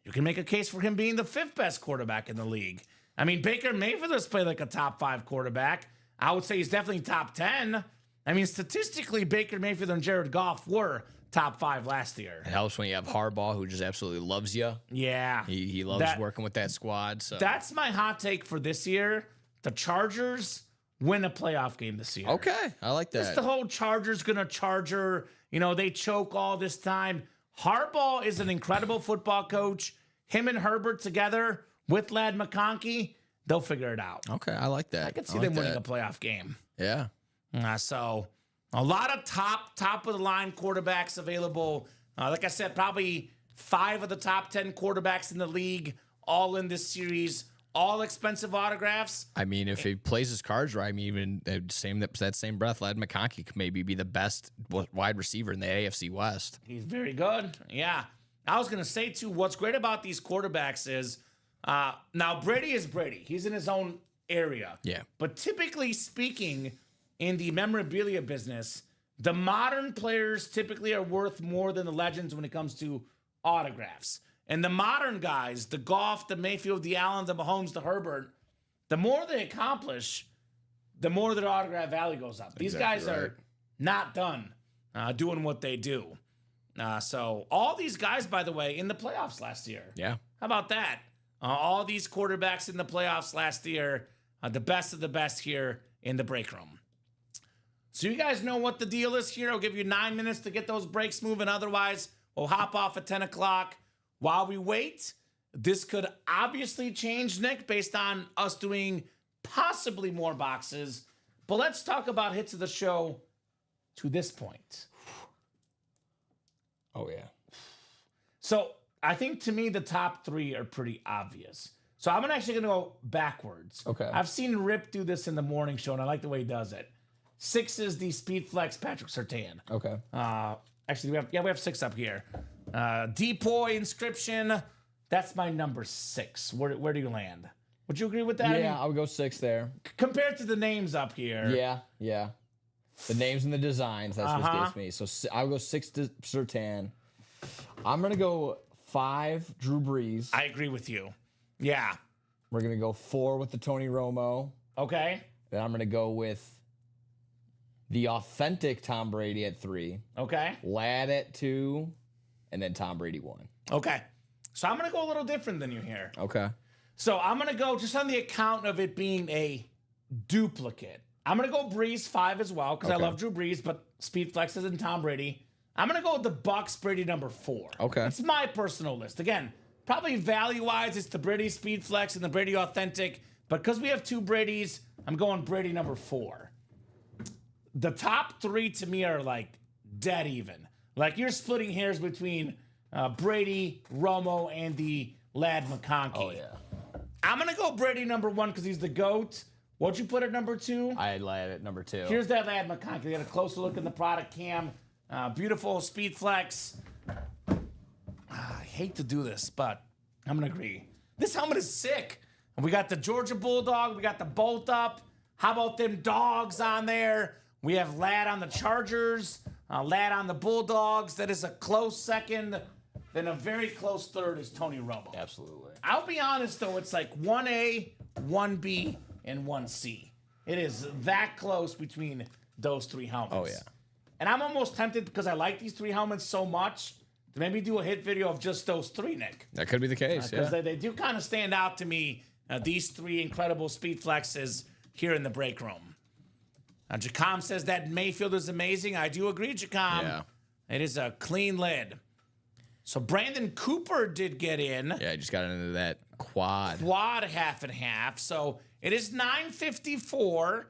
you can make a case for him being the 5th best quarterback in the league. I mean, Baker Mayfield has played like a top 5 quarterback. I would say he's definitely top 10. I mean, statistically, Baker Mayfield and Jared Goff were top 5 last year. It helps when you have Harbaugh, who just absolutely loves you. Yeah. He loves working with that squad. So That's my hot take for this year. The Chargers win a playoff game this year. okay, I like that. It's the whole Chargers gonna Charger. They choke all this time. Harbaugh is an incredible football coach. Him and Herbert together with Lad McConkey, they'll figure it out. Okay, I like that. I could see like them winning that. a playoff game. Yeah. So a lot of top of the line quarterbacks available. Like I said, probably 5 of the top 10 quarterbacks in the league, all in this series, all expensive autographs. I mean, if he plays his cards right, I mean, even that same breath, Lad McConkey could maybe be the best wide receiver in the AFC West. He's very good. Yeah. I was going to say, too, what's great about these quarterbacks is now Brady is Brady. He's in his own area. Yeah. But typically speaking, in the memorabilia business, the modern players typically are worth more than the legends when it comes to autographs. And the modern guys, the Goff, the Mayfield, the Allen, the Mahomes, the Herbert, the more they accomplish, the more their autograph value goes up. These guys are not done doing what they do. So all these guys, by the way, in the playoffs last year. Yeah. How about that? All these quarterbacks in the playoffs last year, the best of the best here in the break room. So you guys know what the deal is here. I'll give you 9 minutes to get those breaks moving. Otherwise, we'll hop off at 10 o'clock. While we wait, this could obviously change, Nick, based on us doing possibly more boxes. But let's talk about hits of the show to this point. Oh, yeah. So I think to me, the top three are pretty obvious. So I'm actually going to go backwards. Okay. I've seen Rip do this in the morning show, and I like the way he does it. 6 is the Speed Flex Patrick Surtain. Okay. Actually, we have 6 up here. Depoy Inscription. That's my number 6. Where do you land? Would you agree with that? Yeah, I would go 6 there. Compared to the names up here. Yeah. The names and the designs, that's what gets me. So I would go 6 to Surtain. I'm going to go 5, Drew Brees. I agree with you. Yeah. We're going to go 4 with the Tony Romo. Okay. Then I'm going to go with the authentic Tom Brady at 3. Okay. Ladd at 2. And then Tom Brady 1. Okay. So I'm going to go a little different than you here. Okay. So I'm going to go just on the account of it being a duplicate. I'm going to go Brees 5 as well because I love Drew Brees, but Speed Flex is in Tom Brady. I'm going to go with the Bucks Brady number 4. Okay. It's my personal list. Again, probably value-wise, it's the Brady Speed Flex and the Brady Authentic. But because we have 2 Bradys, I'm going Brady number 4. The top 3 to me are like dead even. Like you're splitting hairs between Brady, Romo, and the Ladd McConkey. Oh, yeah. I'm going to go Brady number 1 because he's the GOAT. What'd you put at number 2? I had Ladd at number 2. Here's that Ladd McConkey. They got a closer look in the product cam. Beautiful Speed Flex. I hate to do this, but I'm going to agree. This helmet is sick. And we got the Georgia Bulldog. We got the bolt up. How about them dogs on there? We have Ladd on the Chargers. Ladd on the Bulldogs. That is a close second. Then a very close third is Tony Romo. Absolutely. I'll be honest, though. It's like 1A, 1B, and 1C. It is that close between those 3 helmets. Oh, yeah. And I'm almost tempted because I like these 3 helmets so much to maybe do a hit video of just those 3, Nick. That could be the case, Because they do kind of stand out to me, these 3 incredible Speed Flexes here in the break room. Jacom says that Mayfield is amazing. I do agree, Jacom. Yeah. It is a clean lid. So Brandon Cooper did get in. Yeah, I just got into that quad. Quad half and half. So it is 9:54.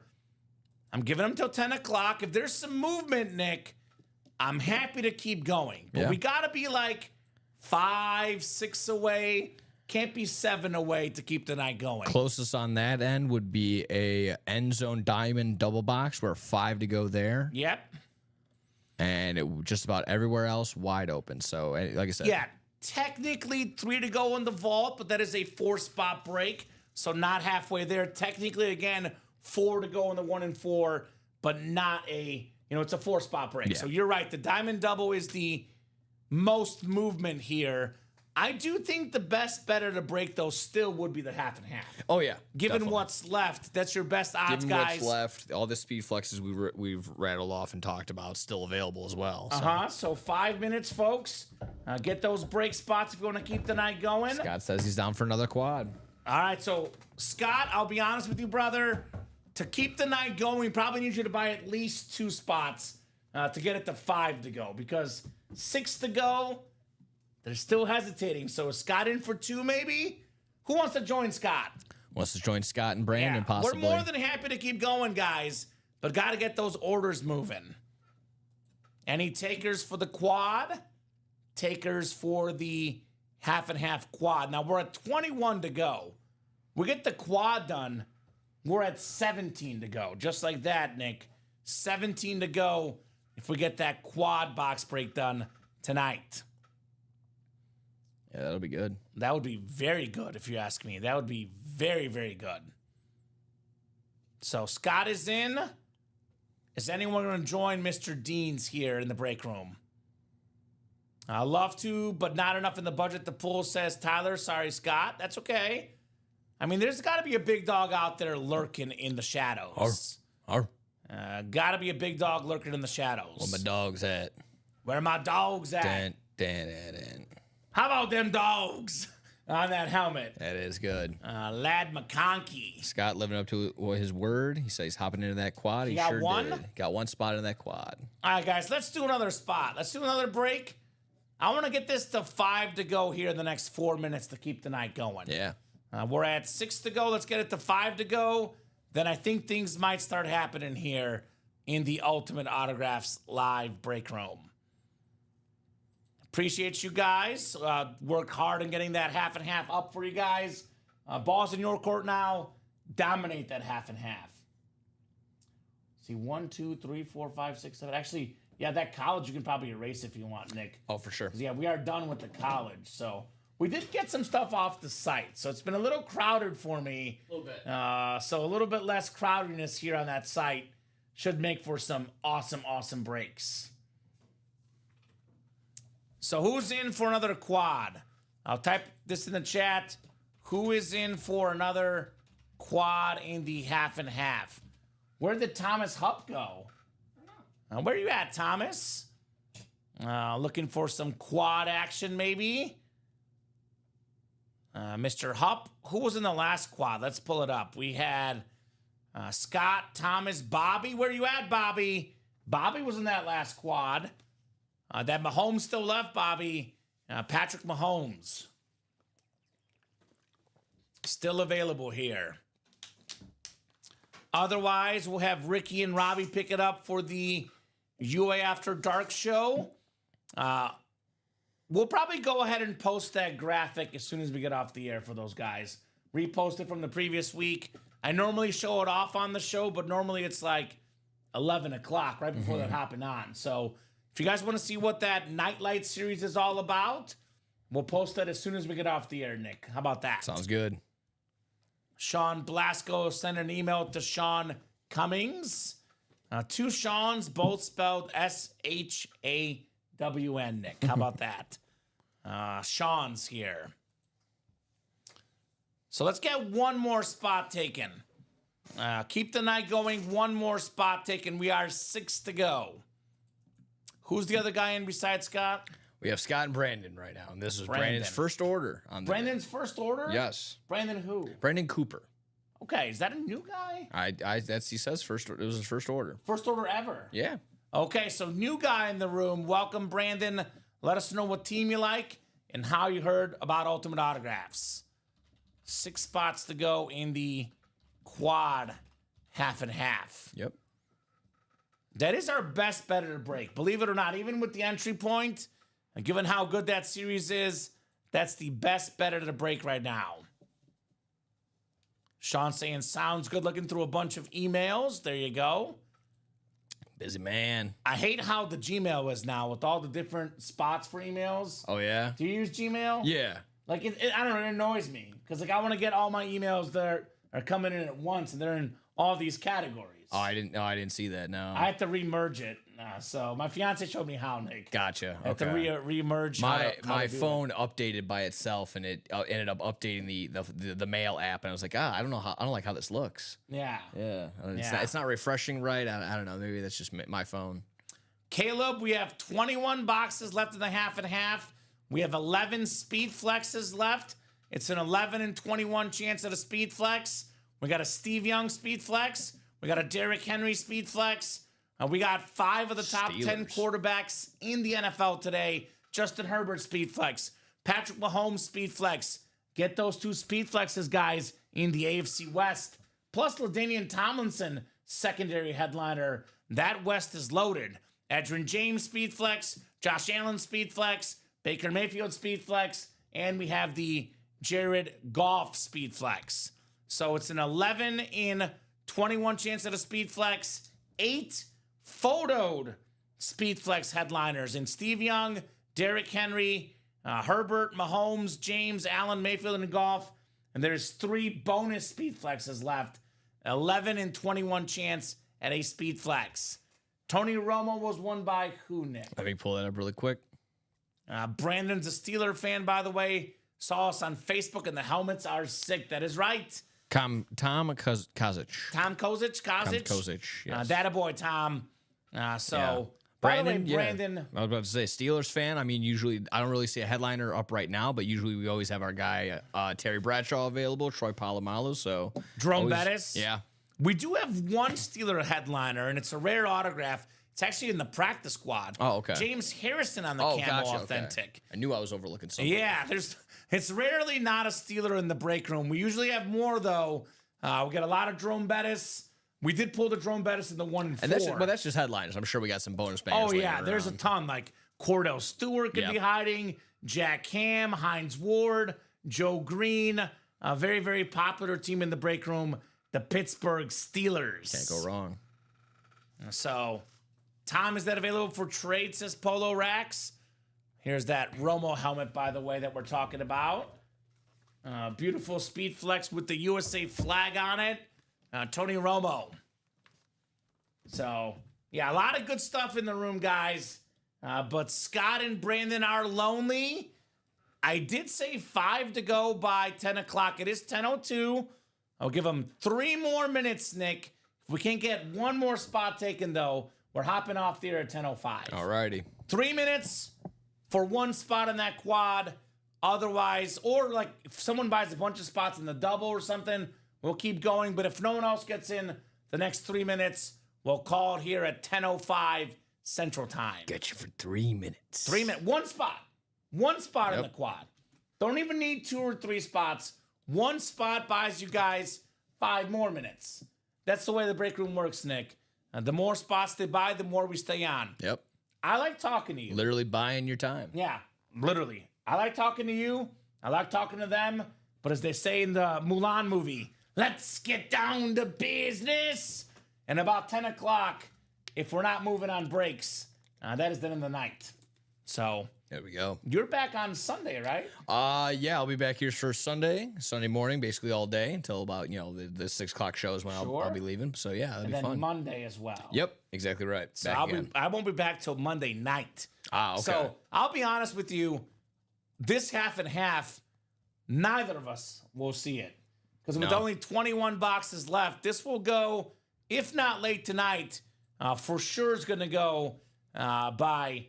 I'm giving them till 10 o'clock. If there's some movement, Nick, I'm happy to keep going. But we got to be like 5, 6 away. Can't be 7 away to keep the night going. Closest on that end would be a end zone diamond double box. We're 5 to go there. Yep. And just about everywhere else wide open. So, like I said. Yeah, technically 3 to go in the vault, but that is a 4-spot break. So not halfway there. Technically, again, 4 to go in the 1 and 4, but not it's a 4-spot break. Yeah. So you're right. The diamond double is the most movement here. I do think the best better to break those still would be the half and half. Oh, yeah. Given definitely. what's left, that's your best odds, Given guys. what's left, all the speed flexes we've rattled off and talked about still available as well. So. So 5 minutes, folks. Get those break spots if you want to keep the night going. Scott says he's down for another quad. All right, so Scott, I'll be honest with you, brother. To keep the night going, we probably need you to buy at least 2 spots to get it to 5 to go, because 6 to go, they're still hesitating. So is Scott in for 2 maybe? Who wants to join Scott? Wants to join Scott and Brandon possibly. We're more than happy to keep going, guys, but got to get those orders moving. Any takers for the quad? Takers for the half and half quad. Now we're at 21 to go. We get the quad done. We're at 17 to go. Just like that, Nick. 17 to go if we get that quad box break done tonight. Yeah, that'll be good. That would be very good if you ask me. That would be very, very good. So Scott is in. Is anyone going to join Mr. Deans here in the break room? I love to, but not enough in the budget. The pool says, Tyler, sorry, Scott. That's okay. I mean, there's got to be a big dog out there lurking in the shadows. Got to be a big dog lurking in the shadows. Where my dog's at? Where my dogs at? Dan. How about them dogs? on that helmet. That is good. Lad McConkey. Scott living up to his word. He said he's hopping into that quad. He got sure one? did. Got one spot in that quad. All right, guys, let's do another spot. Let's do another break. I want to get this to 5 to go here in the next 4 minutes to keep the night going. Yeah. We're at 6 to go. Let's get it to 5 to go. Then I think things might start happening here in the Ultimate Autographs live break room. Appreciate you guys. Work hard on getting that half and half up for you guys. Ball's in your court now. Dominate that half and half. See, 1, 2, 3, 4, 5, 6, 7. Actually, yeah, that college you can probably erase if you want, Nick. Oh, for sure. Yeah, we are done with the college. So we did get some stuff off the site. So it's been a little crowded for me. A little bit. So a little bit less crowdedness here on that site should make for some awesome, awesome breaks. So who's in for another quad? I'll type this in the chat. Who is in for another quad in the half and half? Where'd the Thomas Hupp go? Where are you at, Thomas? Looking for some quad action, maybe? Mr. Hupp. Who was in the last quad? Let's pull it up. We had Scott, Thomas, Bobby. Where are you at, Bobby? Bobby was in that last quad. That Mahomes still left, Bobby. Patrick Mahomes. Still available here. Otherwise, we'll have Ricky and Robbie pick it up for the UA After Dark show. We'll probably go ahead and post that graphic as soon as we get off the air for those guys. Repost it from the previous week. I normally show it off on the show, but normally it's like 11 o'clock right before they're hopping on. So if you guys want to see what that Nightlight series is all about, we'll post that as soon as we get off the air, Nick. How about that? Sounds good. Sean Blasco sent an email to Sean Cummings. Two Seans, both spelled S-H-A-W-N, Nick. How about that? Sean's here. So let's get one more spot taken. Keep the night going. One more spot taken. We are 6 to go. Who's the other guy in besides Scott? We have Scott and Brandon right now, and this is Brandon. Brandon's first order on the Brandon's first order? Yes. Brandon who? Brandon Cooper. Okay, is that a new guy? He says first. It was his first order. First order ever. Yeah. Okay, so new guy in the room. Welcome, Brandon. Let us know what team you like and how you heard about Ultimate Autographs. 6 spots to go in the quad half and half. Yep. That is our best bet to break. Believe it or not, even with the entry point, and given how good that series is, that's the best bet to break right now. Sean saying, sounds good, looking through a bunch of emails. There you go. Busy man. I hate how the Gmail is now with all the different spots for emails. Oh yeah. Do you use Gmail? Yeah. Like, I don't know, it annoys me. Because, like, I want to get all my emails that are coming in at once, and they're in all these categories. Oh, I didn't see that. No. I have to remerge it. So my fiance showed me how, Nick. Gotcha. I have to Okay. remerge My how to do phone updated by itself, and it ended up updating the mail app, and I was like, I don't like how this looks. it. Yeah. Yeah. Yeah. It's not refreshing right. I don't know. Maybe that's just my phone. Caleb, we have 21 boxes left in the half and half. We have 11 speed flexes left. It's an 11 and 21 chance at a speed flex. We got a Steve Young speed flex. We got a Derrick Henry speed flex. We got 5 of the top 10 Steelers. quarterbacks in the NFL today. Justin Herbert speed flex. Patrick Mahomes speed flex. Get those 2 speed flexes, guys, in the AFC West. Plus LaDainian Tomlinson, secondary headliner. That West is loaded. Edgerrin James speed flex. Josh Allen speed flex. Baker Mayfield speed flex. And we have the Jared Goff speed flex. So it's an 11 in 21 chance at a speed flex. 8 photoed speed flex headliners in Steve Young, Derrick Henry, Herbert, Mahomes, James, Allen, Mayfield, and Goff. And there's 3 bonus speed flexes left. 11 and 21 chance at a speed flex. Tony Romo was won by who, Nick? Let me pull that up really quick. Brandon's a Steeler fan, by the way. Saw us on Facebook, and the helmets are sick. That is right. Tom Kozic. Tom Kozic. Tom Kozic. Yes. Data boy Tom. Yeah. By the way, Brandon, yeah. Brandon. I was about to say Steelers fan. I mean, usually I don't really see a headliner up right now, but usually we always have our guy Terry Bradshaw available, Troy Polamalu. So Jerome always- Bettis. Yeah. We do have one Steeler headliner, and it's a rare autograph. It's actually in the practice squad. Oh, okay. James Harrison on the Oh, Camel gotcha. Authentic. Okay. I knew I was overlooking something. Yeah, it's rarely not a Steeler in the break room. We usually have more though. We got a lot of Jerome Bettis. We did pull the Jerome Bettis in the 1 and 4. And that's just headliners. I'm sure we got some bonus bangers. Oh yeah, later there's a around. ton. Like Cordell Stewart could Yep. be hiding, Jack Ham, Hines Ward, Joe Green. A very, very popular team in the break room, the Pittsburgh Steelers. Can't go wrong. So, Tom, is that available for trade, says Polo Racks? Here's that Romo helmet, by the way, that we're talking about. Beautiful Speed Flex with the USA flag on it. Tony Romo. So, yeah, a lot of good stuff in the room, guys. But Scott and Brandon are lonely. I did say 5 to go by 10 o'clock. It is 10:02. I'll give them 3 more minutes, Nick. If we can't get one more spot taken, though, we're hopping off the air at 10:05. All righty. 3 minutes for one spot in that quad. Otherwise, or like if someone buys a bunch of spots in the double or something, we'll keep going. But if no one else gets in the next 3 minutes, we'll call it here at 10:05 Central Time. Get you for 3 minutes. 3 minutes, one spot. One spot in Yep. the quad. Don't even need 2 or 3 spots. One spot buys you guys 5 more minutes. That's the way the break room works, Nick. The more spots they buy, the more we stay on. Yep. I like talking to you. Literally buying your time. Yeah, literally. I like talking to you. I like talking to them. But as they say in the Mulan movie, let's get down to business. And about 10 o'clock, if we're not moving on breaks, that is the end of the night. So There we go. you're back on Sunday, right? Yeah, I'll be back here for Sunday morning, basically all day until about the 6 o'clock show is when Sure. I'll be leaving. So yeah, that'll And be then fun. Monday as well. Yep, exactly right. So Back again. I won't be back till Monday night. Okay. So I'll be honest with you, this half and half, neither of us will see it. Because with No. only 21 boxes left, this will go, if not late tonight, for sure is going to go by,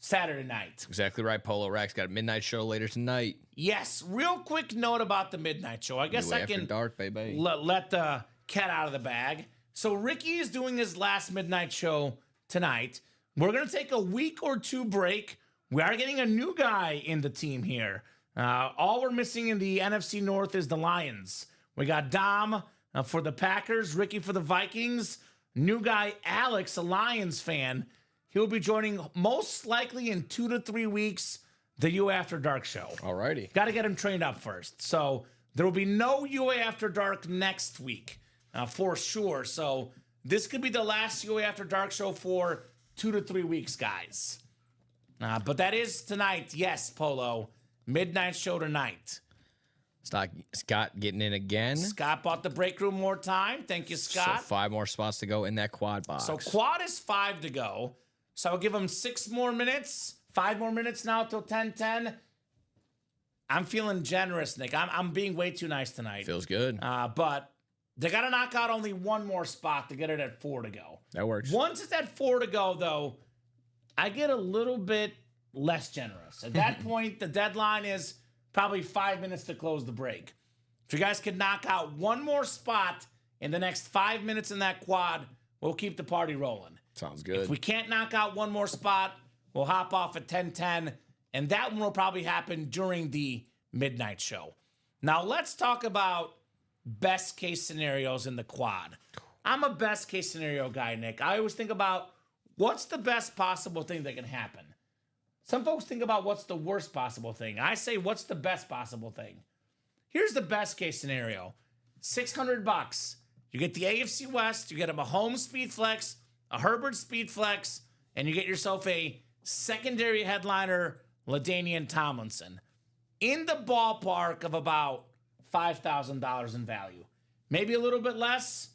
Saturday night. Exactly right. Polo Rack's got a midnight show later tonight. Yes, real quick note about the midnight show. I guess Way I after can dark, baby. let the cat out of the bag. So Ricky is doing his last midnight show tonight. We're going to take a week or 2 break. We are getting a new guy in the team here. All we're missing in the NFC North is the Lions. We got Dom for the Packers, Ricky for the Vikings. New guy Alex, a Lions fan. He'll be joining most likely in 2 to 3 weeks the UA After Dark show. Alrighty. Got to get him trained up first. So there will be no UA After Dark next week for sure. So this could be the last UA After Dark show for 2 to 3 weeks, guys. But that is tonight. Yes, Polo. Midnight show tonight. Scott getting in again. Scott bought the break room more time. Thank you, Scott. So 5 more spots to go in that quad box. So quad is 5 to go. So I'll give him 6 more minutes. 5 more minutes now till 10:10. I'm feeling generous, Nick. I'm being way too nice tonight. Feels good. But they got to knock out only 1 more spot to get it at 4 to go. That works. Once it's at 4 to go, though, I get a little bit less generous. At that point, the deadline is probably 5 minutes to close the break. If you guys can knock out 1 more spot in the next 5 minutes in that quad, we'll keep the party rolling. Sounds good. If we can't knock out 1 more spot, we'll hop off at 10:10, and that one will probably happen during the midnight show. Now, let's talk about best case scenarios in the quad. I'm a best case scenario guy, Nick. I always think about what's the best possible thing that can happen. Some folks think about what's the worst possible thing. I say, what's the best possible thing? Here's the best case scenario. $600. You get the AFC West, you get a Mahomes Speed Flex, a Herbert Speed Flex, and you get yourself a secondary headliner, LaDainian Tomlinson. In the ballpark of about $5,000 in value. Maybe a little bit less,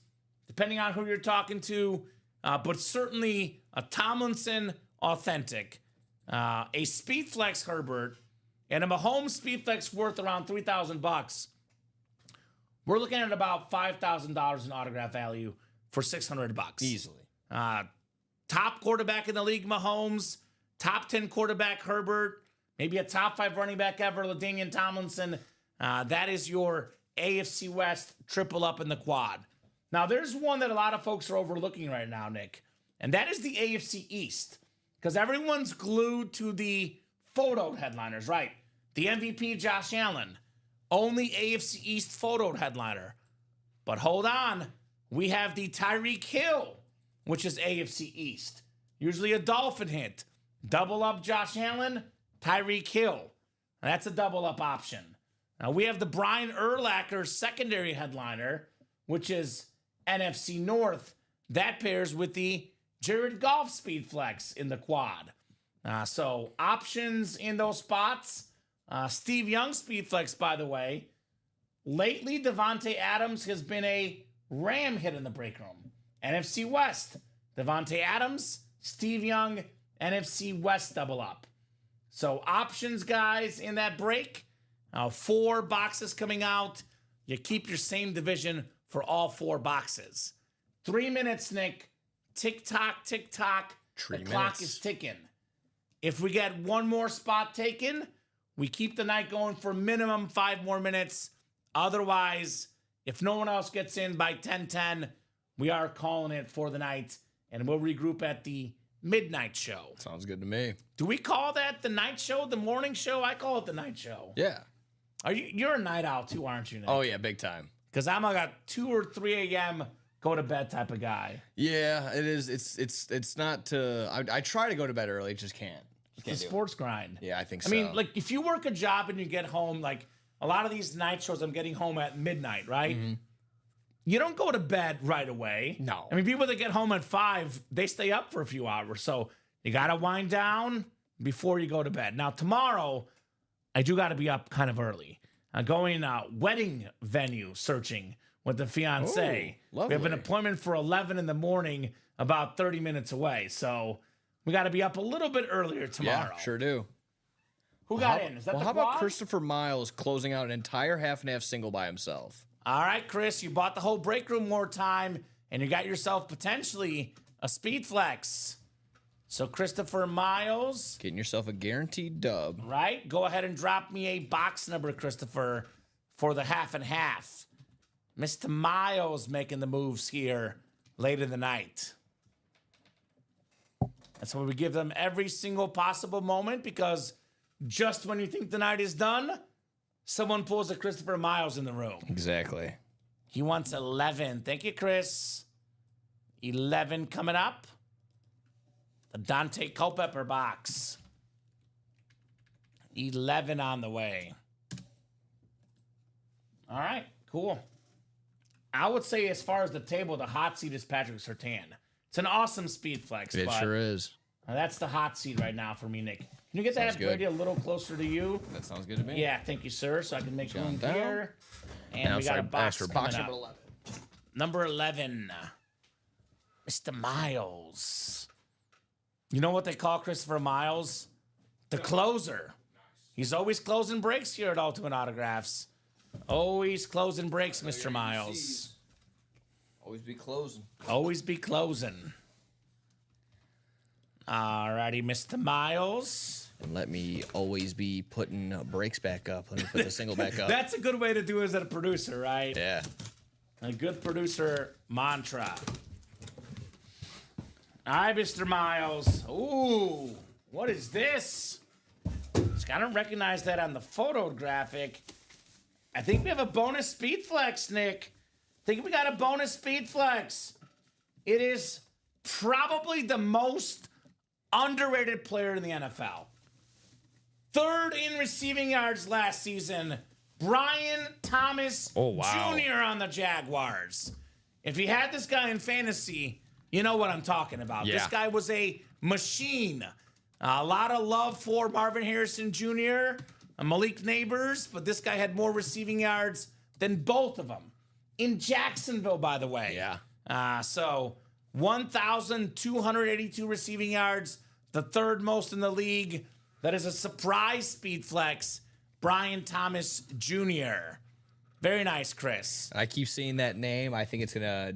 depending on who you're talking to, but certainly a Tomlinson authentic, a Speed Flex Herbert, and a Mahomes Speed Flex worth around $3,000. We're looking at about $5,000 in autograph value for $600. Easily. top quarterback in the league, Mahomes, top 10 quarterback, Herbert, maybe a top 5 running back ever, LaDainian Tomlinson. That is your AFC West triple up in the quad. Now, there's one that a lot of folks are overlooking right now, Nick, and that is the AFC East, because everyone's glued to the photo headliners, right? The MVP, Josh Allen, only AFC East photo headliner. But hold on, we have the Tyreek Hill, which is AFC East. Usually a Dolphin hint. Double up Josh Allen, Tyreek Hill. That's a double up option. Now we have the Brian Urlacher secondary headliner, which is NFC North. That pairs with the Jared Goff speed flex in the quad. So options in those spots. Steve Young speed flex, by the way. Lately, Devontae Adams has been a Ram hit in the break room. NFC West, Devontae Adams, Steve Young, NFC West double up. So options, guys, in that break. 4 boxes coming out. You keep your same division for all 4 boxes. 3 minutes, Nick. Tick tock, tick tock. The clock is ticking. If we get one more spot taken, we keep the night going for minimum 5 more minutes. Otherwise, if no one else gets in by 10:10, we are calling it for the night, and we'll regroup at the midnight show. Sounds good to me. Do we call that the night show, the morning show? I call it the night show. Yeah. You're a night owl too, aren't you, Nick? Oh, yeah, big time. Because I'm like a 2 or 3 a.m. go to bed type of guy. Yeah, it is. It's not to. I try to go to bed early, just can't. It's a sports grind. Yeah, I think so. I mean, like if you work a job and you get home, like a lot of these night shows, I'm getting home at midnight, right? Mm-hmm. You don't go to bed right away. No. I mean, people that get home at 5, they stay up for a few hours. So you got to wind down before you go to bed. Now, tomorrow, I do got to be up kind of early. I'm going wedding venue searching with the fiance. Oh, we have an lovely. appointment for 11 in the morning, about 30 minutes away. So we got to be up a little bit earlier tomorrow. Yeah, sure do. Who got in? Is that the how quad? about Christopher Miles closing out an entire half and half single by himself? All right, Chris, you bought the whole break room more time, and you got yourself potentially a speed flex. So Christopher Miles, Getting yourself a guaranteed dub. right? Go ahead and drop me a box number, Christopher, for the half and half. Mr. Miles making the moves here late in the night. That's why we give them every single possible moment, because just when you think the night is done, someone pulls a Christopher Miles in the room. Exactly. He wants 11. Thank you, Chris. 11 coming up. The Dante Culpepper box. 11 on the way. All right, cool. I would say as far as the table, the hot seat is Patrick Surtain. It's an awesome speed flex. It but sure is. That's the hot seat right now for me, Nick. Can you get that Sounds good. Brady a little closer to you? That sounds good to me. Yeah, thank you, sir. So I can make room down. here. And we got a box for coming box up. number 11. Number 11, Mr. Miles. You know what they call Christopher Miles? The closer. He's always closing breaks here at Ultimate Autographs. Always closing breaks, Mr. Miles. Always be closing. Always be closing. Alrighty, Mr. Miles. And let me always be putting brakes back up. Let me put the single back up. That's a good way to do it as a producer, right? Yeah. A good producer mantra. All right, Mr. Miles. Ooh, what is this? I don't recognize that on the photo graphic. I think we have a bonus speed flex, Nick. I think we got a bonus speed flex. It is probably the most underrated player in the NFL. 3rd in receiving yards last season, Brian Thomas Jr. on the Jaguars. If you had this guy in fantasy, you know what I'm talking about. Yeah. This guy was a machine. A lot of love for Marvin Harrison Jr., Malik Neighbors, but this guy had more receiving yards than both of them. In Jacksonville, by the way. Yeah. So 1,282 receiving yards, the 3rd most in the league. That is a surprise speed flex. Brian Thomas Jr. Very nice, Chris. I keep seeing that name. I think it's going to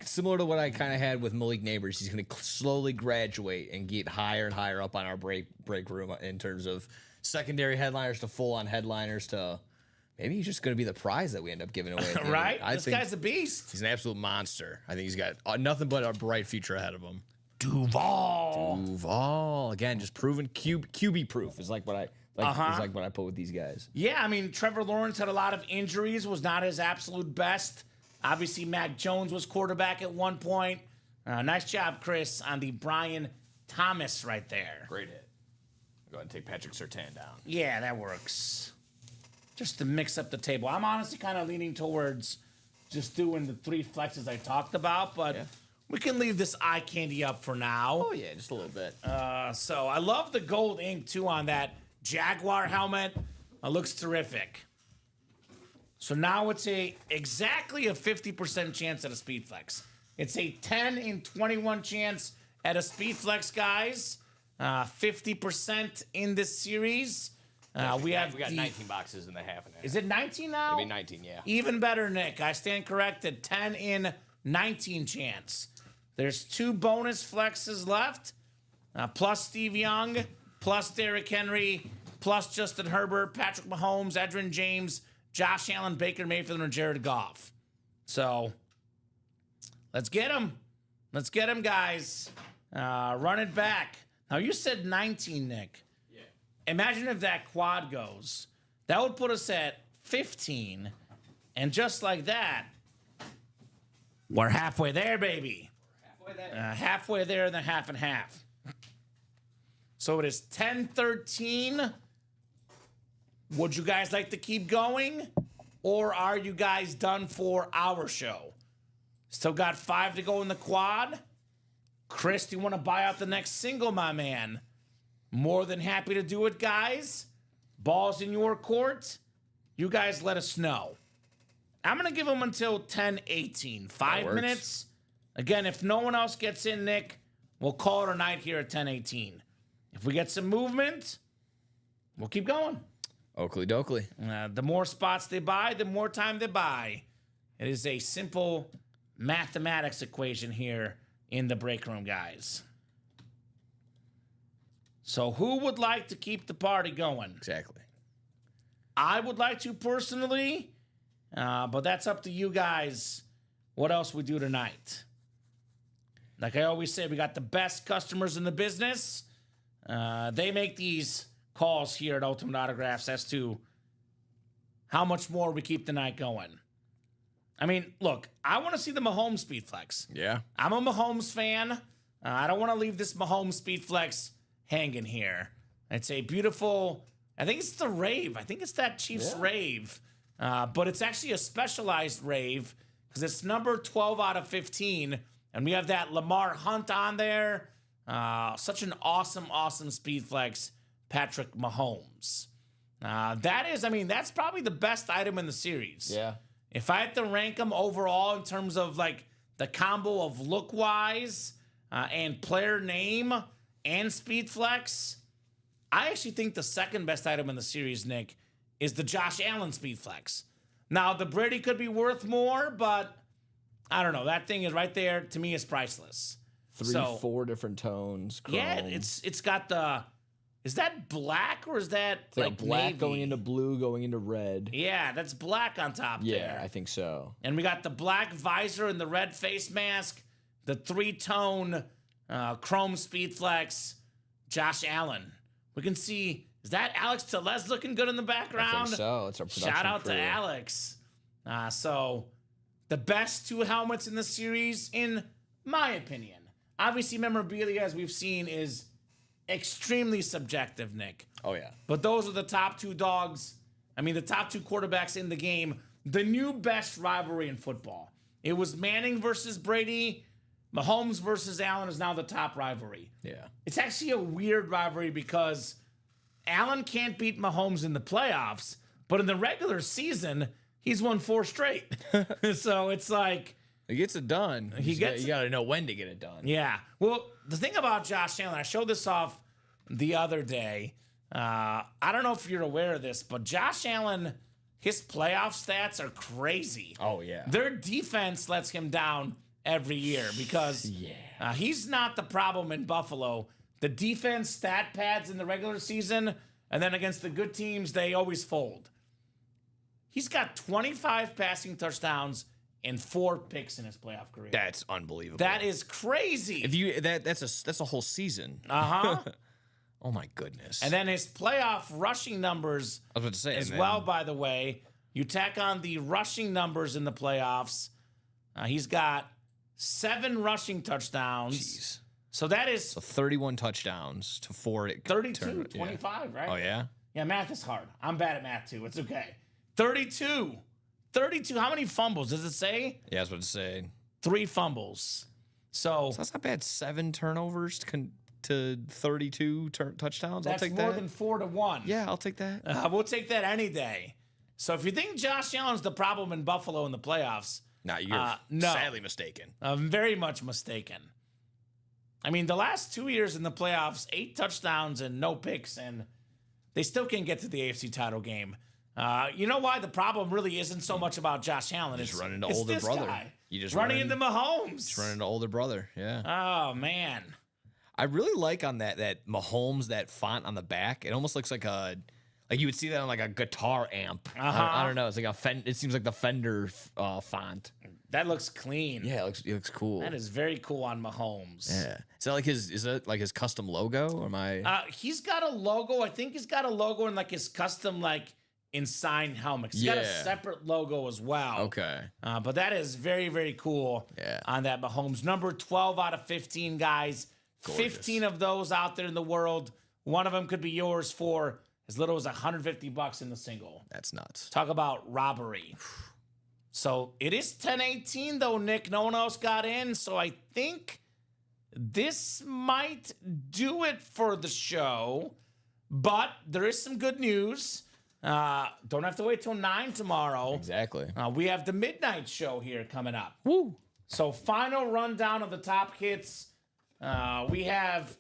similar to what I kind of had with Malik Neighbors. He's going to slowly graduate and get higher and higher up on our break room in terms of secondary headliners to full-on headliners to maybe he's just going to be the prize that we end up giving away. At the end. Right? I This think guy's a beast. he's an absolute monster. I think he's got nothing but a bright future ahead of him. Duval. Again, just proven QB proof is like what I is like what I put with these guys. Yeah, I mean, Trevor Lawrence had a lot of injuries, was not his absolute best. Obviously, Mac Jones was quarterback at one point. Nice job, Chris, on the Brian Thomas right there. Great hit. Go ahead and take Patrick Surtain down. Yeah, that works. Just to mix up the table. I'm honestly kind of leaning towards just doing the 3 flexes I talked about, but we can leave this eye candy up for now. Oh yeah, just a little bit. So I love the gold ink too on that Jaguar helmet. It looks terrific. So now it's exactly a 50% chance at a speed flex. It's a 10 in 21 chance at a speed flex, guys. 50% in this series. We got 19 boxes in the half and half. Is it 19 now? It'll be 19, yeah. Even better, Nick. I stand corrected. 10 in 19 chance. There's 2 bonus flexes left. Plus Steve Young, plus Derrick Henry, plus Justin Herbert, Patrick Mahomes, Edgerrin James, Josh Allen, Baker Mayfield, and Jared Goff. So let's get him. Let's get him, guys. Run it back. Now, you said 19, Nick. Yeah. Imagine if that quad goes. That would put us at 15. And just like that, we're halfway there, baby. Halfway there, then half and half. So it is 10-13. Would you guys like to keep going? Or are you guys done for our show? Still got 5 to go in the quad. Chris, do you want to buy out the next single, my man? More than happy to do it, guys. Ball's in your court. You guys let us know. I'm going to give them until 10:18. 5 minutes. Again, if no one else gets in, Nick, we'll call it a night here at 10:18. If we get some movement, we'll keep going. Oakley dokley. The more spots they buy, the more time they buy. It is a simple mathematics equation here in the break room, guys. So who would like to keep the party going? Exactly. I would like to personally, but that's up to you guys what else we do tonight. Like I always say, we got the best customers in the business. They make these calls here at Ultimate Autographs as to how much more we keep the night going. I mean, look, I want to see the Mahomes speed flex. Yeah. I'm a Mahomes fan. I don't want to leave this Mahomes speed flex hanging here. It's a beautiful, I think it's the rave. I think it's that Chiefs rave. But it's actually a specialized rave because it's number 12 out of 15. And we have that Lamar Hunt on there. Such an awesome speed flex, Patrick Mahomes. That's probably the best item in the series. Yeah. If I had to rank them overall in terms of like the combo of look wise and player name and speed flex, I actually think the second best item in the series, Nick, is the Josh Allen speed flex. Now the Brady could be worth more, but I don't know. That thing is right there. To me, is priceless. 4 different tones. Chrome. Yeah, it's got the. Is that black or is that It's like black navy? going into blue, going into red. Yeah, that's black on top Yeah, there. I think so. And we got the black visor and the red face mask, the 3-tone chrome speed flex, Josh Allen. We can see, is that Alex Tellez looking good in the background? I think so. It's our production Shout out crew. to Alex. So the best 2 helmets in the series, in my opinion. Obviously, memorabilia, as we've seen, is extremely subjective, Nick. Oh, yeah. But those are the top 2 dogs. I mean, the top 2 quarterbacks in the game. The new best rivalry in football. It was Manning versus Brady. Mahomes versus Allen is now the top rivalry. Yeah. It's actually a weird rivalry because Allen can't beat Mahomes in the playoffs, but in the regular season, he's won 4 straight. So it's like, He gets it done. You gets got to know when to get it done. yeah. Well, the thing about Josh Allen, I showed this off the other day. I don't know if you're aware of this, but Josh Allen, his playoff stats are crazy. Oh, yeah. Their defense lets him down every year because he's not the problem in Buffalo. The defense stat pads in the regular season, and then against the good teams, they always fold. He's got 25 passing touchdowns and 4 picks in his playoff career. That's unbelievable. That is crazy. If you that's a whole season. Uh-huh. Oh my goodness. And then his playoff rushing numbers I was about to say as and well, then- by the way. You tack on the rushing numbers in the playoffs. He's got 7 rushing touchdowns. Jeez. So that is So 31 touchdowns to 4. 32, 25, right? Oh yeah. Yeah, math is hard. I'm bad at math too. It's okay. 32. How many fumbles does it say? Yeah, I was about to say. 3 fumbles. So That's not bad. 7 turnovers to 32 touchdowns. that's I'll take more that. than 4 to 1. Yeah, I'll take that. We'll take that any day. So if you think Josh Allen's the problem in Buffalo in the playoffs, Nah, you're no. sadly mistaken. I'm very much mistaken. I mean, the last 2 years in the playoffs, 8 touchdowns and no picks, and they still can't get to the AFC title game. You know why the problem really isn't so much about Josh Allen? Just run into it's older this brother. guy. You just running run into Mahomes. Just run into older brother. Yeah. Oh man, I really like on that Mahomes, that font on the back. It almost looks like you would see that on like a guitar amp. I don't know. It's like it seems like the Fender font. that looks clean. Yeah, it looks cool. That is very cool on Mahomes. Yeah. Is that like his custom logo? Or am I? He's got a logo. I think he's got a logo in like his custom signed helmet. He's got a Yeah. separate logo as well. Okay. But that is very, very cool Yeah. on that Mahomes. Number 12 out of 15, guys. Gorgeous. 15 of those out there in the world. One of them could be yours for as little as $150 in the single. That's nuts. Talk about robbery. So it is 10-18 though, Nick. No one else got in. So I think this might do it for the show. But there is some good news. Don't have to wait till 9 tomorrow. Exactly. We have the midnight show here coming up. Woo. So final rundown of the top hits. We have,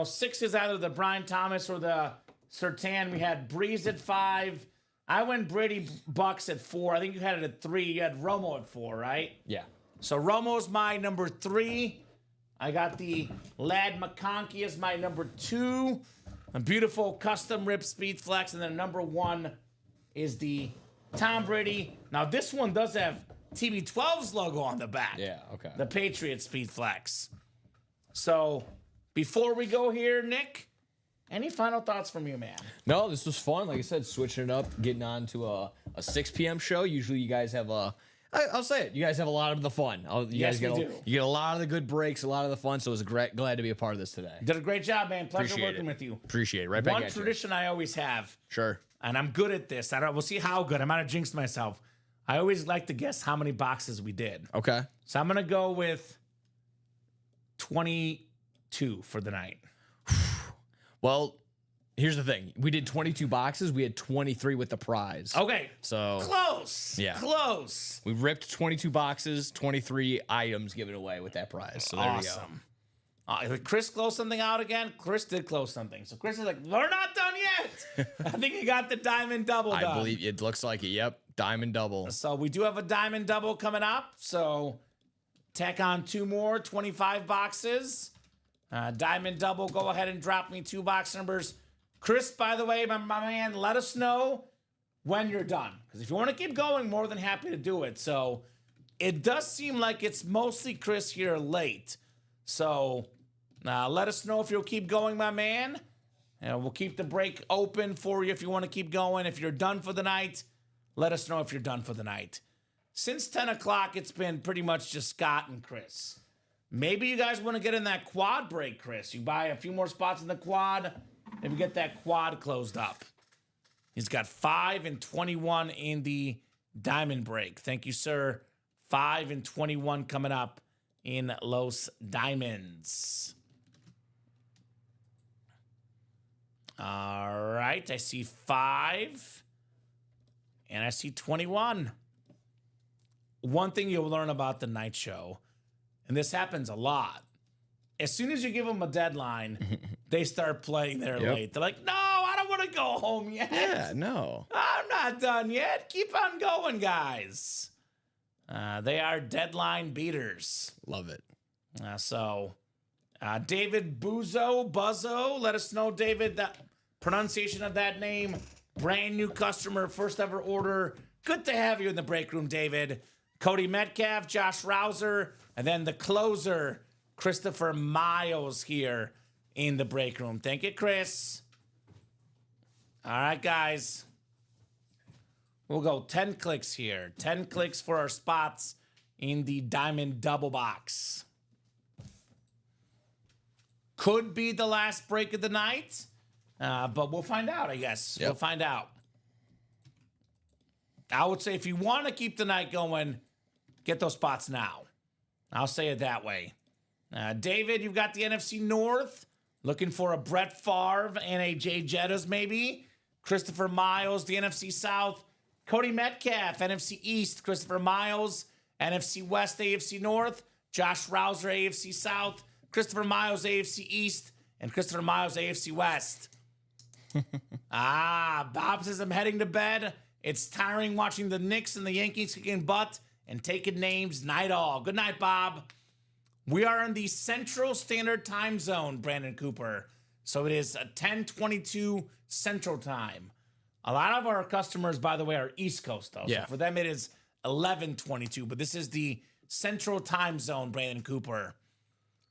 6 is either the Brian Thomas or the Surtain. We had Breeze at 5. I went Brady Bucks at 4. I think you had it at 3. You had Romo at 4, right? Yeah. So Romo's my number 3. I got the Lad McConkey as my number 2. A beautiful custom rip speed flex. And then number 1 is the Tom Brady. Now this one does have TB12's logo on the back. Yeah. Okay. The Patriot speed flex. So before we go here, Nick, any final thoughts from you, man? No, this was fun. Like I said, switching it up, getting on to a 6 p.m. show. Usually you guys have I'll say it. You guys have a lot of the fun. Yes, we do. You get a lot of the good breaks, a lot of the fun. So it was glad to be a part of this today. Did a great job, man. Pleasure Appreciate working it. with you. Appreciate it. Right back One at you. tradition I always have, Sure. and I'm good at this. We'll see how good. I might have jinxed myself. I always like to guess how many boxes we did. Okay. So I'm going to go with 22 for the night. Well, here's the thing. We did 22 boxes. We had 23 with the prize. Okay. So Close. Yeah. Close. we ripped 22 boxes, 23 items given away with that prize. So there Awesome. Did Chris close something out again? Chris did close something. So Chris is like, we're not done yet. I think he got the diamond double we go. done. I believe it looks like it. Yep. Diamond double. So we do have a diamond double coming up. So tack on 2 more, 25 boxes. Diamond double, go ahead and drop me 2 box numbers. Chris, by the way, my man, let us know when you're done. Because if you want to keep going, more than happy to do it. So it does seem like it's mostly Chris here late. So let us know if you'll keep going, my man. And we'll keep the break open for you if you want to keep going. If you're done for the night, let us know if you're done for the night. Since 10 o'clock, it's been pretty much just Scott and Chris. Maybe you guys want to get in that quad break, Chris. You buy a few more spots in the quad, maybe get that quad closed up. He's got 5 and 21 in the diamond break. Thank you, sir. 5 and 21 coming up in Los Diamonds. All right, I see 5 and I see 21. One thing you'll learn about the night show, and this happens a lot, as soon as you give them a deadline, they start playing there late. They're like, no, I don't want to go home yet. Yeah, no. I'm not done yet. Keep on going, guys. They are deadline beaters. Love it. David Buzzo, let us know, David, the pronunciation of that name. Brand new customer, first ever order. Good to have you in the break room, David. Cody Metcalf, Josh Rouser, and then the closer, Christopher Miles here in the break room. Thank you, Chris. All right, guys. We'll go 10 clicks here. 10 clicks for our spots in the Diamond Double Box. Could be the last break of the night, but we'll find out, I guess. Yep. We'll find out. I would say if you want to keep the night going, get those spots now. I'll say it that way. David, you've got the NFC North. Looking for a Brett Favre and a Jay Jettas, maybe. Christopher Miles, the NFC South. Cody Metcalf, NFC East. Christopher Miles, NFC West, AFC North. Josh Rouser, AFC South. Christopher Miles, AFC East. And Christopher Miles, AFC West. Bob says, I'm heading to bed. It's tiring watching the Knicks and the Yankees kicking butt and taking names night all. Good night, Bob. We are in the Central Standard Time Zone, Brandon Cooper. So it is 10:22 Central Time. A lot of our customers, by the way, are East Coast, though. Yeah. So for them, it is 11:22. But this is the Central Time Zone, Brandon Cooper.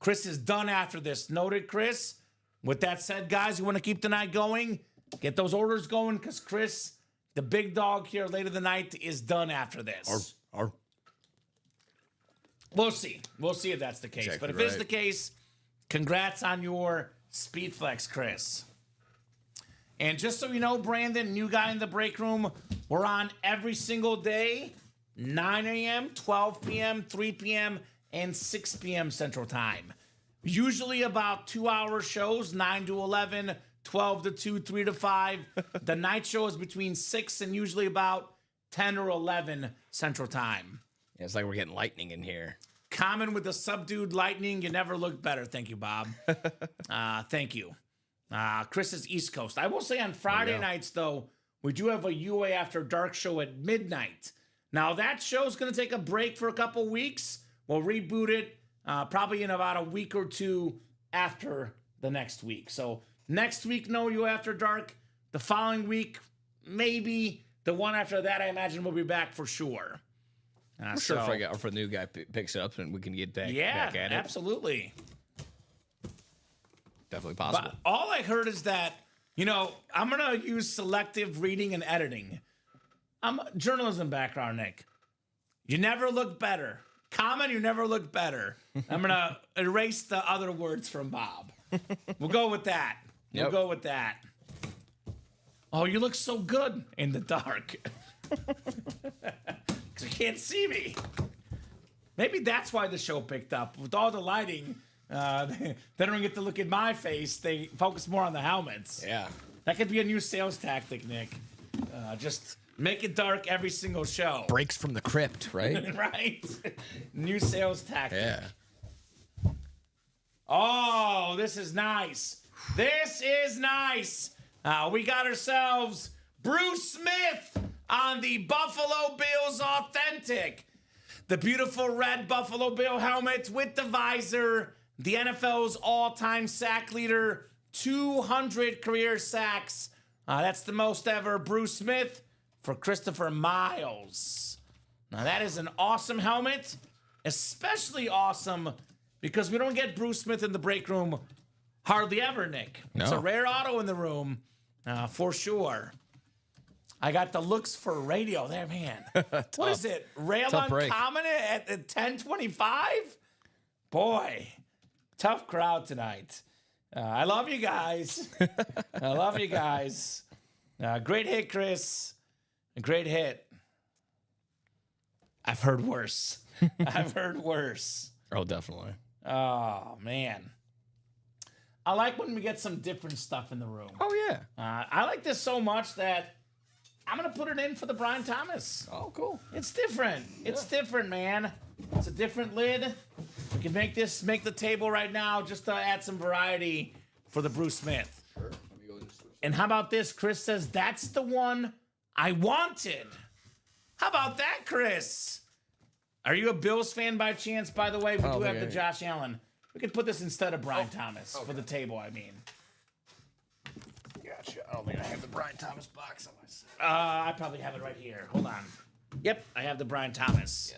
Chris is done after this. Noted, Chris. With that said, guys, you want to keep the night going? Get those orders going because Chris, the big dog here later the night, is done after this. We'll see. We'll see if that's the case. Exactly but if it's right. the case, congrats on your speed flex, Chris. And just so you know, Brandon, new guy in the break room, we're on every single day, 9 a.m., 12 p.m., 3 p.m., and 6 p.m. Central Time. Usually about 2-hour shows, 9 to 11, 12 to 2, 3 to 5. The night show is between 6 and usually about 10 or 11 Central Time. Yeah, it's like we're getting lightning in here. Common with the subdued lightning. You never looked better. Thank you, Bob. Thank you. Chris is East Coast. I will say on Friday nights, though, we do have a UA After Dark show at midnight. Now, that show is going to take a break for a couple weeks. We'll reboot it probably in about a week or two after the next week. So next week, no UA After Dark. The following week, maybe. The one after that, I imagine we'll be back for sure. I'm sure if a new guy picks it up and we can get back at it. Absolutely. Definitely possible. But all I heard is that, I'm going to use selective reading and editing. I'm a journalism background, Nick. You never look better. Common, you never look better. I'm going to erase the other words from Bob. We'll go with that. Yep. We'll go with that. Oh, you look so good in the dark. Because you can't see me. Maybe that's why the show picked up. With all the lighting, they don't get to look at my face. They focus more on the helmets. Yeah. That could be a new sales tactic, Nick. Just make it dark every single show. Breaks from the crypt, right? Right? New sales tactic. Yeah. Oh, this is nice. This is nice. We got ourselves Bruce Smith on the Buffalo Bills Authentic. The beautiful red Buffalo Bill helmet with the visor. The NFL's all-time sack leader, 200 career sacks. That's the most ever. Bruce Smith for Christopher Miles. Now, that is an awesome helmet. Especially awesome because we don't get Bruce Smith in the break room hardly ever, Nick. It's a No. rare auto in the room, for sure. I got the looks for radio there, man. What is it? Rail Tough break. Uncommon at 10:25? Boy, tough crowd tonight. I love you guys. I love you guys. Great hit, Chris. A great hit. I've heard worse. I've heard worse. Oh, definitely. Oh, man. I like when we get some different stuff in the room. Oh, yeah. I like this so much that I'm going to put it in for the Brian Thomas. Oh, cool. It's different. It's different, man. It's a different lid. We can make the table right now just to add some variety for the Bruce Smith. Sure. And how about this? Chris says, that's the one I wanted. How about that, Chris? Are you a Bills fan by chance, by the way? We do think have the I- Josh Allen. We could put this instead of Brian Thomas for the table, I mean. Gotcha. I don't think I have the Brian Thomas box on my side. I probably have it right here. Hold on. Yep, I have the Brian Thomas.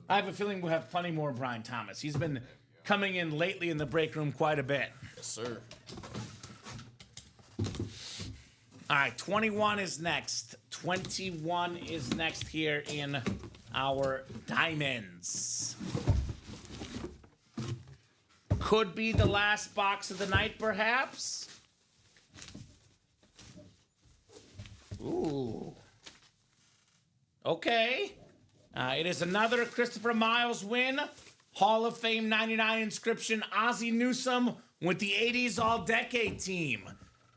I have a feeling we'll have plenty more Brian Thomas. He's been coming in lately in the break room quite a bit. Yes, sir. All right, 21 is next. 21 is next here in our diamonds. Could be the last box of the night, perhaps. Ooh. Okay. It is another Christopher Miles win. Hall of Fame 99 inscription, Ozzie Newsome with the 80s All-Decade team.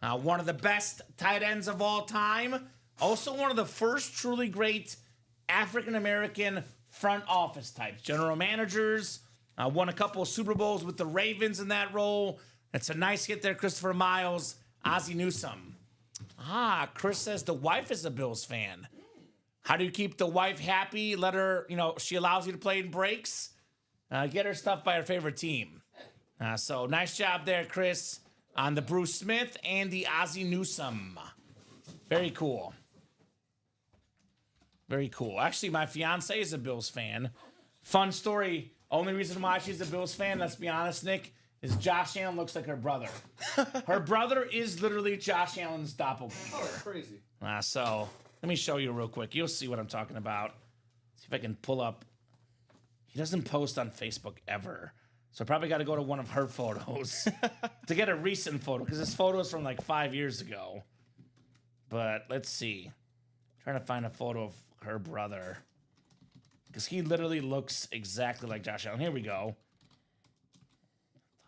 One of the best tight ends of all time. Also one of the first truly great African-American front office types. General managers. Won a couple of Super Bowls with the Ravens in that role. That's a nice hit there, Christopher Miles. Ozzie Newsome. Chris says the wife is a Bills fan. How do you keep the wife happy? Let her, she allows you to play in breaks. Get her stuff by her favorite team. So nice job there, Chris, on the Bruce Smith and the Ozzie Newsome. Very cool. Very cool. Actually, my fiance is a Bills fan. Fun story. Only reason why she's a Bills fan, let's be honest, Nick, is Josh Allen looks like her brother. Her brother is literally Josh Allen's doppelganger. Oh, crazy. So let me show you real quick. You'll see what I'm talking about. See if I can pull up. He doesn't post on Facebook ever. So I probably got to go to one of her photos to get a recent photo because this photo is from like 5 years ago. But let's see. Trying to find a photo of her brother. Because he literally looks exactly like Josh Allen. Here we go.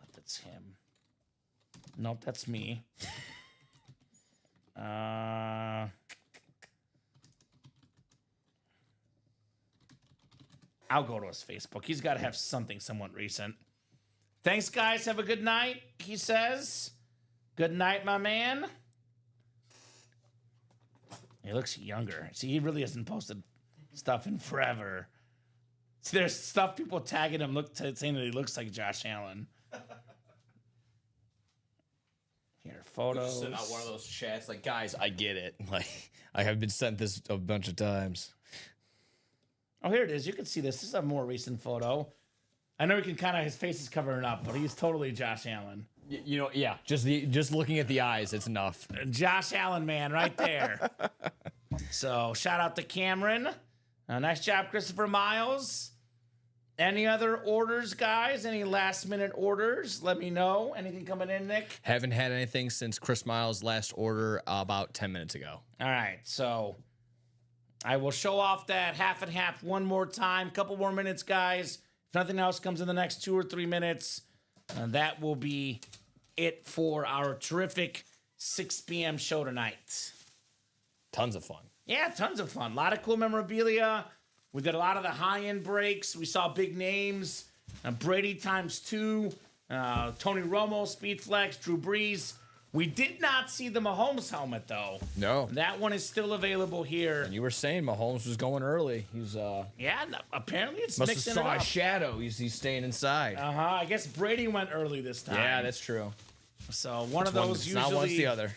I thought that's him. Nope, that's me. I'll go to his Facebook. He's got to have something somewhat recent. Thanks, guys. Have a good night, he says. Good night, my man. He looks younger. See, he really hasn't posted stuff in forever. See, there's stuff people tagging him saying that he looks like Josh Allen. Here, photos. Send out one of those chats like, guys, I get it. Like, I have been sent this a bunch of times. Oh, here it is. You can see this. This is a more recent photo. I know you can kind of, his face is covering up, but he's totally Josh Allen. Yeah. Just looking at the eyes, it's enough. Josh Allen, man, right there. So, shout out to Cameron. Nice job, Christopher Miles. Any other orders, guys? Any last minute orders? Let me know. Anything coming in, Nick? Haven't had anything since Chris Miles' last order about 10 minutes ago. All right, so I will show off that half and half one more time. Couple more minutes, guys. If nothing else comes in the next 2 or 3 minutes, that will be it for our terrific 6 p.m. show tonight. Tons of fun. Yeah, tons of fun. A lot of cool memorabilia. We got a lot of the high-end breaks. We saw big names. Brady ×2. Tony Romo, Speed Flex, Drew Brees. We did not see the Mahomes helmet, though. No. That one is still available here. And you were saying Mahomes was going early. He's Yeah, no, apparently it's must have mixing saw it a up. shadow. He's staying inside. I guess Brady went early this time. Yeah, that's true. So one of One, those it's not one, it's usually... the other.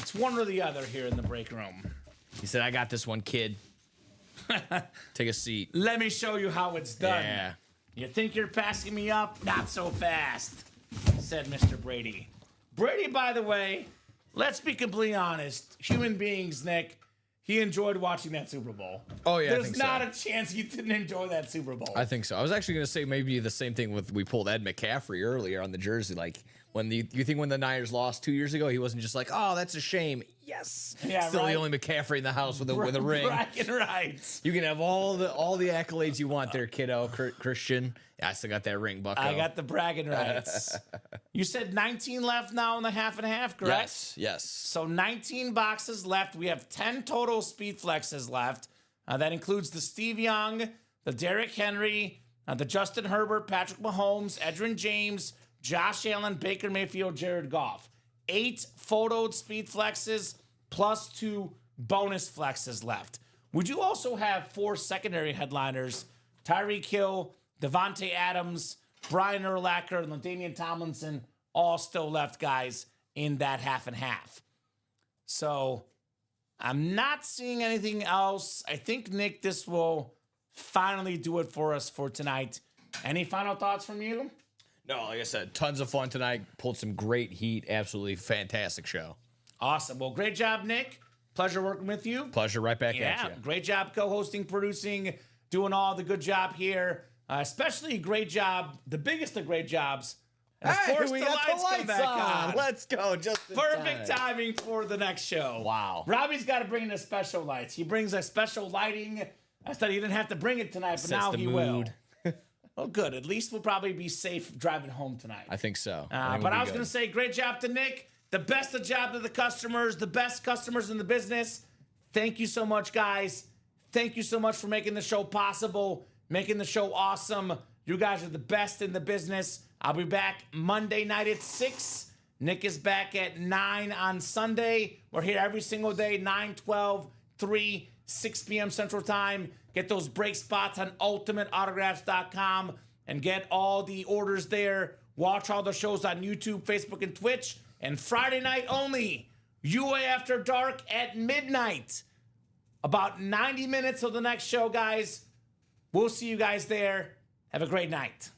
It's one or the other here in the break room. He said, I got this one, kid. Take a seat. Let me show you how it's done. Yeah. You think you're passing me up? Not so fast, said Mr. Brady. Brady, by the way, let's be completely honest. Human beings, Nick, he enjoyed watching that Super Bowl. Oh, yeah, I There's think not so. a chance he didn't enjoy that Super Bowl. I think so. I was actually going to say maybe the same thing with we pulled Ed McCaffrey earlier on the jersey. Like, you think when the Niners lost 2 years ago, he wasn't just like, oh, that's a shame. Yes. Yeah, Still right. the only McCaffrey in the house with a ring. Bragging rights. You can have all the accolades you want there, kiddo. Christian. Yeah, I still got that ring, bucko. I got the bragging rights. You said 19 left now in the half and a half, correct? Yes. So 19 boxes left. We have 10 total speed flexes left. That includes the Steve Young, the Derrick Henry, the Justin Herbert, Patrick Mahomes, Edgerrin James, Josh Allen, Baker Mayfield, Jared Goff. 8 photoed speed flexes plus 2 bonus flexes left. would you also have 4 secondary headliners, Tyreek Hill, Devontae Adams, Brian Urlacher, and LaDainian Tomlinson, all still left guys in that half and half? So I'm not seeing anything else. I think, Nick, this will finally do it for us for tonight. Any final thoughts from you? No, like I said, tons of fun tonight. Pulled some great heat. Absolutely fantastic show. Awesome. Well, great job, Nick. Pleasure working with you. Pleasure right back Yeah, at you. great job co-hosting, producing, doing all the good job here. Especially great job, the biggest of great jobs. And of course, we the got lights come back on. Let's go. Just in Perfect time. timing for the next show. Wow. Robbie's got to bring in the special lights. He brings a special lighting. I thought he didn't have to bring it tonight, but Sets now the he mood. will. Well, good. At least we'll probably be safe driving home tonight. I think so. But I was going to say, great job to Nick. The best of job to the customers, the best customers in the business. Thank you so much, guys. Thank you so much for making the show possible, making the show awesome. You guys are the best in the business. I'll be back Monday night at 6. Nick is back at 9 on Sunday. We're here every single day, 9, 12, 3, 6 p.m. Central Time. Get those break spots on ultimateautographs.com and get all the orders there. Watch all the shows on YouTube, Facebook, and Twitch. And Friday night only, UA After Dark at midnight. About 90 minutes of the next show, guys. We'll see you guys there. Have a great night.